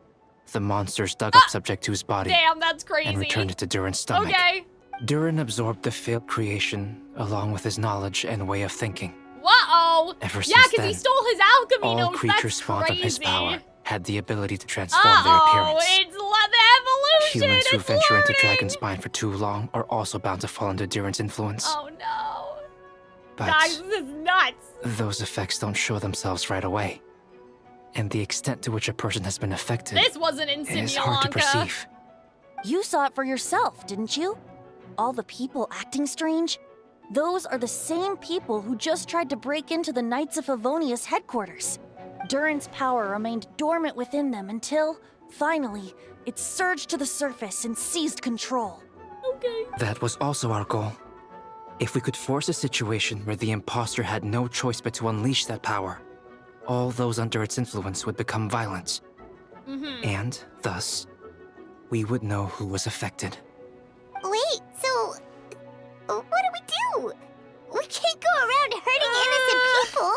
[SPEAKER 7] the monsters dug up Subject 2's body
[SPEAKER 4] Damn, that's crazy.
[SPEAKER 7] and returned it to Durin's stomach.
[SPEAKER 4] Okay.
[SPEAKER 7] Durin absorbed the failed creation along with his knowledge and way of thinking.
[SPEAKER 4] Uh-oh.
[SPEAKER 7] Ever
[SPEAKER 4] Yeah,
[SPEAKER 7] since
[SPEAKER 4] because he
[SPEAKER 7] then,
[SPEAKER 4] stole his alchemy
[SPEAKER 7] all
[SPEAKER 4] notes.
[SPEAKER 7] creatures
[SPEAKER 4] That's
[SPEAKER 7] spawned
[SPEAKER 4] crazy.
[SPEAKER 7] of his power had the ability to transform their appearance.
[SPEAKER 4] It's the evolution.
[SPEAKER 7] Humans who
[SPEAKER 4] It's
[SPEAKER 7] venture into
[SPEAKER 4] learning.
[SPEAKER 7] Dragonspine for too long are also bound to fall under Durin's influence.
[SPEAKER 4] Oh no.
[SPEAKER 7] But
[SPEAKER 4] Guys, this is nuts.
[SPEAKER 7] those effects don't show themselves right away. And the extent to which a person has been affected
[SPEAKER 4] This wasn't in
[SPEAKER 7] is hard to
[SPEAKER 4] Simulanka.
[SPEAKER 7] perceive.
[SPEAKER 21] You saw it for yourself, didn't you? All the people acting strange? Those are the same people who just tried to break into the Knights of Favonius headquarters. Durin's power remained dormant within them until, finally, it surged to the surface and seized control.
[SPEAKER 4] Okay.
[SPEAKER 7] That was also our goal. If we could force a situation where the imposter had no choice but to unleash that power, all those under its influence would become violent.
[SPEAKER 4] Mm-hmm.
[SPEAKER 7] And, thus, we would know who was affected.
[SPEAKER 2] Wait, so what do we do? We can't go around hurting innocent people.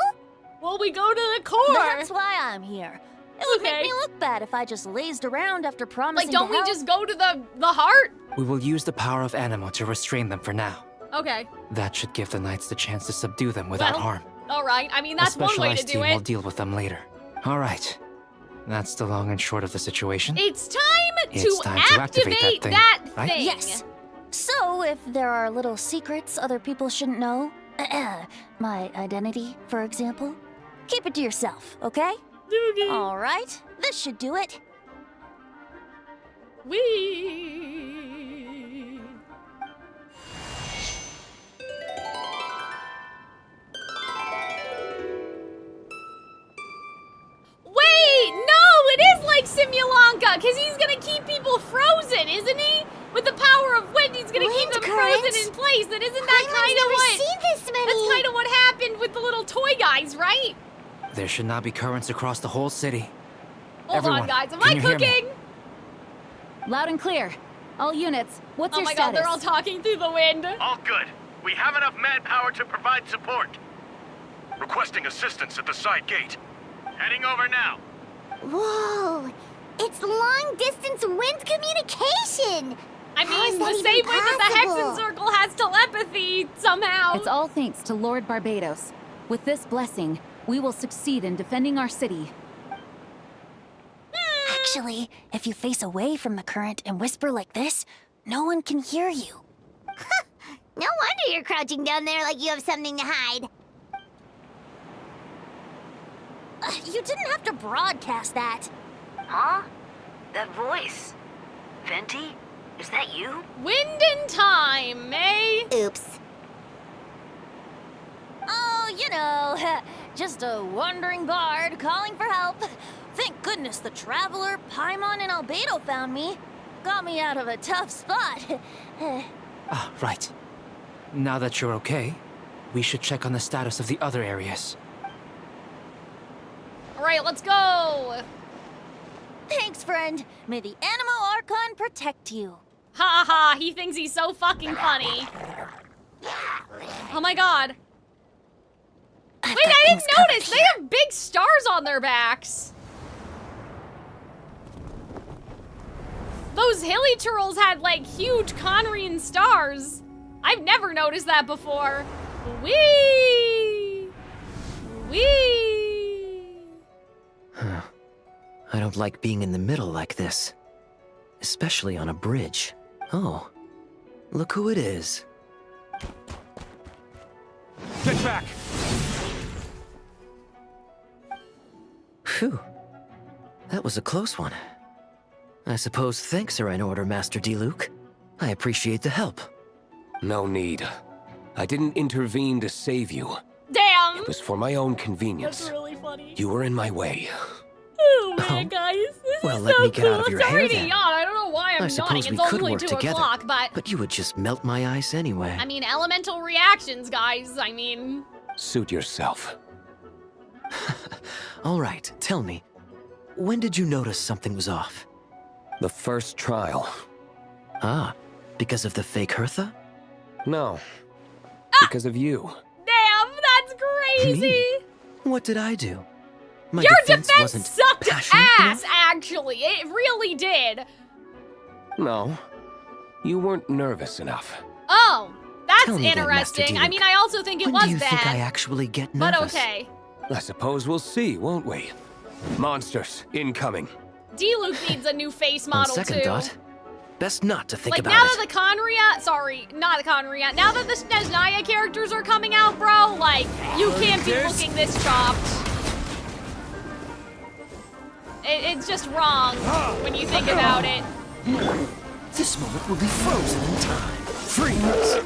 [SPEAKER 4] Well, we go to the core.
[SPEAKER 21] That's why I'm here. It would
[SPEAKER 4] Okay.
[SPEAKER 21] make me look bad if I just lazed around after promising
[SPEAKER 4] Like, don't
[SPEAKER 21] to
[SPEAKER 4] we
[SPEAKER 21] help.
[SPEAKER 4] just go to the heart?
[SPEAKER 7] We will use the power of Animo to restrain them for now.
[SPEAKER 4] Okay.
[SPEAKER 7] That should give the knights the chance to subdue them without
[SPEAKER 4] Well,
[SPEAKER 7] harm.
[SPEAKER 4] All right. I mean,
[SPEAKER 7] A
[SPEAKER 4] that's one way to
[SPEAKER 7] specialized
[SPEAKER 4] do
[SPEAKER 7] team will
[SPEAKER 4] it.
[SPEAKER 7] deal with them later. All right. That's the long and short of the situation.
[SPEAKER 4] It's time
[SPEAKER 7] It's
[SPEAKER 4] to
[SPEAKER 7] time to activate that thing, right?
[SPEAKER 21] Yes. So, if there are little secrets other people shouldn't know, my identity, for example, keep it to yourself, okay?
[SPEAKER 4] Okay.
[SPEAKER 21] All right, this should do it.
[SPEAKER 4] Wee. Wait, no, it is like Simulanka, because he's gonna keep people frozen, isn't he? With the power of wind, he's gonna keep them frozen in place. And isn't that kind of what? That's kind of what happened with the little toy guys, right?
[SPEAKER 7] There should not be currents across the whole city.
[SPEAKER 4] Hold
[SPEAKER 7] Everyone,
[SPEAKER 4] on, guys. Am
[SPEAKER 7] can
[SPEAKER 4] I
[SPEAKER 7] you hear me?
[SPEAKER 4] cooking?
[SPEAKER 18] Loud and clear. All units, what's
[SPEAKER 4] Oh
[SPEAKER 18] your
[SPEAKER 4] my
[SPEAKER 18] status?
[SPEAKER 4] god, they're all talking through the wind.
[SPEAKER 11] All good. We have enough manpower to provide support. Requesting assistance at the side gate. Heading over now.
[SPEAKER 2] Whoa, it's long-distance wind communication.
[SPEAKER 4] I mean, the same way that the Hexen Circle has telepathy somehow.
[SPEAKER 18] It's all thanks to Lord Barbados. With this blessing, we will succeed in defending our city.
[SPEAKER 21] Actually, if you face away from the current and whisper like this, no one can hear you.
[SPEAKER 2] No wonder you're crouching down there like you have something to hide.
[SPEAKER 21] You didn't have to broadcast that.
[SPEAKER 17] Huh? That voice. Venti? Is that you?
[SPEAKER 4] Wind and time, eh?
[SPEAKER 2] Oops.
[SPEAKER 21] Oh, you know, just a wandering bard calling for help. Thank goodness the Traveler, Paimon, and Albedo found me. Got me out of a tough spot.
[SPEAKER 7] Ah, right. Now that you're okay, we should check on the status of the other areas.
[SPEAKER 4] All right, let's go.
[SPEAKER 21] Thanks, friend. May the Animo Archon protect you.
[SPEAKER 4] Ha ha, he thinks he's so fucking funny. Oh my god. Wait, I didn't notice! They have big stars on their backs! Those hilly turtles had, like, huge Conrian stars. I've never noticed that before. Whee! Whee!
[SPEAKER 14] Huh. I don't like being in the middle like this. Especially on a bridge. Oh, look who it is.
[SPEAKER 19] Get back!
[SPEAKER 14] Phew. That was a close one. I suppose thanks are in order, Master Diluc. I appreciate the help.
[SPEAKER 19] No need. I didn't intervene to save you.
[SPEAKER 4] Damn!
[SPEAKER 19] It was for my own convenience.
[SPEAKER 4] That's really funny.
[SPEAKER 19] You were in my way.
[SPEAKER 4] Oh man, guys, this
[SPEAKER 14] Well,
[SPEAKER 4] is
[SPEAKER 14] let
[SPEAKER 4] so
[SPEAKER 14] me get
[SPEAKER 4] cool.
[SPEAKER 14] out of your
[SPEAKER 4] It's
[SPEAKER 14] hair,
[SPEAKER 4] already
[SPEAKER 14] then.
[SPEAKER 4] yawn. I don't know why I'm
[SPEAKER 14] I
[SPEAKER 4] yawning.
[SPEAKER 14] suppose we
[SPEAKER 4] It's
[SPEAKER 14] could
[SPEAKER 4] only
[SPEAKER 14] work
[SPEAKER 4] 2
[SPEAKER 14] together.
[SPEAKER 4] o'clock,
[SPEAKER 14] But you would just melt my ice anyway.
[SPEAKER 4] I mean, elemental reactions, guys. I mean,
[SPEAKER 19] Suit yourself.
[SPEAKER 14] All right, tell me. When did you notice something was off?
[SPEAKER 19] The first trial.
[SPEAKER 14] Ah, because of the fake Hertha?
[SPEAKER 19] No. Because of you.
[SPEAKER 4] damn, that's crazy.
[SPEAKER 14] Me? What did I do? My
[SPEAKER 4] Your
[SPEAKER 14] defense
[SPEAKER 4] defense
[SPEAKER 14] wasn't
[SPEAKER 4] sucked
[SPEAKER 14] passionate
[SPEAKER 4] ass,
[SPEAKER 14] enough?
[SPEAKER 4] actually. It really did.
[SPEAKER 19] No. You weren't nervous enough.
[SPEAKER 4] Oh, that's
[SPEAKER 14] Tell me then, Master
[SPEAKER 4] interesting. I
[SPEAKER 14] Diluc,
[SPEAKER 4] mean, I also think it
[SPEAKER 14] when
[SPEAKER 4] was
[SPEAKER 14] do you
[SPEAKER 4] bad.
[SPEAKER 14] think I actually get
[SPEAKER 4] but
[SPEAKER 14] nervous?
[SPEAKER 4] okay.
[SPEAKER 19] I suppose we'll see, won't we? Monsters, incoming.
[SPEAKER 4] Diluc needs a new face model,
[SPEAKER 14] On second
[SPEAKER 4] too.
[SPEAKER 14] thought, best not to think
[SPEAKER 4] Like,
[SPEAKER 14] about
[SPEAKER 4] now
[SPEAKER 14] it.
[SPEAKER 4] that the Conria, sorry, not the Conria, now that the Snezhnaya characters are coming out, bro, like, you can't be looking this chopped. It's just wrong when you think about it.
[SPEAKER 14] This moment will be frozen in time. Freeze!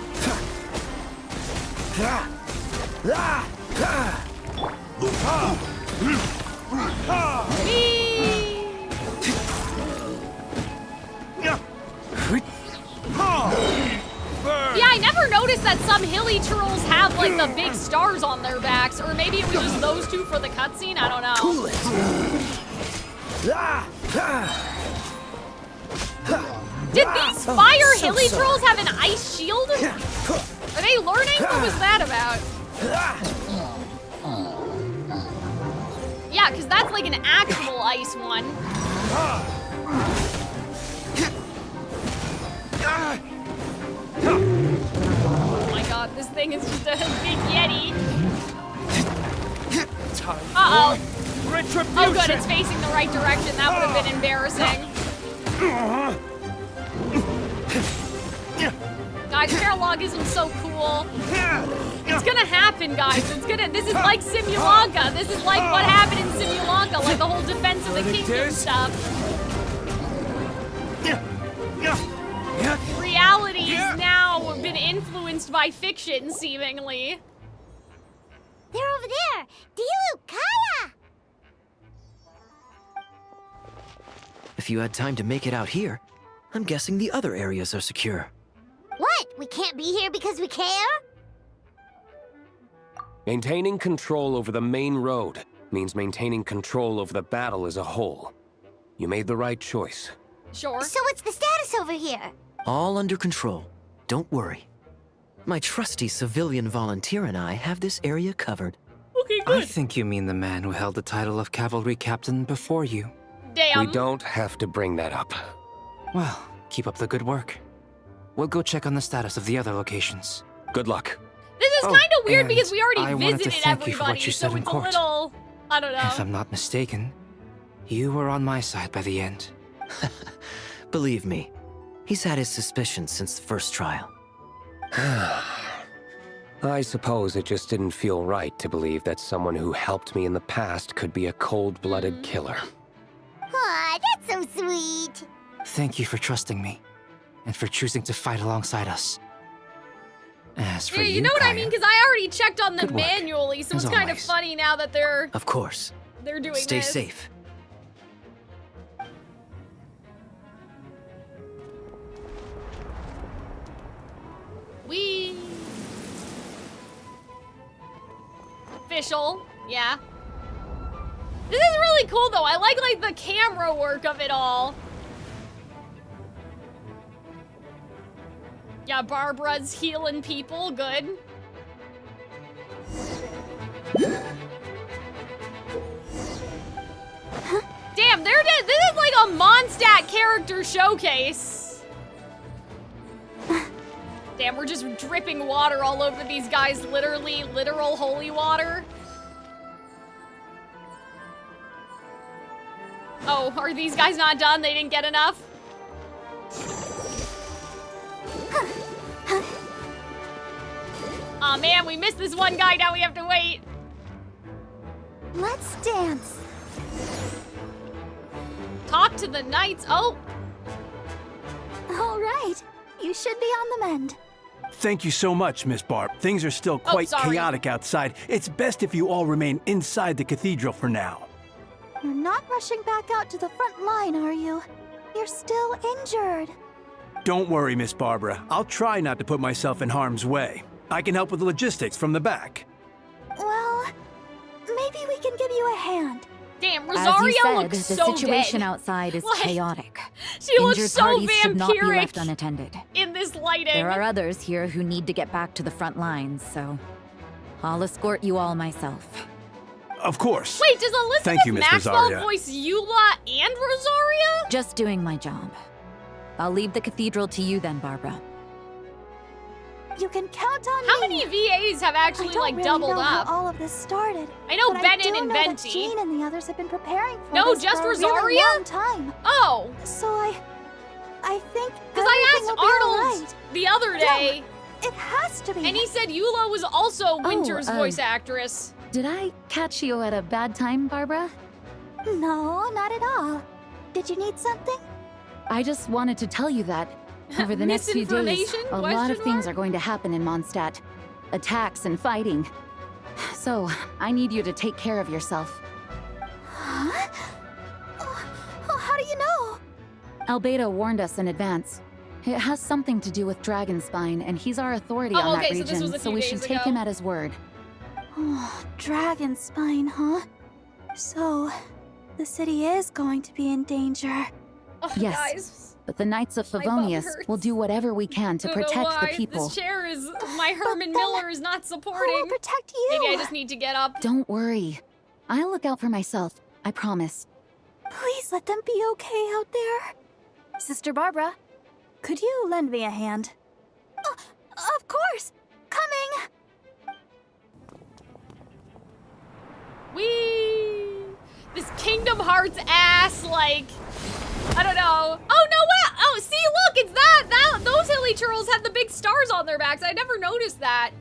[SPEAKER 4] Yeah, I never noticed that some hilly trolls have, like, the big stars on their backs, or maybe it was just those two for the cutscene, I don't know.
[SPEAKER 14] Cool it!
[SPEAKER 4] Did these fire hilly trolls have an ice shield? Are they learning? What was that about? Yeah, because that's like an actual ice one. Oh my god, this thing is just a big yeti. Uh-oh. Oh good, it's facing the right direction. That would have been embarrassing. Guys, paralogism's so cool. It's gonna happen, guys. This is like Simulanka. This is like what happened in Simulanka, like the whole defense of the kingdom stuff. Reality has now been influenced by fiction, seemingly.
[SPEAKER 2] They're over there! Diluc, Kaya!
[SPEAKER 14] If you had time to make it out here, I'm guessing the other areas are secure.
[SPEAKER 2] What? We can't be here because we care?
[SPEAKER 19] Maintaining control over the main road means maintaining control over the battle as a whole. You made the right choice.
[SPEAKER 4] Sure.
[SPEAKER 2] So what's the status over here?
[SPEAKER 14] All under control. Don't worry. My trusty civilian volunteer and I have this area covered.
[SPEAKER 4] Okay,
[SPEAKER 7] I think you mean the man who held the title of cavalry captain before you.
[SPEAKER 4] Damn.
[SPEAKER 19] We don't have to bring that up.
[SPEAKER 7] Well, keep up the good work. We'll go check on the status of the other locations.
[SPEAKER 19] Good luck.
[SPEAKER 4] This is kind of weird
[SPEAKER 7] and
[SPEAKER 4] because we already
[SPEAKER 7] I wanted to
[SPEAKER 4] visited
[SPEAKER 7] thank you for
[SPEAKER 4] everybody,
[SPEAKER 7] what you
[SPEAKER 4] so
[SPEAKER 7] said in
[SPEAKER 4] it's a
[SPEAKER 7] court.
[SPEAKER 4] little, I don't know.
[SPEAKER 7] If I'm not mistaken, you were on my side by the end.
[SPEAKER 14] Believe me, he's had his suspicions since the first trial.
[SPEAKER 19] I suppose it just didn't feel right to believe that someone who helped me in the past could be a cold-blooded killer.
[SPEAKER 2] Aw, that's so sweet.
[SPEAKER 7] Thank you for trusting me, and for choosing to fight alongside us. As for
[SPEAKER 4] Yeah, you know what I mean? Because I already checked on them
[SPEAKER 7] Good work,
[SPEAKER 4] manually, so
[SPEAKER 7] as
[SPEAKER 4] it's kind of
[SPEAKER 7] always.
[SPEAKER 4] funny now that they're
[SPEAKER 14] Of course.
[SPEAKER 4] doing
[SPEAKER 14] Stay
[SPEAKER 4] this.
[SPEAKER 14] safe.
[SPEAKER 4] Wee. Official, yeah. This is really cool though. I like the camera work of it all. Yeah, Barbara's healing people, good. Damn, this is like a Mondstadt character showcase. Damn, we're just dripping water all over these guys, literal holy water. Oh, are these guys not done? They didn't get enough? Aw, man, we missed this one guy. Now we have to wait.
[SPEAKER 2] Let's dance.
[SPEAKER 4] Talk to the knights. Oh.
[SPEAKER 10] All right. You should be on the mend.
[SPEAKER 5] Thank you so much, Miss Barb. Things are still quite chaotic outside. It's best if you all remain inside the cathedral for now.
[SPEAKER 10] You're not rushing back out to the front line, are you? You're still injured.
[SPEAKER 5] Don't worry, Miss Barbara. I'll try not to put myself in harm's way. I can help with the logistics from the back.
[SPEAKER 10] Well, maybe we can give you a hand.
[SPEAKER 4] Damn,
[SPEAKER 6] As
[SPEAKER 4] Rosario
[SPEAKER 6] you said,
[SPEAKER 4] looks
[SPEAKER 6] the
[SPEAKER 4] so
[SPEAKER 6] situation
[SPEAKER 4] dead.
[SPEAKER 6] outside is
[SPEAKER 4] Like,
[SPEAKER 6] chaotic.
[SPEAKER 4] She looks
[SPEAKER 6] Injured
[SPEAKER 4] so
[SPEAKER 6] parties should not be
[SPEAKER 4] vampiric
[SPEAKER 6] left unattended.
[SPEAKER 4] in this lighting.
[SPEAKER 6] There are others here who need to get back to the front lines, so I'll escort you all myself.
[SPEAKER 5] Of course.
[SPEAKER 4] Wait, does Elizabeth
[SPEAKER 5] Thank you, Miss
[SPEAKER 4] Maxwell
[SPEAKER 5] Rosaria.
[SPEAKER 4] voice Eula and Rosaria?
[SPEAKER 6] Just doing my job. I'll leave the cathedral to you then, Barbara.
[SPEAKER 10] You can count on
[SPEAKER 4] How
[SPEAKER 10] me.
[SPEAKER 4] many VAs have actually,
[SPEAKER 10] I don't
[SPEAKER 4] like,
[SPEAKER 10] really
[SPEAKER 4] doubled
[SPEAKER 10] know
[SPEAKER 4] up?
[SPEAKER 10] How all of this started.
[SPEAKER 4] I know
[SPEAKER 10] but
[SPEAKER 4] Bennett
[SPEAKER 10] I do
[SPEAKER 4] and
[SPEAKER 10] know that
[SPEAKER 4] Venti.
[SPEAKER 10] Jean and the others have been preparing for
[SPEAKER 4] No,
[SPEAKER 10] this
[SPEAKER 4] just
[SPEAKER 10] for a
[SPEAKER 4] Rosaria?
[SPEAKER 10] really long time.
[SPEAKER 4] Oh.
[SPEAKER 10] So I think
[SPEAKER 4] Because I
[SPEAKER 10] everything
[SPEAKER 4] asked
[SPEAKER 10] will be all
[SPEAKER 4] Arnold
[SPEAKER 10] right.
[SPEAKER 4] the other day.
[SPEAKER 10] Yeah, it has to be.
[SPEAKER 4] And he said Eula was also Winter's voice actress.
[SPEAKER 18] Did I catch you at a bad time, Barbara?
[SPEAKER 10] No, not at all. Did you need something?
[SPEAKER 18] I just wanted to tell you that over the next few days,
[SPEAKER 4] Misinformation?
[SPEAKER 18] a lot of
[SPEAKER 4] Question
[SPEAKER 18] things
[SPEAKER 4] mark?
[SPEAKER 18] are going to happen in Mondstadt. Attacks and fighting. So, I need you to take care of yourself.
[SPEAKER 10] Huh? Oh, how do you know?
[SPEAKER 18] Albedo warned us in advance. It has something to do with Dragonspine, and he's our authority
[SPEAKER 4] Oh,
[SPEAKER 18] on
[SPEAKER 4] okay,
[SPEAKER 18] that
[SPEAKER 4] so this
[SPEAKER 18] region,
[SPEAKER 4] was a few
[SPEAKER 18] we should
[SPEAKER 4] days
[SPEAKER 18] take
[SPEAKER 4] ago.
[SPEAKER 18] him at his word.
[SPEAKER 10] Oh, Dragonspine, huh? So, the city is going to be in danger.
[SPEAKER 4] Oh,
[SPEAKER 18] Yes.
[SPEAKER 4] guys.
[SPEAKER 18] But the Knights of
[SPEAKER 4] My bum
[SPEAKER 18] Favonius
[SPEAKER 4] hurts.
[SPEAKER 18] will do whatever we can to
[SPEAKER 4] I don't know
[SPEAKER 18] protect the
[SPEAKER 4] why.
[SPEAKER 18] people.
[SPEAKER 4] This chair is... My Herman Miller is not supporting.
[SPEAKER 10] Who will protect you?
[SPEAKER 4] Maybe I just need to get up.
[SPEAKER 18] Don't worry. I'll look out for myself. I promise.
[SPEAKER 10] Please let them be okay out there. Sister Barbara, could you lend me a hand? Of course! Coming!
[SPEAKER 4] Whee! This Kingdom Hearts ass, like... I don't know. Oh, no, what? Oh, see, look, it's that. Those hilly churls have the big stars on their backs. I never noticed that.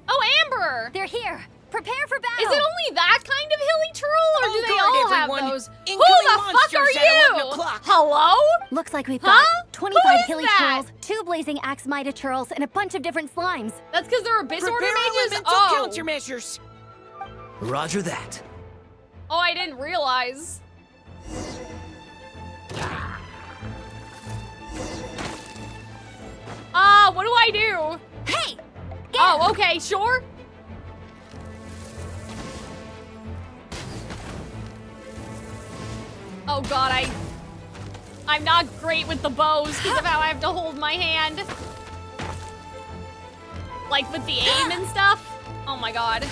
[SPEAKER 4] Oh, Amber!
[SPEAKER 21] They're here. Prepare for battle.
[SPEAKER 4] Is it only that kind of hilly churl, or do they
[SPEAKER 21] guard,
[SPEAKER 4] all have
[SPEAKER 21] everyone.
[SPEAKER 4] those? Who
[SPEAKER 21] Incoming
[SPEAKER 4] the fuck
[SPEAKER 21] monsters
[SPEAKER 4] are
[SPEAKER 21] at 11
[SPEAKER 4] you?
[SPEAKER 21] o'clock.
[SPEAKER 4] Hello?
[SPEAKER 21] Looks like we've
[SPEAKER 4] Huh?
[SPEAKER 21] got 25
[SPEAKER 4] Who is
[SPEAKER 21] hilly
[SPEAKER 4] that?
[SPEAKER 21] churls, 2 blazing axe mitre churls, and a bunch of different slimes.
[SPEAKER 4] That's because they're Abyss Order mages?
[SPEAKER 21] elemental
[SPEAKER 4] Oh.
[SPEAKER 21] countermeasures.
[SPEAKER 14] Roger that.
[SPEAKER 4] Oh, I didn't realize. What do I do?
[SPEAKER 21] Hey!
[SPEAKER 4] Oh, okay, sure. Oh god, I'm not great with the bows because of how I have to hold my hand. Like with the aim and stuff. Oh my god.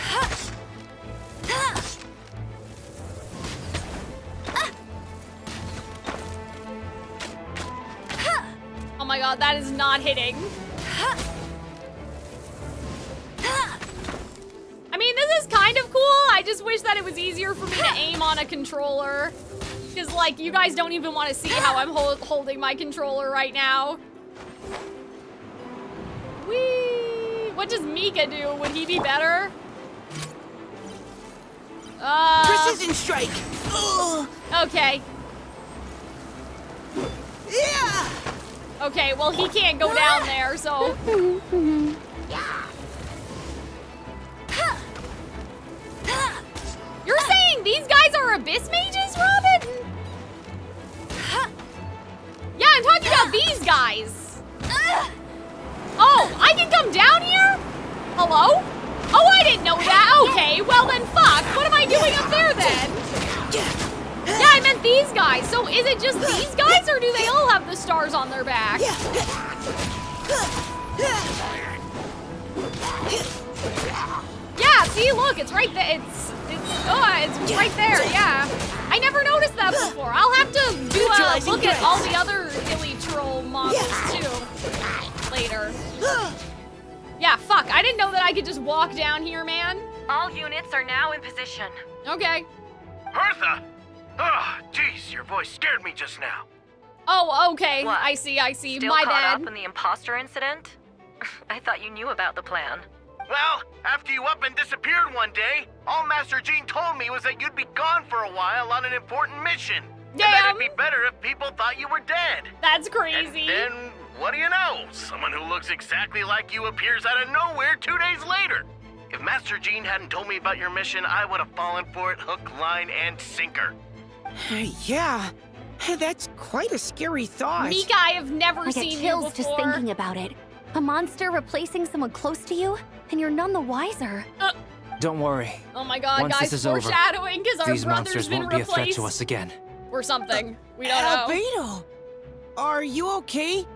[SPEAKER 4] Oh my god, that is not hitting. I mean, this is kind of cool. I just wish that it was easier for me to aim on a controller. Because, like, you guys don't even want to see how I'm holding my controller right now. Whee! What does Mika do? Would he be better?
[SPEAKER 21] Precision strike. Ugh.
[SPEAKER 4] Okay.
[SPEAKER 21] Yeah.
[SPEAKER 4] Okay, well, he can't go down there, so... You're saying these guys are Abyss mages, Robin? Yeah, I'm talking about these guys. Oh, I can come down here? Hello? Oh, I didn't know that. Okay, well then fuck. What am I doing up there then? Yeah, I meant these guys. So is it just these guys or do they all have the stars on their back? Yeah, see, look, it's right there. It's right there, yeah. I never noticed that before. I'll have to do a look at all the other Illy Troll models too later. Yeah, fuck, I didn't know that I could just walk down here, man.
[SPEAKER 13] All units are now in position.
[SPEAKER 4] Okay.
[SPEAKER 11] Hertha! Ah, jeez, your voice scared me just now.
[SPEAKER 4] Oh, okay.
[SPEAKER 13] What?
[SPEAKER 4] I see.
[SPEAKER 13] Still
[SPEAKER 4] My
[SPEAKER 13] caught
[SPEAKER 4] bad.
[SPEAKER 13] up in the imposter incident? I thought you knew about the plan.
[SPEAKER 11] Well, after you up and disappeared one day, all Master Jean told me was that you'd be gone for a while on an important mission.
[SPEAKER 4] Damn.
[SPEAKER 11] And that it'd be better if people thought you were dead.
[SPEAKER 4] That's crazy.
[SPEAKER 11] And then, what do you know? Someone who looks exactly like you appears out of nowhere 2 days later. If Master Jean hadn't told me about your mission, I would have fallen for it hook, line, and sinker.
[SPEAKER 12] Yeah, that's quite a scary thought.
[SPEAKER 4] Mika, I have never
[SPEAKER 8] I get
[SPEAKER 4] seen you
[SPEAKER 8] chills
[SPEAKER 4] before.
[SPEAKER 8] just thinking about it. A monster replacing someone close to you, and you're none the wiser.
[SPEAKER 7] Don't worry.
[SPEAKER 4] Oh my god,
[SPEAKER 7] Once
[SPEAKER 4] guys,
[SPEAKER 7] this is over,
[SPEAKER 4] foreshadowing, because our
[SPEAKER 7] these
[SPEAKER 4] brother's
[SPEAKER 7] monsters
[SPEAKER 4] been
[SPEAKER 7] won't be a threat
[SPEAKER 4] replaced.
[SPEAKER 7] to us again.
[SPEAKER 4] Or something. We don't know.
[SPEAKER 12] Albedo, are you okay?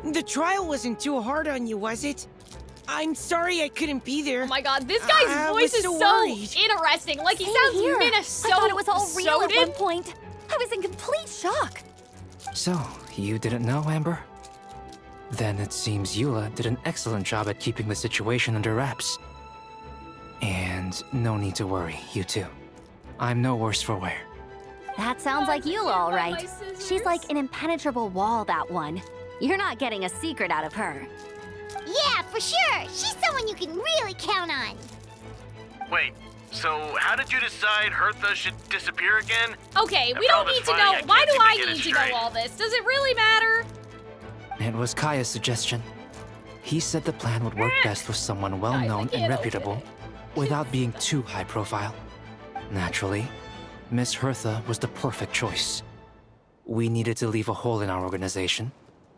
[SPEAKER 12] The trial wasn't too hard on you, was it? I'm sorry I couldn't be there.
[SPEAKER 4] Oh my god, this guy's voice is so
[SPEAKER 12] worried.
[SPEAKER 4] interesting. Like, he
[SPEAKER 8] Same
[SPEAKER 4] sounds
[SPEAKER 8] here.
[SPEAKER 4] Minnesota.
[SPEAKER 8] I thought it was all real at
[SPEAKER 4] Minnesotan.
[SPEAKER 8] one point. I was in complete shock.
[SPEAKER 7] So, you didn't know, Amber? Then it seems Eula did an excellent job at keeping the situation under wraps. And no need to worry, you two. I'm no worse for wear.
[SPEAKER 8] That sounds like you, all right. She's like an impenetrable wall, that one. You're not getting a secret out of her.
[SPEAKER 2] Yeah, for sure. She's someone you can really count on.
[SPEAKER 11] Wait, so how did you decide Hertha should disappear again?
[SPEAKER 4] Okay, we
[SPEAKER 11] After all
[SPEAKER 4] don't
[SPEAKER 11] this
[SPEAKER 4] need to
[SPEAKER 11] fighting,
[SPEAKER 4] know.
[SPEAKER 11] I
[SPEAKER 4] Why
[SPEAKER 11] can't
[SPEAKER 4] do
[SPEAKER 11] seem to
[SPEAKER 4] I
[SPEAKER 11] get it
[SPEAKER 4] need to know
[SPEAKER 11] straight.
[SPEAKER 4] all this? Does it really matter?
[SPEAKER 7] It was Kaya's suggestion. He said the plan would work best with someone well-known and reputable, without being too high profile. Naturally, Miss Hertha was the perfect choice. We needed to leave a hole in our organization,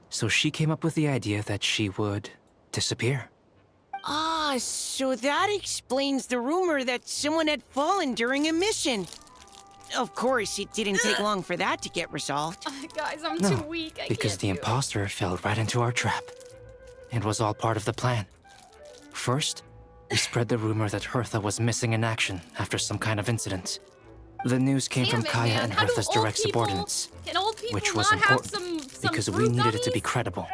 [SPEAKER 7] so she came up with the idea that she would disappear.
[SPEAKER 12] Ah, so that explains the rumor that someone had fallen during a mission. Of course, it didn't take long for that to get resolved.
[SPEAKER 4] Guys, I'm
[SPEAKER 7] No,
[SPEAKER 4] too weak. I
[SPEAKER 7] because
[SPEAKER 4] can't
[SPEAKER 7] the
[SPEAKER 4] do it.
[SPEAKER 7] imposter fell right into our trap. It was all part of the plan. First, we spread the rumor that Hertha was missing in action after some kind of incident. The news came
[SPEAKER 4] Damn
[SPEAKER 7] from
[SPEAKER 4] it,
[SPEAKER 7] Kaya
[SPEAKER 4] man.
[SPEAKER 7] and
[SPEAKER 4] How do
[SPEAKER 7] Hertha's
[SPEAKER 4] old
[SPEAKER 7] direct
[SPEAKER 4] people-
[SPEAKER 7] subordinates,
[SPEAKER 4] Can old people
[SPEAKER 7] which was
[SPEAKER 4] not have
[SPEAKER 7] important
[SPEAKER 4] some
[SPEAKER 7] because we
[SPEAKER 4] fruit
[SPEAKER 7] needed it to be
[SPEAKER 4] gummies?
[SPEAKER 7] credible.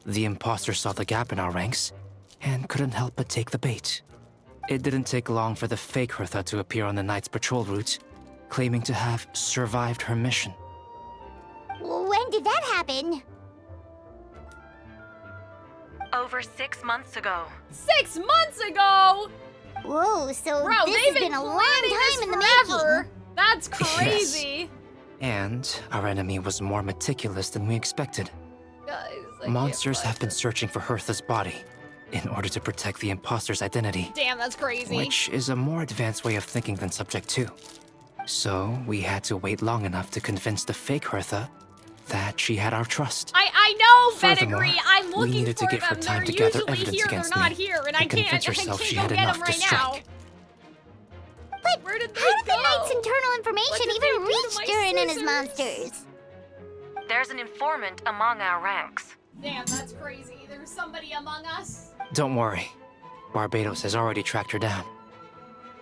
[SPEAKER 7] The imposter saw the gap in our ranks and couldn't help but take the bait. It didn't take long for the fake Hertha to appear on the night's patrol route, claiming to have survived her mission.
[SPEAKER 2] When did that happen?
[SPEAKER 13] Over 6 months ago.
[SPEAKER 4] 6 months ago!
[SPEAKER 2] Whoa, so
[SPEAKER 4] Bro,
[SPEAKER 2] this
[SPEAKER 4] they've
[SPEAKER 2] has
[SPEAKER 4] been
[SPEAKER 2] been a long
[SPEAKER 4] planning
[SPEAKER 2] time
[SPEAKER 4] this
[SPEAKER 2] in the
[SPEAKER 4] forever.
[SPEAKER 2] making.
[SPEAKER 4] That's crazy.
[SPEAKER 7] And our enemy was more meticulous than we expected.
[SPEAKER 4] Guys,
[SPEAKER 7] Monsters have been searching for Hertha's body in order to protect the imposter's identity,
[SPEAKER 4] Damn, that's crazy.
[SPEAKER 7] which is a more advanced way of thinking than Subject 2. So we had to wait long enough to convince the fake Hertha that she had our trust.
[SPEAKER 4] I know,
[SPEAKER 7] Furthermore,
[SPEAKER 4] Pedigree. I'm
[SPEAKER 7] we
[SPEAKER 4] looking
[SPEAKER 7] needed to
[SPEAKER 4] for
[SPEAKER 7] give her
[SPEAKER 4] them.
[SPEAKER 7] time
[SPEAKER 4] They're
[SPEAKER 7] to gather
[SPEAKER 4] usually
[SPEAKER 7] evidence
[SPEAKER 4] here.
[SPEAKER 7] against
[SPEAKER 4] They're not
[SPEAKER 7] me
[SPEAKER 4] here, and
[SPEAKER 7] and
[SPEAKER 4] I can't
[SPEAKER 7] convince herself she
[SPEAKER 4] go
[SPEAKER 7] had
[SPEAKER 4] get
[SPEAKER 7] enough
[SPEAKER 4] them
[SPEAKER 7] to
[SPEAKER 4] right
[SPEAKER 7] strike.
[SPEAKER 4] now.
[SPEAKER 2] But
[SPEAKER 4] Where did they
[SPEAKER 2] how did
[SPEAKER 4] go?
[SPEAKER 2] the Knight's internal
[SPEAKER 4] What
[SPEAKER 2] information
[SPEAKER 4] did
[SPEAKER 2] even
[SPEAKER 4] they do to
[SPEAKER 2] reach
[SPEAKER 4] my
[SPEAKER 2] Durin and his
[SPEAKER 4] scissors?
[SPEAKER 2] monsters?
[SPEAKER 13] There's an informant among our ranks.
[SPEAKER 4] Damn, that's crazy. There's somebody among us.
[SPEAKER 7] Don't worry. Barbados has already tracked her down.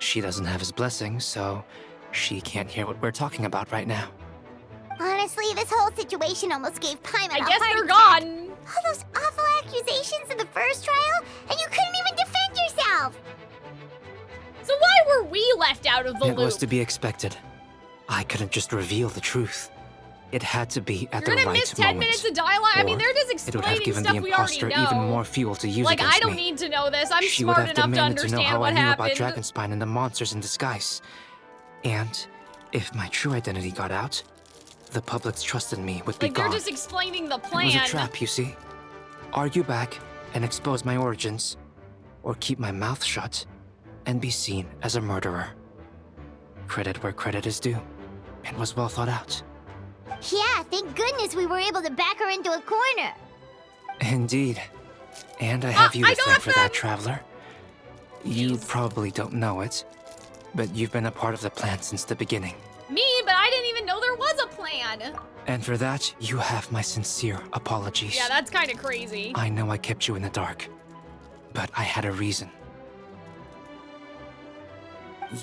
[SPEAKER 7] She doesn't have his blessing, so she can't hear what we're talking about right now.
[SPEAKER 2] Honestly, this whole situation almost gave Paimon
[SPEAKER 4] I
[SPEAKER 2] a
[SPEAKER 4] guess
[SPEAKER 2] heart
[SPEAKER 4] they're
[SPEAKER 2] attack.
[SPEAKER 4] gone.
[SPEAKER 2] All those awful accusations in the first trial, and you couldn't even defend yourself!
[SPEAKER 4] So why were we left out of the
[SPEAKER 7] It
[SPEAKER 4] loop?
[SPEAKER 7] was to be expected. I couldn't just reveal the truth. It had to be at
[SPEAKER 4] You're
[SPEAKER 7] the
[SPEAKER 4] gonna
[SPEAKER 7] right
[SPEAKER 4] miss 10
[SPEAKER 7] moment.
[SPEAKER 4] minutes of dialogue? I mean,
[SPEAKER 7] Or
[SPEAKER 4] they're just
[SPEAKER 7] it would have
[SPEAKER 4] explaining
[SPEAKER 7] given
[SPEAKER 4] stuff
[SPEAKER 7] the
[SPEAKER 4] we already
[SPEAKER 7] imposter
[SPEAKER 4] know.
[SPEAKER 7] even more fuel to use
[SPEAKER 4] Like,
[SPEAKER 7] against
[SPEAKER 4] I don't
[SPEAKER 7] me.
[SPEAKER 4] need to know this. I'm
[SPEAKER 7] She would
[SPEAKER 4] smart
[SPEAKER 7] have
[SPEAKER 4] enough to
[SPEAKER 7] demanded to know
[SPEAKER 4] understand
[SPEAKER 7] how
[SPEAKER 4] what
[SPEAKER 7] I knew
[SPEAKER 4] happened.
[SPEAKER 7] about Dragonspine and the monsters in disguise. And if my true identity got out, the public's trust in me would be
[SPEAKER 4] Like, they're
[SPEAKER 7] gone.
[SPEAKER 4] just explaining the
[SPEAKER 7] It
[SPEAKER 4] plan.
[SPEAKER 7] was a trap, you see. Argue back and expose my origins, or keep my mouth shut and be seen as a murderer. Credit where credit is due. It was well thought out.
[SPEAKER 2] Yeah, thank goodness we were able to back her into a corner.
[SPEAKER 7] Indeed. And I have you
[SPEAKER 2] I
[SPEAKER 7] to thank
[SPEAKER 2] got
[SPEAKER 7] for that, Traveler. You probably don't know it, but you've been a part of the plan since the beginning.
[SPEAKER 4] Me, but I didn't even know there was a plan.
[SPEAKER 7] And for that, you have my sincere apologies.
[SPEAKER 4] Yeah, that's kind of crazy.
[SPEAKER 7] I know I kept you in the dark, but I had a reason.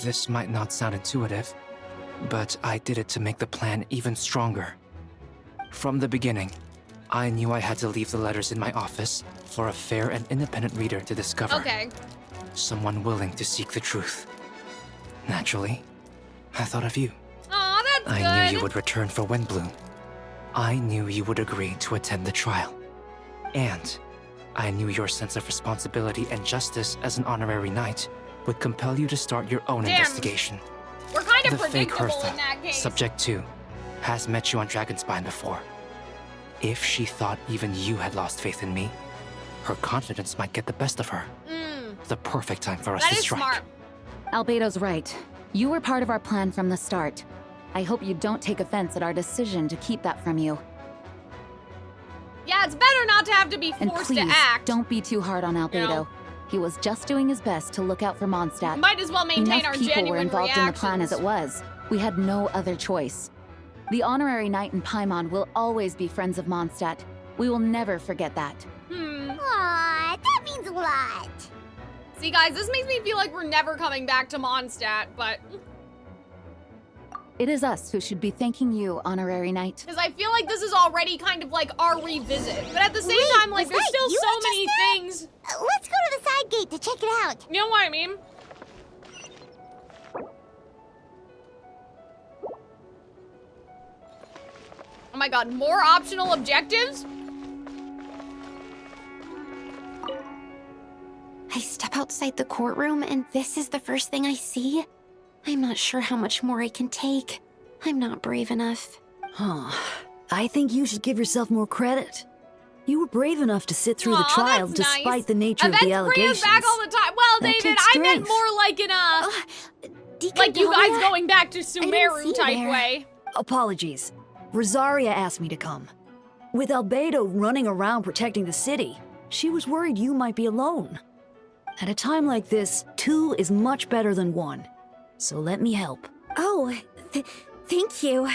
[SPEAKER 7] This might not sound intuitive, but I did it to make the plan even stronger. From the beginning, I knew I had to leave the letters in my office for a fair and independent reader to discover.
[SPEAKER 4] Okay.
[SPEAKER 7] Someone willing to seek the truth. Naturally, I thought of you.
[SPEAKER 4] Aw, that's
[SPEAKER 7] I
[SPEAKER 4] good.
[SPEAKER 7] knew you would return for Windbloom. I knew you would agree to attend the trial. And I knew your sense of responsibility and justice as an honorary knight would compel you to start your own investigation.
[SPEAKER 4] We're kind of
[SPEAKER 7] The fake
[SPEAKER 4] predictable
[SPEAKER 7] Hertha,
[SPEAKER 4] in that case.
[SPEAKER 7] subject 2, has met you on Dragonspine before. If she thought even you had lost faith in me, her confidence might get the best of her. The perfect time for us
[SPEAKER 4] That
[SPEAKER 7] to
[SPEAKER 4] is
[SPEAKER 7] strike.
[SPEAKER 4] smart.
[SPEAKER 18] Albedo's right. You were part of our plan from the start. I hope you don't take offense at our decision to keep that from you.
[SPEAKER 4] Yeah, it's better not to have to be
[SPEAKER 18] And
[SPEAKER 4] forced
[SPEAKER 18] please,
[SPEAKER 4] to act.
[SPEAKER 18] don't be too hard on Albedo.
[SPEAKER 4] You know?
[SPEAKER 18] He was just doing his best to look out for Mondstadt.
[SPEAKER 4] Might as well maintain
[SPEAKER 18] Enough
[SPEAKER 4] our
[SPEAKER 18] people
[SPEAKER 4] genuine
[SPEAKER 18] were involved in the plan as
[SPEAKER 4] reactions.
[SPEAKER 18] it was. We had no other choice. The honorary knight and Paimon will always be friends of Mondstadt. We will never forget that.
[SPEAKER 2] Aw, that means a lot.
[SPEAKER 4] See, guys, this makes me feel like we're never coming back to Mondstadt, but...
[SPEAKER 18] It is us who should be thanking you, honorary knight.
[SPEAKER 4] Because I feel like this is already kind of like our revisit. But at the same time, like,
[SPEAKER 2] was
[SPEAKER 4] there's
[SPEAKER 2] that
[SPEAKER 4] still
[SPEAKER 2] you
[SPEAKER 4] so
[SPEAKER 2] just
[SPEAKER 4] many
[SPEAKER 2] said?
[SPEAKER 4] things.
[SPEAKER 2] Let's go to the side gate to check it out.
[SPEAKER 4] You know what I mean? Oh my god, more optional objectives?
[SPEAKER 15] I step outside the courtroom and this is the first thing I see? I'm not sure how much more I can take. I'm not brave enough.
[SPEAKER 20] Huh. I think you should give yourself more credit. You were brave enough to sit through the
[SPEAKER 4] Aw,
[SPEAKER 20] trial
[SPEAKER 4] that's
[SPEAKER 20] despite
[SPEAKER 4] nice.
[SPEAKER 20] the nature
[SPEAKER 4] Events
[SPEAKER 20] of the allegations.
[SPEAKER 4] bring us back all the time. Well,
[SPEAKER 20] That
[SPEAKER 4] David,
[SPEAKER 20] takes
[SPEAKER 4] I meant
[SPEAKER 20] strength.
[SPEAKER 4] more like in a... like you
[SPEAKER 20] Dahlia?
[SPEAKER 4] guys going back to
[SPEAKER 20] see
[SPEAKER 4] Sumeru
[SPEAKER 20] you
[SPEAKER 4] type
[SPEAKER 20] there.
[SPEAKER 4] way.
[SPEAKER 20] Apologies. Rosaria asked me to come. With Albedo running around protecting the city, she was worried you might be alone. At a time like this, 2 is much better than 1. So let me help.
[SPEAKER 15] Oh, thank you.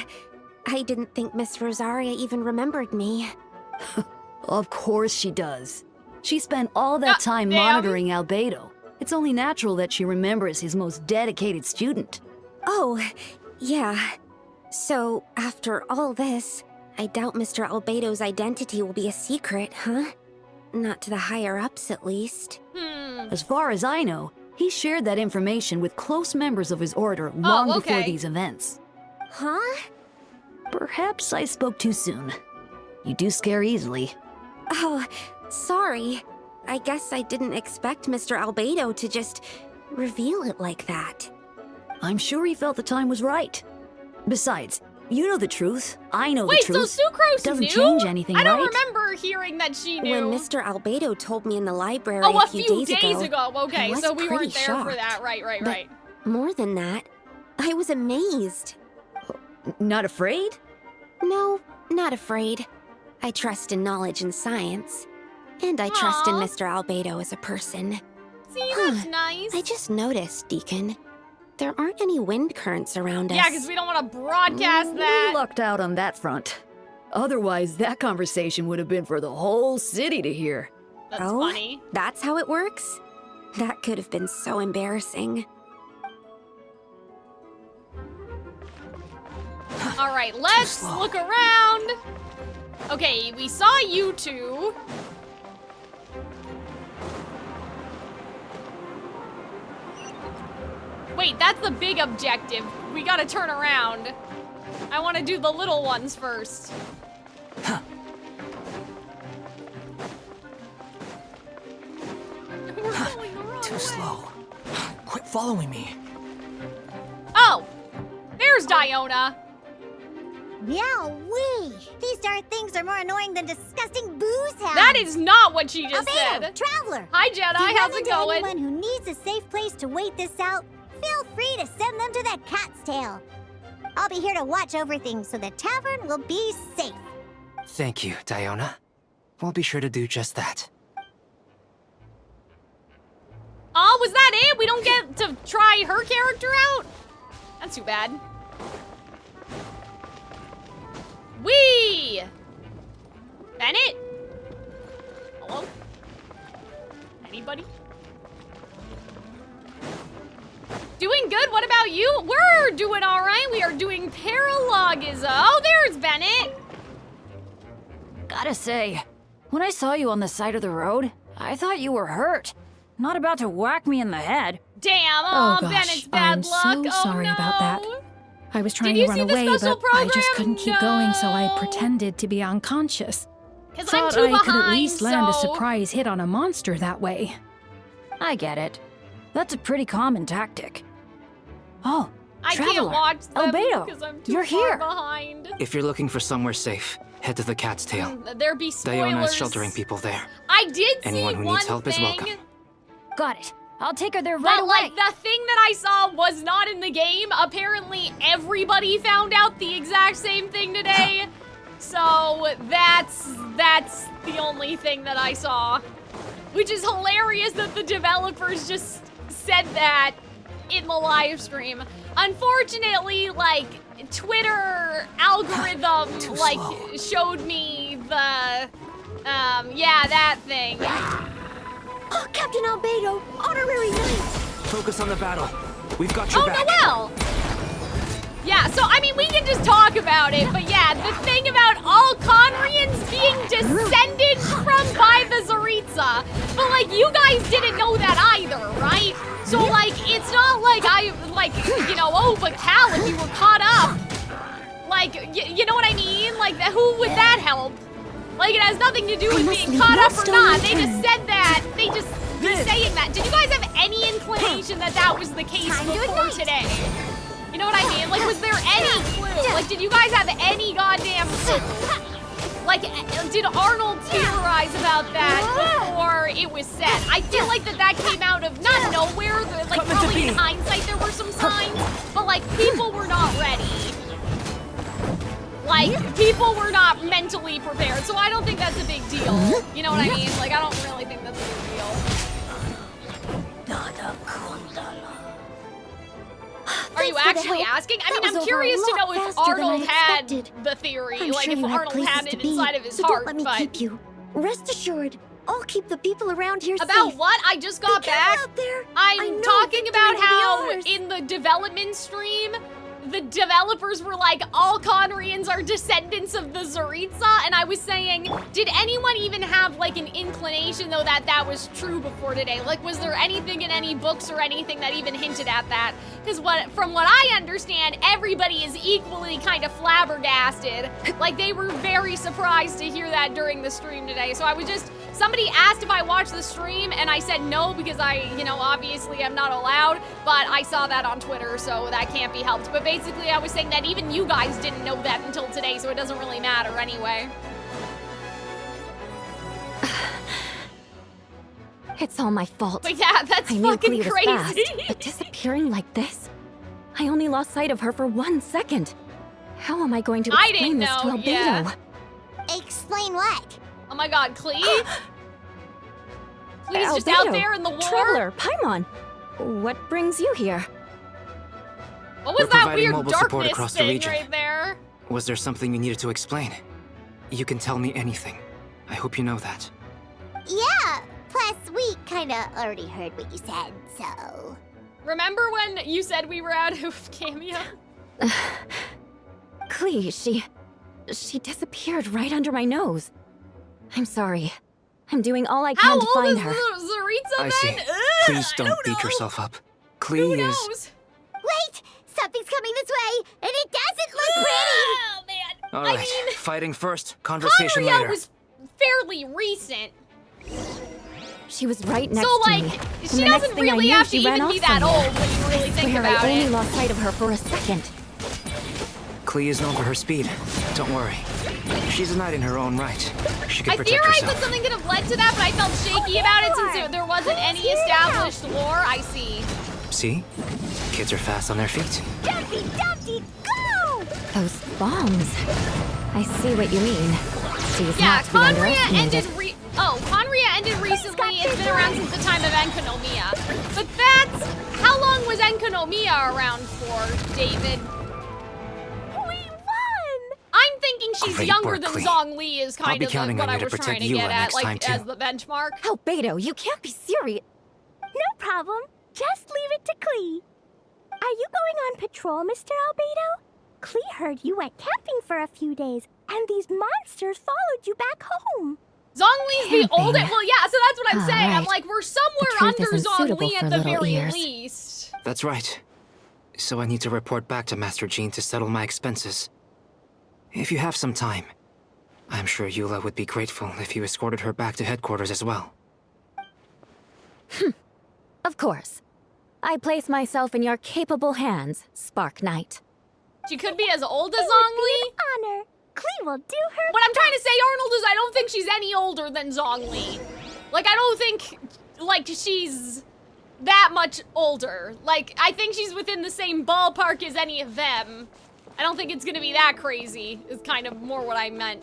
[SPEAKER 15] I didn't think Miss Rosaria even remembered me.
[SPEAKER 20] Of course she does. She spent all that time monitoring Albedo. It's only natural that she remembers his most dedicated student.
[SPEAKER 15] Oh, yeah. So, after all this, I doubt Mr. Albedo's identity will be a secret, huh? Not to the higher-ups, at least.
[SPEAKER 20] As far as I know, he shared that information with close members of his order long before these events.
[SPEAKER 15] Huh?
[SPEAKER 20] Perhaps I spoke too soon. You do scare easily.
[SPEAKER 15] Oh, sorry. I guess I didn't expect Mr. Albedo to just reveal it like that.
[SPEAKER 20] I'm sure he felt the time was right. Besides, you know the truth. I know
[SPEAKER 4] Wait,
[SPEAKER 20] the truth.
[SPEAKER 4] so Sucrose
[SPEAKER 20] Doesn't
[SPEAKER 4] knew?
[SPEAKER 20] change anything,
[SPEAKER 4] I don't
[SPEAKER 20] right?
[SPEAKER 4] remember hearing that she knew.
[SPEAKER 15] When Mr. Albedo told me in the library
[SPEAKER 4] Oh,
[SPEAKER 15] a few
[SPEAKER 4] days ago. Okay,
[SPEAKER 15] I was
[SPEAKER 4] so we
[SPEAKER 15] pretty
[SPEAKER 4] weren't there for
[SPEAKER 15] shocked.
[SPEAKER 4] that. Right,
[SPEAKER 15] But
[SPEAKER 4] right.
[SPEAKER 15] more than that, I was amazed.
[SPEAKER 20] Not afraid?
[SPEAKER 15] No, not afraid. I trust in knowledge and science. And I trust in
[SPEAKER 4] Aw.
[SPEAKER 15] Mr. Albedo as a person.
[SPEAKER 4] See, that's nice.
[SPEAKER 15] I just noticed, Deacon. There aren't any wind currents around us.
[SPEAKER 4] Yeah, because we don't want to broadcast that.
[SPEAKER 20] We lucked out on that front. Otherwise, that conversation would have been for the whole city to hear.
[SPEAKER 4] That's
[SPEAKER 15] oh,
[SPEAKER 4] funny.
[SPEAKER 15] That's how it works? That could have been so embarrassing.
[SPEAKER 4] All right, let's look around. Okay, we saw you two. Wait, that's the big objective. We gotta turn around. I want to do the little ones first. We're going the wrong
[SPEAKER 3] Too
[SPEAKER 4] way.
[SPEAKER 3] slow. Quit following me.
[SPEAKER 4] Oh, there's Diona.
[SPEAKER 2] Meow-wee! These darn things are more annoying than disgusting booze hounds.
[SPEAKER 4] That is not what she just
[SPEAKER 2] Albedo,
[SPEAKER 4] said.
[SPEAKER 2] Traveler!
[SPEAKER 4] Hi,
[SPEAKER 2] If you
[SPEAKER 4] Jedi.
[SPEAKER 2] run
[SPEAKER 4] How's it
[SPEAKER 2] into
[SPEAKER 4] going?
[SPEAKER 2] anyone who needs a safe place to wait this out, feel free to send them to that cat's tail. I'll be here to watch over things so the tavern will be safe.
[SPEAKER 7] Thank you, Diona. We'll be sure to do just that.
[SPEAKER 4] Oh, was that it? We don't get to try her character out? That's too bad. Wee! Bennett? Hello? Anybody? Doing good. What about you? We're doing all right. We are doing paralogism. Oh, there's Bennett.
[SPEAKER 23] Gotta say, when I saw you on the side of the road, I thought you were hurt. Not about to whack me in the head.
[SPEAKER 4] Damn.
[SPEAKER 23] Oh,
[SPEAKER 4] Oh,
[SPEAKER 23] gosh,
[SPEAKER 4] Bennett's bad
[SPEAKER 23] I'm
[SPEAKER 4] luck.
[SPEAKER 23] so
[SPEAKER 4] Oh,
[SPEAKER 23] sorry
[SPEAKER 4] no.
[SPEAKER 23] about that.
[SPEAKER 1] I was trying
[SPEAKER 4] you
[SPEAKER 1] to
[SPEAKER 4] see
[SPEAKER 1] run
[SPEAKER 4] the
[SPEAKER 1] away,
[SPEAKER 4] special
[SPEAKER 1] but I just
[SPEAKER 4] program?
[SPEAKER 1] couldn't keep going, so I pretended to be unconscious.
[SPEAKER 4] 'Cause I'm
[SPEAKER 1] Thought
[SPEAKER 4] too
[SPEAKER 1] I could at
[SPEAKER 4] behind,
[SPEAKER 1] least land a
[SPEAKER 4] so-
[SPEAKER 1] surprise hit on a monster that way.
[SPEAKER 23] I get it. That's a pretty common tactic. Oh,
[SPEAKER 4] I
[SPEAKER 23] Traveler,
[SPEAKER 4] can't watch them
[SPEAKER 23] Albedo,
[SPEAKER 4] because I'm too
[SPEAKER 23] you're
[SPEAKER 4] far
[SPEAKER 23] here.
[SPEAKER 4] behind.
[SPEAKER 7] If you're looking for somewhere safe, head to the Cat's Tail.
[SPEAKER 4] There be spoilers.
[SPEAKER 7] Diona is sheltering people there.
[SPEAKER 4] I did see
[SPEAKER 7] Anyone who
[SPEAKER 4] one
[SPEAKER 7] needs help
[SPEAKER 4] thing,
[SPEAKER 7] is welcome.
[SPEAKER 23] Got it. I'll take her there
[SPEAKER 4] but
[SPEAKER 23] right away.
[SPEAKER 4] like the thing that I saw was not in the game. Apparently, everybody found out the exact same thing today. So that's the only thing that I saw, which is hilarious that the developers just said that in the live stream. Unfortunately, like Twitter algorithm like showed me the yeah, that thing.
[SPEAKER 15] Oh, Captain Albedo, honorary knight.
[SPEAKER 7] Focus on the battle. We've got your back.
[SPEAKER 4] Noel! Yeah, so I mean, we can just talk about it, but yeah, the thing about all Conrians being descended from by the Tsaritsa, but like, you guys didn't know that either, right? So like, it's not like you know, oh, but Cal, if you were caught up, like, you know what I mean? Like, who would that help? Like, it has nothing to do with being caught up or not. They just said that. They just be saying that. Did you guys have any inclination that that was the case before today? You know what I mean? Like, was there any clue? Like, did you guys have any goddamn... Like, did Arnold theorize about that before it was said? I feel like that came out of not nowhere. Like, probably in hindsight there were some signs, but like, people were not ready. Like, people were not mentally prepared, so I don't think that's a big deal. You know what I mean? Like, I don't really think that's a big deal. Are you actually asking? I mean, I'm curious to know if Arnold had the theory,
[SPEAKER 15] I'm
[SPEAKER 2] like
[SPEAKER 15] sure
[SPEAKER 2] if
[SPEAKER 15] you have
[SPEAKER 2] Arnold
[SPEAKER 15] places
[SPEAKER 2] had
[SPEAKER 15] to
[SPEAKER 2] it
[SPEAKER 15] be,
[SPEAKER 2] inside of his
[SPEAKER 15] so
[SPEAKER 2] heart,
[SPEAKER 15] don't let me
[SPEAKER 2] but...
[SPEAKER 15] keep you. Rest assured, I'll keep the people around here
[SPEAKER 4] About
[SPEAKER 15] safe.
[SPEAKER 4] what? I just got
[SPEAKER 15] Be careful
[SPEAKER 4] back.
[SPEAKER 15] out there.
[SPEAKER 4] I'm talking about
[SPEAKER 15] victory will be
[SPEAKER 4] how
[SPEAKER 15] ours.
[SPEAKER 4] in the development stream, the developers were like, all Conrians are descendants of the Tsaritsa, and I was saying, did anyone even have like an inclination though that that was true before today? Like, was there anything in any books or anything that even hinted at that? Because from what I understand, everybody is equally kind of flabbergasted. Like, they were very surprised to hear that during the stream today. So I was just, somebody asked if I watched the stream, and I said no because I, you know, obviously I'm not allowed, but I saw that on Twitter, so that can't be helped. But basically, I was saying that even you guys didn't know that until today, so it doesn't really matter anyway.
[SPEAKER 8] It's all my fault.
[SPEAKER 4] But yeah, that's
[SPEAKER 8] I knew
[SPEAKER 4] fucking
[SPEAKER 8] Clea was fast,
[SPEAKER 4] crazy.
[SPEAKER 8] but disappearing like this? I only lost sight of her for 1 second. How am I going to
[SPEAKER 4] I
[SPEAKER 8] explain
[SPEAKER 4] didn't
[SPEAKER 8] this to
[SPEAKER 4] know,
[SPEAKER 8] Albedo?
[SPEAKER 4] yeah.
[SPEAKER 2] Explain what?
[SPEAKER 4] Oh my god, Clea? Clea's just out there in the war?
[SPEAKER 8] Traveler, Paimon, what brings you here?
[SPEAKER 4] What was
[SPEAKER 7] We're
[SPEAKER 4] that
[SPEAKER 7] providing
[SPEAKER 4] weird
[SPEAKER 7] mobile support
[SPEAKER 4] darkness
[SPEAKER 7] across the
[SPEAKER 4] thing
[SPEAKER 7] region.
[SPEAKER 4] right there?
[SPEAKER 7] Was there something you needed to explain? You can tell me anything. I hope you know that.
[SPEAKER 2] Yeah, plus we kinda already heard what you said, so...
[SPEAKER 4] Remember when you said we were out of cameo?
[SPEAKER 8] Clea, she disappeared right under my nose. I'm sorry. I'm doing all I can to find her.
[SPEAKER 4] How old is Tsaritsa
[SPEAKER 7] I see.
[SPEAKER 4] then?
[SPEAKER 7] Please don't beat yourself up. Clea
[SPEAKER 4] Who
[SPEAKER 7] is...
[SPEAKER 4] knows?
[SPEAKER 2] Wait! Something's coming this way, and it doesn't look pretty!
[SPEAKER 4] Oh, man.
[SPEAKER 7] All right, fighting first, conversation
[SPEAKER 4] Conria
[SPEAKER 7] later.
[SPEAKER 4] was fairly recent.
[SPEAKER 8] She was right next
[SPEAKER 4] So,
[SPEAKER 8] to
[SPEAKER 4] like,
[SPEAKER 8] me.
[SPEAKER 4] she
[SPEAKER 8] And the next
[SPEAKER 4] doesn't
[SPEAKER 8] thing I
[SPEAKER 4] really
[SPEAKER 8] knew,
[SPEAKER 4] have to
[SPEAKER 8] she ran
[SPEAKER 4] even
[SPEAKER 8] off
[SPEAKER 4] be that
[SPEAKER 8] somewhere.
[SPEAKER 4] old when you really
[SPEAKER 8] I
[SPEAKER 4] think
[SPEAKER 8] swear
[SPEAKER 4] about
[SPEAKER 8] I only
[SPEAKER 4] it.
[SPEAKER 8] lost sight of her for a second.
[SPEAKER 7] Clea is known for her speed. Don't worry. She's a knight in her own right. She can
[SPEAKER 4] I
[SPEAKER 7] protect
[SPEAKER 4] theorized
[SPEAKER 7] herself.
[SPEAKER 4] that something could have led to that, but I felt shaky about it since there wasn't any established lore. I see.
[SPEAKER 7] See? Kids are fast on their feet.
[SPEAKER 2] Dumpty, Dumpty, go!
[SPEAKER 8] Those bombs. I see what you mean. She's
[SPEAKER 4] Yeah,
[SPEAKER 8] not to be
[SPEAKER 4] Conria ended
[SPEAKER 8] underestimated.
[SPEAKER 4] Conria ended recently. It's been around since the time of Enkonomiya. But that's... How long was Enkonomiya around for, David?
[SPEAKER 2] We won!
[SPEAKER 4] I'm thinking she's
[SPEAKER 7] Great
[SPEAKER 4] younger
[SPEAKER 7] work,
[SPEAKER 4] than
[SPEAKER 7] Clea.
[SPEAKER 4] Zhongli is
[SPEAKER 7] I'll
[SPEAKER 4] kind
[SPEAKER 7] be
[SPEAKER 4] of
[SPEAKER 7] counting
[SPEAKER 4] what
[SPEAKER 7] on
[SPEAKER 4] I
[SPEAKER 7] you to
[SPEAKER 4] was trying
[SPEAKER 7] protect
[SPEAKER 4] to
[SPEAKER 7] you
[SPEAKER 4] get at,
[SPEAKER 7] next
[SPEAKER 4] like,
[SPEAKER 7] time, too.
[SPEAKER 4] as the benchmark.
[SPEAKER 8] Albedo, you can't be serious.
[SPEAKER 2] No problem. Just leave it to Clee. Are you going on patrol, Mr. Albedo? Clee heard you went camping for a few days, and these monsters followed you back home.
[SPEAKER 4] Zhongli's the
[SPEAKER 8] Camping.
[SPEAKER 4] oldest. Well, yeah, so that's what I'm saying. I'm
[SPEAKER 8] Alright.
[SPEAKER 4] like, we're somewhere
[SPEAKER 8] The truth
[SPEAKER 4] under
[SPEAKER 8] isn't suitable
[SPEAKER 4] Zhongli
[SPEAKER 8] for
[SPEAKER 4] at the
[SPEAKER 8] little
[SPEAKER 4] very
[SPEAKER 8] ears.
[SPEAKER 4] least.
[SPEAKER 7] That's right. so I need to report back to Master Jean to settle my expenses. If you have some time, I'm sure Eula would be grateful if you escorted her back to headquarters as well.
[SPEAKER 8] Of course. I place myself in your capable hands, Spark Knight.
[SPEAKER 4] She could be as old as
[SPEAKER 2] It would
[SPEAKER 4] Zhongli.
[SPEAKER 2] be an honor. Klee will do her
[SPEAKER 4] What I'm trying to say, Arnold, is I don't think she's any older than Zhongli. Like, I don't think, like, she's that much older. Like, I think she's within the same ballpark as any of them. I don't think it's gonna be that crazy, is kind of more what I meant.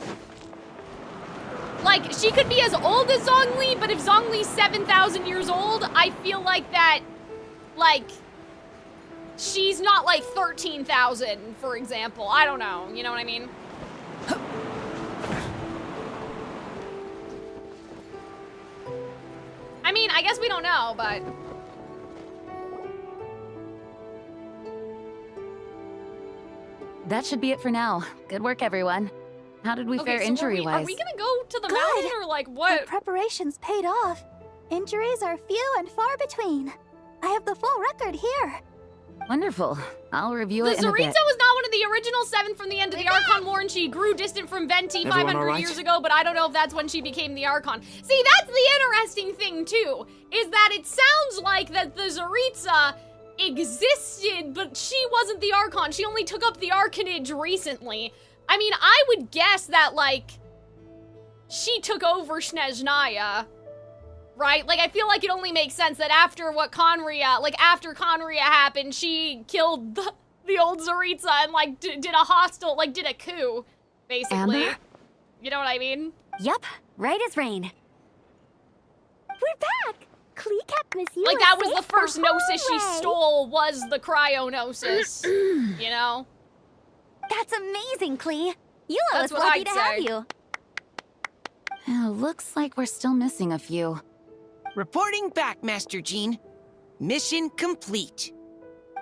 [SPEAKER 4] Like, she could be as old as Zhongli, but if Zhongli's 7,000 years old, I feel like that, like, she's not like 13,000, for example. I don't know, you know what I mean? I mean, I guess we don't know, but...
[SPEAKER 18] That should be it for now. Good work, everyone. How did we fare
[SPEAKER 2] so
[SPEAKER 18] injury-wise?
[SPEAKER 2] are
[SPEAKER 4] we gonna go to the
[SPEAKER 2] Good.
[SPEAKER 4] mountain or like what?
[SPEAKER 2] Our preparations paid off. Injuries are few and far between. I have the full record here.
[SPEAKER 18] Wonderful. I'll review
[SPEAKER 4] The
[SPEAKER 18] it in a
[SPEAKER 4] Zaritza
[SPEAKER 18] bit.
[SPEAKER 4] was not one of the original 7 from the end of the Archon War, and she grew distant from Venti
[SPEAKER 7] Everyone
[SPEAKER 4] 500
[SPEAKER 7] all right?
[SPEAKER 4] years ago, but I don't know if that's when she became the Archon. See, that's the interesting thing, too, is that it sounds like that the Zaritza existed, but she wasn't the Archon. She only took up the Arconage recently. I mean, I would guess that, like, she took over Snezhnaya, right? Like, I feel like it only makes sense that after what Conria, like, after Conria happened, she killed the old Zaritza and, like, did a hostile, like, did a coup, basically.
[SPEAKER 8] Amber?
[SPEAKER 4] You know what I mean?
[SPEAKER 8] Yup, right as rain.
[SPEAKER 2] We're back. Klee kept Miss Eula
[SPEAKER 4] Like, that was
[SPEAKER 2] safe
[SPEAKER 4] the first
[SPEAKER 2] the whole
[SPEAKER 4] gnosis she
[SPEAKER 2] way.
[SPEAKER 4] stole, was the cryo-gnosis, you know?
[SPEAKER 2] That's amazing, Klee. Eula
[SPEAKER 4] That's
[SPEAKER 2] was
[SPEAKER 4] what
[SPEAKER 2] lucky
[SPEAKER 4] I'd
[SPEAKER 2] to have
[SPEAKER 4] say.
[SPEAKER 2] you.
[SPEAKER 18] Looks like we're still missing a few.
[SPEAKER 12] Reporting back, Master Jean. Mission complete.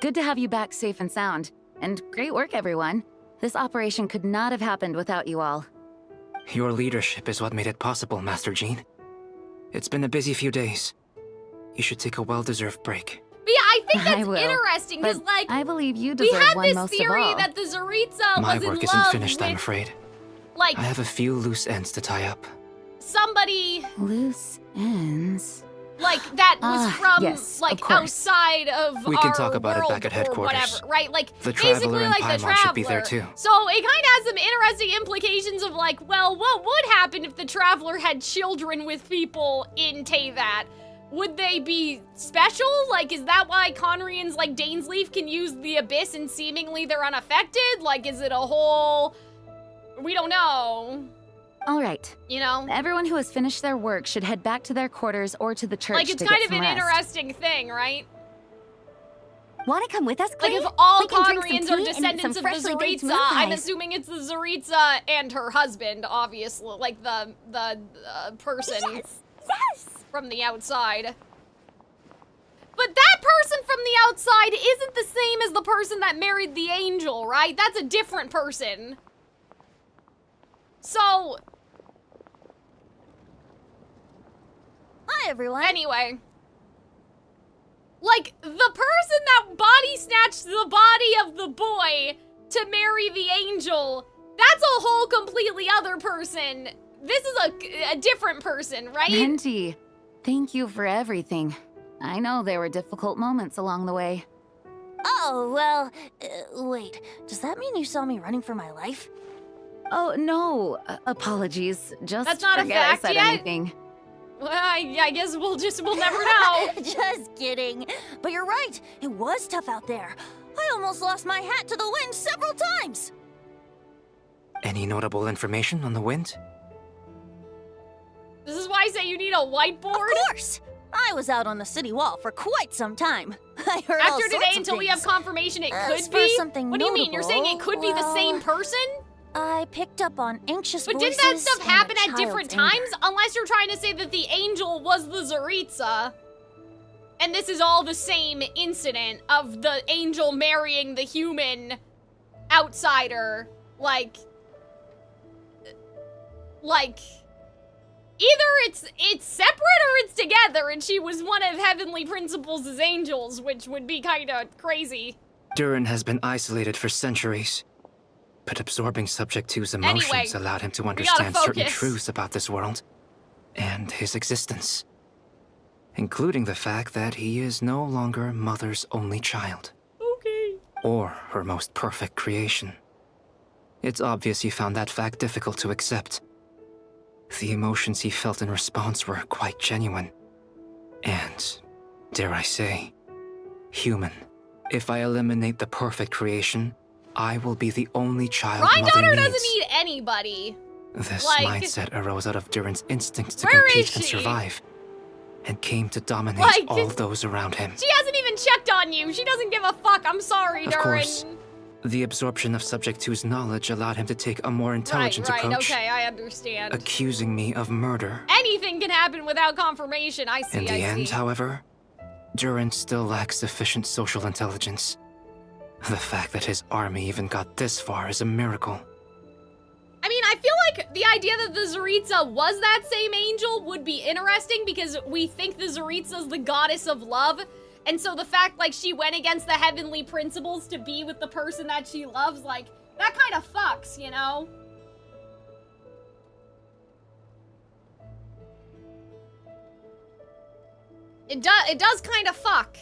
[SPEAKER 18] Good to have you back safe and sound. And great work, everyone. This operation could not have happened without you all.
[SPEAKER 7] Your leadership is what made it possible, Master Jean. It's been a busy few days. You should take a well-deserved break.
[SPEAKER 4] But yeah, I think
[SPEAKER 18] I
[SPEAKER 4] that's
[SPEAKER 18] will,
[SPEAKER 4] interesting, because,
[SPEAKER 18] but
[SPEAKER 4] like,
[SPEAKER 18] I believe you
[SPEAKER 4] we
[SPEAKER 18] deserve
[SPEAKER 4] had
[SPEAKER 18] one
[SPEAKER 4] this
[SPEAKER 18] most of
[SPEAKER 4] theory
[SPEAKER 18] all.
[SPEAKER 4] that the Zaritza
[SPEAKER 7] My
[SPEAKER 4] was in
[SPEAKER 7] work isn't
[SPEAKER 4] love
[SPEAKER 7] finished, I'm
[SPEAKER 4] with,
[SPEAKER 7] afraid.
[SPEAKER 4] like,
[SPEAKER 7] I have a few loose ends to tie up.
[SPEAKER 4] somebody,
[SPEAKER 18] Loose ends.
[SPEAKER 4] like, that was from,
[SPEAKER 18] yes,
[SPEAKER 4] like,
[SPEAKER 18] of course.
[SPEAKER 4] outside of
[SPEAKER 7] We
[SPEAKER 4] our
[SPEAKER 7] can talk about it
[SPEAKER 4] world
[SPEAKER 7] back at
[SPEAKER 4] or
[SPEAKER 7] headquarters.
[SPEAKER 4] whatever, right? Like,
[SPEAKER 7] The
[SPEAKER 4] basically,
[SPEAKER 7] Traveler and
[SPEAKER 4] like, the
[SPEAKER 7] Paimon
[SPEAKER 4] Traveler.
[SPEAKER 7] should be there too.
[SPEAKER 4] So it kind of has some interesting implications of, like, well, what would happen if the Traveler had children with people in Teyvat? Would they be special? Like, is that why Conrians like Dainsleif can use the Abyss and seemingly they're unaffected? Like, is it a whole... We don't know.
[SPEAKER 18] All right.
[SPEAKER 4] You know?
[SPEAKER 18] Everyone who has finished their work should head back to their quarters or to the church
[SPEAKER 4] Like, it's
[SPEAKER 18] to
[SPEAKER 4] kind
[SPEAKER 18] get
[SPEAKER 4] of
[SPEAKER 18] some
[SPEAKER 4] an
[SPEAKER 18] rest.
[SPEAKER 4] interesting thing, right?
[SPEAKER 2] Want to come with us, Klee?
[SPEAKER 4] Like, if all
[SPEAKER 2] We can drink some
[SPEAKER 4] Conrians are
[SPEAKER 2] tea and eat some
[SPEAKER 4] descendants of the
[SPEAKER 2] freshly baked
[SPEAKER 4] Zaritza, I'm
[SPEAKER 2] moonpies.
[SPEAKER 4] assuming it's the Zaritza and her husband, obviously. Like, the person from the outside. But that person from the outside isn't the same as the person that married the angel, right? That's a different person. So...
[SPEAKER 21] Hi, everyone.
[SPEAKER 4] Anyway. Like, the person that body snatched the body of the boy to marry the angel, that's a whole completely other person. This is a different person, right?
[SPEAKER 18] Venti, thank you for everything. I know there were difficult moments along the way.
[SPEAKER 21] Oh, well, wait. Does that mean you saw me running for my life?
[SPEAKER 18] Oh, no. Apologies. Just
[SPEAKER 4] That's not a
[SPEAKER 18] forget
[SPEAKER 4] fact
[SPEAKER 18] I said
[SPEAKER 4] yet.
[SPEAKER 18] anything.
[SPEAKER 4] Well, I guess we'll never know.
[SPEAKER 21] Just kidding. But you're right. It was tough out there. I almost lost my hat to the wind several times.
[SPEAKER 7] Any notable information on the wind?
[SPEAKER 4] This is why I say you need a whiteboard.
[SPEAKER 21] Of course. I was out on the city wall for quite some time. I heard all
[SPEAKER 4] After
[SPEAKER 21] sorts
[SPEAKER 4] today,
[SPEAKER 21] of
[SPEAKER 4] until we
[SPEAKER 21] things.
[SPEAKER 4] have confirmation it
[SPEAKER 21] As
[SPEAKER 4] could
[SPEAKER 21] for
[SPEAKER 4] be?
[SPEAKER 21] something
[SPEAKER 4] What do you mean? You're saying it could be the
[SPEAKER 21] notable,
[SPEAKER 4] same
[SPEAKER 21] well,
[SPEAKER 4] person?
[SPEAKER 21] I picked up on anxious
[SPEAKER 4] But
[SPEAKER 21] voices
[SPEAKER 4] didn't that stuff
[SPEAKER 21] and a
[SPEAKER 4] happen at
[SPEAKER 21] child's
[SPEAKER 4] different
[SPEAKER 21] anger.
[SPEAKER 4] times? Unless you're trying to say that the angel was the Zaritza. And this is all the same incident of the angel marrying the human outsider. Like, either it's separate or it's together, and she was one of Heavenly Principles' angels, which would be kind of crazy.
[SPEAKER 7] Durin has been isolated for centuries, but absorbing Subject 2's emotions allowed him to understand certain truths about this world and his existence, including the fact that he is no longer Mother's only child.
[SPEAKER 4] Okay.
[SPEAKER 7] Or her most perfect creation. It's obvious he found that fact difficult to accept. The emotions he felt in response were quite genuine. And, dare I say, human. If I eliminate the perfect creation, I will be the only child Mother needs.
[SPEAKER 4] Daughter doesn't need anybody.
[SPEAKER 7] This
[SPEAKER 4] Like,
[SPEAKER 7] mindset arose out of Durin's instinct to
[SPEAKER 4] where
[SPEAKER 7] compete
[SPEAKER 4] is
[SPEAKER 7] and
[SPEAKER 4] she?
[SPEAKER 7] survive, and came to dominate
[SPEAKER 4] Like,
[SPEAKER 7] all those around him.
[SPEAKER 4] She hasn't even checked on you. She doesn't give a fuck. I'm sorry,
[SPEAKER 7] Of
[SPEAKER 4] Durin.
[SPEAKER 7] course, the absorption of Subject 2's knowledge allowed him to take a more intelligent
[SPEAKER 4] right,
[SPEAKER 7] approach,
[SPEAKER 4] okay, I understand.
[SPEAKER 7] accusing me of murder.
[SPEAKER 4] Anything can happen without confirmation. I see,
[SPEAKER 7] In the end, however, Durin still lacks sufficient social intelligence. The fact that his army even got this far is a miracle.
[SPEAKER 4] I mean, I feel like the idea that the Tsaritsa was that same angel would be interesting because we think the Tsaritsa's the goddess of love. And so the fact, like, she went against the heavenly principles to be with the person that she loves, like, that kind of fucks, you know? It does kind of fuck.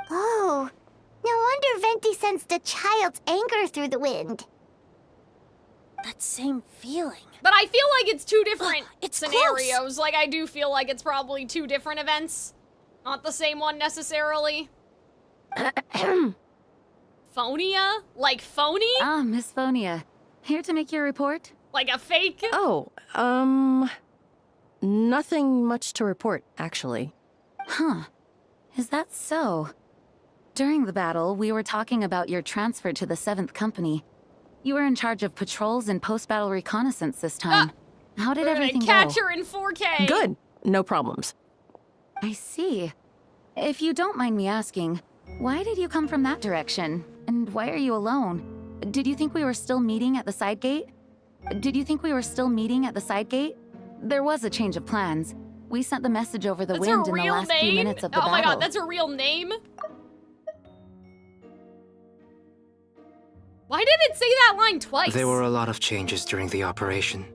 [SPEAKER 2] Oh, no wonder Venti sensed a child's anger through the wind.
[SPEAKER 21] That same feeling.
[SPEAKER 4] But I feel like it's two different scenarios. Close. Like, I do feel like it's probably two different events. Not the same one necessarily. Phonia? Like phony?
[SPEAKER 18] Ah, Miss Phonia. Here to make your report?
[SPEAKER 4] Like a fake?
[SPEAKER 9] Oh, nothing much to report, actually.
[SPEAKER 18] Huh. Is that so? During the battle, we were talking about your transfer to the 7th Company. You were in charge of patrols and post-battle reconnaissance this time. How did everything go?
[SPEAKER 4] Catch her in 4K.
[SPEAKER 9] Good. No problems.
[SPEAKER 18] I see. If you don't mind me asking, why did you come from that direction? And why are you alone? Did you think we were still meeting at the side gate? There was a change of plans. We sent the message over the wind in the last few minutes of the battle.
[SPEAKER 4] Oh my god, that's her real name? Why did it say that line twice?
[SPEAKER 7] There were a lot of changes during the operation.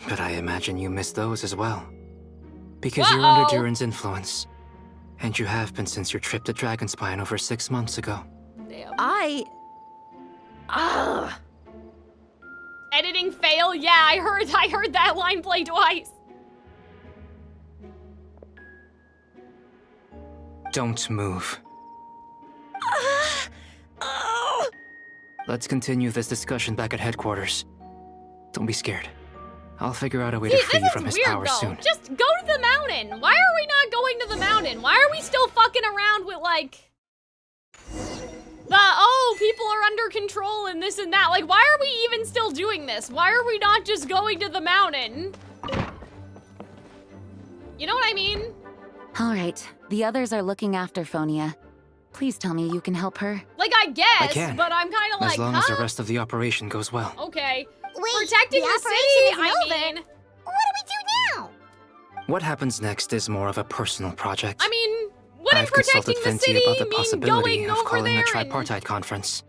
[SPEAKER 7] But I imagine you missed those as well. Because you're under Durin's influence. And you have been since your trip to Dragonspine over 6 months ago.
[SPEAKER 4] Damn. Editing fail? Yeah, I heard that line play twice.
[SPEAKER 7] Don't move. Let's continue this discussion back at headquarters. Don't be scared. I'll figure out a way to free you from his power soon.
[SPEAKER 4] Just go to the mountain. Why are we not going to the mountain? Why are we still fucking around with, like, people are under control and this and that? Like, why are we even still doing this? Why are we not just going to the mountain? You know what I mean?
[SPEAKER 18] All right, the others are looking after Phonia. Please tell me you can help her.
[SPEAKER 4] Like, I guess,
[SPEAKER 7] I can,
[SPEAKER 4] but I'm kind of like,
[SPEAKER 7] as long as the rest of the operation goes well.
[SPEAKER 4] Okay.
[SPEAKER 2] Wait,
[SPEAKER 4] protecting the city, I mean...
[SPEAKER 2] What do we do now?
[SPEAKER 7] What happens next is more of a personal project.
[SPEAKER 4] I mean, wouldn't
[SPEAKER 7] I've
[SPEAKER 4] protecting
[SPEAKER 7] consulted
[SPEAKER 4] the
[SPEAKER 7] Fenty
[SPEAKER 4] city
[SPEAKER 7] about the
[SPEAKER 4] mean
[SPEAKER 7] possibility
[SPEAKER 4] going
[SPEAKER 7] of
[SPEAKER 4] over
[SPEAKER 7] calling
[SPEAKER 4] there
[SPEAKER 7] a tripartite conference.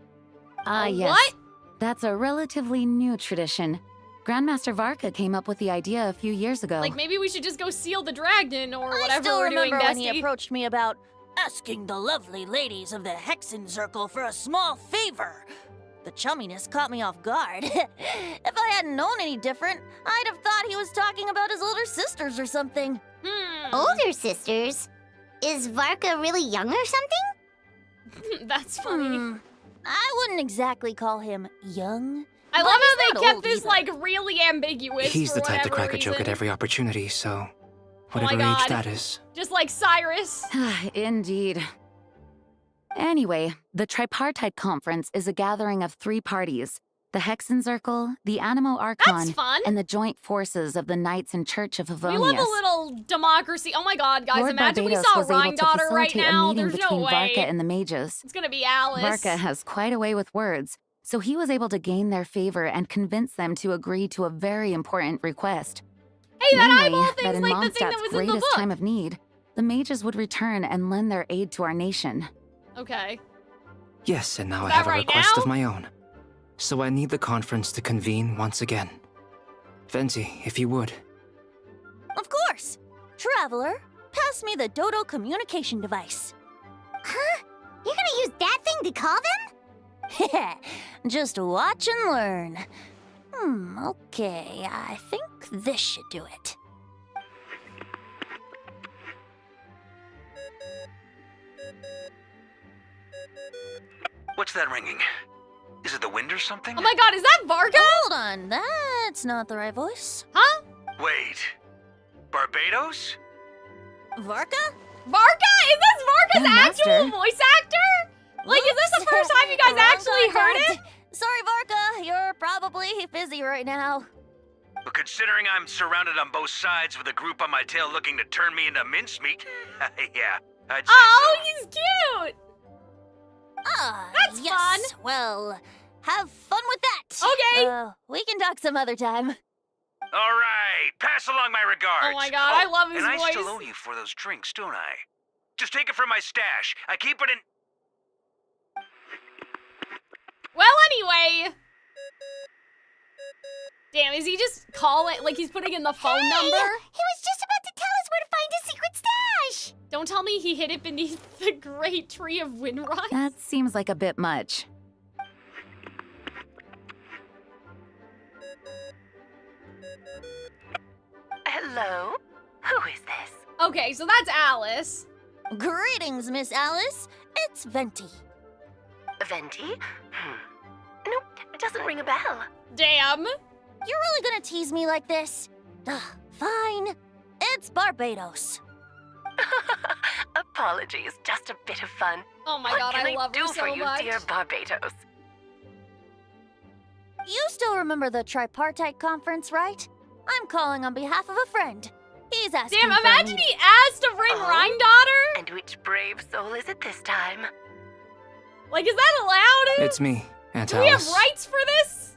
[SPEAKER 18] Ah, yes.
[SPEAKER 4] What?
[SPEAKER 18] That's a relatively new tradition. Grandmaster Varka came up with the idea a few years ago.
[SPEAKER 4] Like, maybe we should just go seal the dragon or whatever
[SPEAKER 21] I still
[SPEAKER 4] we're doing,
[SPEAKER 21] remember when he
[SPEAKER 4] Bestie.
[SPEAKER 21] approached me about asking the lovely ladies of the Hexen Circle for a small favor. The chumminess caught me off guard. If I hadn't known any different, I'd have thought he was talking about his older sisters or something.
[SPEAKER 2] Older sisters? Is Varka really young or something?
[SPEAKER 4] That's funny.
[SPEAKER 21] I wouldn't exactly call him young.
[SPEAKER 4] I
[SPEAKER 21] but
[SPEAKER 4] love
[SPEAKER 21] he's
[SPEAKER 4] how they
[SPEAKER 21] not
[SPEAKER 4] kept
[SPEAKER 21] old
[SPEAKER 4] this,
[SPEAKER 21] either.
[SPEAKER 4] like, really ambiguous
[SPEAKER 7] He's
[SPEAKER 4] for
[SPEAKER 7] the type to
[SPEAKER 4] whatever
[SPEAKER 7] crack a joke
[SPEAKER 4] reason.
[SPEAKER 7] at every opportunity, so
[SPEAKER 4] Oh my
[SPEAKER 7] whatever age
[SPEAKER 4] God.
[SPEAKER 7] that is.
[SPEAKER 4] Just like Cyrus.
[SPEAKER 18] Indeed. Anyway, the Tripartite Conference is a gathering of 3 parties. The Hexen Circle, the Animo Archon, and the joint forces of the Knights and Church of Favonius.
[SPEAKER 4] We love a little democracy. Oh my god, guys,
[SPEAKER 18] Lord
[SPEAKER 4] imagine
[SPEAKER 18] Barbados
[SPEAKER 4] we saw
[SPEAKER 18] was able to
[SPEAKER 4] Rhine-Daughter right
[SPEAKER 18] facilitate a
[SPEAKER 4] now.
[SPEAKER 18] meeting
[SPEAKER 4] There's no
[SPEAKER 18] between
[SPEAKER 4] way.
[SPEAKER 18] Varka and the mages.
[SPEAKER 4] It's gonna be Alice.
[SPEAKER 18] Varka has quite a way with words, so he was able to gain their favor and convince them to agree to a very important request.
[SPEAKER 4] Hey, that
[SPEAKER 18] Namely,
[SPEAKER 4] eyeball
[SPEAKER 18] that
[SPEAKER 4] thing's
[SPEAKER 18] in
[SPEAKER 4] like the thing that
[SPEAKER 18] Mondstadt's
[SPEAKER 4] was in the
[SPEAKER 18] greatest
[SPEAKER 4] book.
[SPEAKER 18] time of need, the mages would return and lend their aid to our nation.
[SPEAKER 4] Okay.
[SPEAKER 7] Yes, and now I
[SPEAKER 4] that
[SPEAKER 7] have a
[SPEAKER 4] right
[SPEAKER 7] request
[SPEAKER 4] now?
[SPEAKER 7] of my own. So I need the conference to convene once again. Venti, if you would.
[SPEAKER 21] Of course! Traveler, pass me the Dodo communication device.
[SPEAKER 2] Huh? You're gonna use that thing to call them?
[SPEAKER 21] Just watch and learn. Okay, I think this should do it.
[SPEAKER 5] What's that ringing? Is it the wind or something?
[SPEAKER 4] Oh my god, is that Varga?
[SPEAKER 21] Hold on, that's not the right voice.
[SPEAKER 4] Huh?
[SPEAKER 5] Wait. Barbados?
[SPEAKER 21] Varka?
[SPEAKER 4] Varga? Is this Varga's
[SPEAKER 21] Yeah,
[SPEAKER 4] actual
[SPEAKER 21] Master.
[SPEAKER 4] voice actor? Like, is this the first time you guys
[SPEAKER 21] Wrong
[SPEAKER 4] actually heard it?
[SPEAKER 21] contact. Sorry, Varka, you're probably busy right now.
[SPEAKER 5] But considering I'm surrounded on both sides with a group on my tail looking to turn me into mincemeat, yeah, I'd say
[SPEAKER 4] Oh,
[SPEAKER 5] so.
[SPEAKER 4] he's cute! That's
[SPEAKER 21] yes.
[SPEAKER 4] fun.
[SPEAKER 21] Well, have fun with that.
[SPEAKER 4] Okay.
[SPEAKER 21] We can talk some other time.
[SPEAKER 5] All right, pass along my regards.
[SPEAKER 4] Oh my god, I love his
[SPEAKER 5] and
[SPEAKER 4] voice.
[SPEAKER 5] I still owe you for those drinks, don't I? Just take it from my stash. I keep it in...
[SPEAKER 4] Well, anyway. Damn, is he just calling, like he's putting in the phone number?
[SPEAKER 2] He was just about to tell us where to find his secret stash!
[SPEAKER 4] Don't tell me he hid it beneath the great tree of Windrise.
[SPEAKER 18] That seems like a bit much.
[SPEAKER 13] Hello? Who is this?
[SPEAKER 4] Okay, so that's Alice.
[SPEAKER 21] Greetings, Miss Alice. It's Venti.
[SPEAKER 13] Venti? Nope, it doesn't ring a bell.
[SPEAKER 4] Damn.
[SPEAKER 21] You're really gonna tease me like this? Fine. It's Barbados.
[SPEAKER 13] Apologies, just a bit of fun.
[SPEAKER 4] Oh my
[SPEAKER 13] what
[SPEAKER 4] god,
[SPEAKER 13] can
[SPEAKER 4] I love
[SPEAKER 13] do
[SPEAKER 4] her
[SPEAKER 13] for
[SPEAKER 4] so
[SPEAKER 13] you,
[SPEAKER 4] much.
[SPEAKER 13] dear Barbados?
[SPEAKER 21] You still remember the tripartite conference, right? I'm calling on behalf of a friend. He's asking
[SPEAKER 4] Damn,
[SPEAKER 21] for
[SPEAKER 4] imagine
[SPEAKER 21] me.
[SPEAKER 4] he asked to bring Rhine-Daughter?
[SPEAKER 13] And which brave soul is it this time?
[SPEAKER 4] Like, is that allowed?
[SPEAKER 7] It's me, Aunt
[SPEAKER 4] Do we have
[SPEAKER 7] Alice.
[SPEAKER 4] rights for this?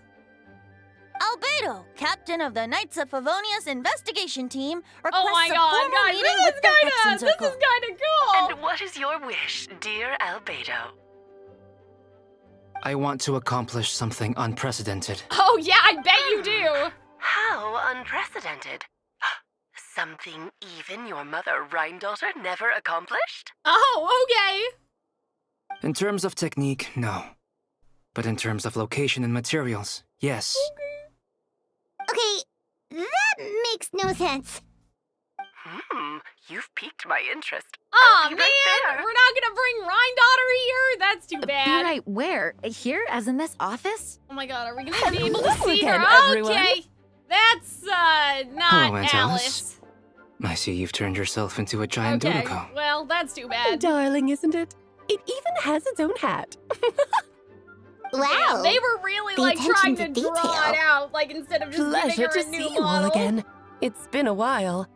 [SPEAKER 21] Albedo, captain of the Knights of Favonius investigation team, requests
[SPEAKER 4] Oh my
[SPEAKER 21] a
[SPEAKER 4] god,
[SPEAKER 21] formal
[SPEAKER 4] guys,
[SPEAKER 21] meeting
[SPEAKER 4] this
[SPEAKER 21] with the Hexen
[SPEAKER 4] is
[SPEAKER 21] Circle.
[SPEAKER 4] kinda cool.
[SPEAKER 13] And what is your wish, dear Albedo?
[SPEAKER 7] I want to accomplish something unprecedented.
[SPEAKER 4] Oh yeah, I bet you do.
[SPEAKER 13] How unprecedented. Something even your mother, Rhine-Daughter, never accomplished?
[SPEAKER 4] Oh, okay.
[SPEAKER 7] In terms of technique, no. But in terms of location and materials, yes.
[SPEAKER 2] Okay, that makes no sense.
[SPEAKER 13] You've piqued my interest.
[SPEAKER 4] Aw,
[SPEAKER 13] Be
[SPEAKER 4] man,
[SPEAKER 13] right there.
[SPEAKER 4] we're not gonna bring Rhine-Daughter here? That's too
[SPEAKER 18] Be
[SPEAKER 4] bad.
[SPEAKER 18] right where? Here, as in this office?
[SPEAKER 4] Oh my god, are we gonna be able to
[SPEAKER 18] Hello
[SPEAKER 4] see
[SPEAKER 18] again,
[SPEAKER 4] her?
[SPEAKER 18] everyone.
[SPEAKER 4] Okay. That's, not
[SPEAKER 7] Hello, Aunt
[SPEAKER 4] Alice.
[SPEAKER 7] Alice. I see you've turned yourself into a giant
[SPEAKER 4] Okay,
[SPEAKER 7] dodoco.
[SPEAKER 4] well, that's too bad.
[SPEAKER 9] Darling, isn't it? It even has its own hat.
[SPEAKER 2] Wow.
[SPEAKER 4] They were really,
[SPEAKER 2] The
[SPEAKER 4] like, trying to
[SPEAKER 2] attention to
[SPEAKER 4] draw
[SPEAKER 2] detail.
[SPEAKER 4] it out, like, instead of just giving
[SPEAKER 9] Pleasure
[SPEAKER 4] her
[SPEAKER 9] to
[SPEAKER 4] a new
[SPEAKER 9] see you all
[SPEAKER 4] model.
[SPEAKER 9] again. It's been a while.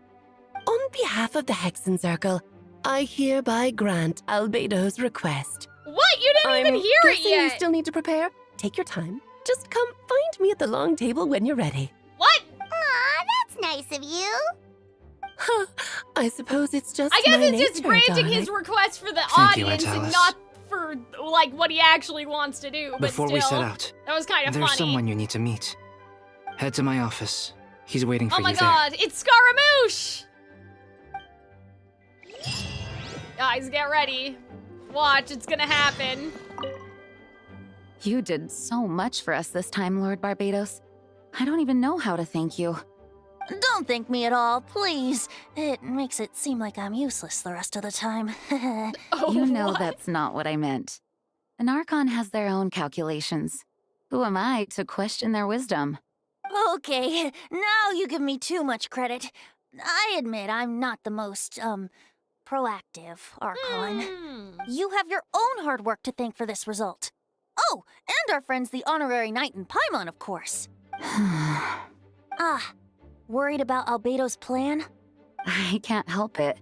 [SPEAKER 9] On behalf of the Hexen Circle, I hereby grant Albedo's request.
[SPEAKER 4] What? You didn't even hear it
[SPEAKER 9] guessing
[SPEAKER 4] yet.
[SPEAKER 9] you still need to prepare. Take your time. Just come find me at the long table when you're ready.
[SPEAKER 4] What?
[SPEAKER 2] Aw, that's nice of you.
[SPEAKER 9] Huh. I suppose it's just
[SPEAKER 4] I guess
[SPEAKER 9] my
[SPEAKER 4] it's just
[SPEAKER 9] nature,
[SPEAKER 4] granting
[SPEAKER 9] darling.
[SPEAKER 4] his request for the
[SPEAKER 7] Thank you,
[SPEAKER 4] audience
[SPEAKER 7] Aunt
[SPEAKER 4] and
[SPEAKER 7] Alice.
[SPEAKER 4] not for, like, what he actually wants to do. But
[SPEAKER 7] Before
[SPEAKER 4] still,
[SPEAKER 7] we set out,
[SPEAKER 4] that was kind of
[SPEAKER 7] there's
[SPEAKER 4] funny.
[SPEAKER 7] someone you need to meet. Head to my office. He's waiting for
[SPEAKER 4] Oh my
[SPEAKER 7] you there.
[SPEAKER 4] god, it's Scaramouche! Guys, get ready. Watch, it's gonna happen.
[SPEAKER 18] You did so much for us this time, Lord Barbados. I don't even know how to thank you.
[SPEAKER 21] Don't thank me at all, please. It makes it seem like I'm useless the rest of the time.
[SPEAKER 18] You know that's not what I meant. An Archon has their own calculations. Who am I to question their wisdom?
[SPEAKER 21] Okay, now you give me too much credit. I admit I'm not the most, proactive Archon. You have your own hard work to thank for this result. Oh, and our friends the Honorary Knight in Paimon, of course. Worried about Albedo's plan?
[SPEAKER 18] I can't help it.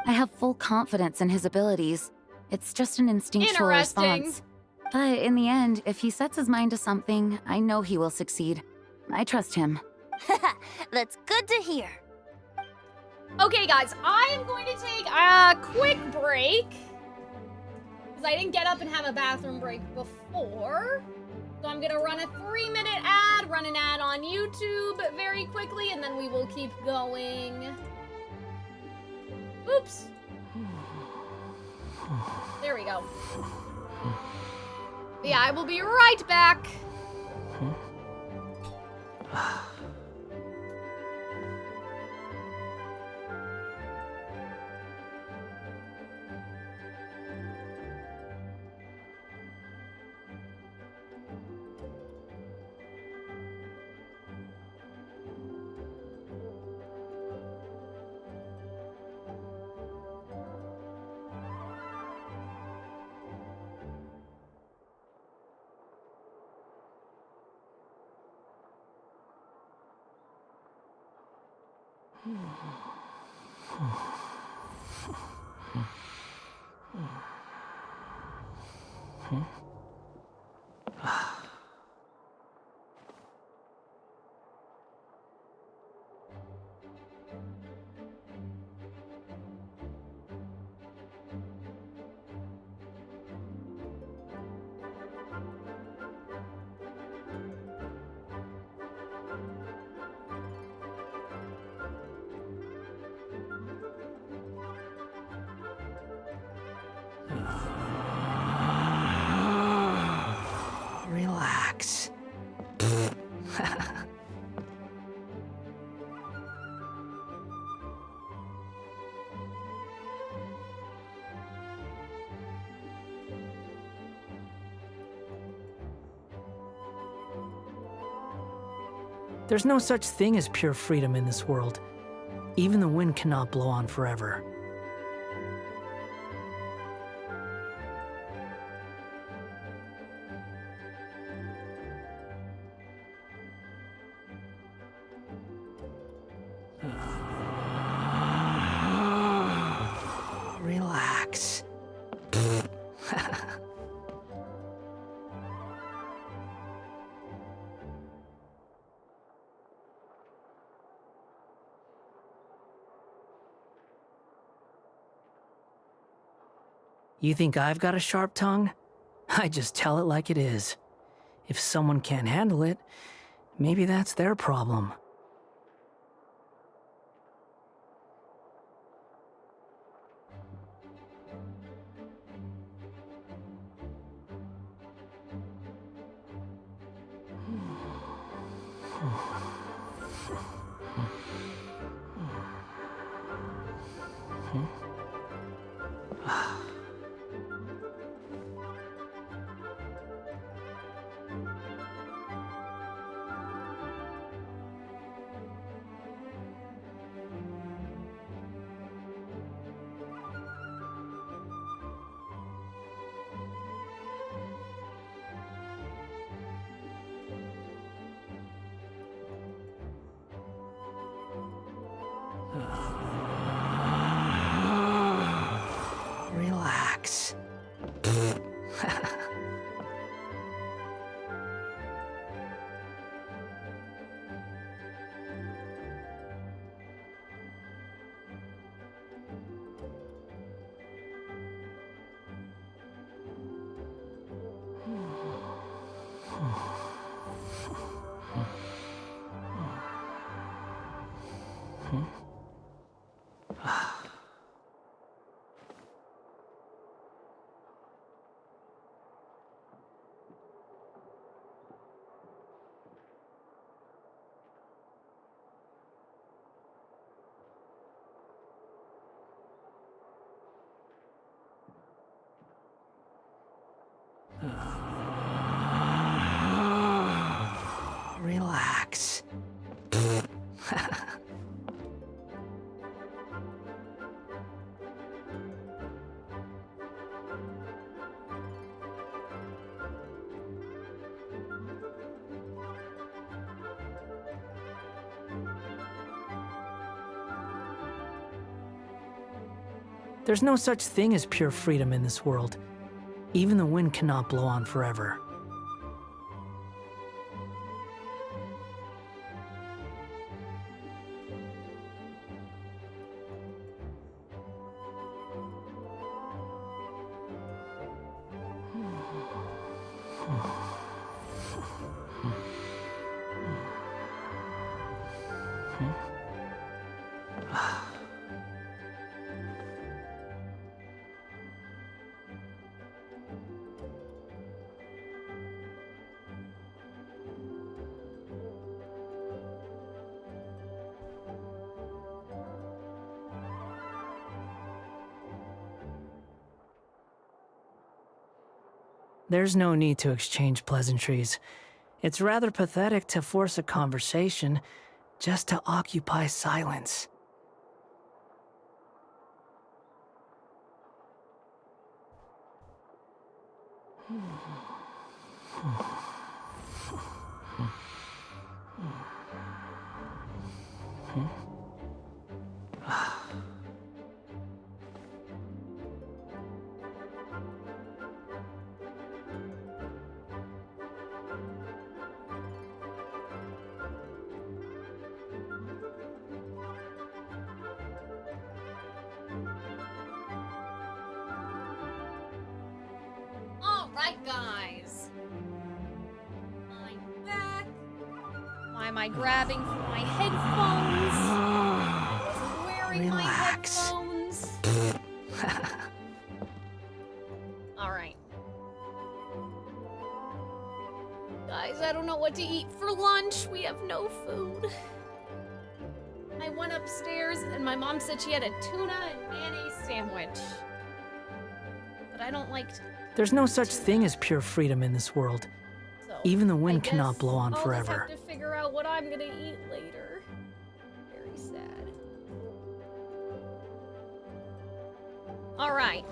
[SPEAKER 18] I have full confidence in his abilities. It's just an instinctual
[SPEAKER 4] Interesting.
[SPEAKER 18] response. But in the end, if he sets his mind to something, I know he will succeed. I trust him.
[SPEAKER 21] That's good to hear.
[SPEAKER 4] Okay, guys, I am going to take a quick break. Because I didn't get up and have a bathroom break before. So I'm gonna run a 3-minute ad, run an ad on YouTube very quickly, and then we will keep going. Oops. There we go. But yeah, I will be right back.
[SPEAKER 3] Relax. There's no such thing as pure freedom in this world. Even the wind cannot blow on forever. Relax. You think I've got a sharp tongue? I just tell it like it is. If someone can't handle it, maybe that's their problem. Relax. Relax. There's no such thing as pure freedom in this world. Even the wind cannot blow on forever. There's no need to exchange pleasantries. It's rather pathetic to force a conversation just to occupy silence.
[SPEAKER 4] Alright, guys. I'm back. Why am I grabbing for my headphones? I wasn't wearing my headphones. Alright. Guys, I don't know what to eat for lunch. We have no food. I went upstairs and my mom said she had a tuna and mayonnaise sandwich. But I don't like...
[SPEAKER 3] There's no such thing as pure freedom in this world.
[SPEAKER 4] So,
[SPEAKER 3] Even the wind cannot blow on forever.
[SPEAKER 4] I'll just have to figure out what I'm gonna eat later. Very sad. Alright.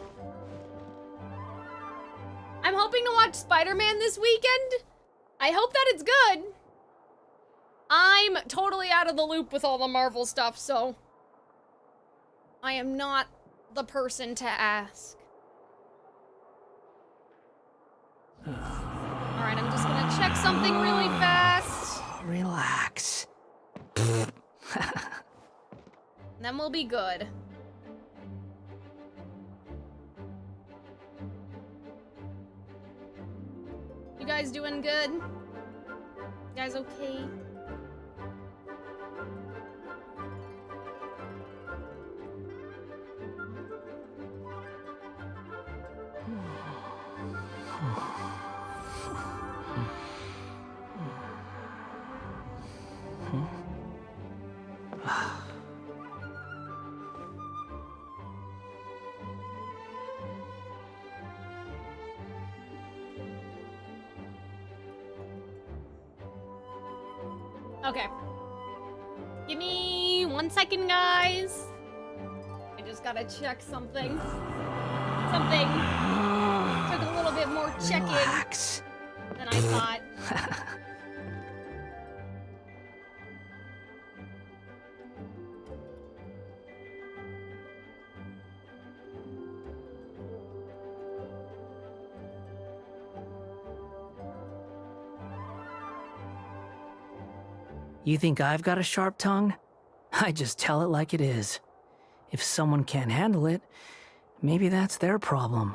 [SPEAKER 4] I'm hoping to watch Spider-Man this weekend. I hope that it's good. I'm totally out of the loop with all the Marvel stuff, so I am not the person to ask. Alright, I'm just gonna check something really fast.
[SPEAKER 3] Relax.
[SPEAKER 4] Then we'll be good. You guys doing good? You guys okay? Okay. Give me 1 second, guys. I just gotta check something. Something took a little bit more checking than I thought.
[SPEAKER 3] You think I've got a sharp tongue? I just tell it like it is. If someone can't handle it, maybe that's their problem.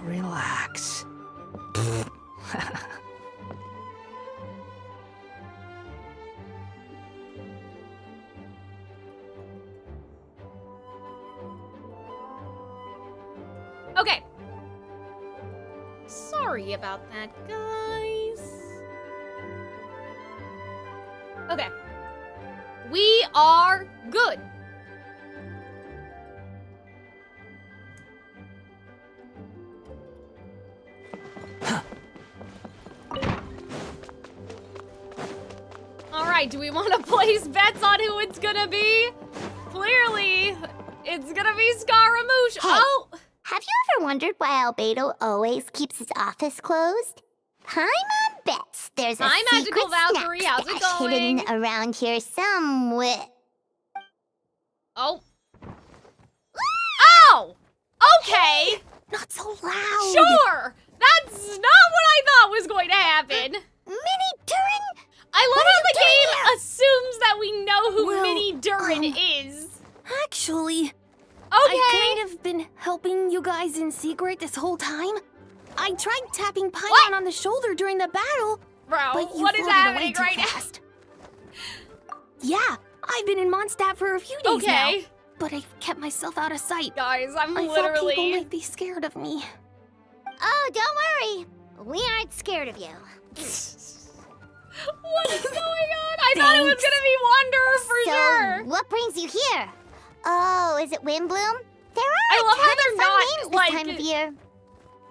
[SPEAKER 3] Relax.
[SPEAKER 4] Okay. Sorry about that, guys. Okay. We are good. Alright, do we want to place bets on who it's gonna be? Clearly, it's gonna be Scaramouche.
[SPEAKER 2] Hey,
[SPEAKER 4] oh!
[SPEAKER 2] Have you ever wondered why Albedo always keeps his office closed? Paimon bets there's a
[SPEAKER 4] Hi,
[SPEAKER 2] secret
[SPEAKER 4] Magical Valkyrie.
[SPEAKER 2] snack
[SPEAKER 4] How's it
[SPEAKER 2] stash
[SPEAKER 4] going?
[SPEAKER 2] hidden around here somewhere.
[SPEAKER 4] Oh. Ow! Okay!
[SPEAKER 2] Not so loud.
[SPEAKER 4] Sure! That's not what I thought was going to happen.
[SPEAKER 2] Mini Durin?
[SPEAKER 4] I love
[SPEAKER 2] What
[SPEAKER 4] how
[SPEAKER 2] are
[SPEAKER 4] the
[SPEAKER 2] you
[SPEAKER 4] game
[SPEAKER 2] doing here?
[SPEAKER 4] assumes that we know who
[SPEAKER 2] Well,
[SPEAKER 4] Mini Durin is.
[SPEAKER 2] Actually,
[SPEAKER 4] Okay.
[SPEAKER 2] I've kind of been helping you guys in secret this whole time. I tried tapping Paimon on the shoulder during the battle,
[SPEAKER 4] Bro,
[SPEAKER 2] but you
[SPEAKER 4] what is
[SPEAKER 2] floated away
[SPEAKER 4] happening
[SPEAKER 2] too
[SPEAKER 4] right
[SPEAKER 2] fast. Yeah, I've been in Mondstadt for a few days now,
[SPEAKER 4] Okay.
[SPEAKER 2] but I've kept myself out of sight.
[SPEAKER 4] Guys, I'm
[SPEAKER 2] I thought people
[SPEAKER 4] literally...
[SPEAKER 2] might be scared of me.
[SPEAKER 10] Oh, don't worry. We aren't scared of you.
[SPEAKER 4] What is going on? I thought it was gonna be Wanderer for sure.
[SPEAKER 10] What brings you here? Oh, is it Windbloom? There are
[SPEAKER 4] I love how
[SPEAKER 10] a ton
[SPEAKER 4] they're
[SPEAKER 10] of fun
[SPEAKER 4] not,
[SPEAKER 10] names this
[SPEAKER 4] like,
[SPEAKER 10] time of year.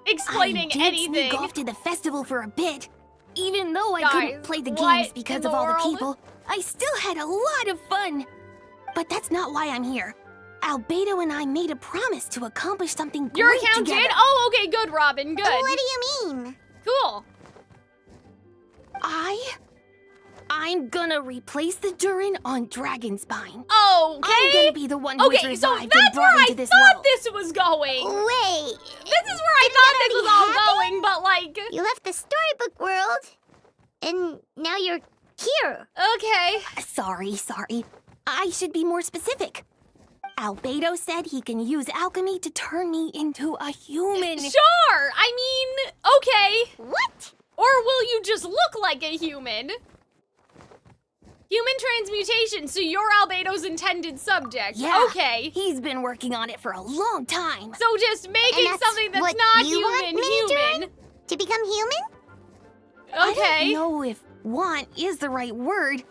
[SPEAKER 4] explaining
[SPEAKER 2] I did
[SPEAKER 4] anything.
[SPEAKER 2] sneak off to the festival for a bit. Even though I
[SPEAKER 4] Guys,
[SPEAKER 2] couldn't play the
[SPEAKER 4] what
[SPEAKER 2] games because
[SPEAKER 4] in
[SPEAKER 2] of
[SPEAKER 4] the
[SPEAKER 2] all the
[SPEAKER 4] world?
[SPEAKER 2] people, I still had a lot of fun. But that's not why I'm here. Albedo and I made a promise to accomplish something
[SPEAKER 4] Your
[SPEAKER 2] great
[SPEAKER 4] account
[SPEAKER 2] together.
[SPEAKER 4] did? Oh, okay, good, Robin, good.
[SPEAKER 10] What do you mean?
[SPEAKER 4] Cool.
[SPEAKER 2] I'm gonna replace the Durin on Dragonspine.
[SPEAKER 4] Okay.
[SPEAKER 2] I'm gonna be the one who was
[SPEAKER 4] Okay, so
[SPEAKER 2] revived and
[SPEAKER 4] that's
[SPEAKER 2] brought
[SPEAKER 4] where I
[SPEAKER 2] into this
[SPEAKER 4] thought
[SPEAKER 2] world.
[SPEAKER 4] this was going.
[SPEAKER 10] Wait.
[SPEAKER 4] This is where I thought this was all going, but like...
[SPEAKER 10] You left the storybook world, and now you're here.
[SPEAKER 4] Okay.
[SPEAKER 2] Sorry. I should be more specific. Albedo said he can use alchemy to turn me into a human.
[SPEAKER 4] Sure! I mean, okay.
[SPEAKER 10] What?
[SPEAKER 4] Or will you just look like a human? Human transmutation, so you're Albedo's intended subject.
[SPEAKER 2] Yeah.
[SPEAKER 4] Okay.
[SPEAKER 2] He's been working on it for a long time.
[SPEAKER 4] So just making
[SPEAKER 10] And
[SPEAKER 4] something that's
[SPEAKER 10] what
[SPEAKER 4] not
[SPEAKER 10] you want,
[SPEAKER 4] human,
[SPEAKER 10] Mini
[SPEAKER 4] human.
[SPEAKER 10] Durin? To become human?
[SPEAKER 2] I
[SPEAKER 4] Okay.
[SPEAKER 2] don't know if want is the right word.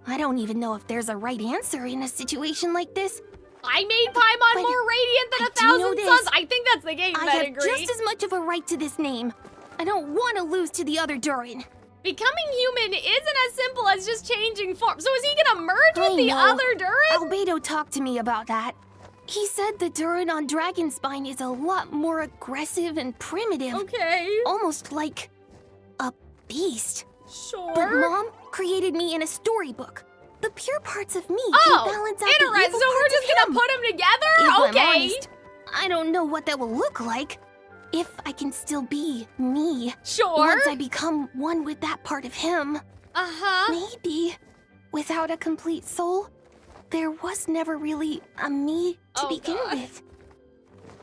[SPEAKER 2] I don't even know if there's a right answer in a situation like this.
[SPEAKER 4] I made Paimon
[SPEAKER 2] But
[SPEAKER 4] more radiant than
[SPEAKER 2] I
[SPEAKER 4] a
[SPEAKER 2] do know
[SPEAKER 4] thousand
[SPEAKER 2] this.
[SPEAKER 4] suns. I think that's the game
[SPEAKER 2] I have
[SPEAKER 4] pedigree.
[SPEAKER 2] just as much of a right to this name. I don't want to lose to the other Durin.
[SPEAKER 4] Becoming human isn't as simple as just changing form. So is he gonna merge
[SPEAKER 2] I
[SPEAKER 4] with the
[SPEAKER 2] know.
[SPEAKER 4] other Durin?
[SPEAKER 2] Albedo talked to me about that. He said the Durin on Dragonspine is a lot more aggressive and primitive.
[SPEAKER 4] Okay.
[SPEAKER 2] Almost like a beast.
[SPEAKER 4] Sure.
[SPEAKER 2] But Mom created me in a storybook. The pure parts of me
[SPEAKER 4] Oh,
[SPEAKER 2] can balance out the evil
[SPEAKER 4] interesting. So we're
[SPEAKER 2] parts
[SPEAKER 4] just
[SPEAKER 2] of
[SPEAKER 4] gonna
[SPEAKER 2] him.
[SPEAKER 4] put them together?
[SPEAKER 2] If I'm
[SPEAKER 4] Okay.
[SPEAKER 2] honest, I don't know what that will look like. If I can still be me.
[SPEAKER 4] Sure.
[SPEAKER 2] Once I become one with that part of him.
[SPEAKER 4] Uh-huh.
[SPEAKER 2] Maybe. Without a complete soul, there was never really a me to begin with.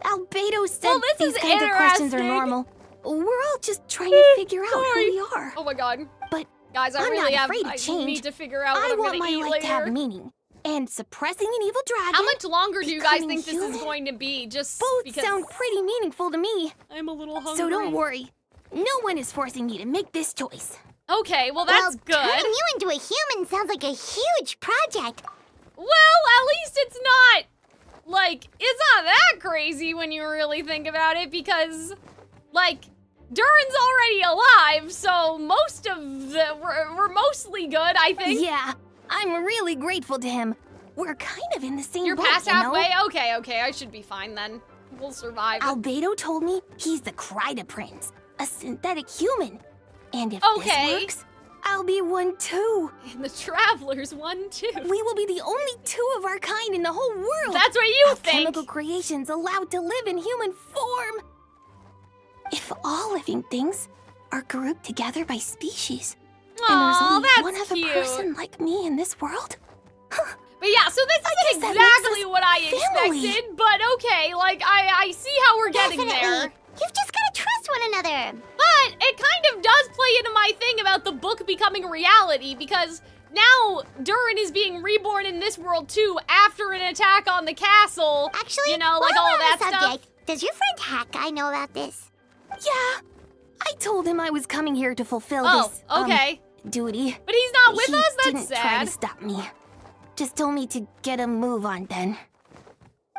[SPEAKER 2] Albedo said
[SPEAKER 4] Well, this
[SPEAKER 2] these
[SPEAKER 4] is
[SPEAKER 2] kinds of questions are
[SPEAKER 4] interesting.
[SPEAKER 2] normal. We're all just trying to figure out who we are.
[SPEAKER 4] Oh my god.
[SPEAKER 2] But
[SPEAKER 4] guys, I
[SPEAKER 2] I'm
[SPEAKER 4] really
[SPEAKER 2] not
[SPEAKER 4] have
[SPEAKER 2] afraid of
[SPEAKER 4] I
[SPEAKER 2] change.
[SPEAKER 4] need to figure out what
[SPEAKER 2] I
[SPEAKER 4] I'm
[SPEAKER 2] want
[SPEAKER 4] gonna
[SPEAKER 2] my
[SPEAKER 4] eat
[SPEAKER 2] life to have
[SPEAKER 4] later.
[SPEAKER 2] meaning. And suppressing an evil dragon.
[SPEAKER 4] How much longer do you guys
[SPEAKER 2] becoming
[SPEAKER 4] think this is
[SPEAKER 2] human,
[SPEAKER 4] going to be? Just
[SPEAKER 2] Both
[SPEAKER 4] because
[SPEAKER 2] sound pretty meaningful to me.
[SPEAKER 4] I'm a little hungry.
[SPEAKER 2] So don't worry. No one is forcing me to make this choice.
[SPEAKER 4] Okay, well that's good.
[SPEAKER 10] Turning you into a human sounds like a huge project.
[SPEAKER 4] Well, at least it's not, like, it's not that crazy when you really think about it because, like, Durin's already alive, so most of we're mostly good, I think.
[SPEAKER 2] Yeah, I'm really grateful to him. We're kind of in the same
[SPEAKER 4] You're
[SPEAKER 2] boat,
[SPEAKER 4] past
[SPEAKER 2] you know?
[SPEAKER 4] halfway? Okay, I should be fine then. We'll survive.
[SPEAKER 2] Albedo told me he's the Kryda Prince, a synthetic human. And if
[SPEAKER 4] Okay.
[SPEAKER 2] this works, I'll be one too.
[SPEAKER 4] And the Traveler's one too.
[SPEAKER 2] We will be the only two of our kind in the whole world.
[SPEAKER 4] That's what you think.
[SPEAKER 2] Chemical creations allowed to live in human form. If all living things are grouped together by species, and there's
[SPEAKER 4] Aw,
[SPEAKER 2] only
[SPEAKER 4] that's
[SPEAKER 2] one other
[SPEAKER 4] cute.
[SPEAKER 2] person like me in this world,
[SPEAKER 4] But yeah, so this
[SPEAKER 2] I
[SPEAKER 4] isn't
[SPEAKER 2] guess that makes
[SPEAKER 4] exactly
[SPEAKER 2] us
[SPEAKER 4] what I
[SPEAKER 2] family.
[SPEAKER 4] expected, but okay, like, I see how we're getting there.
[SPEAKER 10] Definitely. You've just gotta trust one another.
[SPEAKER 4] But it kind of does play into my thing about the book becoming reality, because now Durin is being reborn in this world too after an attack on the castle.
[SPEAKER 10] Actually,
[SPEAKER 4] you know,
[SPEAKER 10] while
[SPEAKER 4] like all
[SPEAKER 10] we're
[SPEAKER 4] of that
[SPEAKER 10] on the
[SPEAKER 4] stuff.
[SPEAKER 10] subject, does your friend Hack Guy know about this?
[SPEAKER 2] yeah, I told him I was coming here to fulfill
[SPEAKER 4] Oh,
[SPEAKER 2] this
[SPEAKER 4] okay.
[SPEAKER 2] duty.
[SPEAKER 4] But he's not with
[SPEAKER 2] He
[SPEAKER 4] us? That's
[SPEAKER 2] didn't try to
[SPEAKER 4] sad.
[SPEAKER 2] stop me. Just told me to get a move on then.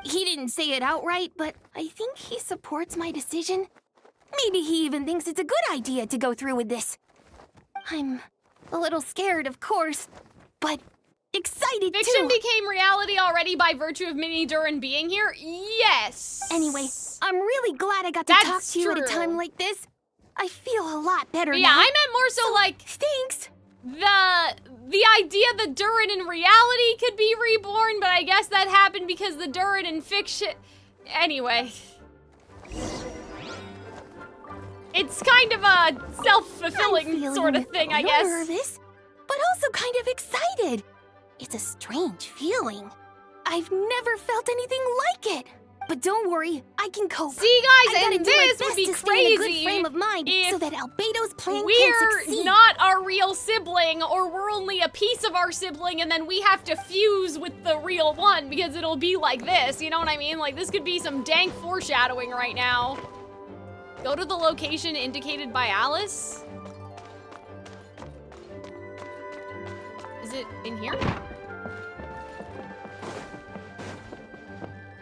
[SPEAKER 2] He didn't say it outright, but I think he supports my decision. Maybe he even thinks it's a good idea to go through with this. I'm a little scared, of course, but excited
[SPEAKER 4] Fiction
[SPEAKER 2] too.
[SPEAKER 4] became reality already by virtue of Mini Durin being here? Yes.
[SPEAKER 2] Anyway, I'm really glad I got to
[SPEAKER 4] That's
[SPEAKER 2] talk to you at a
[SPEAKER 4] true.
[SPEAKER 2] time like this. I feel a lot better
[SPEAKER 4] But
[SPEAKER 2] now.
[SPEAKER 4] yeah, I meant more so like
[SPEAKER 2] Thanks.
[SPEAKER 4] the idea that Durin in reality could be reborn, but I guess that happened because the Durin in fiction. Anyway. It's kind of a self-fulfilling sort of thing, I guess.
[SPEAKER 2] Nervous, but also kind of excited. It's a strange feeling. I've never felt anything like it. But don't worry, I can cope.
[SPEAKER 4] See, guys, and this would be crazy
[SPEAKER 2] frame of mind
[SPEAKER 4] if
[SPEAKER 2] so that Albedo's plan can
[SPEAKER 4] we're
[SPEAKER 2] succeed.
[SPEAKER 4] not our real sibling, or we're only a piece of our sibling, and then we have to fuse with the real one, because it'll be like this, you know what I mean? Like, this could be some dank foreshadowing right now. Go to the location indicated by Alice. Is it in here?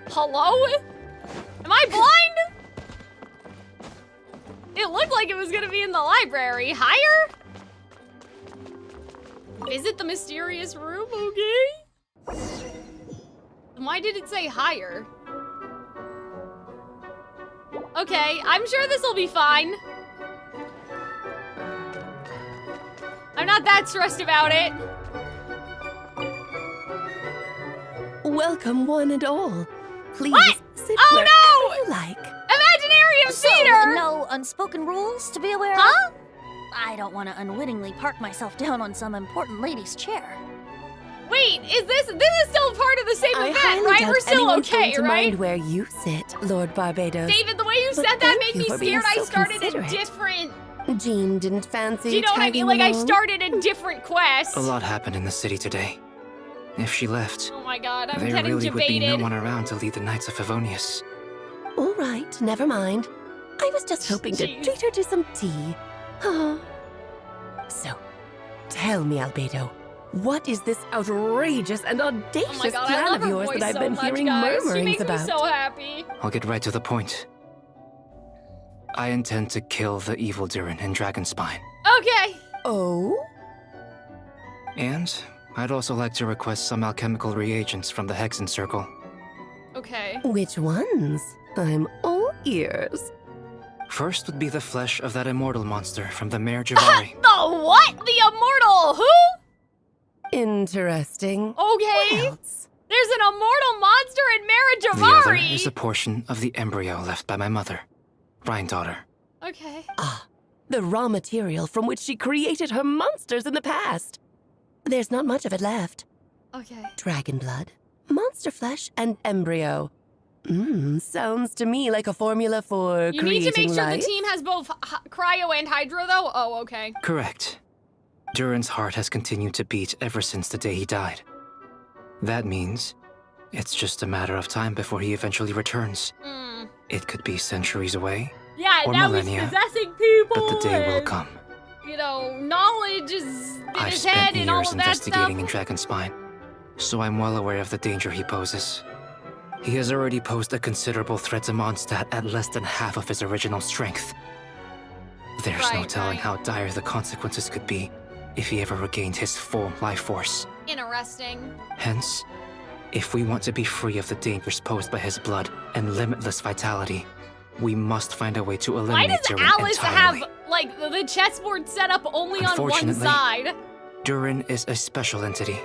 [SPEAKER 4] Hello? Am I blind? It looked like it was gonna be in the library. Higher? Visit the mysterious room, okay? Why did it say higher? Okay, I'm sure this will be fine. I'm not that stressed about it.
[SPEAKER 9] Welcome, one and all. Please
[SPEAKER 4] What?
[SPEAKER 9] sit
[SPEAKER 4] Oh
[SPEAKER 9] wherever
[SPEAKER 4] no!
[SPEAKER 9] you like.
[SPEAKER 4] Imaginarium
[SPEAKER 21] So,
[SPEAKER 4] theater!
[SPEAKER 21] no unspoken rules to be aware of?
[SPEAKER 4] Huh?
[SPEAKER 21] I don't want to unwittingly park myself down on some important lady's chair.
[SPEAKER 4] Wait, is this is still part of the same
[SPEAKER 9] I
[SPEAKER 4] event,
[SPEAKER 9] highly
[SPEAKER 4] right?
[SPEAKER 9] doubt
[SPEAKER 4] We're still
[SPEAKER 9] anyone's going
[SPEAKER 4] okay,
[SPEAKER 9] to
[SPEAKER 4] right?
[SPEAKER 9] mind where you sit, Lord Barbados.
[SPEAKER 4] David, the way you
[SPEAKER 9] But
[SPEAKER 4] said that
[SPEAKER 9] thank
[SPEAKER 4] made
[SPEAKER 9] you
[SPEAKER 4] me
[SPEAKER 9] for being
[SPEAKER 4] scared I
[SPEAKER 9] so
[SPEAKER 4] started a
[SPEAKER 9] considerate.
[SPEAKER 4] different...
[SPEAKER 9] Jean didn't fancy
[SPEAKER 4] Do you know what I mean?
[SPEAKER 9] tagging
[SPEAKER 4] Like, I
[SPEAKER 9] along?
[SPEAKER 4] started a different quest.
[SPEAKER 7] A lot happened in the city today. If she left,
[SPEAKER 4] Oh my god, I'm
[SPEAKER 7] there
[SPEAKER 4] getting
[SPEAKER 7] really would be no
[SPEAKER 4] debated.
[SPEAKER 7] one around to lead the Knights of Favonius.
[SPEAKER 9] All right, never mind. I was just hoping to treat her to some tea. So, tell me, Albedo, what is this outrageous and audacious
[SPEAKER 4] Oh my god, I
[SPEAKER 9] plan
[SPEAKER 4] love
[SPEAKER 9] of
[SPEAKER 4] her
[SPEAKER 9] yours
[SPEAKER 4] voice
[SPEAKER 9] that I've
[SPEAKER 4] so
[SPEAKER 9] been
[SPEAKER 4] much,
[SPEAKER 9] hearing
[SPEAKER 4] guys. She
[SPEAKER 9] murmurings
[SPEAKER 4] makes
[SPEAKER 9] about?
[SPEAKER 4] me so happy.
[SPEAKER 7] I'll get right to the point. I intend to kill the evil Durin in Dragonspine.
[SPEAKER 4] Okay.
[SPEAKER 9] Oh?
[SPEAKER 7] And I'd also like to request some alchemical reagents from the Hexen Circle.
[SPEAKER 4] Okay.
[SPEAKER 9] Which ones? I'm all ears.
[SPEAKER 7] First would be the flesh of that immortal monster from the Mare Javari.
[SPEAKER 4] The what? The immortal who?
[SPEAKER 9] Interesting.
[SPEAKER 4] Okay.
[SPEAKER 9] What else?
[SPEAKER 4] There's an immortal monster in Mare
[SPEAKER 7] The other
[SPEAKER 4] Javari.
[SPEAKER 7] is a portion of the embryo left by my mother, Rhine-daughter.
[SPEAKER 4] Okay.
[SPEAKER 9] The raw material from which she created her monsters in the past. There's not much of it left.
[SPEAKER 4] Okay.
[SPEAKER 9] Dragon blood, monster flesh, and embryo. Sounds to me like a formula for
[SPEAKER 4] You
[SPEAKER 9] creating
[SPEAKER 4] need to make sure
[SPEAKER 9] life.
[SPEAKER 4] the team has both cryo and hydro, though? Oh, okay.
[SPEAKER 7] Correct. Durin's heart has continued to beat ever since the day he died. That means it's just a matter of time before he eventually returns. It could be centuries away,
[SPEAKER 4] Yeah,
[SPEAKER 7] or
[SPEAKER 4] now he's
[SPEAKER 7] millennia,
[SPEAKER 4] possessing people.
[SPEAKER 7] but the day will
[SPEAKER 4] and,
[SPEAKER 7] come.
[SPEAKER 4] You know, knowledge is in
[SPEAKER 7] I've
[SPEAKER 4] his
[SPEAKER 7] spent
[SPEAKER 4] head and all
[SPEAKER 7] years
[SPEAKER 4] of that stuff.
[SPEAKER 7] investigating in Dragonspine, so I'm well aware of the danger he poses. He has already posed a considerable threat to Mondstadt at less than half of his original strength. There's no telling how dire the consequences could be if he ever regained his full life force.
[SPEAKER 4] Interesting.
[SPEAKER 7] Hence, if we want to be free of the dangers posed by his blood and limitless vitality, we must find a way to
[SPEAKER 4] Why
[SPEAKER 7] eliminate
[SPEAKER 4] does
[SPEAKER 7] Durin
[SPEAKER 4] Alice
[SPEAKER 7] entirely.
[SPEAKER 4] have, like, the chessboard set up only on one
[SPEAKER 7] Unfortunately,
[SPEAKER 4] side?
[SPEAKER 7] Durin is a special entity.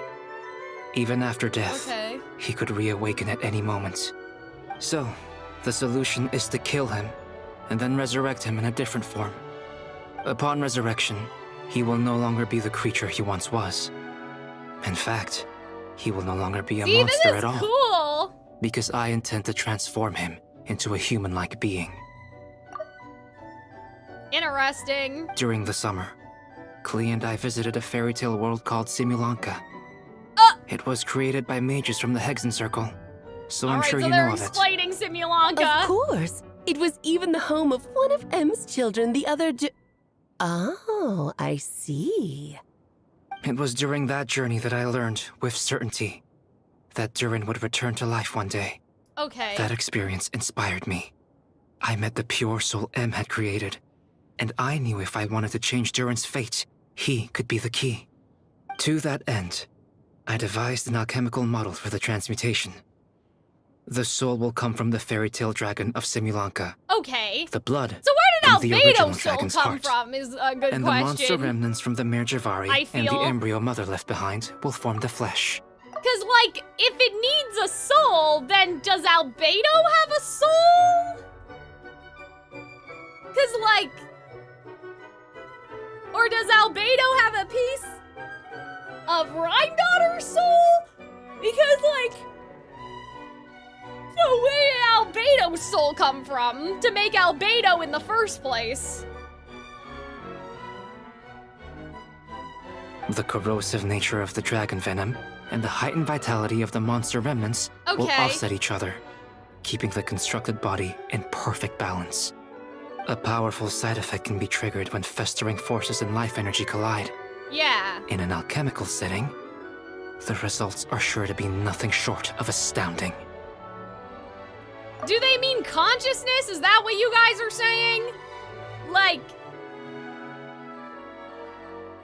[SPEAKER 7] Even after death,
[SPEAKER 4] Okay.
[SPEAKER 7] he could reawaken at any moment. So, the solution is to kill him, and then resurrect him in a different form. Upon resurrection, he will no longer be the creature he once was. In fact, he will no longer be a
[SPEAKER 4] See, this
[SPEAKER 7] monster
[SPEAKER 4] is
[SPEAKER 7] at all.
[SPEAKER 4] cool.
[SPEAKER 7] Because I intend to transform him into a human-like being.
[SPEAKER 4] Interesting.
[SPEAKER 7] During the summer, Klee and I visited a fairy tale world called Simulanka. It was created by mages from the Hexen Circle, so I'm
[SPEAKER 4] Alright,
[SPEAKER 7] sure
[SPEAKER 4] so
[SPEAKER 7] you
[SPEAKER 4] they're
[SPEAKER 7] know of it.
[SPEAKER 4] explaining Simulanka.
[SPEAKER 9] Of course. It was even the home of one of M's children, the other Oh, I see.
[SPEAKER 7] It was during that journey that I learned, with certainty, that Durin would return to life one day.
[SPEAKER 4] Okay.
[SPEAKER 7] That experience inspired me. I met the pure soul M had created, and I knew if I wanted to change Durin's fate, he could be the key. To that end, I devised an alchemical model for the transmutation. The soul will come from the fairy tale dragon of Simulanka.
[SPEAKER 4] Okay.
[SPEAKER 7] The blood
[SPEAKER 4] So where
[SPEAKER 7] from
[SPEAKER 4] did
[SPEAKER 7] the
[SPEAKER 4] Albedo
[SPEAKER 7] original
[SPEAKER 4] soul
[SPEAKER 7] dragon's
[SPEAKER 4] come
[SPEAKER 7] heart.
[SPEAKER 4] from is a good
[SPEAKER 7] And the monster
[SPEAKER 4] question.
[SPEAKER 7] remnants from the Mare Javari
[SPEAKER 4] I
[SPEAKER 7] and the
[SPEAKER 4] feel-
[SPEAKER 7] embryo mother left behind will form the flesh.
[SPEAKER 4] Because, like, if it needs a soul, then does Albedo have a soul? Because, like, Or does Albedo have a piece of Rhindaughter's soul? Because, like, so where did Albedo's soul come from to make Albedo in the first place?
[SPEAKER 7] The corrosive nature of the dragon venom and the heightened vitality of the monster remnants will offset each other, keeping the constructed body in perfect balance. A powerful side effect can be triggered when festering forces and life energy collide.
[SPEAKER 4] Yeah.
[SPEAKER 7] In an alchemical setting, the results are sure to be nothing short of astounding.
[SPEAKER 4] Do they mean consciousness? Is that what you guys are saying? Like,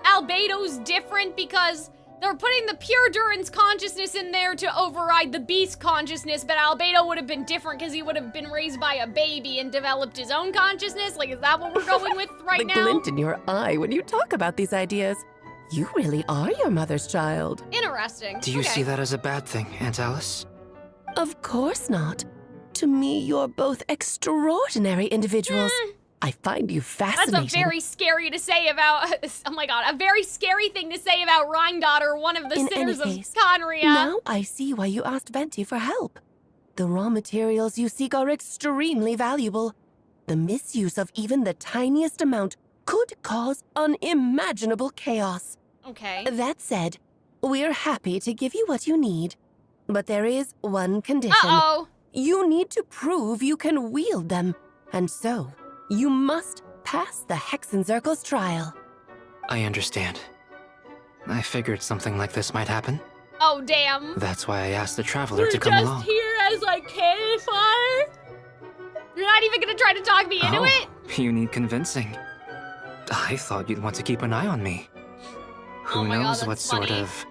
[SPEAKER 4] Albedo's different because they're putting the pure Duran's consciousness in there to override the beast consciousness, but Albedo would have been different because he would have been raised by a baby and developed his own consciousness? Like, is that what we're going with right now?
[SPEAKER 9] The glint in your eye when you talk about these ideas. You really are your mother's child.
[SPEAKER 4] Interesting.
[SPEAKER 7] Do you see that as a bad thing, Aunt Alice?
[SPEAKER 9] Of course not. To me, you're both extraordinary individuals. I find you fascinating.
[SPEAKER 4] That's a very scary to say about, oh my god, a very scary thing to say about Rhindaughter, one of the sinners of Conria.
[SPEAKER 9] Now I see why you asked Venti for help. The raw materials you seek are extremely valuable. The misuse of even the tiniest amount could cause unimaginable chaos.
[SPEAKER 4] Okay.
[SPEAKER 9] That said, we're happy to give you what you need. But there is one condition.
[SPEAKER 4] Uh-oh.
[SPEAKER 9] You need to prove you can wield them. And so, you must pass the Hexenzirkel's trial.
[SPEAKER 7] I understand. I figured something like this might happen.
[SPEAKER 4] Oh, damn.
[SPEAKER 7] That's why I asked the Traveler to come along.
[SPEAKER 4] You're just here as, like, cannon fire? You're not even gonna try to talk me into it?
[SPEAKER 7] You need convincing. I thought you'd want to keep an eye on me. Who knows what sort of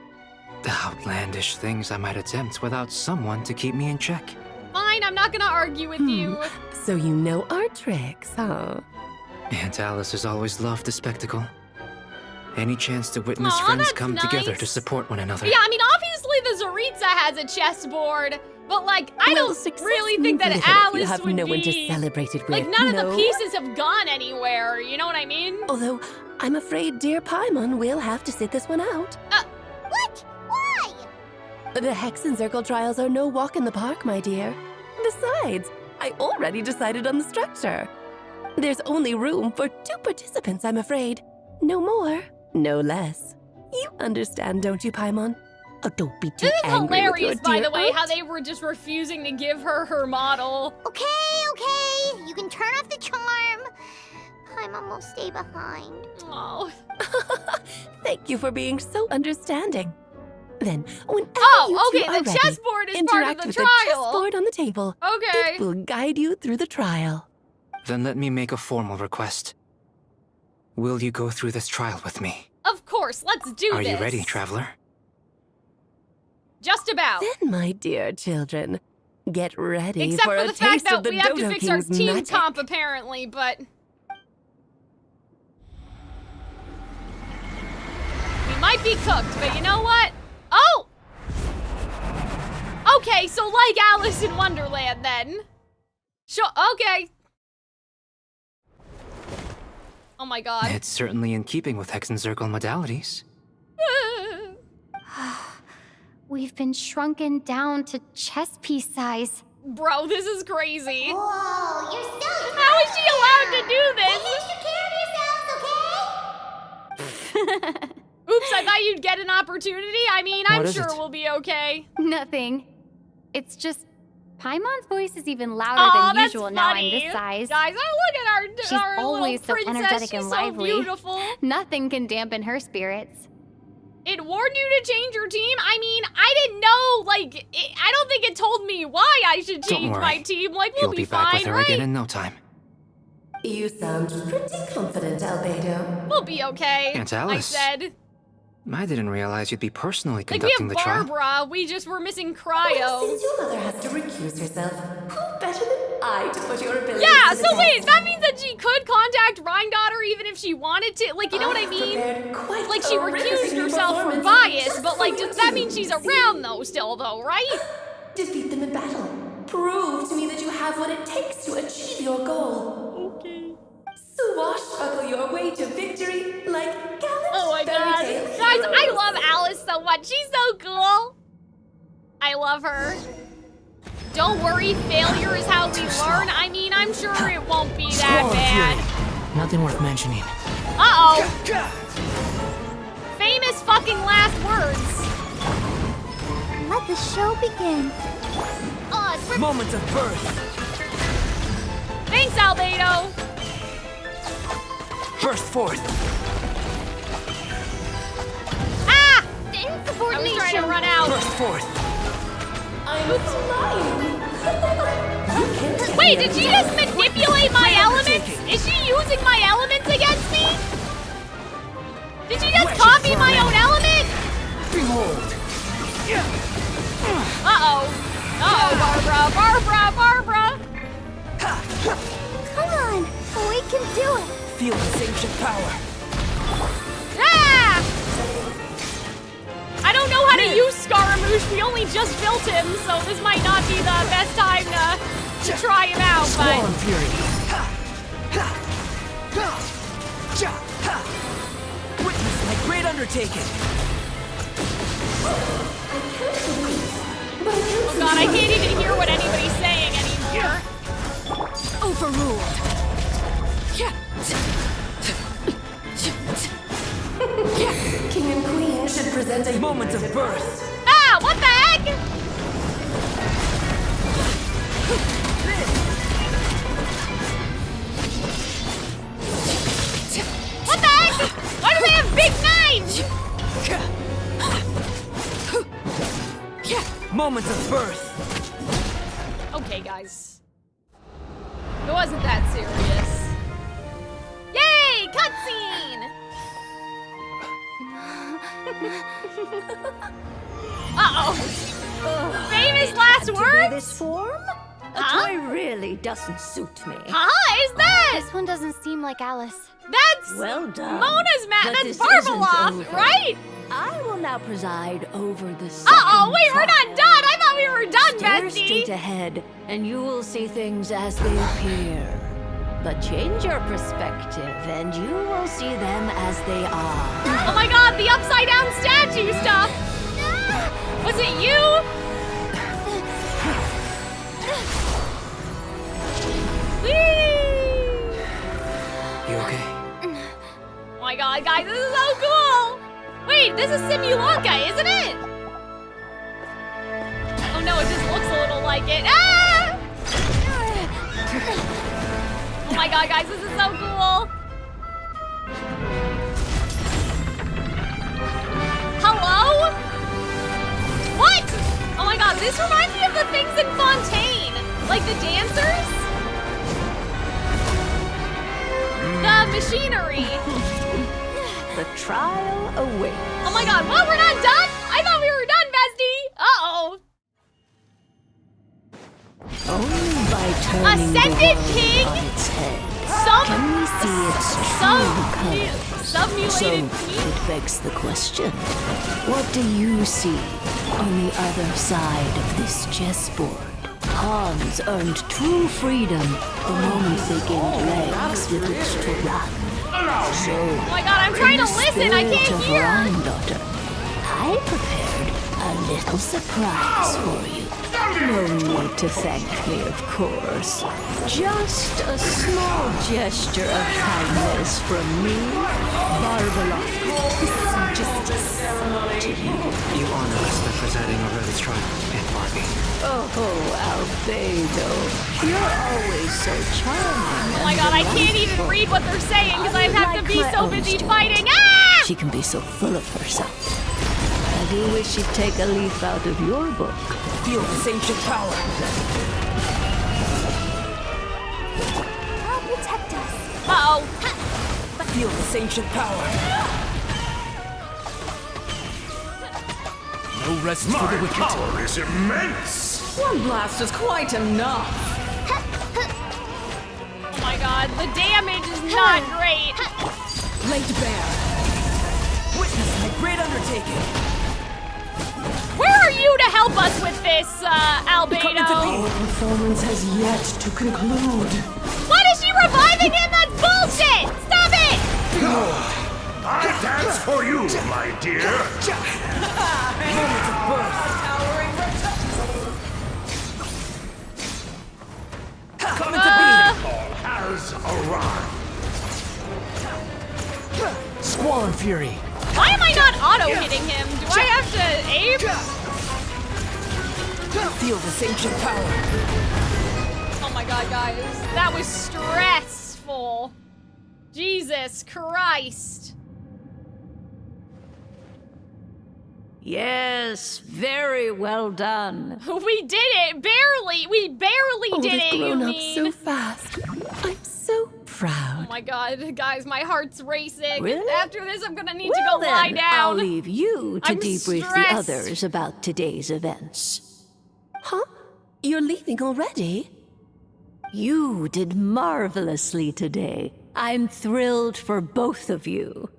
[SPEAKER 7] outlandish things I might attempt without someone to keep me in check.
[SPEAKER 4] Fine, I'm not gonna argue with you.
[SPEAKER 9] So you know our tricks, huh?
[SPEAKER 7] Aunt Alice has always loved the spectacle. Any chance to witness friends come together to support one another.
[SPEAKER 4] Yeah, I mean, obviously the Zaritza has a chessboard, but, like, I don't really think that Alice
[SPEAKER 9] you have
[SPEAKER 4] would
[SPEAKER 9] no
[SPEAKER 4] be...
[SPEAKER 9] one to celebrate it with.
[SPEAKER 4] Like, none of the pieces have gone anywhere, you know what I mean?
[SPEAKER 9] Although, I'm afraid dear Paimon will have to sit this one out.
[SPEAKER 2] What? Why?
[SPEAKER 9] The Hexenzirkel trials are no walk in the park, my dear. Besides, I already decided on the structure. There's only room for 2 participants, I'm afraid. No more, no less. You understand, don't you, Paimon? Oh, don't be too angry
[SPEAKER 4] hilarious,
[SPEAKER 9] with your
[SPEAKER 4] by
[SPEAKER 9] dear
[SPEAKER 4] the way,
[SPEAKER 9] aunt.
[SPEAKER 4] how they were just refusing to give her her model.
[SPEAKER 2] Okay. You can turn off the charm. Paimon will stay behind.
[SPEAKER 4] Oh.
[SPEAKER 9] Thank you for being so understanding. Then, whenever
[SPEAKER 4] Oh,
[SPEAKER 9] you
[SPEAKER 4] okay,
[SPEAKER 9] two are
[SPEAKER 4] the
[SPEAKER 9] ready,
[SPEAKER 4] chessboard is part of
[SPEAKER 9] interact
[SPEAKER 4] the
[SPEAKER 9] with
[SPEAKER 4] trial.
[SPEAKER 9] the chessboard on the table.
[SPEAKER 4] Okay.
[SPEAKER 9] It will guide you through the trial.
[SPEAKER 7] Then let me make a formal request. Will you go through this trial with me?
[SPEAKER 4] Of course, let's do
[SPEAKER 7] Are
[SPEAKER 4] this.
[SPEAKER 7] you ready, Traveler?
[SPEAKER 4] Just about.
[SPEAKER 9] Then, my dear children, get ready
[SPEAKER 4] Except
[SPEAKER 9] for
[SPEAKER 4] for
[SPEAKER 9] a
[SPEAKER 4] the fact
[SPEAKER 9] taste
[SPEAKER 4] that
[SPEAKER 9] of the
[SPEAKER 4] we have to
[SPEAKER 9] Dodo
[SPEAKER 4] fix our
[SPEAKER 9] King's
[SPEAKER 4] team
[SPEAKER 9] magic.
[SPEAKER 4] comp, apparently, but... We might be cooked, but you know what? Oh! Okay, so like Alice in Wonderland, then. Sure, okay. Oh my god.
[SPEAKER 7] It's certainly in keeping with Hexenzirkel modalities.
[SPEAKER 8] We've been shrunken down to chess piece size.
[SPEAKER 4] Bro, this is crazy.
[SPEAKER 2] Whoa, you're so
[SPEAKER 4] How is she allowed to do this?
[SPEAKER 2] Take care of yourselves, okay?
[SPEAKER 4] Oops, I thought you'd get an opportunity. I mean, I'm
[SPEAKER 8] What is
[SPEAKER 4] sure
[SPEAKER 8] it?
[SPEAKER 4] we'll be okay.
[SPEAKER 8] Nothing. It's just Paimon's voice is even louder
[SPEAKER 4] Aw,
[SPEAKER 8] than
[SPEAKER 4] that's
[SPEAKER 8] usual now I'm
[SPEAKER 4] funny.
[SPEAKER 8] this size.
[SPEAKER 4] Guys, look at our
[SPEAKER 8] She's
[SPEAKER 4] our
[SPEAKER 8] always so
[SPEAKER 4] little princess.
[SPEAKER 8] energetic
[SPEAKER 4] She's
[SPEAKER 8] and
[SPEAKER 4] so
[SPEAKER 8] lively.
[SPEAKER 4] beautiful.
[SPEAKER 8] Nothing can dampen her spirits.
[SPEAKER 4] It warned you to change your team? I mean, I didn't know, like, I don't think it told me why I should
[SPEAKER 7] Don't
[SPEAKER 4] change
[SPEAKER 7] worry.
[SPEAKER 4] my team. Like, we'll
[SPEAKER 7] You'll
[SPEAKER 4] be
[SPEAKER 7] be back
[SPEAKER 4] fine,
[SPEAKER 7] with her
[SPEAKER 4] right?
[SPEAKER 7] again in no time.
[SPEAKER 9] You sound pretty confident, Albedo.
[SPEAKER 4] We'll be okay,
[SPEAKER 7] Aunt
[SPEAKER 4] I
[SPEAKER 7] Alice.
[SPEAKER 4] said.
[SPEAKER 7] I didn't realize you'd be personally
[SPEAKER 4] Like, we
[SPEAKER 7] conducting
[SPEAKER 4] have
[SPEAKER 7] the trial.
[SPEAKER 4] Barbara, we just were missing
[SPEAKER 9] Well,
[SPEAKER 4] Cryo.
[SPEAKER 9] since your mother has to recuse herself, who better than I to put your abilities
[SPEAKER 4] Yeah,
[SPEAKER 9] to the
[SPEAKER 4] so wait,
[SPEAKER 9] test?
[SPEAKER 4] that means that she could contact Rhindaughter even if she wanted to? Like, you know what I mean? Like, she recused herself from bias, but, like, does that mean she's around, though, still, though, right?
[SPEAKER 9] Defeat them in battle. Prove to me that you have what it takes to achieve your goal.
[SPEAKER 4] Okay.
[SPEAKER 9] So Swashbuckle your way to victory like gallant
[SPEAKER 4] Oh my god.
[SPEAKER 9] fairy tale
[SPEAKER 4] Guys, I
[SPEAKER 9] heroes.
[SPEAKER 4] love Alice so much. She's so cool. I love her. Don't worry, failure is how we learn. I mean, I'm sure it won't be that bad.
[SPEAKER 3] Nothing worth mentioning.
[SPEAKER 4] Uh-oh. Famous fucking last words.
[SPEAKER 2] Let the show begin.
[SPEAKER 3] Moment of birth.
[SPEAKER 4] Thanks, Albedo.
[SPEAKER 3] Burst forth.
[SPEAKER 4] Ah!
[SPEAKER 2] Insubordination.
[SPEAKER 4] I was trying to run out.
[SPEAKER 3] Burst forth.
[SPEAKER 9] I'm flying.
[SPEAKER 4] Wait, did she just manipulate my elements? Is she using my elements against me? Did she just copy my own element?
[SPEAKER 3] Behold.
[SPEAKER 4] Uh-oh. Uh-oh, Barbara.
[SPEAKER 2] Come on, we can do it.
[SPEAKER 3] Feel this ancient power.
[SPEAKER 4] Ah! I don't know how to use Scaramouche. We only just built him, so this might not be the best time to try him out, but...
[SPEAKER 3] Swarm Fury. Witness my great undertaking.
[SPEAKER 4] Oh god, I can't even hear what anybody's saying anymore.
[SPEAKER 20] Overruled.
[SPEAKER 9] King and Queen should present a
[SPEAKER 3] Moment of birth.
[SPEAKER 4] Ah, what the heck? What the heck? Why do they have big knives?
[SPEAKER 3] Moment of birth.
[SPEAKER 4] Okay, guys. It wasn't that serious. Yay! Cutscene! Uh-oh. Famous last words?
[SPEAKER 16] This form? A toy really doesn't suit me.
[SPEAKER 4] Huh? Is that?
[SPEAKER 15] This one doesn't seem like Alice.
[SPEAKER 4] That's
[SPEAKER 16] Well done.
[SPEAKER 4] Mona's
[SPEAKER 16] But
[SPEAKER 4] That's
[SPEAKER 16] this
[SPEAKER 4] Barbaloff,
[SPEAKER 16] isn't over.
[SPEAKER 4] right?
[SPEAKER 16] I will now preside over the second
[SPEAKER 4] Uh-oh, wait, we're not
[SPEAKER 16] trial.
[SPEAKER 4] done. I thought we were done,
[SPEAKER 16] Stare
[SPEAKER 4] bestie.
[SPEAKER 16] straight ahead, and you will see things as they appear. But change your perspective, and you will see them as they are.
[SPEAKER 4] Oh my god, the upside down statue stuff. Was it you? Whee!
[SPEAKER 3] You okay?
[SPEAKER 4] Oh my god, guys, this is so cool! Wait, this is Simulanka, isn't it? Oh no, it just looks a little like it. Ah! Oh my god, guys, this is so cool! Hello? What? Oh my god, this reminds me of the things in Fontaine. Like the dancers? The machinery.
[SPEAKER 16] The trial awaits.
[SPEAKER 4] Oh my god, what? We're not done? I thought we were done, bestie! Uh-oh.
[SPEAKER 16] Only by turning
[SPEAKER 4] Ascended
[SPEAKER 16] the world
[SPEAKER 4] King?
[SPEAKER 16] on its head
[SPEAKER 4] Some-
[SPEAKER 16] can we see its true colors.
[SPEAKER 4] Submulated
[SPEAKER 16] So
[SPEAKER 4] Queen?
[SPEAKER 16] it begs the question: what do you see on the other side of this chessboard? Pawns earned true freedom the moment they gained legs with which to run. So,
[SPEAKER 4] Oh my god, I'm trying to
[SPEAKER 16] in the
[SPEAKER 4] listen, I
[SPEAKER 16] spirit
[SPEAKER 4] can't
[SPEAKER 16] of
[SPEAKER 4] hear.
[SPEAKER 16] Granddaughter, I prepared a little surprise for you. No need to thank me, of course. Just a small gesture of kindness from me, Barbaloff. To you.
[SPEAKER 3] You honor us by presiding over this trial, Aunt Barbie.
[SPEAKER 16] Oh, Albedo, you're always so charming.
[SPEAKER 4] Oh my god, I can't even read what they're saying because I have to be so busy fighting. Ah!
[SPEAKER 16] She can be so full of herself. I do wish she'd take a leaf out of your book.
[SPEAKER 3] Feel this ancient power.
[SPEAKER 2] I'll protect us.
[SPEAKER 4] Uh-oh.
[SPEAKER 3] Feel this ancient power. No rest for the wicked.
[SPEAKER 17] My power is immense!
[SPEAKER 9] One blast is quite enough.
[SPEAKER 4] Oh my god, the damage is not great.
[SPEAKER 3] Laid bare. Witness my great undertaking.
[SPEAKER 4] Where are you to help us with this, Albedo?
[SPEAKER 9] Our performance has yet to conclude.
[SPEAKER 4] What is she reviving him? That's bullshit! bullshit! Stop it!
[SPEAKER 17] I dance for you, my dear.
[SPEAKER 3] Coming to beat
[SPEAKER 17] Has arrived.
[SPEAKER 3] Squall and Fury.
[SPEAKER 4] Why am I not auto-hitting him? Do I have to aim?
[SPEAKER 3] Feel this ancient power.
[SPEAKER 4] Oh my god, guys. That was stressful. Jesus Christ.
[SPEAKER 16] Yes, very well done.
[SPEAKER 4] We did it! Barely! We barely did
[SPEAKER 9] they've
[SPEAKER 4] it, you
[SPEAKER 9] grown up
[SPEAKER 4] mean?
[SPEAKER 9] so fast. I'm so proud.
[SPEAKER 4] Oh my god, guys, my heart's racing.
[SPEAKER 16] Really?
[SPEAKER 4] After this, I'm gonna need to
[SPEAKER 16] Well
[SPEAKER 4] go lie
[SPEAKER 16] then,
[SPEAKER 4] down.
[SPEAKER 16] I'll leave you to
[SPEAKER 4] I'm
[SPEAKER 16] debrief the
[SPEAKER 4] stressed.
[SPEAKER 16] others about today's events.
[SPEAKER 9] Huh? You're leaving already?
[SPEAKER 16] You did marvelously today. I'm thrilled for both of you.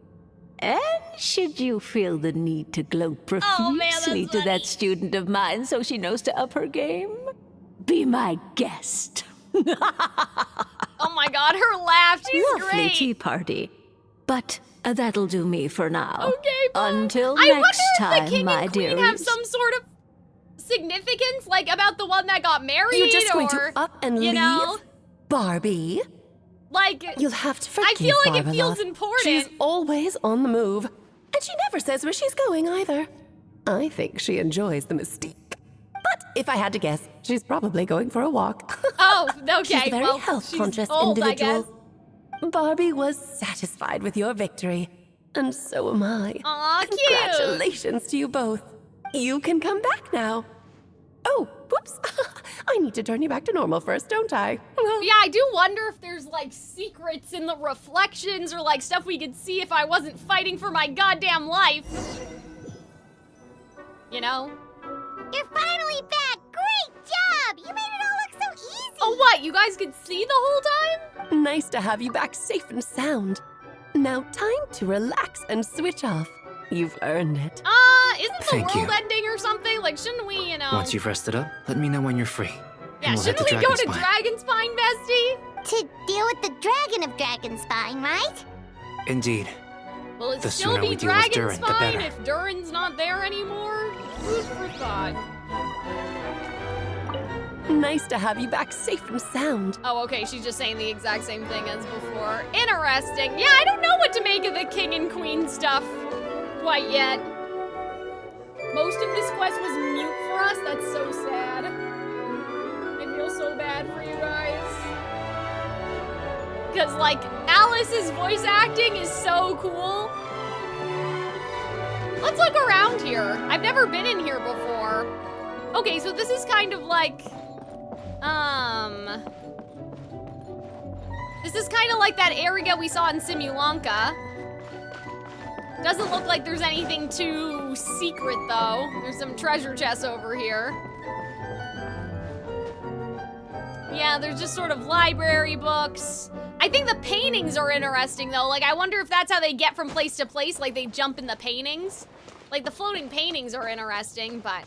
[SPEAKER 16] And should you feel the need to gloat profusely to that student of mine so she knows to up her game, be my guest.
[SPEAKER 4] Oh my god, her laugh, she's
[SPEAKER 16] Lovely
[SPEAKER 4] great.
[SPEAKER 16] tea party. But that'll do me for now.
[SPEAKER 4] Okay, bye.
[SPEAKER 16] Until
[SPEAKER 4] I
[SPEAKER 16] next
[SPEAKER 4] wonder if
[SPEAKER 16] time,
[SPEAKER 4] the king
[SPEAKER 16] my
[SPEAKER 4] and queen
[SPEAKER 16] dearies.
[SPEAKER 4] have some sort of significance, like about the one that got married,
[SPEAKER 9] You're just going
[SPEAKER 4] or,
[SPEAKER 9] to up and
[SPEAKER 4] you
[SPEAKER 9] leave?
[SPEAKER 4] know?
[SPEAKER 9] Barbie?
[SPEAKER 4] Like,
[SPEAKER 9] You'll have to forgive
[SPEAKER 4] I feel like
[SPEAKER 9] Barbara,
[SPEAKER 4] it feels
[SPEAKER 9] love.
[SPEAKER 4] important.
[SPEAKER 9] She's always on the move. And she never says where she's going either. I think she enjoys the mystique. But if I had to guess, she's probably going for a walk.
[SPEAKER 4] Oh, okay.
[SPEAKER 9] She's a very
[SPEAKER 4] well,
[SPEAKER 9] health-conscious
[SPEAKER 4] she's old, I
[SPEAKER 9] individual.
[SPEAKER 4] guess.
[SPEAKER 9] Barbie was satisfied with your victory. And so am I.
[SPEAKER 4] Aw, cute.
[SPEAKER 9] Congratulations to you both. You can come back now. Oh, whoops. I need to turn you back to normal first, don't I?
[SPEAKER 4] Yeah, I do wonder if there's like secrets in the reflections or like stuff we could see if I wasn't fighting for my goddamn life. You know?
[SPEAKER 2] You're finally back! Great job! You made it all look so easy!
[SPEAKER 4] Oh, what? You guys could see the whole time?
[SPEAKER 9] Nice to have you back safe and sound. Now time to relax and switch off. You've earned it.
[SPEAKER 4] Isn't the
[SPEAKER 7] Thank
[SPEAKER 4] world
[SPEAKER 7] you.
[SPEAKER 4] ending or something? Like, shouldn't we, you know?
[SPEAKER 7] Once you've rested up, let me know when you're free.
[SPEAKER 4] Yeah,
[SPEAKER 7] and we'll head
[SPEAKER 4] shouldn't we go to
[SPEAKER 7] Dragonspine.
[SPEAKER 4] Dragonspine, bestie?
[SPEAKER 2] To deal with the dragon of Dragonspine, right?
[SPEAKER 7] Indeed.
[SPEAKER 4] Will it
[SPEAKER 7] The
[SPEAKER 4] still
[SPEAKER 7] sooner
[SPEAKER 4] be
[SPEAKER 7] we deal with Durin, the
[SPEAKER 4] Dragonspine
[SPEAKER 7] better.
[SPEAKER 4] if Durin's not there anymore? Food for thought.
[SPEAKER 9] Nice to have you back safe and sound.
[SPEAKER 4] Oh, okay, she's just saying the exact same thing as before. Interesting. Yeah, I don't know what to make of the king and queen stuff quite yet. Most of this quest was mute for us. That's so sad. I feel so bad for you guys. Because, like, Alice's voice acting is so cool. Let's look around here. I've never been in here before. Okay, so this is kind of like... This is kind of like that area we saw in Simulanka. Doesn't look like there's anything too secret, though. There's some treasure chests over here. Yeah, there's just sort of library books. I think the paintings are interesting, though. Like, I wonder if that's how they get from place to place. Like, they jump in the paintings. Like, the floating paintings are interesting, but...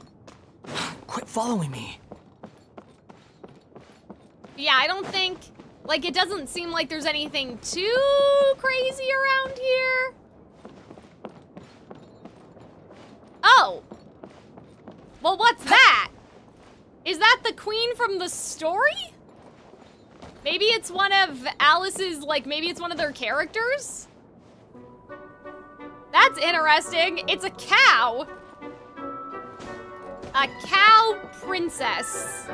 [SPEAKER 3] Quit following me.
[SPEAKER 4] Yeah, I don't think... Like, it doesn't seem like there's anything too crazy around here. Oh! Well, what's that? Is that the queen from the story? Maybe it's one of Alice's, like, maybe it's one of their characters? That's interesting. It's a cow. A cow princess.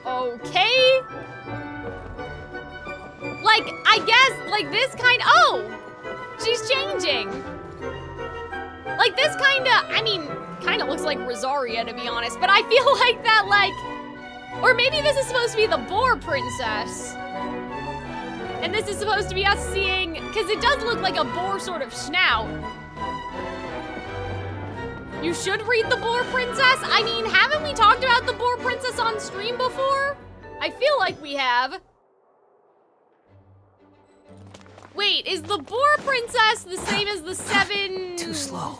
[SPEAKER 4] Okay. Like, I guess, like, this kind... Oh! She's changing. Like, this kind of... I mean, kind of looks like Rosaria, to be honest. But I feel like that, like... Or maybe this is supposed to be the boar princess. And this is supposed to be us seeing... Because it does look like a boar sort of snout. You should read the boar princess? I mean, haven't we talked about the boar princess on stream before? I feel like we have. Wait, is the boar princess the same as the 7...
[SPEAKER 3] Too slow.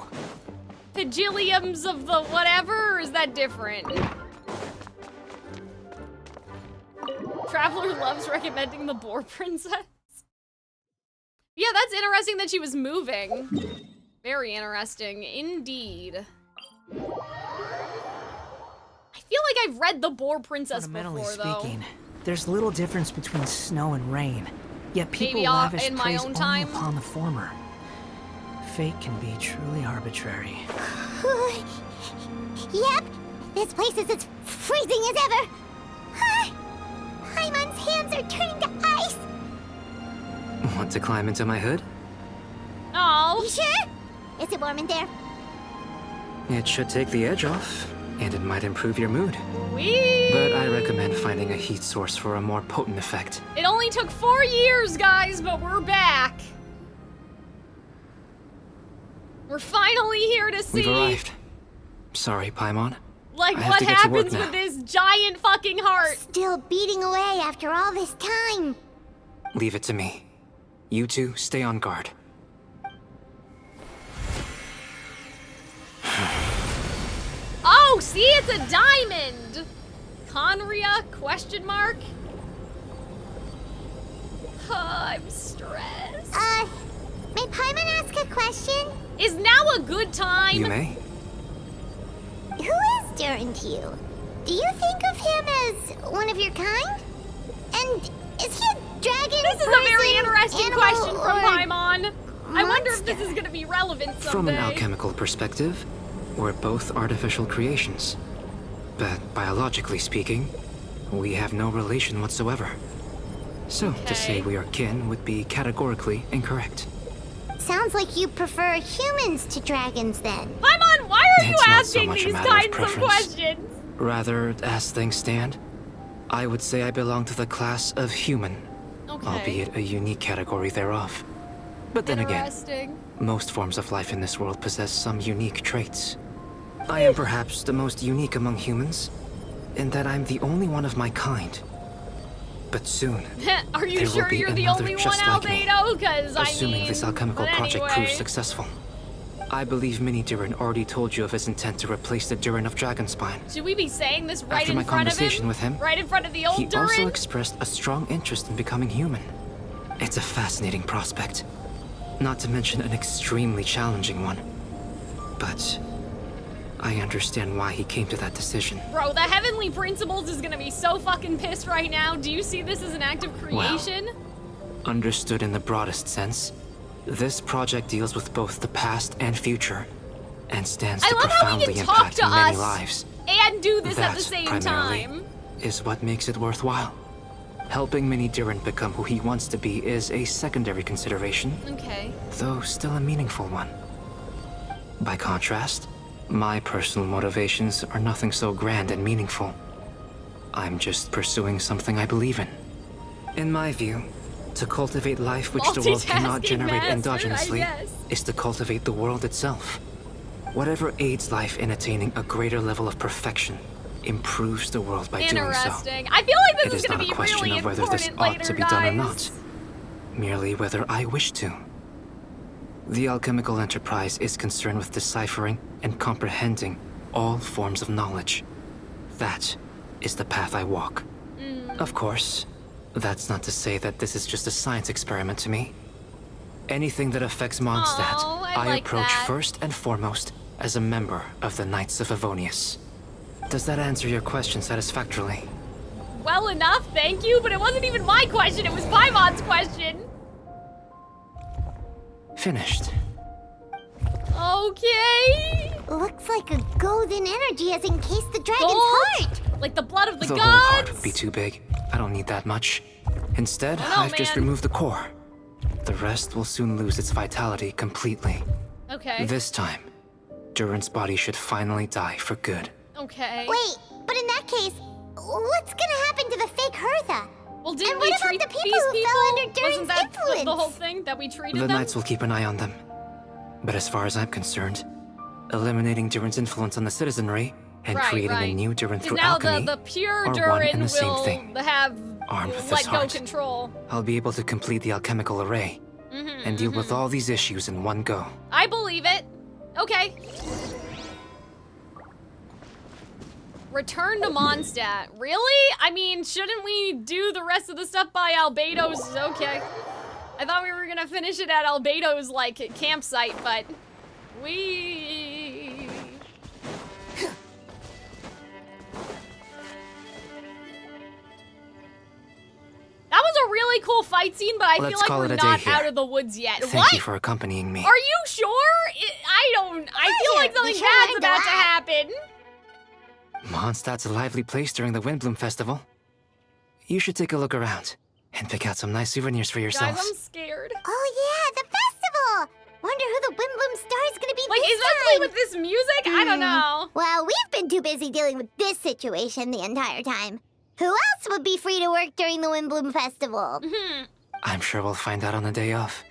[SPEAKER 4] Pagiliums of the whatever, or is that different? Traveler loves recommending the boar princess. Yeah, that's interesting that she was moving. Very interesting indeed. I feel like I've read The Boar Princess
[SPEAKER 3] Fundamentally
[SPEAKER 4] before, though.
[SPEAKER 3] speaking, there's little difference between snow and rain. Yet people
[SPEAKER 4] Maybe
[SPEAKER 3] lavish
[SPEAKER 4] in my
[SPEAKER 3] praise
[SPEAKER 4] own
[SPEAKER 3] only
[SPEAKER 4] time.
[SPEAKER 3] upon the former. Fate can be truly arbitrary.
[SPEAKER 2] Yep, this place is as freezing as ever. Paimon's hands are turning to ice.
[SPEAKER 7] Want to climb into my hood?
[SPEAKER 4] Oh.
[SPEAKER 2] You sure? Is it warm in there?
[SPEAKER 7] It should take the edge off, and it might improve your mood.
[SPEAKER 4] Whee!
[SPEAKER 7] But I recommend finding a heat source for a more potent effect.
[SPEAKER 4] It only took 4 years, guys, but we're back. We're finally here to see.
[SPEAKER 7] We've arrived. Sorry, Paimon.
[SPEAKER 4] Like,
[SPEAKER 7] I have
[SPEAKER 4] what
[SPEAKER 7] to get to work
[SPEAKER 4] happens
[SPEAKER 7] now.
[SPEAKER 4] with this giant fucking heart?
[SPEAKER 2] Still beating away after all this time.
[SPEAKER 7] Leave it to me. You two, stay on guard.
[SPEAKER 4] Oh, see, it's a diamond. Conria? Question mark? I'm stressed.
[SPEAKER 2] May Paimon ask a question?
[SPEAKER 4] Is now a good time?
[SPEAKER 7] You may.
[SPEAKER 2] Who is Durin to you? Do you think of him as one of your kind? And is he a dragon?
[SPEAKER 4] This is a very interesting
[SPEAKER 2] animal,
[SPEAKER 4] question from
[SPEAKER 2] or
[SPEAKER 4] Paimon. I wonder if this is going to be relevant someday.
[SPEAKER 7] From an alchemical perspective, we're both artificial creations. But biologically speaking, we have no relation whatsoever. So, to say we are kin would be categorically incorrect.
[SPEAKER 2] Sounds like you prefer humans to dragons then.
[SPEAKER 4] Paimon, why are you
[SPEAKER 7] It's not so
[SPEAKER 4] asking
[SPEAKER 7] much a
[SPEAKER 4] these
[SPEAKER 7] matter of
[SPEAKER 4] kinds of
[SPEAKER 7] preference.
[SPEAKER 4] questions?
[SPEAKER 7] Rather, as things stand, I would say I belong to the class of human, albeit a unique category thereof. But then again,
[SPEAKER 4] Interesting.
[SPEAKER 7] most forms of life in this world possess some unique traits. I am perhaps the most unique among humans, in that I'm the only one of my kind. But soon,
[SPEAKER 4] Are you
[SPEAKER 7] there will
[SPEAKER 4] sure
[SPEAKER 7] be
[SPEAKER 4] you're the
[SPEAKER 7] another
[SPEAKER 4] only one,
[SPEAKER 7] just like me,
[SPEAKER 4] Albedo? Because, I
[SPEAKER 7] assuming
[SPEAKER 4] mean,
[SPEAKER 7] this alchemical
[SPEAKER 4] but
[SPEAKER 7] project
[SPEAKER 4] anyway.
[SPEAKER 7] proves successful. I believe Mini Durin already told you of his intent to replace the Durin of Dragonspine.
[SPEAKER 4] Should we be saying this right
[SPEAKER 7] After
[SPEAKER 4] in
[SPEAKER 7] my
[SPEAKER 4] front of
[SPEAKER 7] conversation
[SPEAKER 4] him?
[SPEAKER 7] with him,
[SPEAKER 4] Right in front of the old
[SPEAKER 7] He also
[SPEAKER 4] Durin?
[SPEAKER 7] expressed a strong interest in becoming human. It's a fascinating prospect, not to mention an extremely challenging one. But I understand why he came to that decision.
[SPEAKER 4] Bro, the Heavenly Principles is gonna be so fucking pissed right now. Do you see this as an act of creation?
[SPEAKER 7] Understood in the broadest sense, this project deals with both the past and future, and stands
[SPEAKER 4] I
[SPEAKER 7] to
[SPEAKER 4] love how he
[SPEAKER 7] profoundly
[SPEAKER 4] can talk
[SPEAKER 7] impact
[SPEAKER 4] to
[SPEAKER 7] many
[SPEAKER 4] us
[SPEAKER 7] lives.
[SPEAKER 4] and do this at the
[SPEAKER 7] That,
[SPEAKER 4] same
[SPEAKER 7] primarily,
[SPEAKER 4] time.
[SPEAKER 7] is what makes it worthwhile. Helping Mini Durin become who he wants to be is a secondary consideration,
[SPEAKER 4] Okay.
[SPEAKER 7] though still a meaningful one. By contrast, my personal motivations are nothing so grand and meaningful. I'm just pursuing something I believe in. In my view, to cultivate life which the world cannot
[SPEAKER 4] Multitasking
[SPEAKER 7] generate
[SPEAKER 4] master, I
[SPEAKER 7] endogenously
[SPEAKER 4] guess.
[SPEAKER 7] is to cultivate the world itself. Whatever aids life in attaining a greater level of perfection improves the world by doing so.
[SPEAKER 4] Interesting. I feel like
[SPEAKER 7] It
[SPEAKER 4] this
[SPEAKER 7] is
[SPEAKER 4] is gonna
[SPEAKER 7] not
[SPEAKER 4] be
[SPEAKER 7] a question
[SPEAKER 4] really
[SPEAKER 7] of whether this
[SPEAKER 4] important
[SPEAKER 7] ought to
[SPEAKER 4] later,
[SPEAKER 7] be done or
[SPEAKER 4] guys.
[SPEAKER 7] not, merely whether I wish to. The alchemical enterprise is concerned with deciphering and comprehending all forms of knowledge. That is the path I walk. Of course, that's not to say that this is just a science experiment to me. Anything that affects Mondstadt, I
[SPEAKER 4] like
[SPEAKER 7] approach
[SPEAKER 4] that.
[SPEAKER 7] first and foremost as a member of the Knights of Avonius. Does that answer your question satisfactorily?
[SPEAKER 4] Well enough, thank you, but it wasn't even my question, it was Paimon's question.
[SPEAKER 7] Finished.
[SPEAKER 4] Okay.
[SPEAKER 2] Looks like a golden energy has encased the dragon's
[SPEAKER 4] Gold?
[SPEAKER 2] heart.
[SPEAKER 4] Like the blood of the
[SPEAKER 7] The whole heart
[SPEAKER 4] gods.
[SPEAKER 7] would be too big. I don't need that much. Instead,
[SPEAKER 4] Oh, no,
[SPEAKER 7] I've just
[SPEAKER 4] man.
[SPEAKER 7] removed the core. The rest will soon lose its vitality completely.
[SPEAKER 4] Okay.
[SPEAKER 7] This time, Durin's body should finally die for good.
[SPEAKER 4] Okay.
[SPEAKER 2] Wait, but in that case, what's gonna happen to the fake Hertha?
[SPEAKER 4] Well, didn't
[SPEAKER 2] and
[SPEAKER 4] we
[SPEAKER 2] what about
[SPEAKER 4] treat
[SPEAKER 2] the people
[SPEAKER 4] these
[SPEAKER 2] who
[SPEAKER 4] people?
[SPEAKER 2] fell under
[SPEAKER 4] Wasn't
[SPEAKER 2] Durin's
[SPEAKER 4] that
[SPEAKER 2] influence?
[SPEAKER 4] the whole thing that we treated
[SPEAKER 7] The
[SPEAKER 4] them?
[SPEAKER 7] Knights will keep an eye on them. But as far as I'm concerned, eliminating Durin's influence on the citizenry and
[SPEAKER 4] Right,
[SPEAKER 7] creating a
[SPEAKER 4] right.
[SPEAKER 7] new Durin
[SPEAKER 4] 'Cause
[SPEAKER 7] through
[SPEAKER 4] now
[SPEAKER 7] alchemy
[SPEAKER 4] the pure
[SPEAKER 7] are one
[SPEAKER 4] Durin
[SPEAKER 7] and the same
[SPEAKER 4] will
[SPEAKER 7] thing.
[SPEAKER 4] have
[SPEAKER 7] Armed with
[SPEAKER 4] let
[SPEAKER 7] this
[SPEAKER 4] go
[SPEAKER 7] heart,
[SPEAKER 4] control.
[SPEAKER 7] I'll be able to complete the alchemical array and deal with all these issues in one go.
[SPEAKER 4] I believe it. Okay. Return to Mondstadt. Really? I mean, shouldn't we do the rest of the stuff by Albedo's? Okay. I thought we were gonna finish it at Albedo's, like, campsite, but we... That was a really cool fight scene, but I feel like we're not out of the woods yet.
[SPEAKER 7] Thank you for accompanying me.
[SPEAKER 4] Are you sure? I feel like something bad's about to happen.
[SPEAKER 7] Mondstadt's a lively place during the Windbloom Festival. You should take a look around and pick out some nice souvenirs for yourselves.
[SPEAKER 4] Guys, I'm scared.
[SPEAKER 2] Oh yeah, the festival! Wonder who the Windbloom Star is gonna be
[SPEAKER 4] like,
[SPEAKER 2] this
[SPEAKER 4] especially
[SPEAKER 2] time.
[SPEAKER 4] with this music? I don't know.
[SPEAKER 2] Well, we've been too busy dealing with this situation the entire time. Who else would be free to work during the Windbloom Festival?
[SPEAKER 7] I'm sure we'll find out on the day off.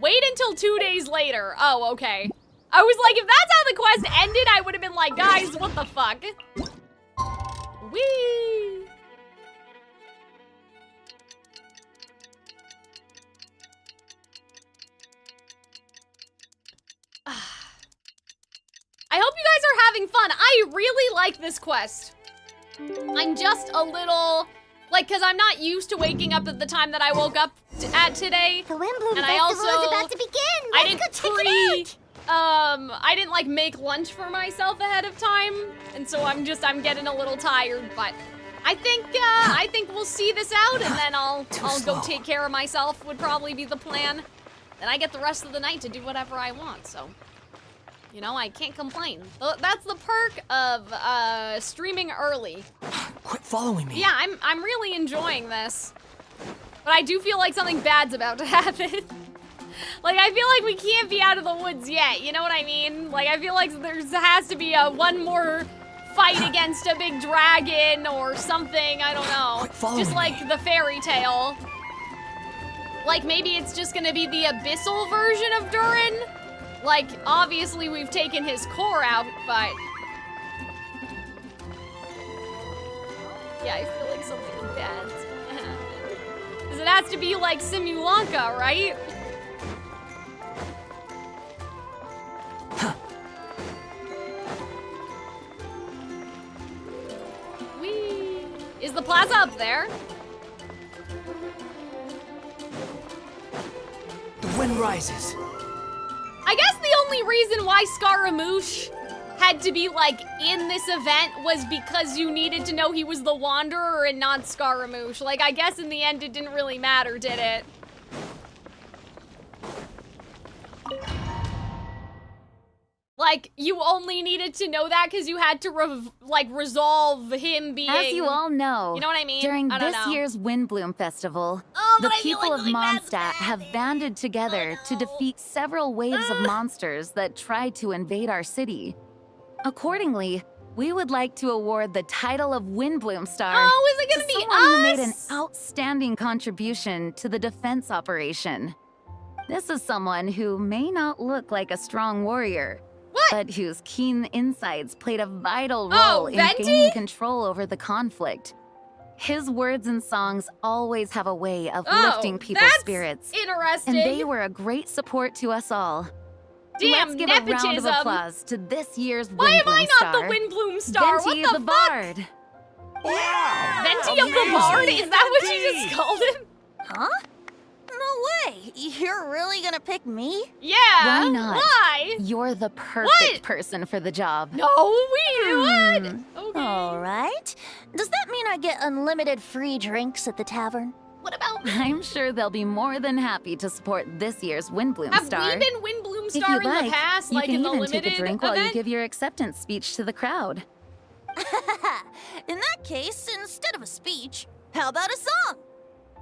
[SPEAKER 4] Wait until 2 days later. Oh, okay. I was like, if that's how the quest ended, I would have been like, guys, what the fuck? Whee! I hope you guys are having fun. I really like this quest. I'm just a little, like, because I'm not used to waking up at the time that I woke up at today.
[SPEAKER 2] The Windbloom
[SPEAKER 4] and
[SPEAKER 2] Festival
[SPEAKER 4] is
[SPEAKER 2] about to begin.
[SPEAKER 4] I
[SPEAKER 2] Let's
[SPEAKER 4] didn't
[SPEAKER 2] go check it out.
[SPEAKER 4] I didn't like make lunch for myself ahead of time, and so I'm getting a little tired, but I think we'll see this out, and then I'll go take care of myself would probably be the plan. Then I get the rest of the night to do whatever I want, so. You know, I can't complain. That's the perk of streaming early.
[SPEAKER 3] Quit following me.
[SPEAKER 4] Yeah, I'm really enjoying this. But I do feel like something bad's about to happen. Like, I feel like we can't be out of the woods yet, you know what I mean? Like, I feel like there has to be one more fight against a big dragon or something, I don't know. Just like the fairy tale. Like, maybe it's just gonna be the abyssal version of Durin. Like, obviously we've taken his core out, but... Yeah, I feel like something bad's gonna happen. Because it has to be like Simulanka, right? Whee! Is the plaza up there?
[SPEAKER 3] The wind rises.
[SPEAKER 4] I guess the only reason why Scaramouche had to be, like, in this event was because you needed to know he was the Wanderer and not Scaramouche. Like, I guess in the end it didn't really matter, did it? Like, you only needed to know that because you had to, resolve him being...
[SPEAKER 18] As you all know,
[SPEAKER 4] you know what I mean?
[SPEAKER 18] during
[SPEAKER 4] I don't
[SPEAKER 18] this
[SPEAKER 4] know.
[SPEAKER 18] year's Windbloom Festival,
[SPEAKER 4] Oh,
[SPEAKER 18] the
[SPEAKER 4] but I feel
[SPEAKER 18] people
[SPEAKER 4] like
[SPEAKER 18] of
[SPEAKER 4] something bad's
[SPEAKER 18] Mondstadt have banded together to defeat several waves of monsters that tried to invade our city. Accordingly, we would like to award the title of Windbloom Star
[SPEAKER 4] Oh, is it gonna
[SPEAKER 18] to
[SPEAKER 4] be
[SPEAKER 18] someone who made an
[SPEAKER 4] us?
[SPEAKER 18] outstanding contribution to the defense operation. This is someone who may not look like a strong warrior, but whose keen insights played a vital role in
[SPEAKER 4] Venti?
[SPEAKER 18] gaining control over the conflict. His words and songs always have a way of lifting people's spirits.
[SPEAKER 4] Interesting.
[SPEAKER 18] And they were a great support to us all.
[SPEAKER 4] Damn,
[SPEAKER 18] Let's give a round of
[SPEAKER 4] nepotism.
[SPEAKER 18] applause to this year's Windbloom
[SPEAKER 4] Why am I not
[SPEAKER 18] Star,
[SPEAKER 4] the Windbloom Star?
[SPEAKER 18] Venti
[SPEAKER 4] What the
[SPEAKER 18] the
[SPEAKER 4] fuck?
[SPEAKER 18] Bard.
[SPEAKER 17] Wow!
[SPEAKER 4] Venti of the Bard? Is that what you just called him?
[SPEAKER 21] Huh? No way! You're really gonna pick me?
[SPEAKER 4] Yeah.
[SPEAKER 18] Why not?
[SPEAKER 4] Why?
[SPEAKER 18] You're the perfect person for the job.
[SPEAKER 4] No, what? Okay.
[SPEAKER 21] Alright. Does that mean I get unlimited free drinks at the tavern?
[SPEAKER 4] What about
[SPEAKER 18] I'm sure they'll be more than happy to support this year's Windbloom
[SPEAKER 4] Have
[SPEAKER 18] Star.
[SPEAKER 4] we been Windbloom
[SPEAKER 18] If
[SPEAKER 4] Star
[SPEAKER 18] you'd
[SPEAKER 4] in
[SPEAKER 18] like,
[SPEAKER 4] the past,
[SPEAKER 18] you
[SPEAKER 4] like
[SPEAKER 18] can
[SPEAKER 4] in the
[SPEAKER 18] even
[SPEAKER 4] limited
[SPEAKER 18] take a drink
[SPEAKER 4] event?
[SPEAKER 18] while you give your acceptance speech to the crowd.
[SPEAKER 21] In that case, instead of a speech, how about a song?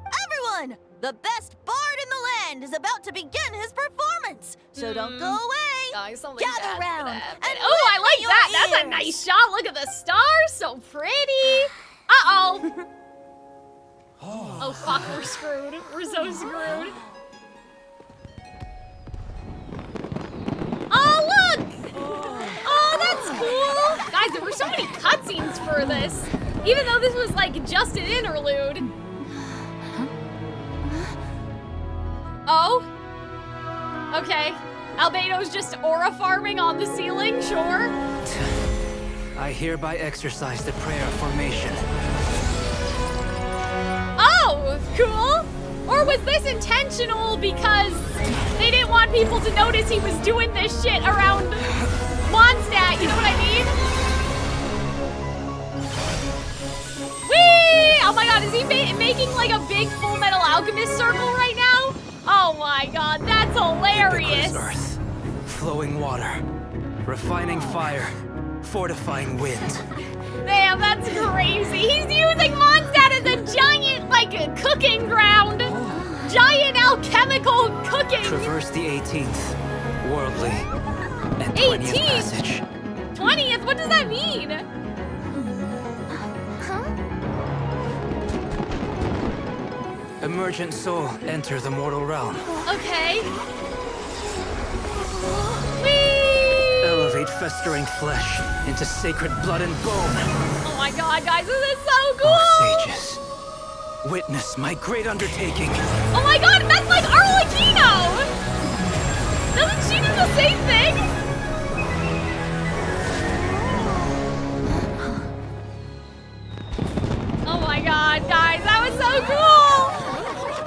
[SPEAKER 21] Everyone! The best bard in the land is about to begin his performance, so don't go away.
[SPEAKER 4] Guys, something
[SPEAKER 21] Gather
[SPEAKER 4] bad's
[SPEAKER 21] round
[SPEAKER 4] gonna happen.
[SPEAKER 21] and
[SPEAKER 4] Oh, I
[SPEAKER 21] lend
[SPEAKER 4] like
[SPEAKER 21] me
[SPEAKER 4] that.
[SPEAKER 21] your
[SPEAKER 4] That's a
[SPEAKER 21] ears.
[SPEAKER 4] nice shot. Look at the stars, so pretty. Uh-oh. Oh, fuck, we're screwed. We're so screwed. Oh, look! Oh, that's cool. Guys, there were so many cutscenes for this. Even though this was, like, just an interlude. Oh? Okay. Albedo's just aura farming on the ceiling, sure.
[SPEAKER 7] I hereby exercise the prayer of formation.
[SPEAKER 4] cool? Or was this intentional because they didn't want people to notice he was doing this shit around Mondstadt, you know what I mean? Whee! Oh my god, is he making like a big Full Metal Alchemist circle right now? Oh my god, that's hilarious.
[SPEAKER 7] Earth, flowing water, refining fire, fortifying wind.
[SPEAKER 4] Damn, that's crazy. He's using Mondstadt as a giant, like, cooking ground. Giant alchemical cooking.
[SPEAKER 7] Traverse the 18th, worldly, and 20th passage.
[SPEAKER 4] 20th? What does that mean?
[SPEAKER 7] Emergent soul, enter the mortal realm.
[SPEAKER 4] Okay.
[SPEAKER 7] Elevate festering flesh into sacred blood and bone.
[SPEAKER 4] Oh my god, guys, this is so cool!
[SPEAKER 7] Oh, sages, witness my great undertaking.
[SPEAKER 4] Oh my god, that's like Arlecchino! Doesn't she do the same thing? Oh my god, guys, that was so cool!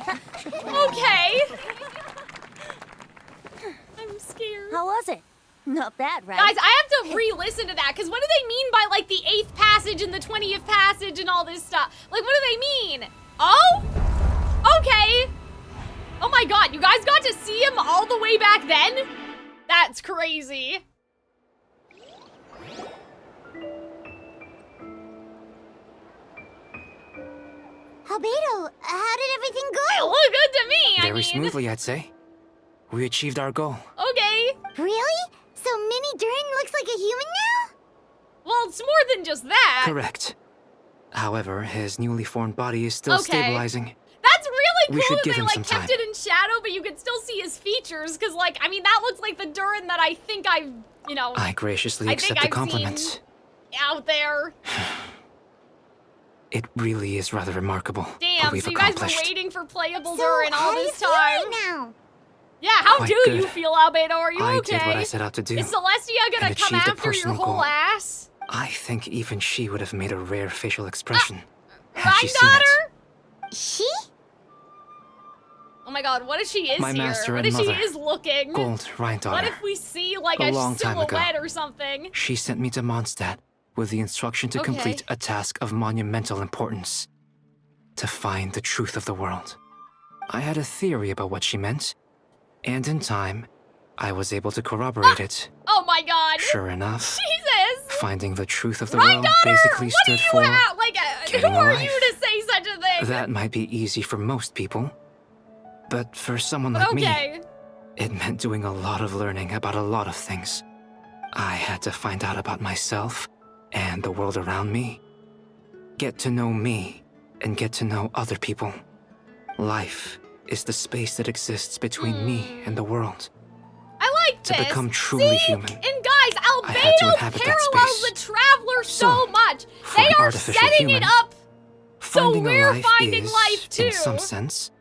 [SPEAKER 4] Okay. I'm scared.
[SPEAKER 21] How was it? Not bad, right?
[SPEAKER 4] Guys, I have to re-listen to that, because what do they mean by, like, the 8th passage and the 20th passage and all this stuff? Like, what do they mean? Oh? Okay. Oh my god, you guys got to see him all the way back then? That's crazy.
[SPEAKER 2] Albedo, how did everything go?
[SPEAKER 4] It looked good to me,
[SPEAKER 7] Very smoothly, I'd say. We achieved our goal.
[SPEAKER 4] Okay.
[SPEAKER 2] Really? So Mini Durin looks like a human now?
[SPEAKER 4] Well, it's more than just that.
[SPEAKER 7] Correct. However, his newly formed body is still stabilizing.
[SPEAKER 4] That's really
[SPEAKER 7] We
[SPEAKER 4] cool
[SPEAKER 7] should
[SPEAKER 4] that
[SPEAKER 7] give
[SPEAKER 4] they,
[SPEAKER 7] him
[SPEAKER 4] like,
[SPEAKER 7] some
[SPEAKER 4] kept
[SPEAKER 7] time.
[SPEAKER 4] it in shadow, but you can still see his features, because, like, I mean, that looks like the Durin that I think I've, you know...
[SPEAKER 7] I graciously
[SPEAKER 4] I
[SPEAKER 7] accept
[SPEAKER 4] think
[SPEAKER 7] the
[SPEAKER 4] I've
[SPEAKER 7] compliments.
[SPEAKER 4] seen out there.
[SPEAKER 7] It really is rather remarkable what
[SPEAKER 4] Damn,
[SPEAKER 7] we've
[SPEAKER 4] so you guys were
[SPEAKER 7] accomplished.
[SPEAKER 4] waiting for playable
[SPEAKER 2] So,
[SPEAKER 4] Durin all
[SPEAKER 2] how do you
[SPEAKER 4] this
[SPEAKER 2] feel
[SPEAKER 4] time.
[SPEAKER 2] right now?
[SPEAKER 4] Yeah, how
[SPEAKER 7] Quite
[SPEAKER 4] do
[SPEAKER 7] good.
[SPEAKER 4] you feel, Albedo? Are you
[SPEAKER 7] I
[SPEAKER 4] okay?
[SPEAKER 7] did what I set out to do.
[SPEAKER 4] Is Celestia gonna
[SPEAKER 7] and
[SPEAKER 4] come
[SPEAKER 7] achieved a
[SPEAKER 4] after your
[SPEAKER 7] personal
[SPEAKER 4] whole
[SPEAKER 7] goal.
[SPEAKER 4] ass?
[SPEAKER 7] I think even she would have made a rare facial expression. had
[SPEAKER 4] My
[SPEAKER 7] she seen it.
[SPEAKER 4] daughter?
[SPEAKER 2] She?
[SPEAKER 4] Oh my god, what if she is
[SPEAKER 7] My
[SPEAKER 4] here?
[SPEAKER 7] master
[SPEAKER 4] What
[SPEAKER 7] and
[SPEAKER 4] if she
[SPEAKER 7] mother,
[SPEAKER 4] is looking?
[SPEAKER 7] Gold Rhine
[SPEAKER 4] What if we see, like,
[SPEAKER 7] A
[SPEAKER 4] a
[SPEAKER 7] long time ago.
[SPEAKER 4] silhouette or something?
[SPEAKER 7] She sent me to Mondstadt with the instruction to
[SPEAKER 4] Okay.
[SPEAKER 7] complete a task of monumental importance. To find the truth of the world. I had a theory about what she meant, and in time, I was able to corroborate it.
[SPEAKER 4] Oh my god.
[SPEAKER 7] Sure enough,
[SPEAKER 4] Jesus!
[SPEAKER 7] finding the truth of the
[SPEAKER 4] My
[SPEAKER 7] world
[SPEAKER 4] daughter!
[SPEAKER 7] basically
[SPEAKER 4] What
[SPEAKER 7] stood
[SPEAKER 4] do you
[SPEAKER 7] for
[SPEAKER 4] have? Like, who
[SPEAKER 7] getting
[SPEAKER 4] are
[SPEAKER 7] alive.
[SPEAKER 4] you to say such a thing?
[SPEAKER 7] That might be easy for most people, but for someone like
[SPEAKER 4] Okay.
[SPEAKER 7] me, it meant doing a lot of learning about a lot of things. I had to find out about myself and the world around me. Get to know me and get to know other people. Life is the space that exists between me and the world.
[SPEAKER 4] I like
[SPEAKER 7] To
[SPEAKER 4] this.
[SPEAKER 7] become truly
[SPEAKER 4] See?
[SPEAKER 7] human,
[SPEAKER 4] And guys,
[SPEAKER 7] I had to
[SPEAKER 4] Albedo
[SPEAKER 7] inhabit that
[SPEAKER 4] parallels
[SPEAKER 7] space.
[SPEAKER 4] the Traveler so
[SPEAKER 7] So,
[SPEAKER 4] much.
[SPEAKER 7] for
[SPEAKER 4] They
[SPEAKER 7] an
[SPEAKER 4] are
[SPEAKER 7] artificial
[SPEAKER 4] setting
[SPEAKER 7] human,
[SPEAKER 4] it up so
[SPEAKER 7] finding a
[SPEAKER 4] we're
[SPEAKER 7] life
[SPEAKER 4] finding
[SPEAKER 7] is,
[SPEAKER 4] life too.
[SPEAKER 7] in some sense,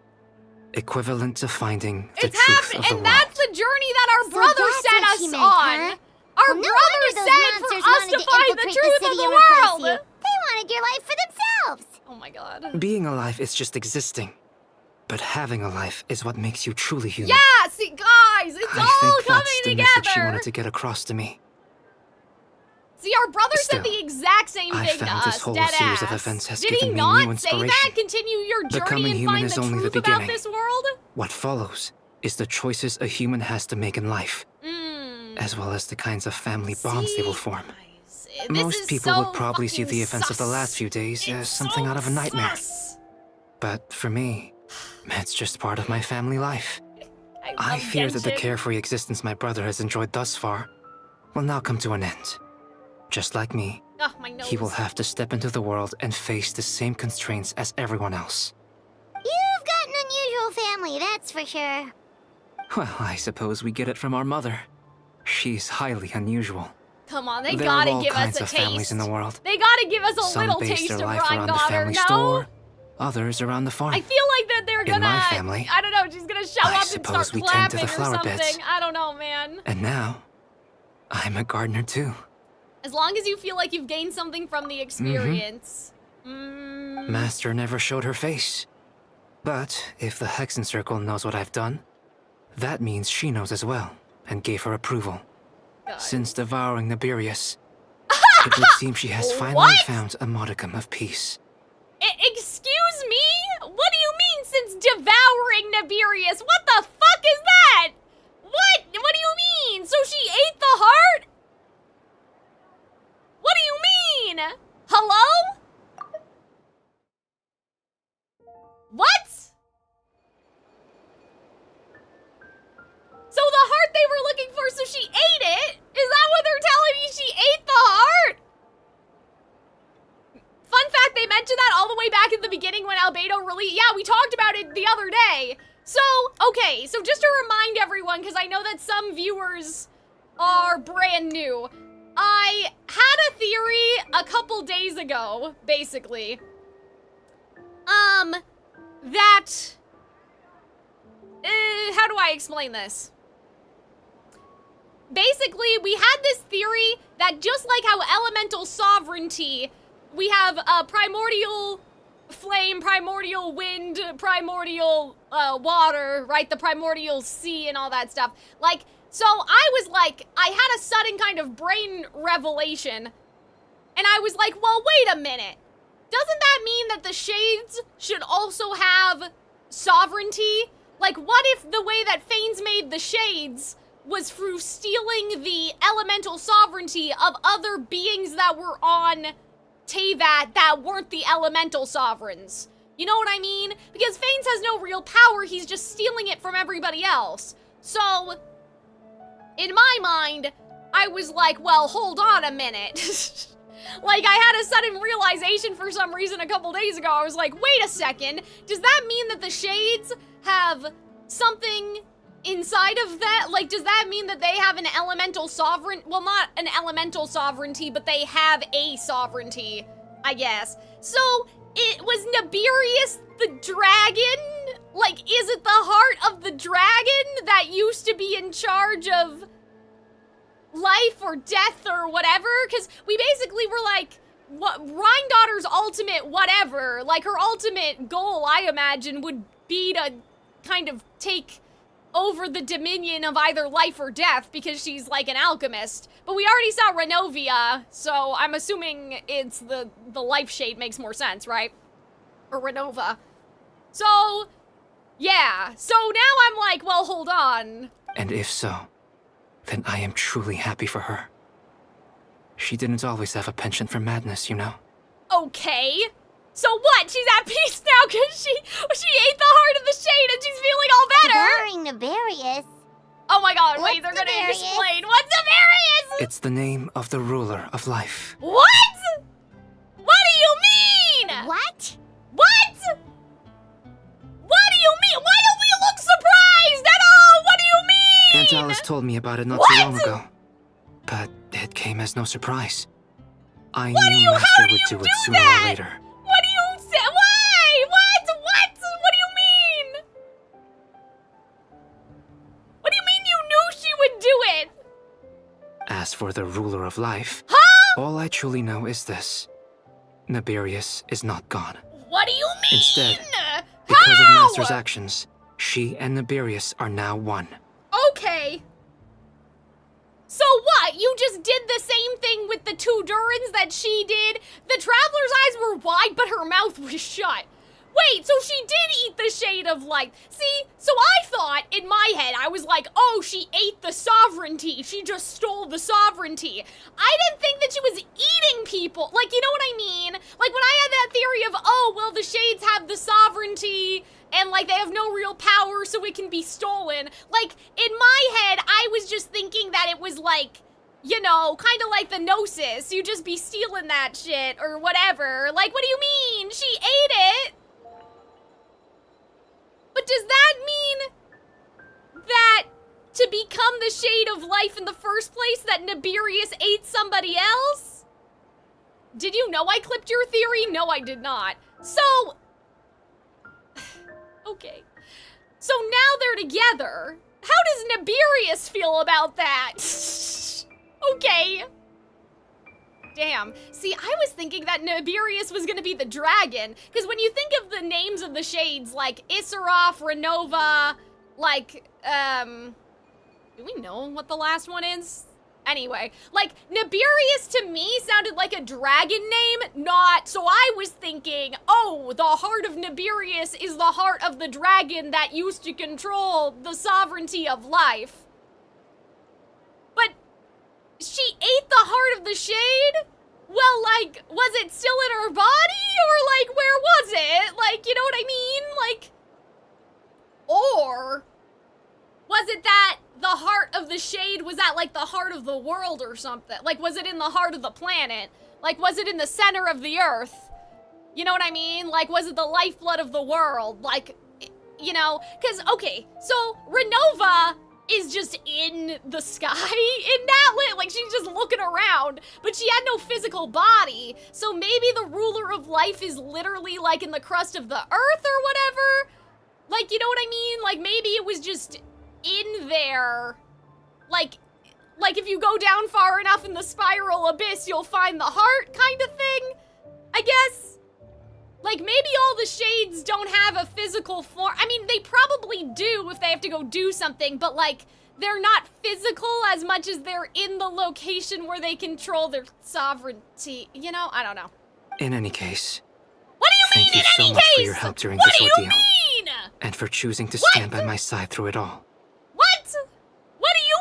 [SPEAKER 7] equivalent to finding the
[SPEAKER 4] It's
[SPEAKER 7] truth
[SPEAKER 4] happening,
[SPEAKER 7] of the
[SPEAKER 4] and
[SPEAKER 7] world.
[SPEAKER 4] that's the journey that our
[SPEAKER 2] So
[SPEAKER 4] brother
[SPEAKER 2] that's
[SPEAKER 4] set
[SPEAKER 2] what
[SPEAKER 4] us
[SPEAKER 2] she meant,
[SPEAKER 4] on.
[SPEAKER 2] huh?
[SPEAKER 4] Our
[SPEAKER 2] Well, no
[SPEAKER 4] brother
[SPEAKER 2] wonder those
[SPEAKER 4] said for
[SPEAKER 2] monsters
[SPEAKER 4] us
[SPEAKER 2] wanted
[SPEAKER 4] to
[SPEAKER 2] to
[SPEAKER 4] find the
[SPEAKER 2] infiltrate
[SPEAKER 4] truth
[SPEAKER 2] the
[SPEAKER 4] of
[SPEAKER 2] city
[SPEAKER 4] the
[SPEAKER 2] and replace
[SPEAKER 4] world.
[SPEAKER 2] you. They wanted your life for themselves.
[SPEAKER 4] Oh my god.
[SPEAKER 7] Being alive is just existing. But having a life is what makes you truly human.
[SPEAKER 4] Yeah, see, guys, it's
[SPEAKER 7] I
[SPEAKER 4] all
[SPEAKER 7] think
[SPEAKER 4] coming
[SPEAKER 7] that's the message she
[SPEAKER 4] together.
[SPEAKER 7] wanted to get across to me.
[SPEAKER 4] See, our brother said
[SPEAKER 7] Still,
[SPEAKER 4] the exact same
[SPEAKER 7] I
[SPEAKER 4] thing to
[SPEAKER 7] found
[SPEAKER 4] us,
[SPEAKER 7] this whole
[SPEAKER 4] dead
[SPEAKER 7] series of
[SPEAKER 4] ass.
[SPEAKER 7] events has
[SPEAKER 4] Did he
[SPEAKER 7] given me
[SPEAKER 4] not
[SPEAKER 7] new
[SPEAKER 4] say that?
[SPEAKER 7] inspiration.
[SPEAKER 4] Continue your journey
[SPEAKER 7] Becoming
[SPEAKER 4] and
[SPEAKER 7] human
[SPEAKER 4] find
[SPEAKER 7] is
[SPEAKER 4] the
[SPEAKER 7] only the
[SPEAKER 4] truth about
[SPEAKER 7] beginning.
[SPEAKER 4] this world?
[SPEAKER 7] What follows is the choices a human has to make in life, as well as the kinds of family bonds they will form.
[SPEAKER 4] This
[SPEAKER 7] Most
[SPEAKER 4] is
[SPEAKER 7] people
[SPEAKER 4] so
[SPEAKER 7] would probably see the events of the last few days as something out of a nightmare. But for me, it's just part of my family life. I fear that the
[SPEAKER 4] Genshin.
[SPEAKER 7] carefree existence my brother has enjoyed thus far will now come to an end. Just like me,
[SPEAKER 4] Ugh, my nose.
[SPEAKER 7] he will have to step into the world and face the same constraints as everyone else.
[SPEAKER 2] You've got an unusual family, that's for sure.
[SPEAKER 7] Well, I suppose we get it from our mother. She's highly unusual.
[SPEAKER 4] Come on, they
[SPEAKER 7] There are
[SPEAKER 4] gotta
[SPEAKER 7] all
[SPEAKER 4] give
[SPEAKER 7] kinds
[SPEAKER 4] us a
[SPEAKER 7] of families
[SPEAKER 4] taste.
[SPEAKER 7] in the world.
[SPEAKER 4] They gotta give us a
[SPEAKER 7] Some
[SPEAKER 4] little
[SPEAKER 7] base
[SPEAKER 4] taste
[SPEAKER 7] their
[SPEAKER 4] of
[SPEAKER 7] life around the
[SPEAKER 4] Rhine-Daughter,
[SPEAKER 7] family
[SPEAKER 4] no?
[SPEAKER 7] store, others around the farm.
[SPEAKER 4] I feel like that they're
[SPEAKER 7] In
[SPEAKER 4] gonna,
[SPEAKER 7] my family,
[SPEAKER 4] I don't know, she's gonna show
[SPEAKER 7] I
[SPEAKER 4] up and
[SPEAKER 7] suppose
[SPEAKER 4] start
[SPEAKER 7] we tend to
[SPEAKER 4] clapping
[SPEAKER 7] the
[SPEAKER 4] or
[SPEAKER 7] flower
[SPEAKER 4] something.
[SPEAKER 7] beds.
[SPEAKER 4] I don't know, man.
[SPEAKER 7] And now, I'm a gardener too.
[SPEAKER 4] As long as you feel like you've gained something from the experience.
[SPEAKER 7] Master never showed her face. But if the Hexen Circle knows what I've done, that means she knows as well, and gave her approval.
[SPEAKER 4] God.
[SPEAKER 7] Since devouring Nibirius, it would seem she has finally found a modicum of peace.
[SPEAKER 4] Excuse me? What do you mean since devouring Nibirius? What the fuck is that? What do you mean? So she ate the heart? What do you mean? Hello? What? So the heart they were looking for, so she ate it? Is that what they're telling me? She ate the heart? Fun fact, they mentioned that all the way back at the beginning when Albedo released. Yeah, we talked about it the other day. So, okay, so just to remind everyone, because I know that some viewers are brand new, I had a theory a couple days ago, basically, that, how do I explain this? Basically, we had this theory that just like how elemental sovereignty, we have primordial flame, primordial wind, primordial water, right? The primordial sea and all that stuff. Like, so I was like, I had a sudden kind of brain revelation. And I was like, well, wait a minute. Doesn't that mean that the Shades should also have sovereignty? Like, what if the way that Fanes made the Shades was through stealing the elemental sovereignty of other beings that were on Teyvat that weren't the elemental sovereigns? You know what I mean? Because Fanes has no real power, he's just stealing it from everybody else. So, in my mind, I was like, well, hold on a minute. Like, I had a sudden realization for some reason a couple days ago. I was like, wait a second, does that mean that the Shades have something inside of that? Like, does that mean that they have an elemental sovereign? Well, not an elemental sovereignty, but they have a sovereignty, I guess. So, it was Nibirius the dragon? Like, is it the heart of the dragon that used to be in charge of life or death or whatever? Because we basically were like, what Rhindaughter's ultimate whatever, like her ultimate goal, I imagine, would be to kind of take over the dominion of either life or death because she's like an alchemist. But we already saw Renovia, so I'm assuming it's the life shade makes more sense, right? Or Renova. So, yeah. So now I'm like, well, hold on.
[SPEAKER 7] And if so, then I am truly happy for her. She didn't always have a penchant for madness, you know?
[SPEAKER 4] Okay. So what? She's at peace now because she ate the heart of the Shade and she's feeling all better?
[SPEAKER 2] Devouring Nibirius.
[SPEAKER 4] Oh my god, wait, they're gonna explain. What's Nibirius?
[SPEAKER 7] It's the name of the ruler of life.
[SPEAKER 4] What? What do you mean?
[SPEAKER 2] What?
[SPEAKER 4] What? What do you mean? Why don't we look surprised at all? What do you mean?
[SPEAKER 7] Aunt Alice told me about it not too long ago. But it came as no surprise. I knew Master would do it sooner or later.
[SPEAKER 4] What do you say? Why? What? What do you mean? What do you mean you knew she would do it?
[SPEAKER 7] As for the ruler of life, all I truly know is this. Nibirius is not gone.
[SPEAKER 4] What do you mean?
[SPEAKER 7] Instead, because of Master's actions, she and Nibirius are now one.
[SPEAKER 4] Okay. So what? You just did the same thing with the two Durans that she did? The Traveler's eyes were wide, but her mouth was shut. Wait, so she did eat the Shade of Life. See, so I thought, in my head, I was like, oh, she ate the sovereignty. She just stole the sovereignty. I didn't think that she was eating people. Like, you know what I mean? Like, when I had that theory of, oh, well, the Shades have the sovereignty, and, like, they have no real power, so it can be stolen. Like, in my head, I was just thinking that it was, like, you know, kind of like the Gnosis. You just be stealing that shit, or whatever. Like, what do you mean? She ate it. But does that mean that to become the Shade of Life in the first place, that Nibirius ate somebody else? Did you know I clipped your theory? No, I did not. So, okay. So now they're together. How does Nibirius feel about that? Okay. Damn. See, I was thinking that Nibirius was gonna be the dragon, because when you think of the names of the shades, like Issaroth, Renova, like, do we know what the last one is? Anyway, like, Nibirius to me sounded like a dragon name, not, so I was thinking, oh, the heart of Nibirius is the heart of the dragon that used to control the sovereignty of life. But she ate the heart of the shade? Well, like, was it still in her body? Or, like, where was it? Like, you know what I mean? Like, or was it that the heart of the shade was at, like, the heart of the world or something? Like, was it in the heart of the planet? Like, was it in the center of the earth? You know what I mean? Like, was it the lifeblood of the world? Like, you know, because, okay, so Renova is just in the sky in that like she's just looking around, but she had no physical body, so maybe the ruler of life is literally like in the crust of the earth or whatever, like, you know what I mean? Like, maybe it was just in there, like if you go down far enough in the spiral abyss you'll find the heart kind of thing, I guess. Like, maybe all the shades don't have a physical form. I mean, they probably do if they have to go do something, but, like, they're not physical as much as they're in the location where they control their sovereignty. You know? I don't know.
[SPEAKER 7] In any case,
[SPEAKER 4] what do you mean,
[SPEAKER 7] thank you so much for your help during this ordeal.
[SPEAKER 4] What do you mean?
[SPEAKER 7] And for choosing to stand by my side through it all.
[SPEAKER 4] What? What do you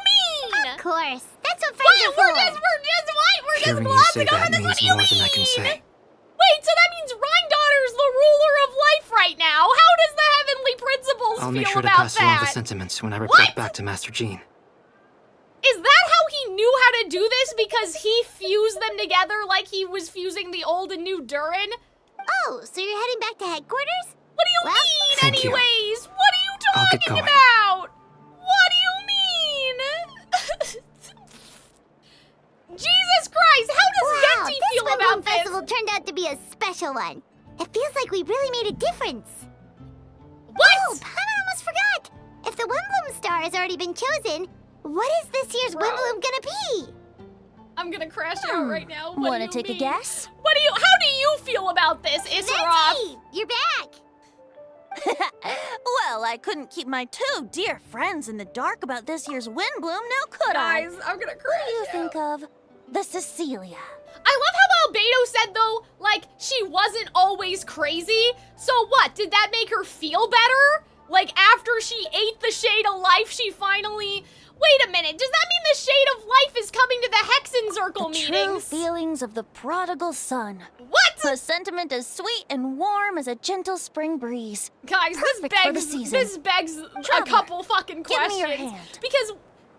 [SPEAKER 4] mean?
[SPEAKER 2] Of course. That's what friends are for.
[SPEAKER 4] We're just
[SPEAKER 7] Hearing you
[SPEAKER 4] lost
[SPEAKER 7] say that means more than I can say.
[SPEAKER 4] Wait, so that means Rhindaughter's the ruler of life right now? How does the Heavenly Principles
[SPEAKER 7] I'll
[SPEAKER 4] feel
[SPEAKER 7] make sure to
[SPEAKER 4] about
[SPEAKER 7] pass along the
[SPEAKER 4] that?
[SPEAKER 7] sentiments when I report back to Master Jean.
[SPEAKER 4] Is that how he knew how to do this? Because he fused them together like he was fusing the old and new Durin?
[SPEAKER 2] Oh, so you're heading back to headquarters?
[SPEAKER 4] What do you mean,
[SPEAKER 7] Thank you.
[SPEAKER 4] anyways? What are you
[SPEAKER 7] I'll get
[SPEAKER 4] talking
[SPEAKER 7] going.
[SPEAKER 4] about? What do you mean? Jesus Christ, how does Venti feel about this?
[SPEAKER 2] Festival turned out to be a special one. It feels like we really made a difference.
[SPEAKER 4] What?
[SPEAKER 2] Oh, I almost forgot. If the Wimbloom star has already been chosen, what is this year's Wimbloom gonna be?
[SPEAKER 4] I'm gonna crash out right now. What
[SPEAKER 21] Wanna
[SPEAKER 4] do you
[SPEAKER 21] take a
[SPEAKER 4] mean?
[SPEAKER 21] guess?
[SPEAKER 4] How do you feel about this, Issaroth?
[SPEAKER 2] Venti, you're back.
[SPEAKER 21] Well, I couldn't keep my two dear friends in the dark about this year's Windbloom, now could I?
[SPEAKER 4] Guys, I'm gonna crash
[SPEAKER 21] What do you
[SPEAKER 4] out.
[SPEAKER 21] think of the Cecilia?
[SPEAKER 4] I love how Albedo said, though, like, she wasn't always crazy. So what, did that make her feel better? Like, after she ate the Shade of Life, she finally... Wait a minute, does that mean the Shade of Life is coming to the Hexen Circle
[SPEAKER 21] True
[SPEAKER 4] meetings?
[SPEAKER 21] feelings of the prodigal son.
[SPEAKER 4] What?
[SPEAKER 21] A sentiment as sweet and warm as a gentle spring breeze.
[SPEAKER 4] Guys,
[SPEAKER 21] Perfect for the season.
[SPEAKER 4] this begs a
[SPEAKER 21] Traveler,
[SPEAKER 4] couple fucking
[SPEAKER 21] give
[SPEAKER 4] questions.
[SPEAKER 21] me your hand.
[SPEAKER 4] Because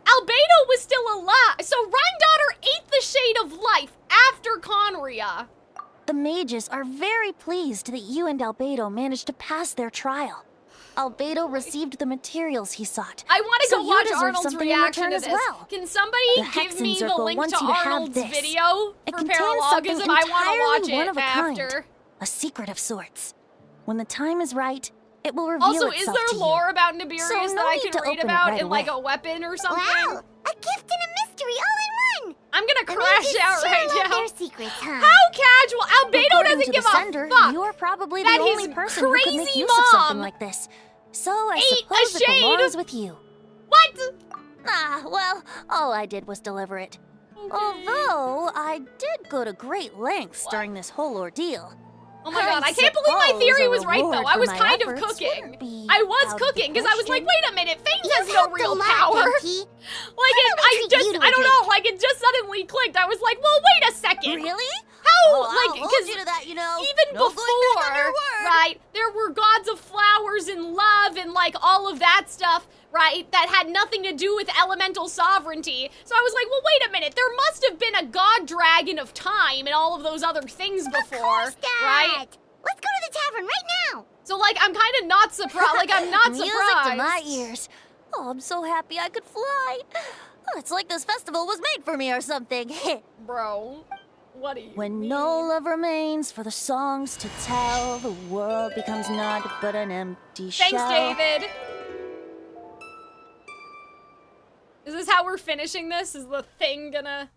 [SPEAKER 4] Albedo was still alive. So Rhindaughter ate the Shade of Life after Conria.
[SPEAKER 21] The mages are very pleased that you and Albedo managed to pass their trial. Albedo received the materials he sought.
[SPEAKER 4] I want to
[SPEAKER 21] so
[SPEAKER 4] go
[SPEAKER 21] you
[SPEAKER 4] watch
[SPEAKER 21] deserve
[SPEAKER 4] Arnold's
[SPEAKER 21] something in
[SPEAKER 4] reaction
[SPEAKER 21] return
[SPEAKER 4] to
[SPEAKER 21] as
[SPEAKER 4] this.
[SPEAKER 21] well.
[SPEAKER 4] Can somebody
[SPEAKER 21] The
[SPEAKER 4] give
[SPEAKER 21] Hexen
[SPEAKER 4] me the
[SPEAKER 21] Circle
[SPEAKER 4] link
[SPEAKER 21] wants
[SPEAKER 4] to
[SPEAKER 21] you to have
[SPEAKER 4] Arnold's
[SPEAKER 21] this.
[SPEAKER 4] video
[SPEAKER 21] It
[SPEAKER 4] for
[SPEAKER 21] contains something
[SPEAKER 4] Paralogism? I want to watch
[SPEAKER 21] entirely one
[SPEAKER 4] it
[SPEAKER 21] of a
[SPEAKER 4] after.
[SPEAKER 21] kind. A secret of sorts. When the time is right, it will reveal
[SPEAKER 4] Also,
[SPEAKER 21] itself
[SPEAKER 4] is
[SPEAKER 21] to
[SPEAKER 4] there
[SPEAKER 21] you.
[SPEAKER 4] lore about Nibirius
[SPEAKER 21] So no
[SPEAKER 4] that I
[SPEAKER 21] need
[SPEAKER 4] can
[SPEAKER 21] to
[SPEAKER 4] read
[SPEAKER 21] open it
[SPEAKER 4] about
[SPEAKER 21] right
[SPEAKER 4] in like
[SPEAKER 21] away.
[SPEAKER 4] a weapon or something?
[SPEAKER 2] Wow, a gift and a mystery all in one.
[SPEAKER 4] I'm gonna
[SPEAKER 2] The
[SPEAKER 4] crash
[SPEAKER 2] mages
[SPEAKER 4] out
[SPEAKER 2] sure
[SPEAKER 4] right
[SPEAKER 2] love
[SPEAKER 4] now.
[SPEAKER 2] their secrets, huh?
[SPEAKER 4] How casual! Albedo
[SPEAKER 21] According
[SPEAKER 4] doesn't
[SPEAKER 21] to
[SPEAKER 4] give
[SPEAKER 21] the
[SPEAKER 4] a
[SPEAKER 21] sender,
[SPEAKER 4] fuck.
[SPEAKER 21] You're probably
[SPEAKER 4] that
[SPEAKER 21] the
[SPEAKER 4] his
[SPEAKER 21] only person who could make
[SPEAKER 4] crazy
[SPEAKER 21] use of something
[SPEAKER 4] mom
[SPEAKER 21] like this. So I
[SPEAKER 4] ate
[SPEAKER 21] suppose
[SPEAKER 4] a
[SPEAKER 21] it
[SPEAKER 4] shade.
[SPEAKER 21] belongs with you.
[SPEAKER 4] What?
[SPEAKER 21] Ah, well, all I did was deliver it. Although I did go to great lengths during this whole ordeal.
[SPEAKER 4] Oh my god, I can't believe my
[SPEAKER 21] suppose
[SPEAKER 4] theory
[SPEAKER 21] a
[SPEAKER 4] was right though.
[SPEAKER 21] reward
[SPEAKER 4] I
[SPEAKER 21] for
[SPEAKER 4] was
[SPEAKER 21] my
[SPEAKER 4] kind of
[SPEAKER 21] efforts
[SPEAKER 4] cooking.
[SPEAKER 21] wouldn't be
[SPEAKER 4] I was
[SPEAKER 21] out of the
[SPEAKER 4] cooking because I was like,
[SPEAKER 21] question.
[SPEAKER 4] wait a minute, Fane
[SPEAKER 2] You
[SPEAKER 4] has no
[SPEAKER 2] helped a
[SPEAKER 4] real
[SPEAKER 2] lot,
[SPEAKER 4] power.
[SPEAKER 2] Pinky.
[SPEAKER 4] Like I don't know, like it just suddenly clicked. I was like, well, wait a second.
[SPEAKER 21] Really?
[SPEAKER 4] How?
[SPEAKER 21] Oh,
[SPEAKER 4] like,
[SPEAKER 21] I'll hold you to that, you know.
[SPEAKER 4] even
[SPEAKER 21] No going back on
[SPEAKER 4] before,
[SPEAKER 21] your word.
[SPEAKER 4] right? There were gods of flowers and love and like all of that stuff, right? That had nothing to do with elemental sovereignty. So I was like, well, wait a minute. There must have been a god dragon of time and all of those other things before, right?
[SPEAKER 2] Let's go to the tavern right now.
[SPEAKER 4] So like, I'm kind of not surprised. Like, I'm not
[SPEAKER 21] Music
[SPEAKER 4] surprised.
[SPEAKER 21] to my ears. Oh, I'm so happy I could fly. Oh, it's like this festival was made for me or something.
[SPEAKER 4] Bro, what do you
[SPEAKER 21] When
[SPEAKER 4] mean?
[SPEAKER 21] no love remains for the songs to tell, the world becomes naught but an empty
[SPEAKER 4] Thanks,
[SPEAKER 21] shell.
[SPEAKER 4] David. Is this how we're finishing this? Is the thing gonna...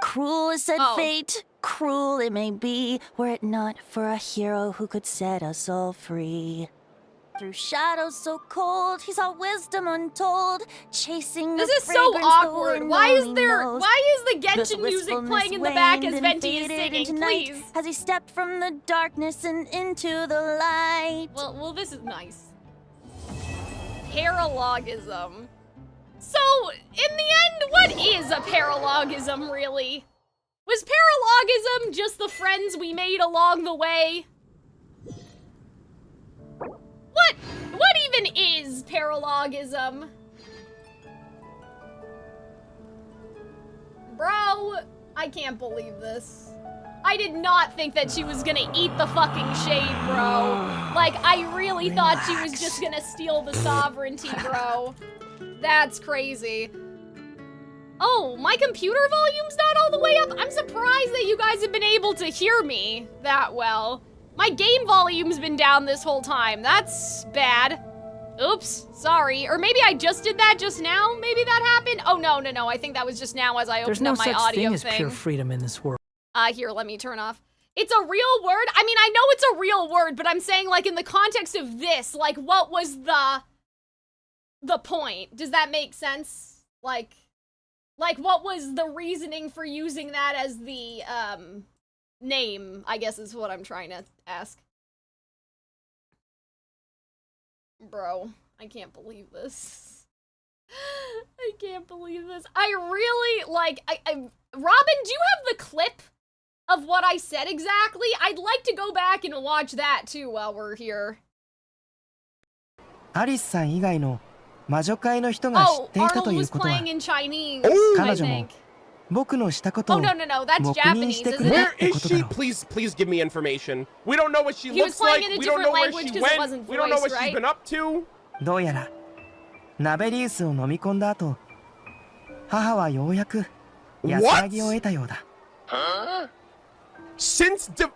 [SPEAKER 21] Cruel is said fate, cruel it may be, were it not for a hero who could set us all free. Through shadows so cold, he saw wisdom untold, chasing
[SPEAKER 4] This
[SPEAKER 21] the
[SPEAKER 4] is so
[SPEAKER 21] fragrance
[SPEAKER 4] awkward.
[SPEAKER 21] the wind
[SPEAKER 4] Why is
[SPEAKER 21] only
[SPEAKER 4] there...
[SPEAKER 21] knows.
[SPEAKER 4] Why is the
[SPEAKER 21] This
[SPEAKER 4] Genshin music
[SPEAKER 21] wistfulness
[SPEAKER 4] playing in the back as
[SPEAKER 21] waned and
[SPEAKER 4] Venti is
[SPEAKER 21] faded
[SPEAKER 4] singing,
[SPEAKER 21] into night
[SPEAKER 4] please?
[SPEAKER 21] as he stepped from the darkness and into the light.
[SPEAKER 4] Well, this is nice. Paralogism. So, in the end, what is a paralogism, really? Was paralogism just the friends we made along the way? What even is paralogism? Bro, I can't believe this. I did not think that she was gonna eat the fucking shade, bro. Like, I really thought she was just gonna steal the sovereignty, bro. That's crazy. Oh, my computer volume's not all the way up? I'm surprised that you guys have been able to hear me that well. My game volume's been down this whole time. That's bad. Oops, sorry. Or maybe I just did that just now? Maybe that happened? Oh, no. I think that was just now as I
[SPEAKER 3] There's
[SPEAKER 4] opened
[SPEAKER 3] no
[SPEAKER 4] up my
[SPEAKER 3] such
[SPEAKER 4] audio
[SPEAKER 3] thing as
[SPEAKER 4] thing.
[SPEAKER 3] pure freedom in this world.
[SPEAKER 4] Here, let me turn off. It's a real word? I mean, I know it's a real word, but I'm saying, like, in the context of this, like, what was the point? Does that make sense? Like, what was the reasoning for using that as the, name, I guess is what I'm trying to ask. Bro, I can't believe this. I can't believe this. I really, like, Robin, do you have the clip of what I said exactly? I'd like to go back and watch that, too, while we're here.
[SPEAKER 6] アリスさん以外の魔女界の人が知っていたということは、
[SPEAKER 4] in Chinese,
[SPEAKER 6] 彼女も僕のしたことを
[SPEAKER 4] no, that's
[SPEAKER 6] 黙認してくれた
[SPEAKER 19] Where
[SPEAKER 6] ってこ
[SPEAKER 19] is
[SPEAKER 6] とだ
[SPEAKER 19] she?
[SPEAKER 6] ろう。
[SPEAKER 19] Please give me information. We don't know what she
[SPEAKER 4] He was
[SPEAKER 19] looks like.
[SPEAKER 4] playing in a
[SPEAKER 19] We don't know
[SPEAKER 4] different
[SPEAKER 19] where
[SPEAKER 4] language
[SPEAKER 19] she
[SPEAKER 4] 'cause it
[SPEAKER 19] went.
[SPEAKER 4] wasn't
[SPEAKER 19] We don't know what
[SPEAKER 4] voiced,
[SPEAKER 19] she's been up to.
[SPEAKER 6] どうやらナベリウスを飲み込んだ後、母はようやく安らぎを得たようだ。
[SPEAKER 19] Huh?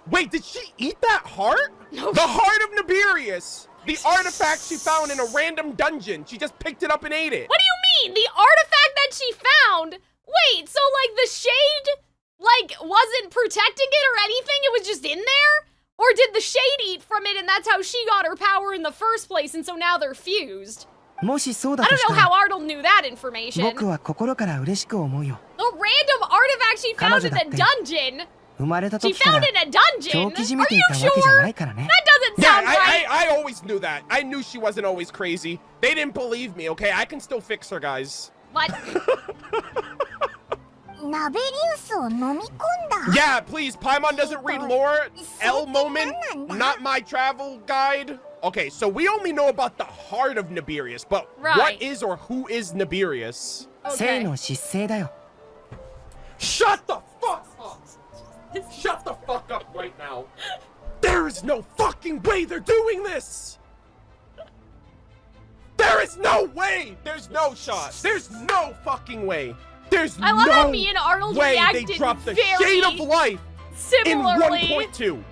[SPEAKER 19] Wait, did she eat that heart? The heart of Nibirius! The artifact she found in a random dungeon. She just picked it up and ate it.
[SPEAKER 4] What do you mean? The artifact that she found? Wait, so like the shade, like, wasn't protecting it or anything? It was just in there? Or did the shade eat from it and that's how she got her power in the first place and so now they're fused?
[SPEAKER 6] もしそうだ
[SPEAKER 4] I
[SPEAKER 6] と
[SPEAKER 4] don't
[SPEAKER 6] した
[SPEAKER 4] know
[SPEAKER 6] ら
[SPEAKER 4] how Arnold knew that information.
[SPEAKER 6] 僕は心から嬉しく思うよ。
[SPEAKER 4] The random artifact she found in the dungeon?
[SPEAKER 6] 生まれた
[SPEAKER 4] She
[SPEAKER 6] 時か
[SPEAKER 4] found
[SPEAKER 6] ら
[SPEAKER 4] in a dungeon?
[SPEAKER 6] 狂気じみ
[SPEAKER 4] Are
[SPEAKER 6] てい
[SPEAKER 4] you
[SPEAKER 6] たわけじゃ
[SPEAKER 4] sure?
[SPEAKER 6] ないからね。
[SPEAKER 4] That doesn't
[SPEAKER 19] Yeah,
[SPEAKER 4] sound right.
[SPEAKER 19] I always knew that. I knew she wasn't always crazy. They didn't believe me, okay? I can still fix her, guys.
[SPEAKER 4] What?
[SPEAKER 19] Yeah, please. Paimon doesn't read lore. L moment, not my travel guide. Okay, so we only know about the heart of Nibirius, but what is or who is Nibirius?
[SPEAKER 6] 生の失勢だよ。
[SPEAKER 19] Shut the fuck up! Shut the fuck up right now. There is no fucking way they're doing this! There is no way! There's no shot. There's no fucking way. There's
[SPEAKER 4] I love
[SPEAKER 19] no
[SPEAKER 4] how me and Arnold
[SPEAKER 19] way
[SPEAKER 4] reacted
[SPEAKER 19] they dropped the
[SPEAKER 4] very
[SPEAKER 19] shade of life
[SPEAKER 4] similarly.
[SPEAKER 19] in 1.2.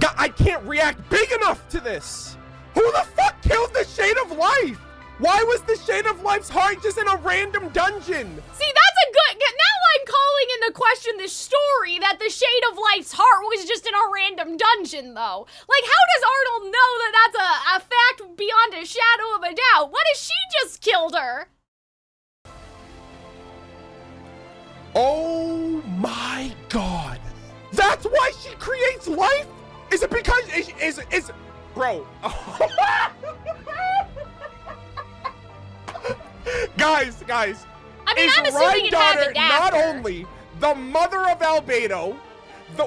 [SPEAKER 19] God, I can't react big enough to this. Who the fuck killed the Shade of Life? Why was the Shade of Life's heart just in a random dungeon?
[SPEAKER 4] See, that's a good... Now I'm calling into question this story that the Shade of Life's heart was just in a random dungeon, though. Like, how does Arnold know that that's a fact beyond a shadow of a doubt? What if she just killed her?
[SPEAKER 19] Oh my god. That's why she creates life? Is it because... Is bro. Guys.
[SPEAKER 4] I mean, I'm assuming it happened
[SPEAKER 19] not
[SPEAKER 4] after.
[SPEAKER 19] only the mother of Albedo,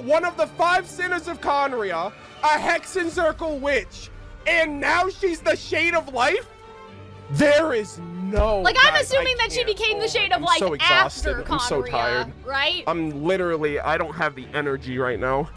[SPEAKER 19] one of the 5 sinners of Conria, a Hexenzirkel witch, and now she's the Shade of Life? There is no...
[SPEAKER 4] Like, I'm
[SPEAKER 19] guys,
[SPEAKER 4] assuming that she became the Shade of
[SPEAKER 19] I'm
[SPEAKER 4] Life
[SPEAKER 19] so exhausted.
[SPEAKER 4] after Conria,
[SPEAKER 19] I'm so tired.
[SPEAKER 4] right?
[SPEAKER 19] I'm literally... I don't have the energy right now.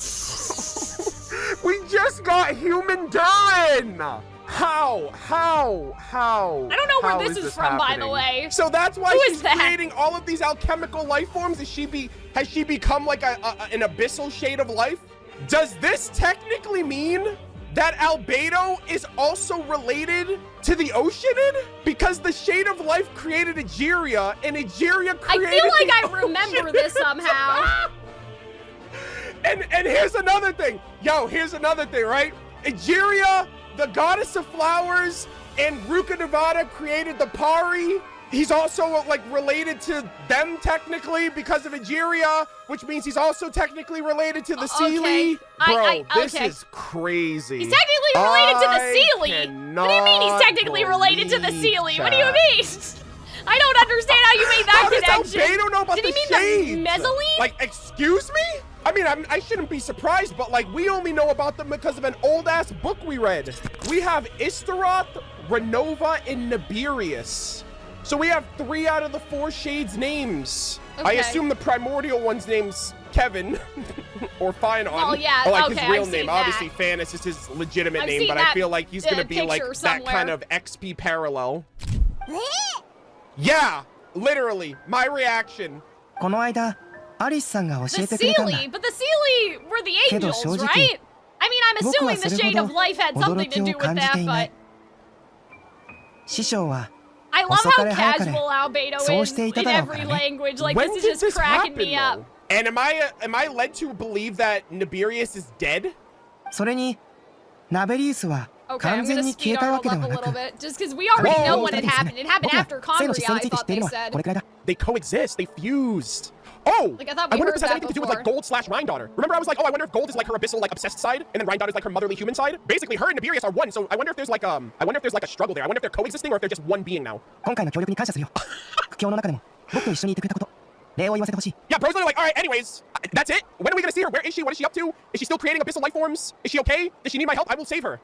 [SPEAKER 19] We just got human done! How?
[SPEAKER 4] I don't know where this is from, by the way.
[SPEAKER 19] So that's why
[SPEAKER 4] Who
[SPEAKER 19] she's
[SPEAKER 4] is that?
[SPEAKER 19] creating all of these alchemical life forms? Has she become like an abyssal Shade of Life? Does this technically mean that Albedo is also related to the Oceanid? Because the Shade of Life created Egeria, and Egeria created
[SPEAKER 4] I feel like I
[SPEAKER 19] the
[SPEAKER 4] remember
[SPEAKER 19] Oceanid.
[SPEAKER 4] this somehow.
[SPEAKER 19] And here's another thing. Yo, here's another thing, right? Egeria, the goddess of flowers, and Ruka Nevada created the Pari. He's also like related to them technically because of Egeria, which means he's also technically related to the Sealy. Bro, this is crazy.
[SPEAKER 4] He's technically related to the Sealy. What do you mean he's technically related to the Sealy? What do you mean? I don't understand how you made that
[SPEAKER 19] How
[SPEAKER 4] connection.
[SPEAKER 19] does Albedo know about
[SPEAKER 4] Did
[SPEAKER 19] the
[SPEAKER 4] he mean
[SPEAKER 19] shades?
[SPEAKER 4] the Mezzaline?
[SPEAKER 19] Like, excuse me? I mean, I shouldn't be surprised, but like, we only know about them because of an old-ass book we read. We have Istaroth, Renova, and Nibirius. So we have 3 out of the 4 shades names.
[SPEAKER 4] Okay.
[SPEAKER 19] I assume the primordial one's name's Kevin or Finon.
[SPEAKER 4] Oh, yeah,
[SPEAKER 19] Or like
[SPEAKER 4] okay,
[SPEAKER 19] his real
[SPEAKER 4] I've
[SPEAKER 19] name.
[SPEAKER 4] seen that.
[SPEAKER 19] Obviously, Fanis is his legitimate
[SPEAKER 4] I've
[SPEAKER 19] name,
[SPEAKER 4] seen
[SPEAKER 19] but
[SPEAKER 4] that,
[SPEAKER 19] I feel like he's gonna be like
[SPEAKER 4] picture
[SPEAKER 19] that
[SPEAKER 4] somewhere.
[SPEAKER 19] kind of XP parallel. Yeah, literally, my reaction.
[SPEAKER 6] この間、アリスさんが教え
[SPEAKER 4] The
[SPEAKER 6] てくれたんだ。
[SPEAKER 4] Sealy, but the Sealy were the
[SPEAKER 6] けど
[SPEAKER 4] angels,
[SPEAKER 6] 正直、
[SPEAKER 4] right? I mean, I'm
[SPEAKER 6] 僕は
[SPEAKER 4] assuming the
[SPEAKER 6] それ
[SPEAKER 4] Shade
[SPEAKER 6] ほ
[SPEAKER 4] of
[SPEAKER 6] ど
[SPEAKER 4] Life had
[SPEAKER 6] 驚
[SPEAKER 4] something
[SPEAKER 6] き
[SPEAKER 4] to
[SPEAKER 6] を
[SPEAKER 4] do with
[SPEAKER 6] 感じて
[SPEAKER 4] that,
[SPEAKER 6] いな
[SPEAKER 4] but
[SPEAKER 6] い。師匠は
[SPEAKER 4] I love
[SPEAKER 6] 遅
[SPEAKER 4] how
[SPEAKER 6] かれ早かれ
[SPEAKER 4] casual Albedo
[SPEAKER 6] そう
[SPEAKER 4] is
[SPEAKER 6] していた
[SPEAKER 4] in
[SPEAKER 6] だろうか
[SPEAKER 4] every
[SPEAKER 6] らね。
[SPEAKER 4] language. Like,
[SPEAKER 19] When
[SPEAKER 4] this
[SPEAKER 19] did
[SPEAKER 4] is just
[SPEAKER 19] this
[SPEAKER 4] cracking
[SPEAKER 19] happen,
[SPEAKER 4] me up.
[SPEAKER 19] though? And am I led to believe that Nibirius is dead?
[SPEAKER 6] それに、ナベリウスは
[SPEAKER 4] Okay,
[SPEAKER 6] 完
[SPEAKER 4] I'm
[SPEAKER 6] 全
[SPEAKER 4] gonna
[SPEAKER 6] に消
[SPEAKER 4] speed
[SPEAKER 6] えたわ
[SPEAKER 4] Arnold
[SPEAKER 6] けで
[SPEAKER 4] up a
[SPEAKER 6] はな
[SPEAKER 4] little
[SPEAKER 6] く、
[SPEAKER 4] bit, just because we already know when it happened. It happened
[SPEAKER 6] 僕は
[SPEAKER 4] after
[SPEAKER 6] 性の
[SPEAKER 4] Conria,
[SPEAKER 6] 姿勢に
[SPEAKER 4] I
[SPEAKER 6] ついて知
[SPEAKER 4] thought
[SPEAKER 6] ってい
[SPEAKER 4] they
[SPEAKER 6] るのはこれ
[SPEAKER 4] said.
[SPEAKER 6] くらいだ。
[SPEAKER 19] They coexist. They fused. Oh,
[SPEAKER 4] Like, I thought
[SPEAKER 19] I
[SPEAKER 4] we
[SPEAKER 19] wonder
[SPEAKER 4] heard
[SPEAKER 19] if this has
[SPEAKER 4] that
[SPEAKER 19] anything to do with like
[SPEAKER 4] before.
[SPEAKER 19] Gold / Rhine Daughter. Remember, I was like, oh, I wonder if Gold is like her abyssal, like obsessed side, and then Rhine Daughter is like her motherly human side. Basically, her and Nibirius are one. So I wonder if there's like a struggle there. I wonder if they're coexisting or if they're just one being now.
[SPEAKER 6] 今回の協力に感謝するよ。苦境の中でも僕と一緒にいてくれたこと、礼を言わせてほしい。
[SPEAKER 19] Yeah, bro's literally like, all right, anyways, that's it. When are we gonna see her? Where is she? What is she up to? Is she still creating abyssal life forms? Is she okay? Does she need my help? I will save her.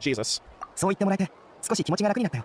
[SPEAKER 19] Jesus.
[SPEAKER 6] そう言ってもらえて少し気持ちが楽になったよ。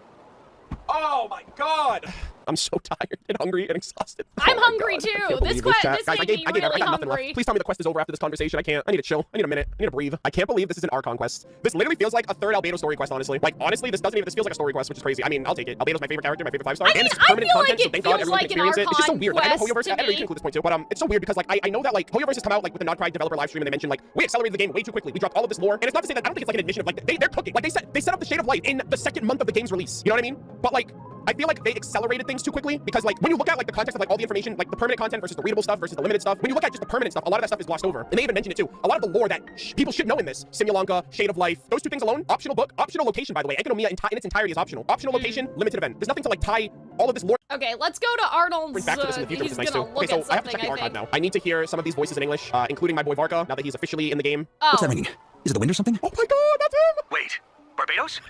[SPEAKER 19] Oh my god. I'm so tired and hungry and exhausted.
[SPEAKER 4] I'm
[SPEAKER 19] Oh my
[SPEAKER 4] hungry
[SPEAKER 19] God, I
[SPEAKER 4] too.
[SPEAKER 19] can't
[SPEAKER 4] This
[SPEAKER 19] believe chat.
[SPEAKER 4] this
[SPEAKER 19] Guys,
[SPEAKER 4] made me
[SPEAKER 19] I
[SPEAKER 4] really
[SPEAKER 19] got nothing left.
[SPEAKER 4] hungry.
[SPEAKER 19] Please tell me the quest is over after this conversation. I can't. I need to chill. I need a minute. I need to breathe. I can't believe this is an Archon quest. This literally feels like a third Albedo story quest, honestly. Like, honestly, this feels like a story quest, which is crazy. I mean, I'll take it. Albedo's my favorite character, my favorite 5-star. And it's permanent
[SPEAKER 4] feel
[SPEAKER 19] content,
[SPEAKER 4] like
[SPEAKER 19] so
[SPEAKER 4] it
[SPEAKER 19] thank God
[SPEAKER 4] feels
[SPEAKER 19] everyone
[SPEAKER 4] like
[SPEAKER 19] can
[SPEAKER 4] an
[SPEAKER 19] experience it. It's just so
[SPEAKER 4] Archon
[SPEAKER 19] weird. Like, I know
[SPEAKER 4] quest
[SPEAKER 19] Hoyoverse,
[SPEAKER 4] to
[SPEAKER 19] I know you
[SPEAKER 4] me.
[SPEAKER 19] can include this point too, but it's so weird because like I know that like Hoyoverse has come out like with the non-Pride developer live stream and they mentioned like we accelerated the game way too quickly. We dropped all of this lore. And it's not to say that I don't think it's like an admission of like they're cooking. Like they set up the Shade of Light in the 2nd month of the game's release. You know what I mean? But like I feel like they accelerated things too quickly because like when you look at like the context of like all the information, like the permanent content versus the readable stuff versus the limited stuff, when you look at just the permanent stuff, a lot of that stuff is glossed over. And they even mentioned it too. A lot of the lore that people should know in this, Simulanka, Shade of Life, those 2 things alone, optional book, optional location, by the way. Enkinomiya in its entirety is optional. Optional location, limited event. There's nothing to like tie all of this lore.
[SPEAKER 4] Okay, let's go to Arnold's.
[SPEAKER 19] Back to this in the future, which
[SPEAKER 4] He's
[SPEAKER 19] is nice too.
[SPEAKER 4] gonna look
[SPEAKER 19] Okay, so
[SPEAKER 4] at
[SPEAKER 19] I have to check
[SPEAKER 4] something,
[SPEAKER 19] the archive now. I need to hear some of these voices in English, including my boy Varka, now that he's officially in the game.
[SPEAKER 4] Oh.
[SPEAKER 5] What's that mean? Is it the wind or something?
[SPEAKER 19] Oh my god, that's him!
[SPEAKER 17] Wait, Barbados?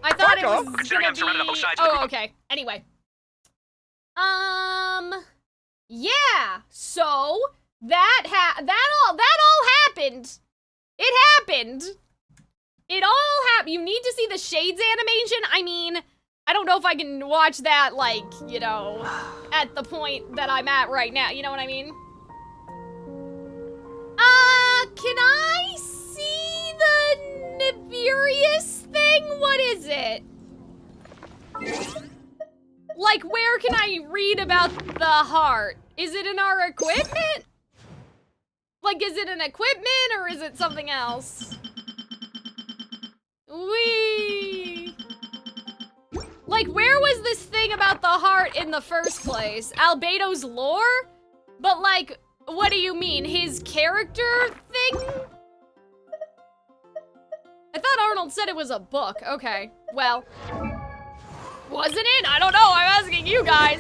[SPEAKER 4] I thought it
[SPEAKER 19] Varka?
[SPEAKER 4] was
[SPEAKER 17] Considering
[SPEAKER 4] gonna
[SPEAKER 17] I'm surrounded on both
[SPEAKER 4] be.
[SPEAKER 17] sides of the
[SPEAKER 4] Oh,
[SPEAKER 17] group.
[SPEAKER 4] okay. Anyway. Yeah. So that all happened. It happened. It all happened. You need to see the Shades animation. I mean, I don't know if I can watch that, like, you know, at the point that I'm at right now. You know what I mean? Can I see the Nibirius thing? What is it? Like, where can I read about the heart? Is it in our equipment? Like, is it an equipment or is it something else? Like, where was this thing about the heart in the first place? Albedo's lore? But like, what do you mean? His character thing? I thought Arnold said it was a book. Okay, well. Wasn't it? I don't know, I'm asking you guys.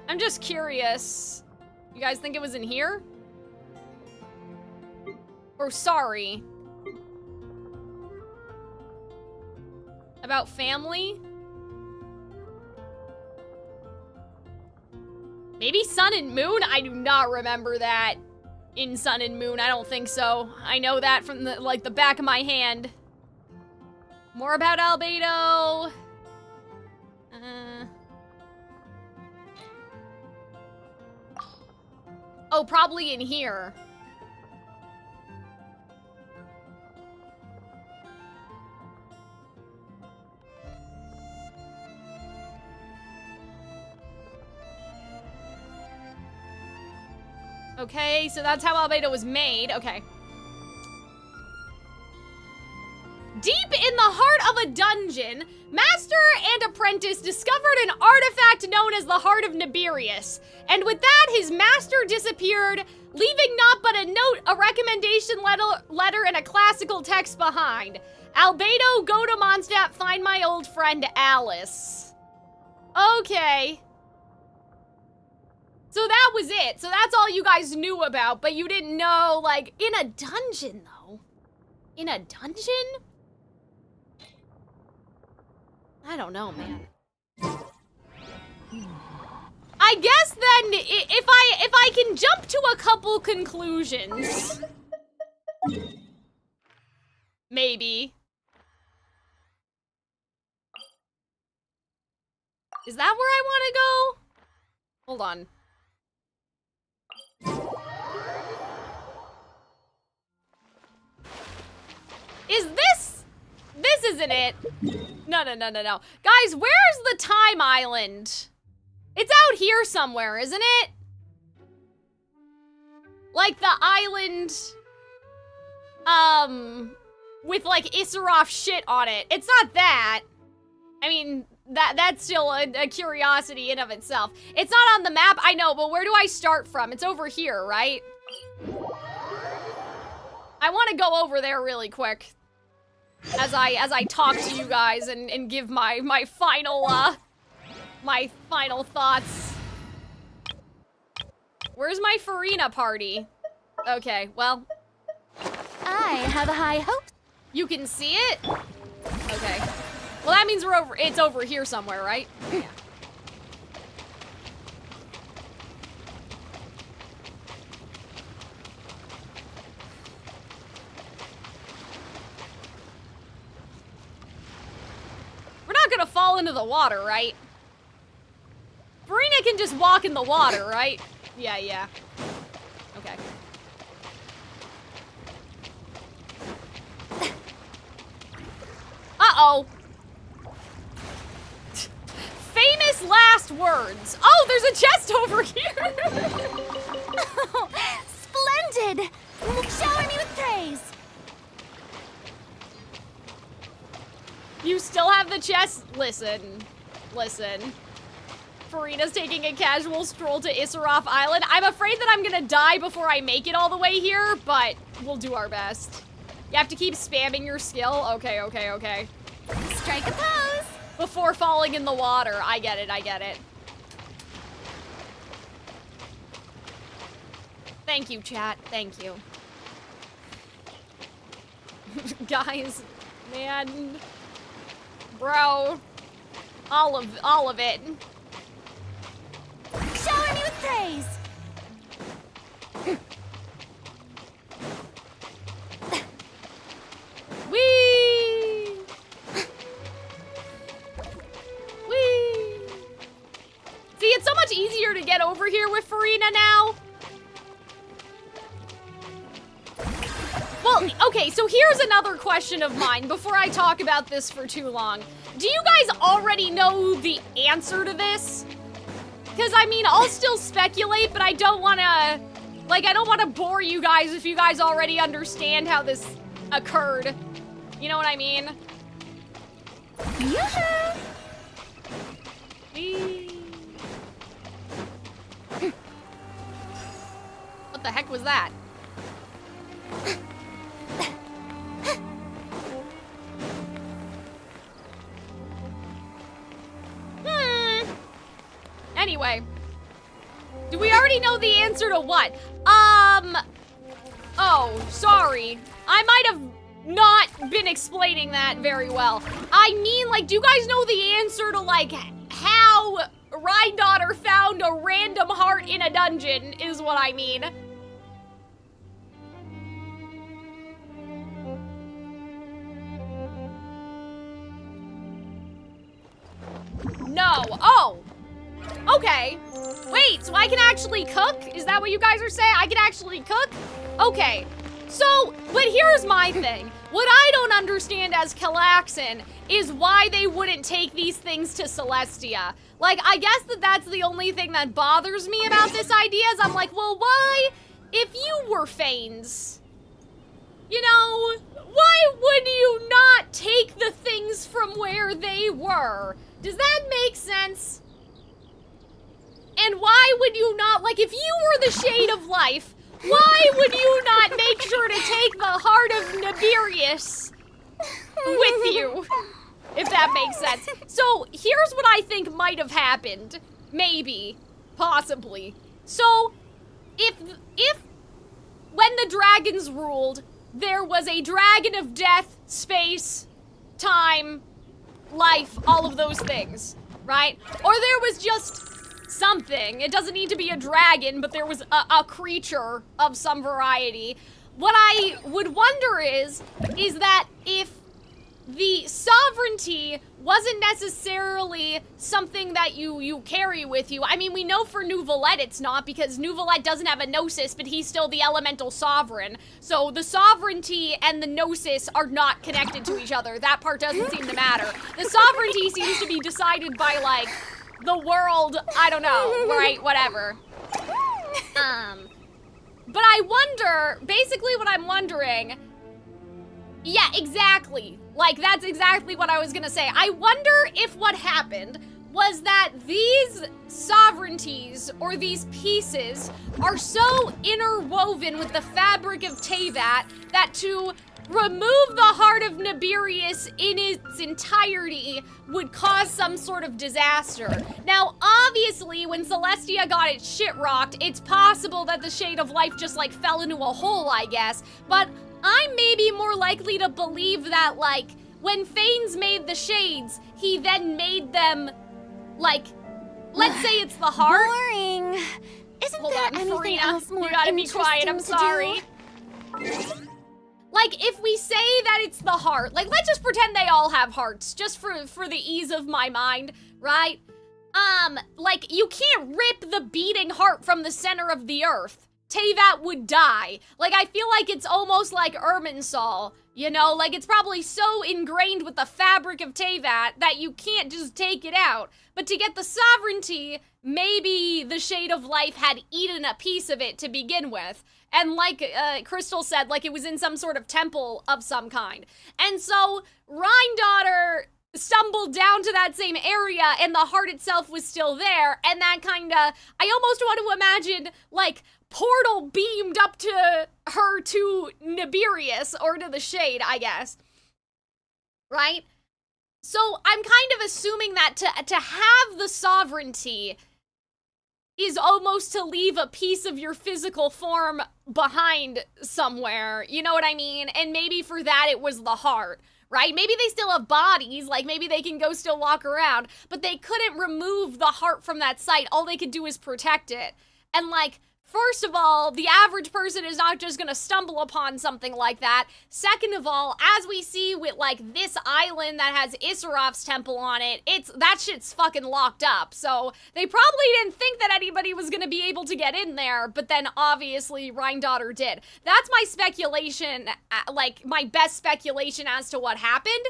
[SPEAKER 4] I'm just curious. You guys think it was in here? Or sorry. About family? Maybe Sun and Moon? I do not remember that in Sun and Moon. I don't think so. I know that from the like the back of my hand. More about Albedo. Oh, probably in here. Okay, so that's how Albedo was made. Okay. Deep in the heart of a dungeon, master and apprentice discovered an artifact known as the Heart of Nibirius. And with that, his master disappeared, leaving naught but a note, a recommendation letter, and a classical text behind. Albedo, go to Mondstadt, find my old friend Alice. Okay. So that was it. So that's all you guys knew about, but you didn't know, like, in a dungeon, though. In a dungeon? I don't know, man. I guess then, if I can jump to a couple conclusions. Maybe. Is that where I want to go? Hold on. Is this? This isn't it. No. Guys, where's the Time Island? It's out here somewhere, isn't it? Like the island, with like Issaroff shit on it. It's not that. I mean, that's still a curiosity in of itself. It's not on the map, I know, but where do I start from? It's over here, right? I want to go over there really quick as I talk to you guys and give my final thoughts. Where's my Farina party? Okay, well,
[SPEAKER 21] I have high hopes.
[SPEAKER 4] You can see it? Okay. Well, that means it's over here somewhere, right? Yeah. We're not gonna fall into the water, right? Farina can just walk in the water, right? Yeah. Okay. Uh-oh. Famous last words. Oh, there's a chest over here.
[SPEAKER 21] Splendid! Shower me with praise.
[SPEAKER 4] You still have the chest? Listen. Farina's taking a casual stroll to Issaroff Island. I'm afraid that I'm gonna die before I make it all the way here, but we'll do our best. You have to keep spamming your skill? Okay.
[SPEAKER 21] Strike a pose!
[SPEAKER 4] Before falling in the water. I get it. Thank you, chat. Thank you. Guys, man. Bro. All of it.
[SPEAKER 21] Shower me with praise!
[SPEAKER 4] Whee! See, it's so much easier to get over here with Farina now. Well, okay, so here's another question of mine before I talk about this for too long. Do you guys already know the answer to this? Because, I mean, I'll still speculate, but I don't want to... Like, I don't want to bore you guys if you guys already understand how this occurred. You know what I mean?
[SPEAKER 21] Yoo-hoo!
[SPEAKER 4] What the heck was that? Anyway. Do we already know the answer to what? Oh, sorry. I might have not been explaining that very well. I mean, like, do you guys know the answer to, like, how Rhydaughter found a random heart in a dungeon, is what I mean. No. Oh. Okay. Wait, so I can actually cook? Is that what you guys are saying? I can actually cook? Okay. So, but here's my thing. What I don't understand as Calxiyn is why they wouldn't take these things to Celestia. Like, I guess that's the only thing that bothers me about this idea is I'm like, well, why if you were Fanes, you know, why would you not take the things from where they were? Does that make sense? And why would you not, like, if you were the Shade of Life, why would you not make sure to take the heart of Nibirius with you? If that makes sense. So, here's what I think might have happened. Maybe. Possibly. So, if when the dragons ruled, there was a dragon of death, space, time, life, all of those things, right? Or there was just something. It doesn't need to be a dragon, but there was a creature of some variety. What I would wonder is that if the sovereignty wasn't necessarily something that you carry with you. I mean, we know for Nouvelette it's not, because Nouvelette doesn't have a Gnosis, but he's still the elemental sovereign. So the sovereignty and the Gnosis are not connected to each other. That part doesn't seem to matter. The sovereignty seems to be decided by, like, the world, I don't know, right? Whatever. But I wonder, basically what I'm wondering, yeah, exactly. Like, that's exactly what I was gonna say. I wonder if what happened was that these sovereignties, or these pieces, are so interwoven with the fabric of Teyvat that to remove the heart of Nibirius in its entirety would cause some sort of disaster. Now, obviously, when Celestia got its shit rocked, it's possible that the Shade of Life just, like, fell into a hole, I guess. But I'm maybe more likely to believe that, like, when Fanes made the shades, he then made them, like, let's say it's the heart.
[SPEAKER 21] Boring. Isn't
[SPEAKER 4] Hold
[SPEAKER 21] there
[SPEAKER 4] on,
[SPEAKER 21] anything
[SPEAKER 4] Farina,
[SPEAKER 21] else more
[SPEAKER 4] you gotta be quiet, I'm
[SPEAKER 21] interesting to
[SPEAKER 4] sorry. Like, if we say that it's the heart, like, let's just pretend they all have hearts, just for the ease of my mind, right? Like, you can't rip the beating heart from the center of the earth. Teyvat would die. Like, I feel like it's almost like Irminsul, you know? Like, it's probably so ingrained with the fabric of Teyvat that you can't just take it out. But to get the sovereignty, maybe the Shade of Life had eaten a piece of it to begin with. And like Crystal said, like, it was in some sort of temple of some kind. And so, Rhine-Daughter stumbled down to that same area and the heart itself was still there. And that kinda, I almost want to imagine, like, portal beamed up to her to Nibirius, or to the Shade, I guess. Right? So I'm kind of assuming that to have the sovereignty is almost to leave a piece of your physical form behind somewhere, you know what I mean? And maybe for that it was the heart, right? Maybe they still have bodies, like maybe they can go still walk around, but they couldn't remove the heart from that site. All they could do is protect it. And like, first of all, the average person is not just gonna stumble upon something like that. Second of all, as we see with, like, this island that has Isseraf's temple on it, that shit's fucking locked up. So they probably didn't think that anybody was gonna be able to get in there, but then obviously Rhine-Daughter did. That's my speculation, like, my best speculation as to what happened,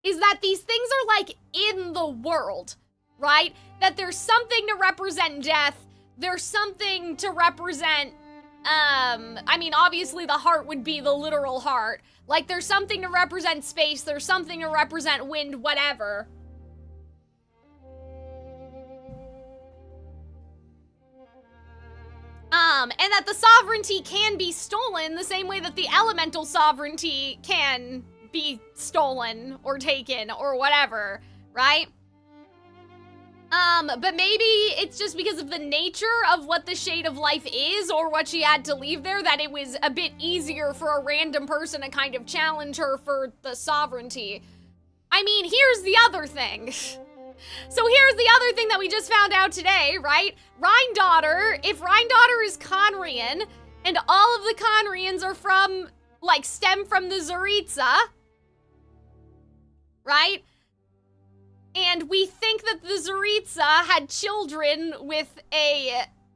[SPEAKER 4] is that these things are, like, in the world, right? That there's something to represent death. There's something to represent, I mean, obviously the heart would be the literal heart. Like, there's something to represent space, there's something to represent wind, whatever. And that the sovereignty can be stolen the same way that the elemental sovereignty can be stolen or taken or whatever, right? But maybe it's just because of the nature of what the Shade of Life is, or what she had to leave there, that it was a bit easier for a random person to kind of challenge her for the sovereignty. I mean, here's the other thing. So here's the other thing that we just found out today, right? Rhine-Daughter, if Rhine-Daughter is Conrian, and all of the Conrians are from, like, stem from the Zaritza, right? And we think that the Zaritza had children with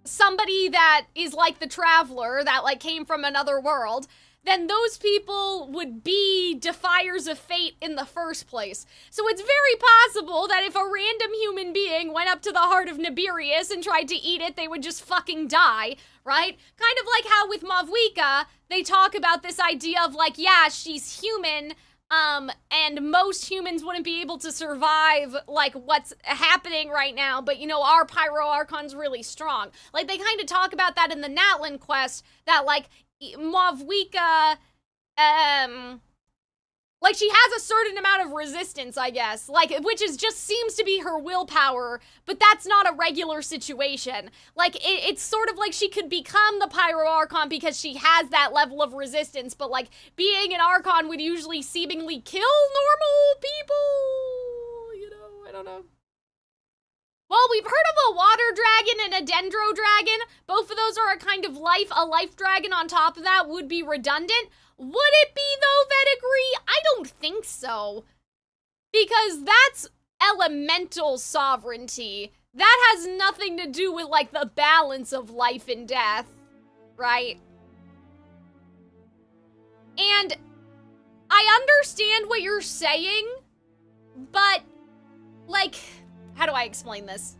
[SPEAKER 4] somebody that is like the Traveler, that, like, came from another world, then those people would be defiers of fate in the first place. So it's very possible that if a random human being went up to the heart of Nibirius and tried to eat it, they would just fucking die, right? Kind of like how with Mavwika, they talk about this idea of like, yeah, she's human, and most humans wouldn't be able to survive, like, what's happening right now, but, you know, our Pyro Archon's really strong. Like, they kind of talk about that in the Natlan quest, that, like, Mavwika, like, she has a certain amount of resistance, I guess, like, which is just seems to be her willpower, but that's not a regular situation. Like, it's sort of like she could become the Pyro Archon because she has that level of resistance, but, like, being an Archon would usually seemingly kill normal people, you know, I don't know. Well, we've heard of a water dragon and a dendro dragon. Both of those are a kind of life. A life dragon on top of that would be redundant. Would it be, though, Vedigree? I don't think so. Because that's elemental sovereignty. That has nothing to do with, like, the balance of life and death, right? And I understand what you're saying, but, like, how do I explain this?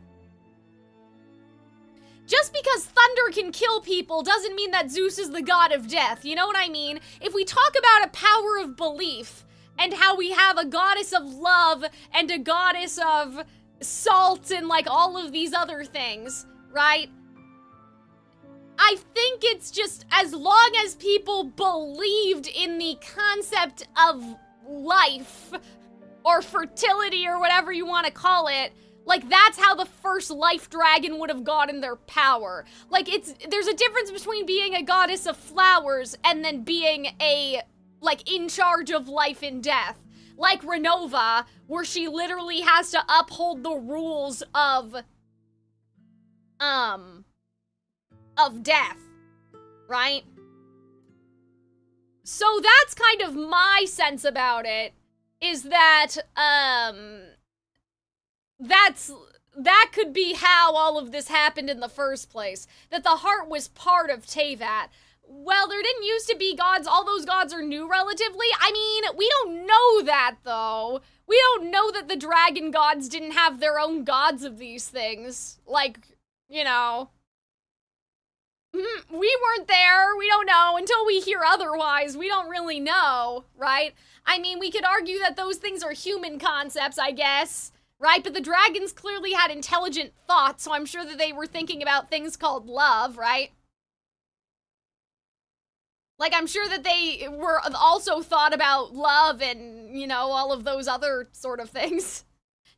[SPEAKER 4] Just because thunder can kill people doesn't mean that Zeus is the god of death, you know what I mean? If we talk about a power of belief, and how we have a goddess of love, and a goddess of salt, and like all of these other things, right? I think it's just as long as people believed in the concept of life, or fertility, or whatever you want to call it, like, that's how the first life dragon would have gotten their power. Like, there's a difference between being a goddess of flowers and then being a, like, in charge of life and death. Like Renova, where she literally has to uphold the rules of death, right? So that's kind of my sense about it, is that, that could be how all of this happened in the first place. That the heart was part of Teyvat. Well, there didn't used to be gods. All those gods are new relatively. I mean, we don't know that, though. We don't know that the dragon gods didn't have their own gods of these things. Like, you know. We weren't there. We don't know. Until we hear otherwise, we don't really know, right? I mean, we could argue that those things are human concepts, I guess. Right, but the dragons clearly had intelligent thoughts, so I'm sure that they were thinking about things called love, right? Like, I'm sure that they were also thought about love and, you know, all of those other sort of things.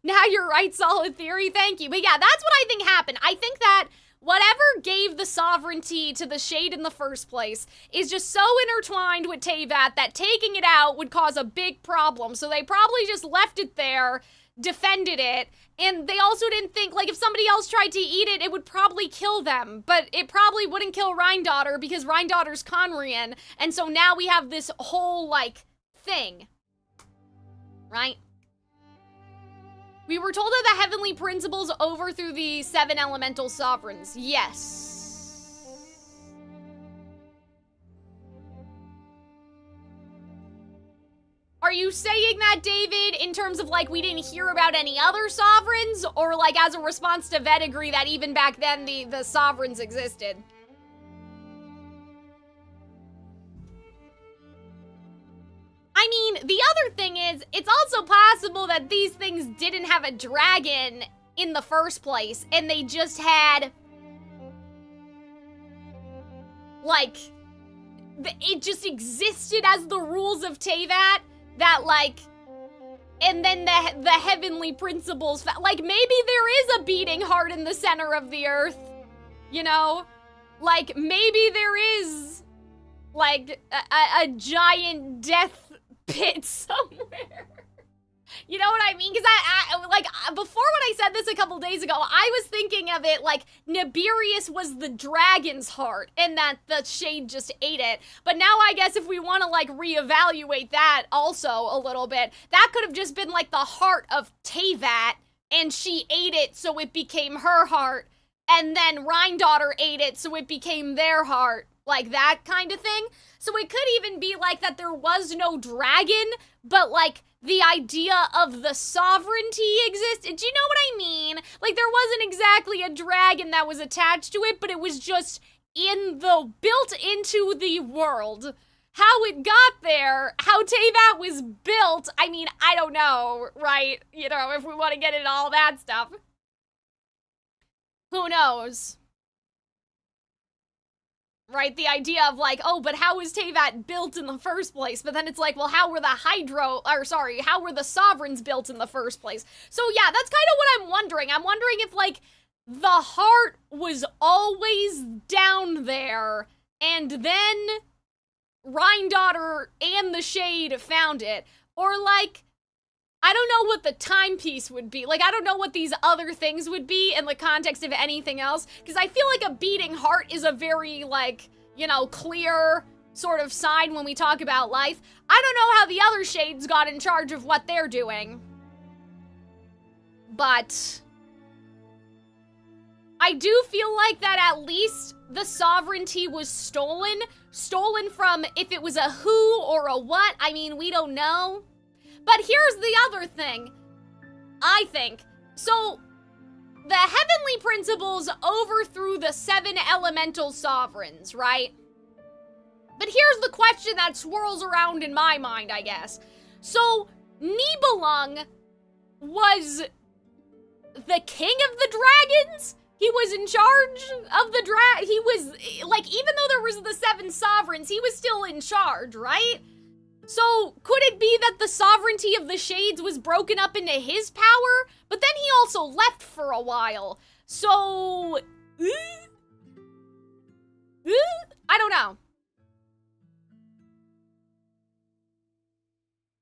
[SPEAKER 4] Now you're right, Solid Theory, thank you. But yeah, that's what I think happened. I think that whatever gave the sovereignty to the Shade in the first place is just so intertwined with Teyvat that taking it out would cause a big problem, so they probably just left it there, defended it, and they also didn't think, like, if somebody else tried to eat it, it would probably kill them, but it probably wouldn't kill Rhindaughter because Rhindaughter's Conrian, and so now we have this whole, like, thing, right? We were told that the heavenly principles overthrew the 7 elemental sovereigns. Yes. Are you saying that, David, in terms of, like, we didn't hear about any other sovereigns? Or, like, as a response to Vedigree that even back then the sovereigns existed? I mean, the other thing is, it's also possible that these things didn't have a dragon in the first place, and they just had, like, it just existed as the rules of Teyvat, that, like, and then the heavenly principles, like, maybe there is a beating heart in the center of the earth, you know? Like, maybe there is, like, a giant death pit somewhere. You know what I mean? Because I like, before when I said this a couple days ago, I was thinking of it like Nibirius was the dragon's heart and that the Shade just ate it. But now I guess if we want to like reevaluate that also a little bit, that could have just been like the heart of Teyvat and she ate it so it became her heart. And then Rhindaughter ate it so it became their heart. Like that kind of thing. So it could even be like that there was no dragon, but like the idea of the sovereignty existed. Do you know what I mean? Like there wasn't exactly a dragon that was attached to it, but it was just built into the world. How it got there, how Teyvat was built, I mean, I don't know, right? You know, if we want to get into all that stuff. Who knows? Right, the idea of like, oh, but how was Teyvat built in the first place? But then it's like, well, how were the sovereigns built in the first place? So yeah, that's kind of what I'm wondering. I'm wondering if like the heart was always down there and then Rhine-Daughter and the Shade found it. Or like, I don't know what the timepiece would be. Like, I don't know what these other things would be in the context of anything else. Because I feel like a beating heart is a very, like, you know, clear sort of sign when we talk about life. I don't know how the other Shades got in charge of what they're doing. But I do feel like that at least the sovereignty was stolen. Stolen from if it was a who or a what. I mean, we don't know. But here's the other thing, I think. So, the heavenly principles overthrew the 7 elemental sovereigns, right? But here's the question that swirls around in my mind, I guess. So, Nibelung was the king of the dragons? He was in charge of the he was, like, even though there was the 7 sovereigns, he was still in charge, right? So, could it be that the sovereignty of the Shades was broken up into his power? But then he also left for a while. So, I don't know.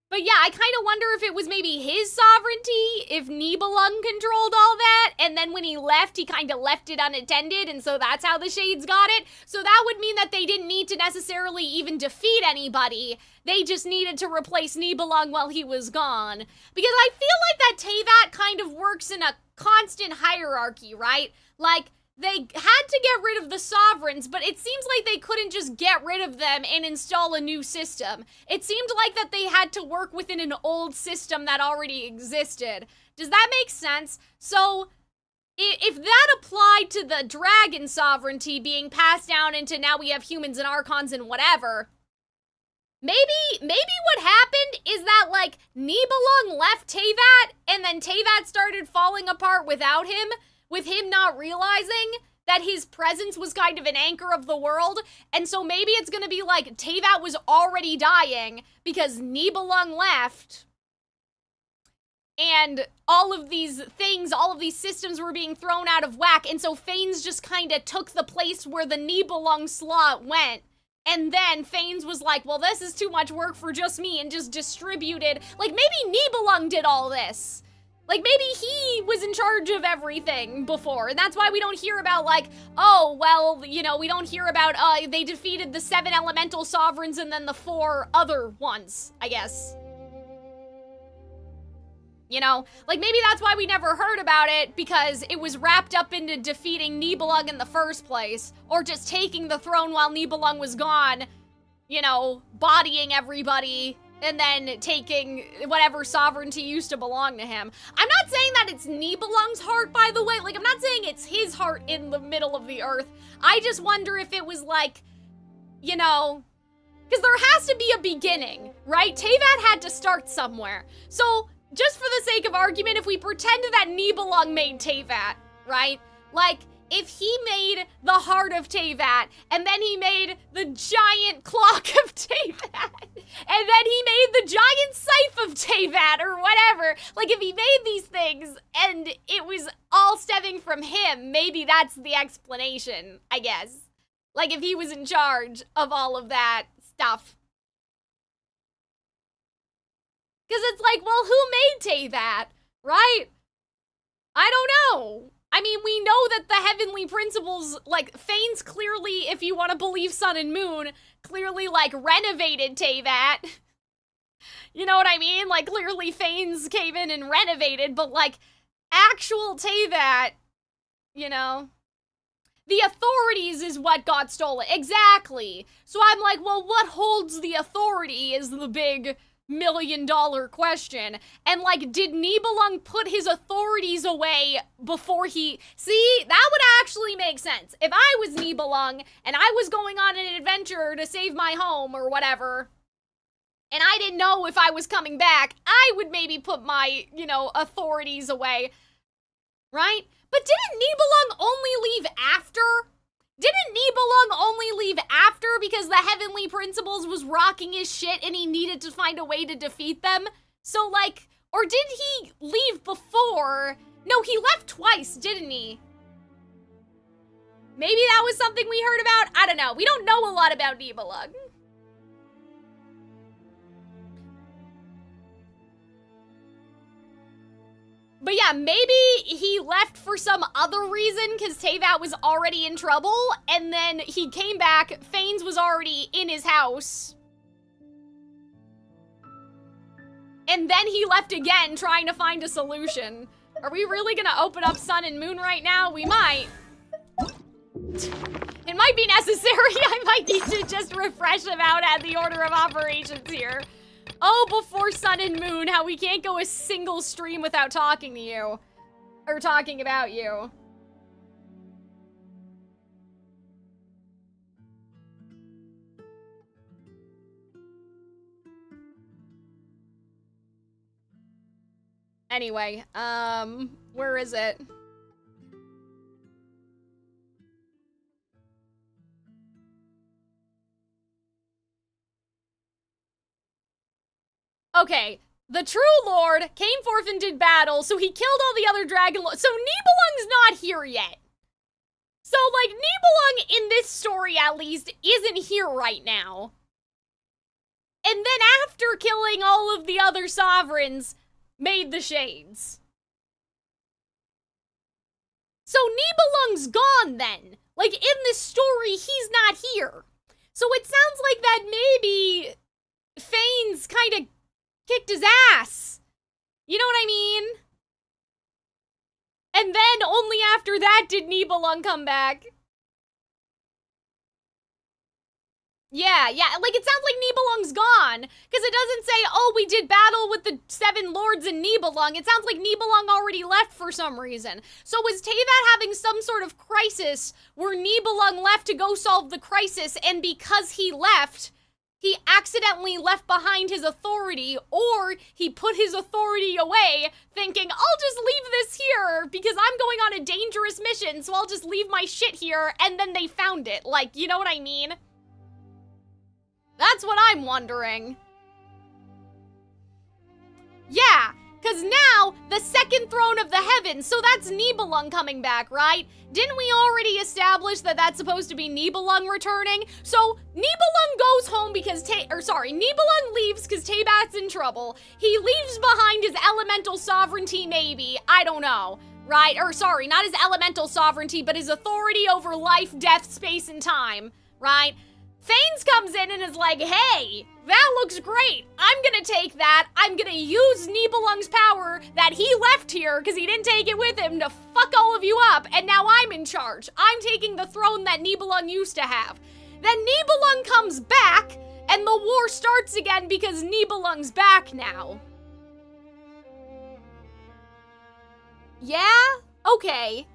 [SPEAKER 4] But yeah, I kind of wonder if it was maybe his sovereignty, if Nibelung controlled all that, and then when he left, he kind of left it unattended, and so that's how the Shades got it. So that would mean that they didn't need to necessarily even defeat anybody. They just needed to replace Nibelung while he was gone. Because I feel like that Teyvat kind of works in a constant hierarchy, right? Like, they had to get rid of the sovereigns, but it seems like they couldn't just get rid of them and install a new system. It seemed like that they had to work within an old system that already existed. Does that make sense? So, if that applied to the dragon sovereignty being passed down into now we have humans and archons and whatever, maybe what happened is that, like, Nibelung left Teyvat, and then Teyvat started falling apart without him, with him not realizing that his presence was kind of an anchor of the world, and so maybe it's gonna be like Teyvat was already dying because Nibelung left, and all of these things, all of these systems were being thrown out of whack, and so Fanes just kind of took the place where the Nibelung slot went. And then Fanes was like, well, this is too much work for just me, and just distributed. Like, maybe Nibelung did all this. Like, maybe he was in charge of everything before, and that's why we don't hear about, like, oh, well, you know, we don't hear about, they defeated the 7 elemental sovereigns and then the 4 other ones, I guess. You know? Like, maybe that's why we never heard about it, because it was wrapped up into defeating Nibelung in the first place, or just taking the throne while Nibelung was gone, you know, bodying everybody, and then taking whatever sovereignty used to belong to him. I'm not saying that it's Nibelung's heart, by the way. Like, I'm not saying it's his heart in the middle of the earth. I just wonder if it was like, you know, because there has to be a beginning, right? Teyvat had to start somewhere. So, just for the sake of argument, if we pretend that Nibelung made Teyvat, right? Like, if he made the heart of Teyvat, and then he made the giant clock of Teyvat, and then he made the giant scythe of Teyvat, or whatever, like, if he made these things, and it was all stemming from him, maybe that's the explanation, I guess. Like, if he was in charge of all of that stuff. Because it's like, well, who made Teyvat, right? I don't know. I mean, we know that the heavenly principles, like, Fanes clearly, if you want to believe Sun and Moon, clearly, like, renovated Teyvat. You know what I mean? Like, clearly Fanes came in and renovated, but, like, actual Teyvat, you know? The authorities is what got stolen. Exactly. So I'm like, well, what holds the authority is the big $1 million question. And like, did Nibelung put his authorities away before he... See, that would actually make sense. If I was Nibelung and I was going on an adventure to save my home or whatever, and I didn't know if I was coming back, I would maybe put my, you know, authorities away, right? But didn't Nibelung only leave after? Didn't Nibelung only leave after because the Heavenly Principles was rocking his shit and he needed to find a way to defeat them? So, like, or did he leave before? No, he left twice, didn't he? Maybe that was something we heard about? I don't know. We don't know a lot about Nibelung. But yeah, maybe he left for some other reason because Teyvat was already in trouble, and then he came back, Fanes was already in his house. And then he left again trying to find a solution. Are we really gonna open up Sun and Moon right now? We might. It might be necessary. I might need to just refresh about at the order of operations here. Oh, before Sun and Moon, how we can't go a single stream without talking to you. Or talking about you. Anyway, where is it? Okay, the true lord came forth and did battle, so he killed all the other dragon lords. So Nibelung's not here yet. So, like, Nibelung in this story, at least, isn't here right now. And then after killing all of the other sovereigns, made the shades. So Nibelung's gone then. Like, in this story, he's not here. So it sounds like that maybe Fanes kind of kicked his ass. You know what I mean? And then only after that did Nibelung come back. Yeah, like it sounds like Nibelung's gone. Because it doesn't say, oh, we did battle with the 7 lords in Nibelung. It sounds like Nibelung already left for some reason. So was Teyvat having some sort of crisis where Nibelung left to go solve the crisis, and because he left, he accidentally left behind his authority, or he put his authority away, thinking, I'll just leave this here because I'm going on a dangerous mission, so I'll just leave my shit here, and then they found it. Like, you know what I mean? That's what I'm wondering. Yeah, because now, the second throne of the heavens, so that's Nibelung coming back, right? Didn't we already establish that that's supposed to be Nibelung returning? So, Nibelung goes home because Nibelung leaves because Teyvat's in trouble. He leaves behind his elemental sovereignty, maybe. I don't know. Right? Or sorry, not his elemental sovereignty, but his authority over life, death, space, and time. Right? Fanes comes in and is like, hey, that looks great. I'm gonna take that. I'm gonna use Nibelung's power that he left here because he didn't take it with him to fuck all of you up, and now I'm in charge. I'm taking the throne that Nibelung used to have. Then Nibelung comes back, and the war starts again because Nibelung's back now. Yeah? Okay.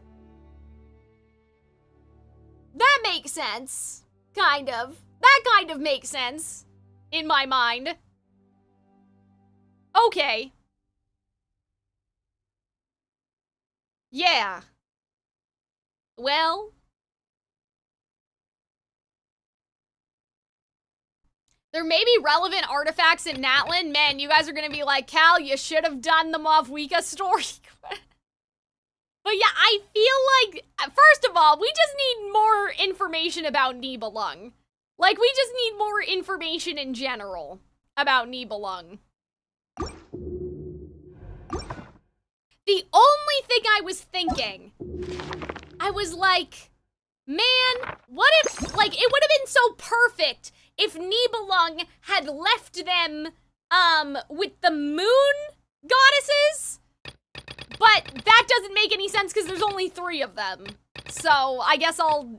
[SPEAKER 4] That makes sense. Kind of. That kind of makes sense. In my mind. Okay. Yeah. Well. There may be relevant artifacts in Natlan. Man, you guys are gonna be like, Cal, you should have done the Mavwika story. But yeah, I feel like, first of all, we just need more information about Nibelung. Like, we just need more information in general about Nibelung. The only thing I was thinking, I was like, man, what if, like, it would have been so perfect if Nibelung had left them, with the moon goddesses? But that doesn't make any sense because there's only 3 of them. So I guess I'll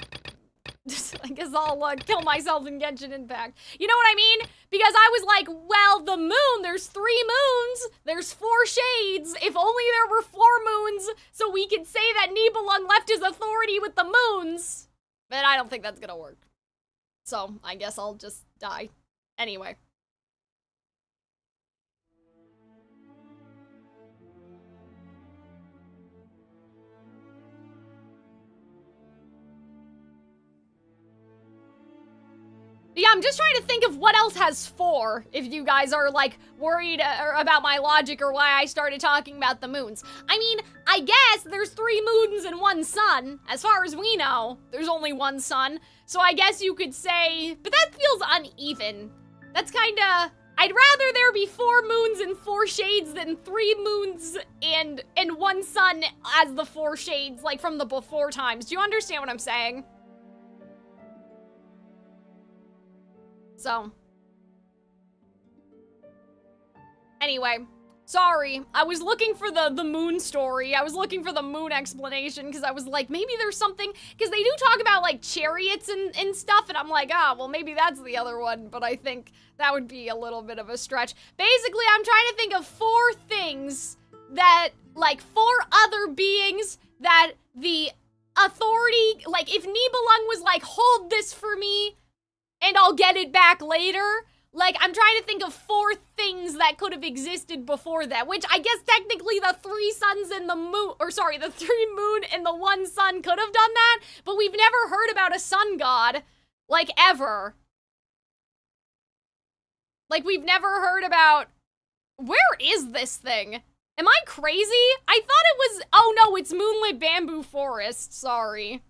[SPEAKER 4] kill myself in Genshin Impact. You know what I mean? Because I was like, well, the moon, there's 3 moons, there's 4 shades. If only there were 4 moons, so we could say that Nibelung left his authority with the moons. But I don't think that's gonna work. So I guess I'll just die. Anyway. Yeah, I'm just trying to think of what else has 4, if you guys are, like, worried about my logic or why I started talking about the moons. I mean, I guess there's 3 moons and 1 sun. As far as we know, there's only 1 sun. So I guess you could say, but that feels uneven. That's kinda, I'd rather there be 4 moons and 4 shades than 3 moons and 1 sun as the 4 shades, like from the before times. Do you understand what I'm saying? So, anyway, sorry. I was looking for the moon story. I was looking for the moon explanation because I was like, maybe there's something, because they do talk about like chariots and stuff, and I'm like, ah, well, maybe that's the other one, but I think that would be a little bit of a stretch. Basically, I'm trying to think of 4 things that, like, 4 other beings that the authority, like, if Nibelung was like, hold this for me, and I'll get it back later. Like, I'm trying to think of 4 things that could have existed before that, which I guess technically the 3 suns and the moon, or sorry, the 3 moon and the 1 sun could have done that, but we've never heard about a sun god, like, ever. Like, we've never heard about, where is this thing? Am I crazy? I thought it was, oh no, it's Moonlit Bamboo Forest, sorry.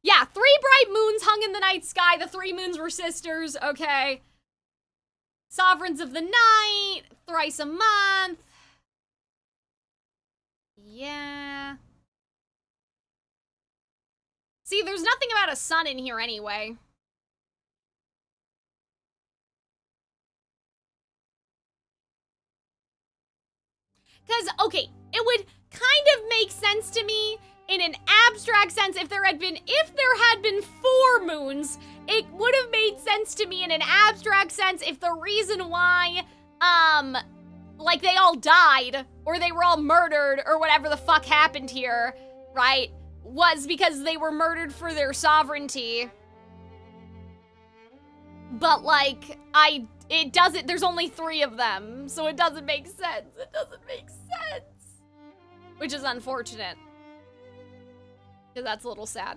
[SPEAKER 4] Yeah, 3 bright moons hung in the night sky. The 3 moons were sisters, okay. Sovereigns of the night, thrice a month. Yeah. See, there's nothing about a sun in here anyway. Because, okay, it would kind of make sense to me in an abstract sense if there had been 4 moons. It would have made sense to me in an abstract sense if the reason why, like they all died or they were all murdered or whatever the fuck happened here, right, was because they were murdered for their sovereignty. But like, it doesn't, there's only 3 of them, so it doesn't make sense. It doesn't make sense. Which is unfortunate. Because that's a little sad.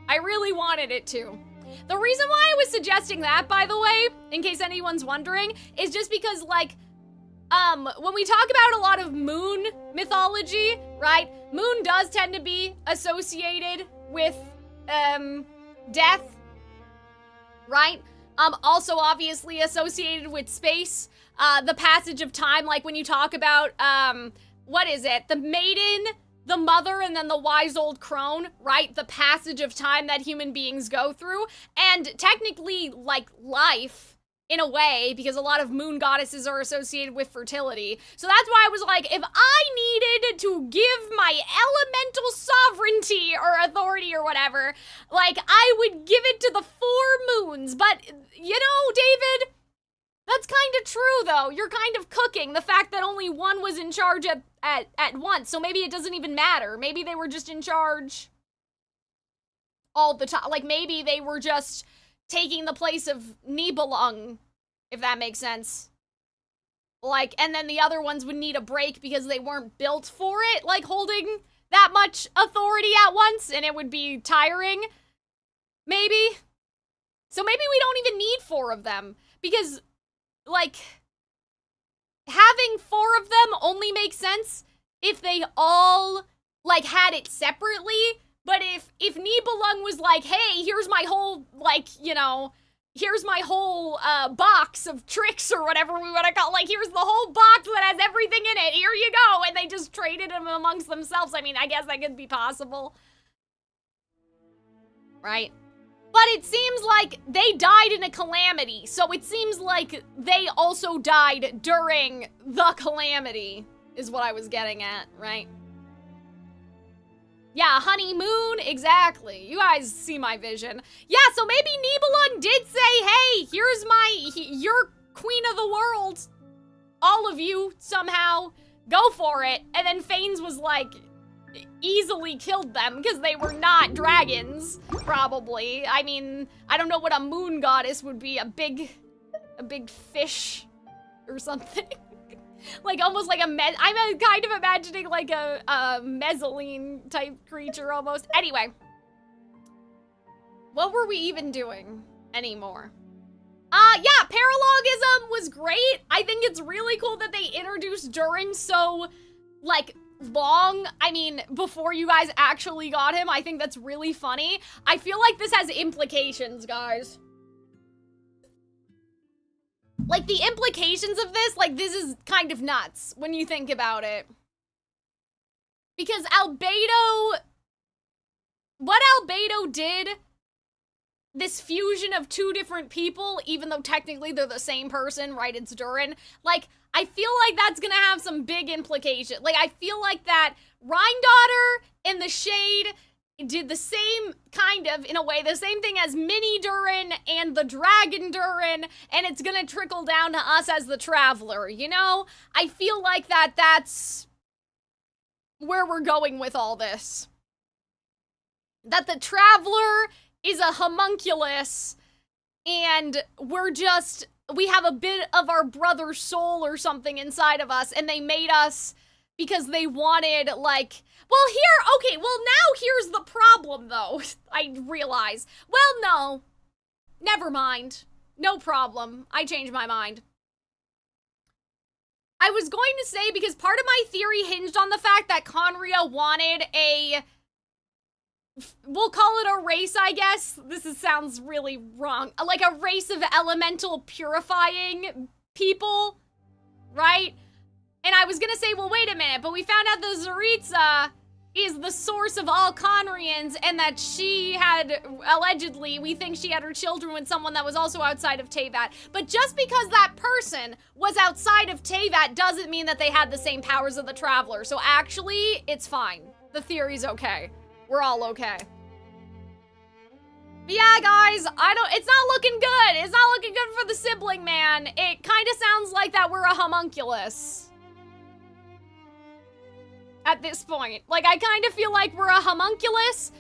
[SPEAKER 4] I really wanted it to. The reason why I was suggesting that, by the way, in case anyone's wondering, is just because, like, when we talk about a lot of moon mythology, right, moon does tend to be associated with, death, right? Also obviously associated with space, the passage of time, like when you talk about, what is it? The maiden, the mother, and then the wise old crone, right? The passage of time that human beings go through. And technically, like, life, in a way, because a lot of moon goddesses are associated with fertility. So that's why I was like, if I needed to give my elemental sovereignty or authority or whatever, like, I would give it to the 4 moons. But, you know, David, that's kind of true, though. You're kind of cooking the fact that only 1 was in charge at once. So maybe it doesn't even matter. Maybe they were just in charge all the time. Like, maybe they were just taking the place of Nibelung, if that makes sense. Like, and then the other ones would need a break because they weren't built for it, like, holding that much authority at once, and it would be tiring. Maybe. So maybe we don't even need 4 of them, because, like, having 4 of them only makes sense if they all, like, had it separately. But if Nibelung was like, hey, here's my whole, like, you know, here's my whole box of tricks or whatever we want to call, like, here's the whole box that has everything in it, here you go, and they just traded them amongst themselves. I mean, I guess that could be possible. Right? But it seems like they died in a calamity, so it seems like they also died during the calamity, is what I was getting at, right? Yeah, honeymoon, exactly. You guys see my vision. Yeah, so maybe Nibelung did say, hey, here's you're queen of the world. All of you, somehow, go for it. And then Fanes was like, easily killed them because they were not dragons, probably. I mean, I don't know what a moon goddess would be, a big fish or something. Like, almost like I'm kind of imagining like a mezzaline type creature almost. Anyway. What were we even doing anymore? Yeah, paralogism was great. I think it's really cool that they introduced Durin so, like, long. I mean, before you guys actually got him. I think that's really funny. I feel like this has implications, guys. Like, the implications of this, like, this is kind of nuts when you think about it. Because what Albedo did, this fusion of two different people, even though technically they're the same person, right? It's Durin. Like, I feel like that's gonna have some big implications. Like, I feel like that Rhine-Daughter in the Shade did the same, kind of, in a way, the same thing as Mini Durin and the Dragon Durin, and it's gonna trickle down to us as the Traveler, you know? I feel like that's where we're going with all this. That the Traveler is a homunculus, and we have a bit of our brother's soul or something inside of us, and they made us because they wanted, like, well, now here's the problem, though, I realize. Well, no. Never mind. No problem. I changed my mind. I was going to say, because part of my theory hinged on the fact that Conria wanted we'll call it a race, I guess. Sounds really wrong. Like a race of elemental purifying people, right? And I was gonna say, well, wait a minute, but we found out the Zaritza is the source of all Conrians, and that she had, allegedly, we think she had her children with someone that was also outside of Teyvat. But just because that person was outside of Teyvat doesn't mean that they had the same powers of the Traveler. So actually, it's fine. The theory's okay. We're all okay. But yeah, guys, it's not looking good. It's not looking good for the sibling, man. It kind of sounds like that we're a homunculus. At this point. Like, I kind of feel like we're a homunculus,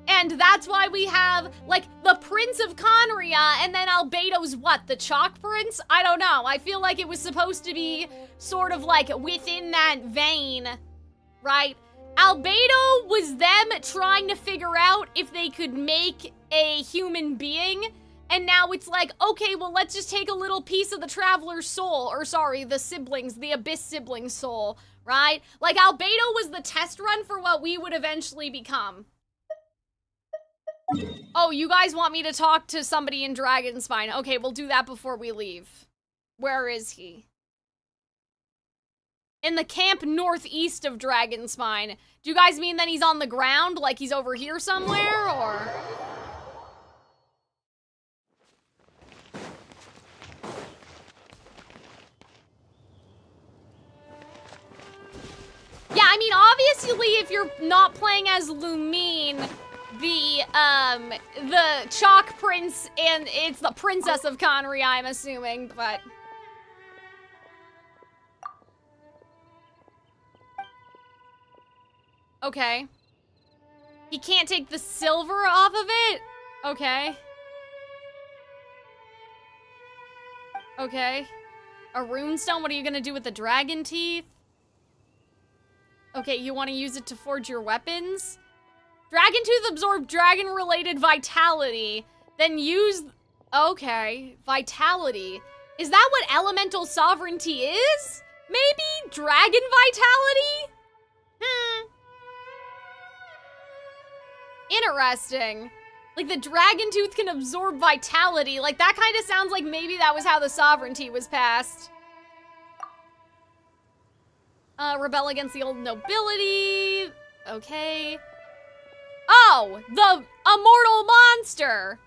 [SPEAKER 4] and that's why we have, like, the Prince of Conria, and then Albedo's what? The Chalk Prince? I don't know. I feel like it was supposed to be sort of, like, within that vein, right? Albedo was them trying to figure out if they could make a human being, and now it's like, okay, well, let's just take a little piece of the Traveler's soul, or sorry, the Abyss siblings' soul, right? Like, Albedo was the test run for what we would eventually become. Oh, you guys want me to talk to somebody in Dragonspine. Okay, we'll do that before we leave. Where is he? In the camp northeast of Dragonspine. Do you guys mean that he's on the ground? Like he's over here somewhere, or? Yeah, I mean, obviously, if you're not playing as Lumine, the Chalk Prince, and it's the Princess of Conria, I'm assuming, but... Okay. He can't take the silver off of it? Okay. Okay. A runestone? What are you gonna do with the dragon teeth? Okay, you want to use it to forge your weapons? Dragon tooth absorb dragon-related vitality. Then use... Okay, vitality. Is that what elemental sovereignty is? Maybe dragon vitality? Interesting. Like, the dragon tooth can absorb vitality. Like, that kind of sounds like maybe that was how the sovereignty was passed. Rebel against the old nobility. Okay. Oh, the immortal monster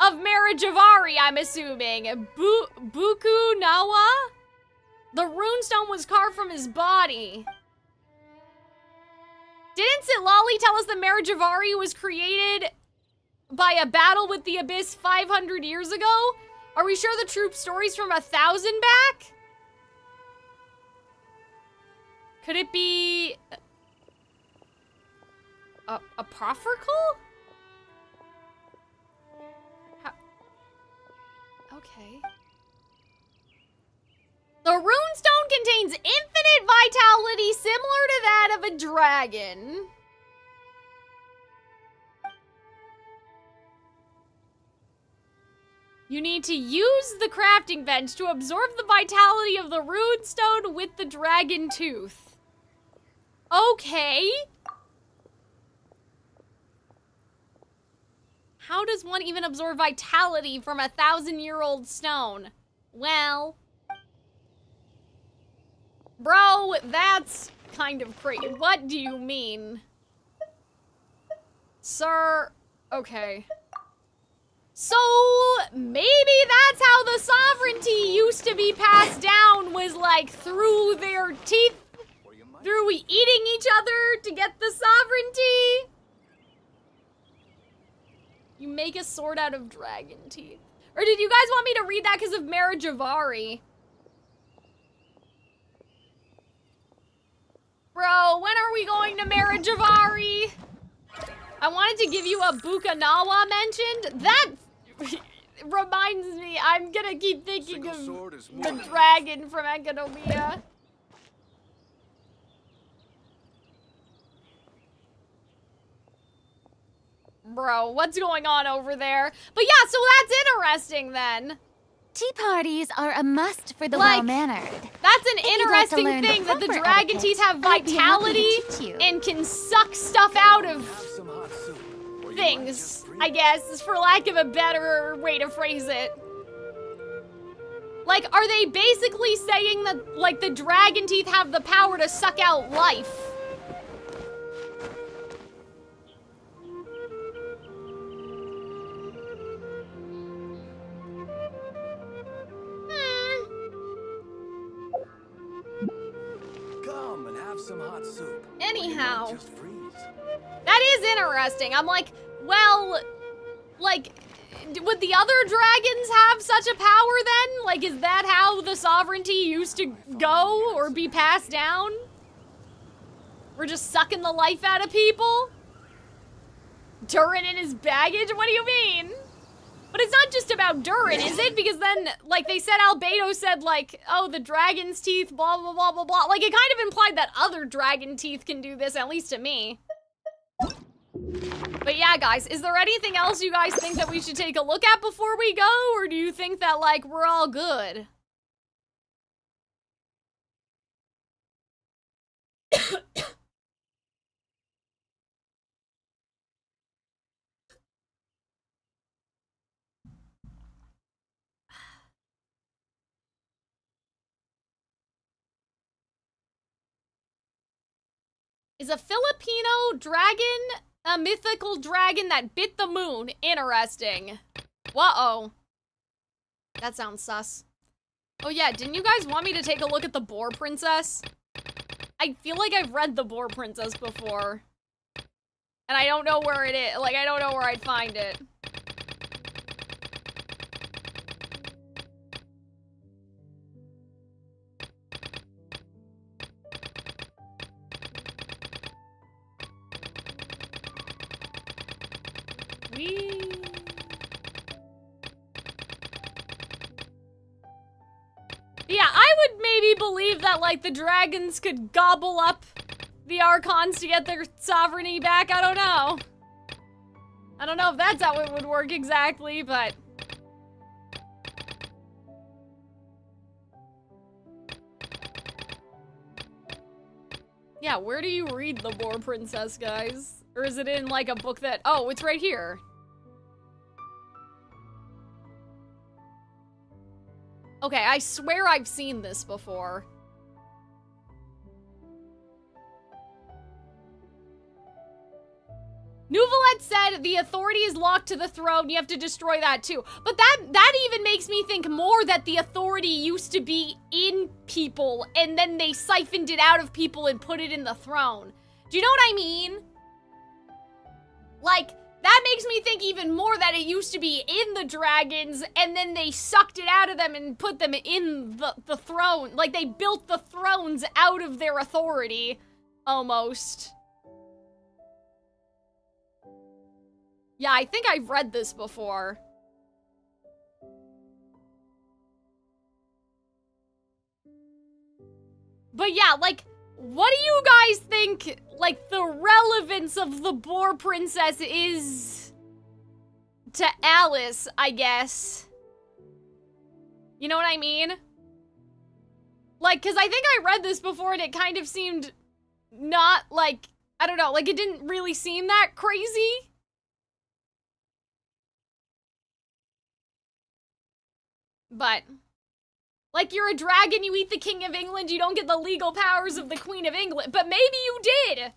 [SPEAKER 4] of Marijavari, I'm assuming. Buku Nawa? The runestone was carved from his body. Didn't Sitlali tell us that Marijavari was created by a battle with the Abyss 500 years ago? Are we sure the troop story's from 1,000 back? Could it be apocryphal? Okay. The runestone contains infinite vitality similar to that of a dragon. You need to use the crafting bench to absorb the vitality of the runestone with the dragon tooth. Okay. How does one even absorb vitality from 1,000-year-old stone? Well, bro, that's kind of crazy. What do you mean? Sir, okay. So, maybe that's how the sovereignty used to be passed down, was like through their teeth, through eating each other to get the sovereignty. You make a sword out of dragon teeth. Or did you guys want me to read that because of Marijavari? Bro, when are we going to Marijavari? I wanted to give you a Bukanawa mentioned. That reminds me, I'm gonna keep thinking of the dragon from Economia. Bro, what's going on over there? But yeah, so that's interesting then.
[SPEAKER 18] Tea parties are a must for the
[SPEAKER 4] Like,
[SPEAKER 18] well-mannered.
[SPEAKER 4] That's an
[SPEAKER 18] If you'd like to
[SPEAKER 4] interesting
[SPEAKER 18] learn the
[SPEAKER 4] thing that the
[SPEAKER 18] proper
[SPEAKER 4] dragon
[SPEAKER 18] etiquette,
[SPEAKER 4] teeth have
[SPEAKER 18] I'd be happy to
[SPEAKER 4] vitality
[SPEAKER 18] teach you.
[SPEAKER 4] and can suck stuff out of things, I guess, for lack of a better way to phrase it. Like, are they basically saying that, like, the dragon teeth have the power to suck out life?
[SPEAKER 5] Come and have some hot soup.
[SPEAKER 4] Anyhow,
[SPEAKER 5] Just freeze.
[SPEAKER 4] that is interesting. I'm like, well, like, would the other dragons have such a power then? Like, is that how the sovereignty used to go or be passed down? We're just sucking the life out of people? Durin and his baggage? What do you mean? But it's not just about Durin, is it? Because then, like, they said, Albedo said, like, oh, the dragon's teeth, blah, blah, blah, blah, blah. Like, it kind of implied that other dragon teeth can do this, at least to me. But yeah, guys, is there anything else you guys think that we should take a look at before we go? Or do you think that, like, we're all good? Is a Filipino dragon a mythical dragon that bit the moon? Interesting. Whoa. That sounds sus. Oh yeah, didn't you guys want me to take a look at the Boar Princess? I feel like I've read the Boar Princess before. And I don't know where it is. Like, I don't know where I'd find it. Yeah, I would maybe believe that, like, the dragons could gobble up the Archons to get their sovereignty back. I don't know. I don't know if that's how it would work exactly, but... Yeah, where do you read the Boar Princess, guys? Or is it in, like, a book that... Oh, it's right here. Okay, I swear I've seen this before. Nouvelette said the authority is locked to the throne. You have to destroy that too. But that even makes me think more that the authority used to be in people and then they siphoned it out of people and put it in the throne. Do you know what I mean? Like, that makes me think even more that it used to be in the dragons and then they sucked it out of them and put them in the throne. Like, they built the thrones out of their authority, almost. Yeah, I think I've read this before. But yeah, like, what do you guys think, like, the relevance of the Boar Princess is to Alice, I guess? You know what I mean? Like, because I think I read this before and it kind of seemed not, like, I don't know, like, it didn't really seem that crazy. But, like, you're a dragon, you eat the King of England, you don't get the legal powers of the Queen of England. But maybe you did.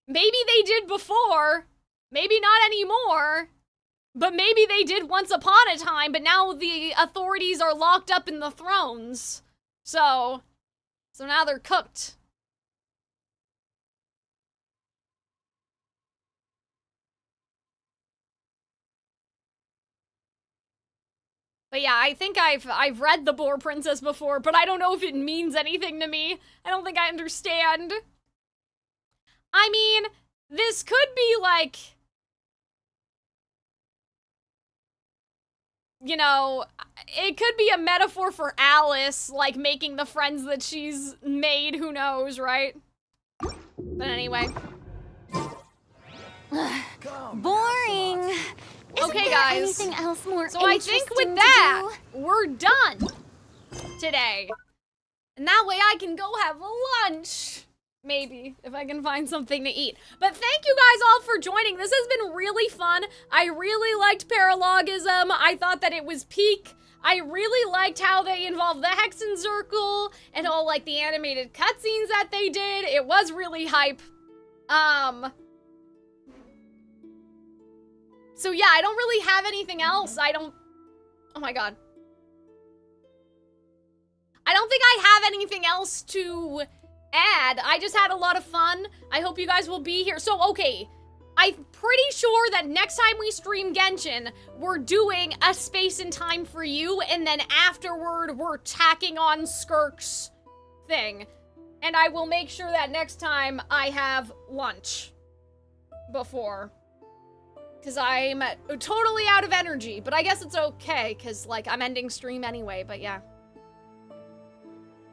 [SPEAKER 4] Maybe they did before. Maybe not anymore. But maybe they did once upon a time, but now the authorities are locked up in the thrones. So now they're cooked. But yeah, I think I've read The Boar Princess before, but I don't know if it means anything to me. I don't think I understand. I mean, this could be like, you know, it could be a metaphor for Alice, like making the friends that she's made, who knows, right? But anyway.
[SPEAKER 21] Boring.
[SPEAKER 4] Okay, guys.
[SPEAKER 21] Anything else more
[SPEAKER 4] so I think with that, we're done today. And that way I can go have lunch. Maybe, if I can find something to eat. But thank you guys all for joining. This has been really fun. I really liked Paralogism. I thought that it was peak. I really liked how they involved the Hexen Circle and all, like, the animated cutscenes that they did. It was really hype. So yeah, I don't really have anything else. Oh my god. I don't think I have anything else to add. I just had a lot of fun. I hope you guys will be here. So, okay, I'm pretty sure that next time we stream Genshin, we're doing a space and time for you, and then afterward, we're tacking on Skirk's thing. And I will make sure that next time I have lunch before. Because I'm totally out of energy, but I guess it's okay, because, like, I'm ending stream anyway, but yeah.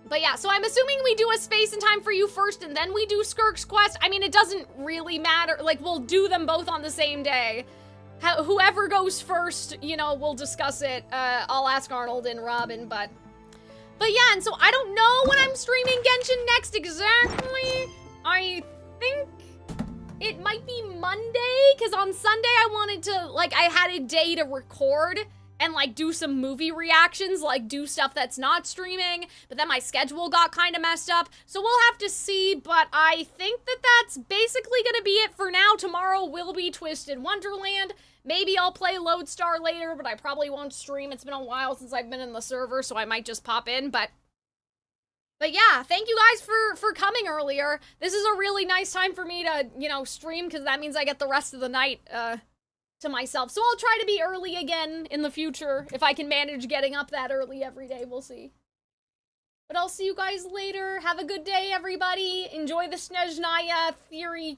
[SPEAKER 4] But yeah, so I'm assuming we do a space and time for you first, and then we do Skirk's quest. I mean, it doesn't really matter. Like, we'll do them both on the same day. Whoever goes first, you know, we'll discuss it. I'll ask Arnold and Robin, but yeah, and so I don't know when I'm streaming Genshin next exactly. I think it might be Monday, because on Sunday I wanted to, like, I had a day to record and, like, do some movie reactions, like, do stuff that's not streaming, but then my schedule got kind of messed up, so we'll have to see, but I think that that's basically gonna be it for now. Tomorrow will be Twisted Wonderland. Maybe I'll play Lodestar later, but I probably won't stream. It's been a while since I've been in the server, so I might just pop in, but yeah, thank you guys for coming earlier. This is a really nice time for me to, you know, stream, because that means I get the rest of the night, to myself. So I'll try to be early again in the future. If I can manage getting up that early every day, we'll see. But I'll see you guys later. Have a good day, everybody. Enjoy the Snezhnaya theory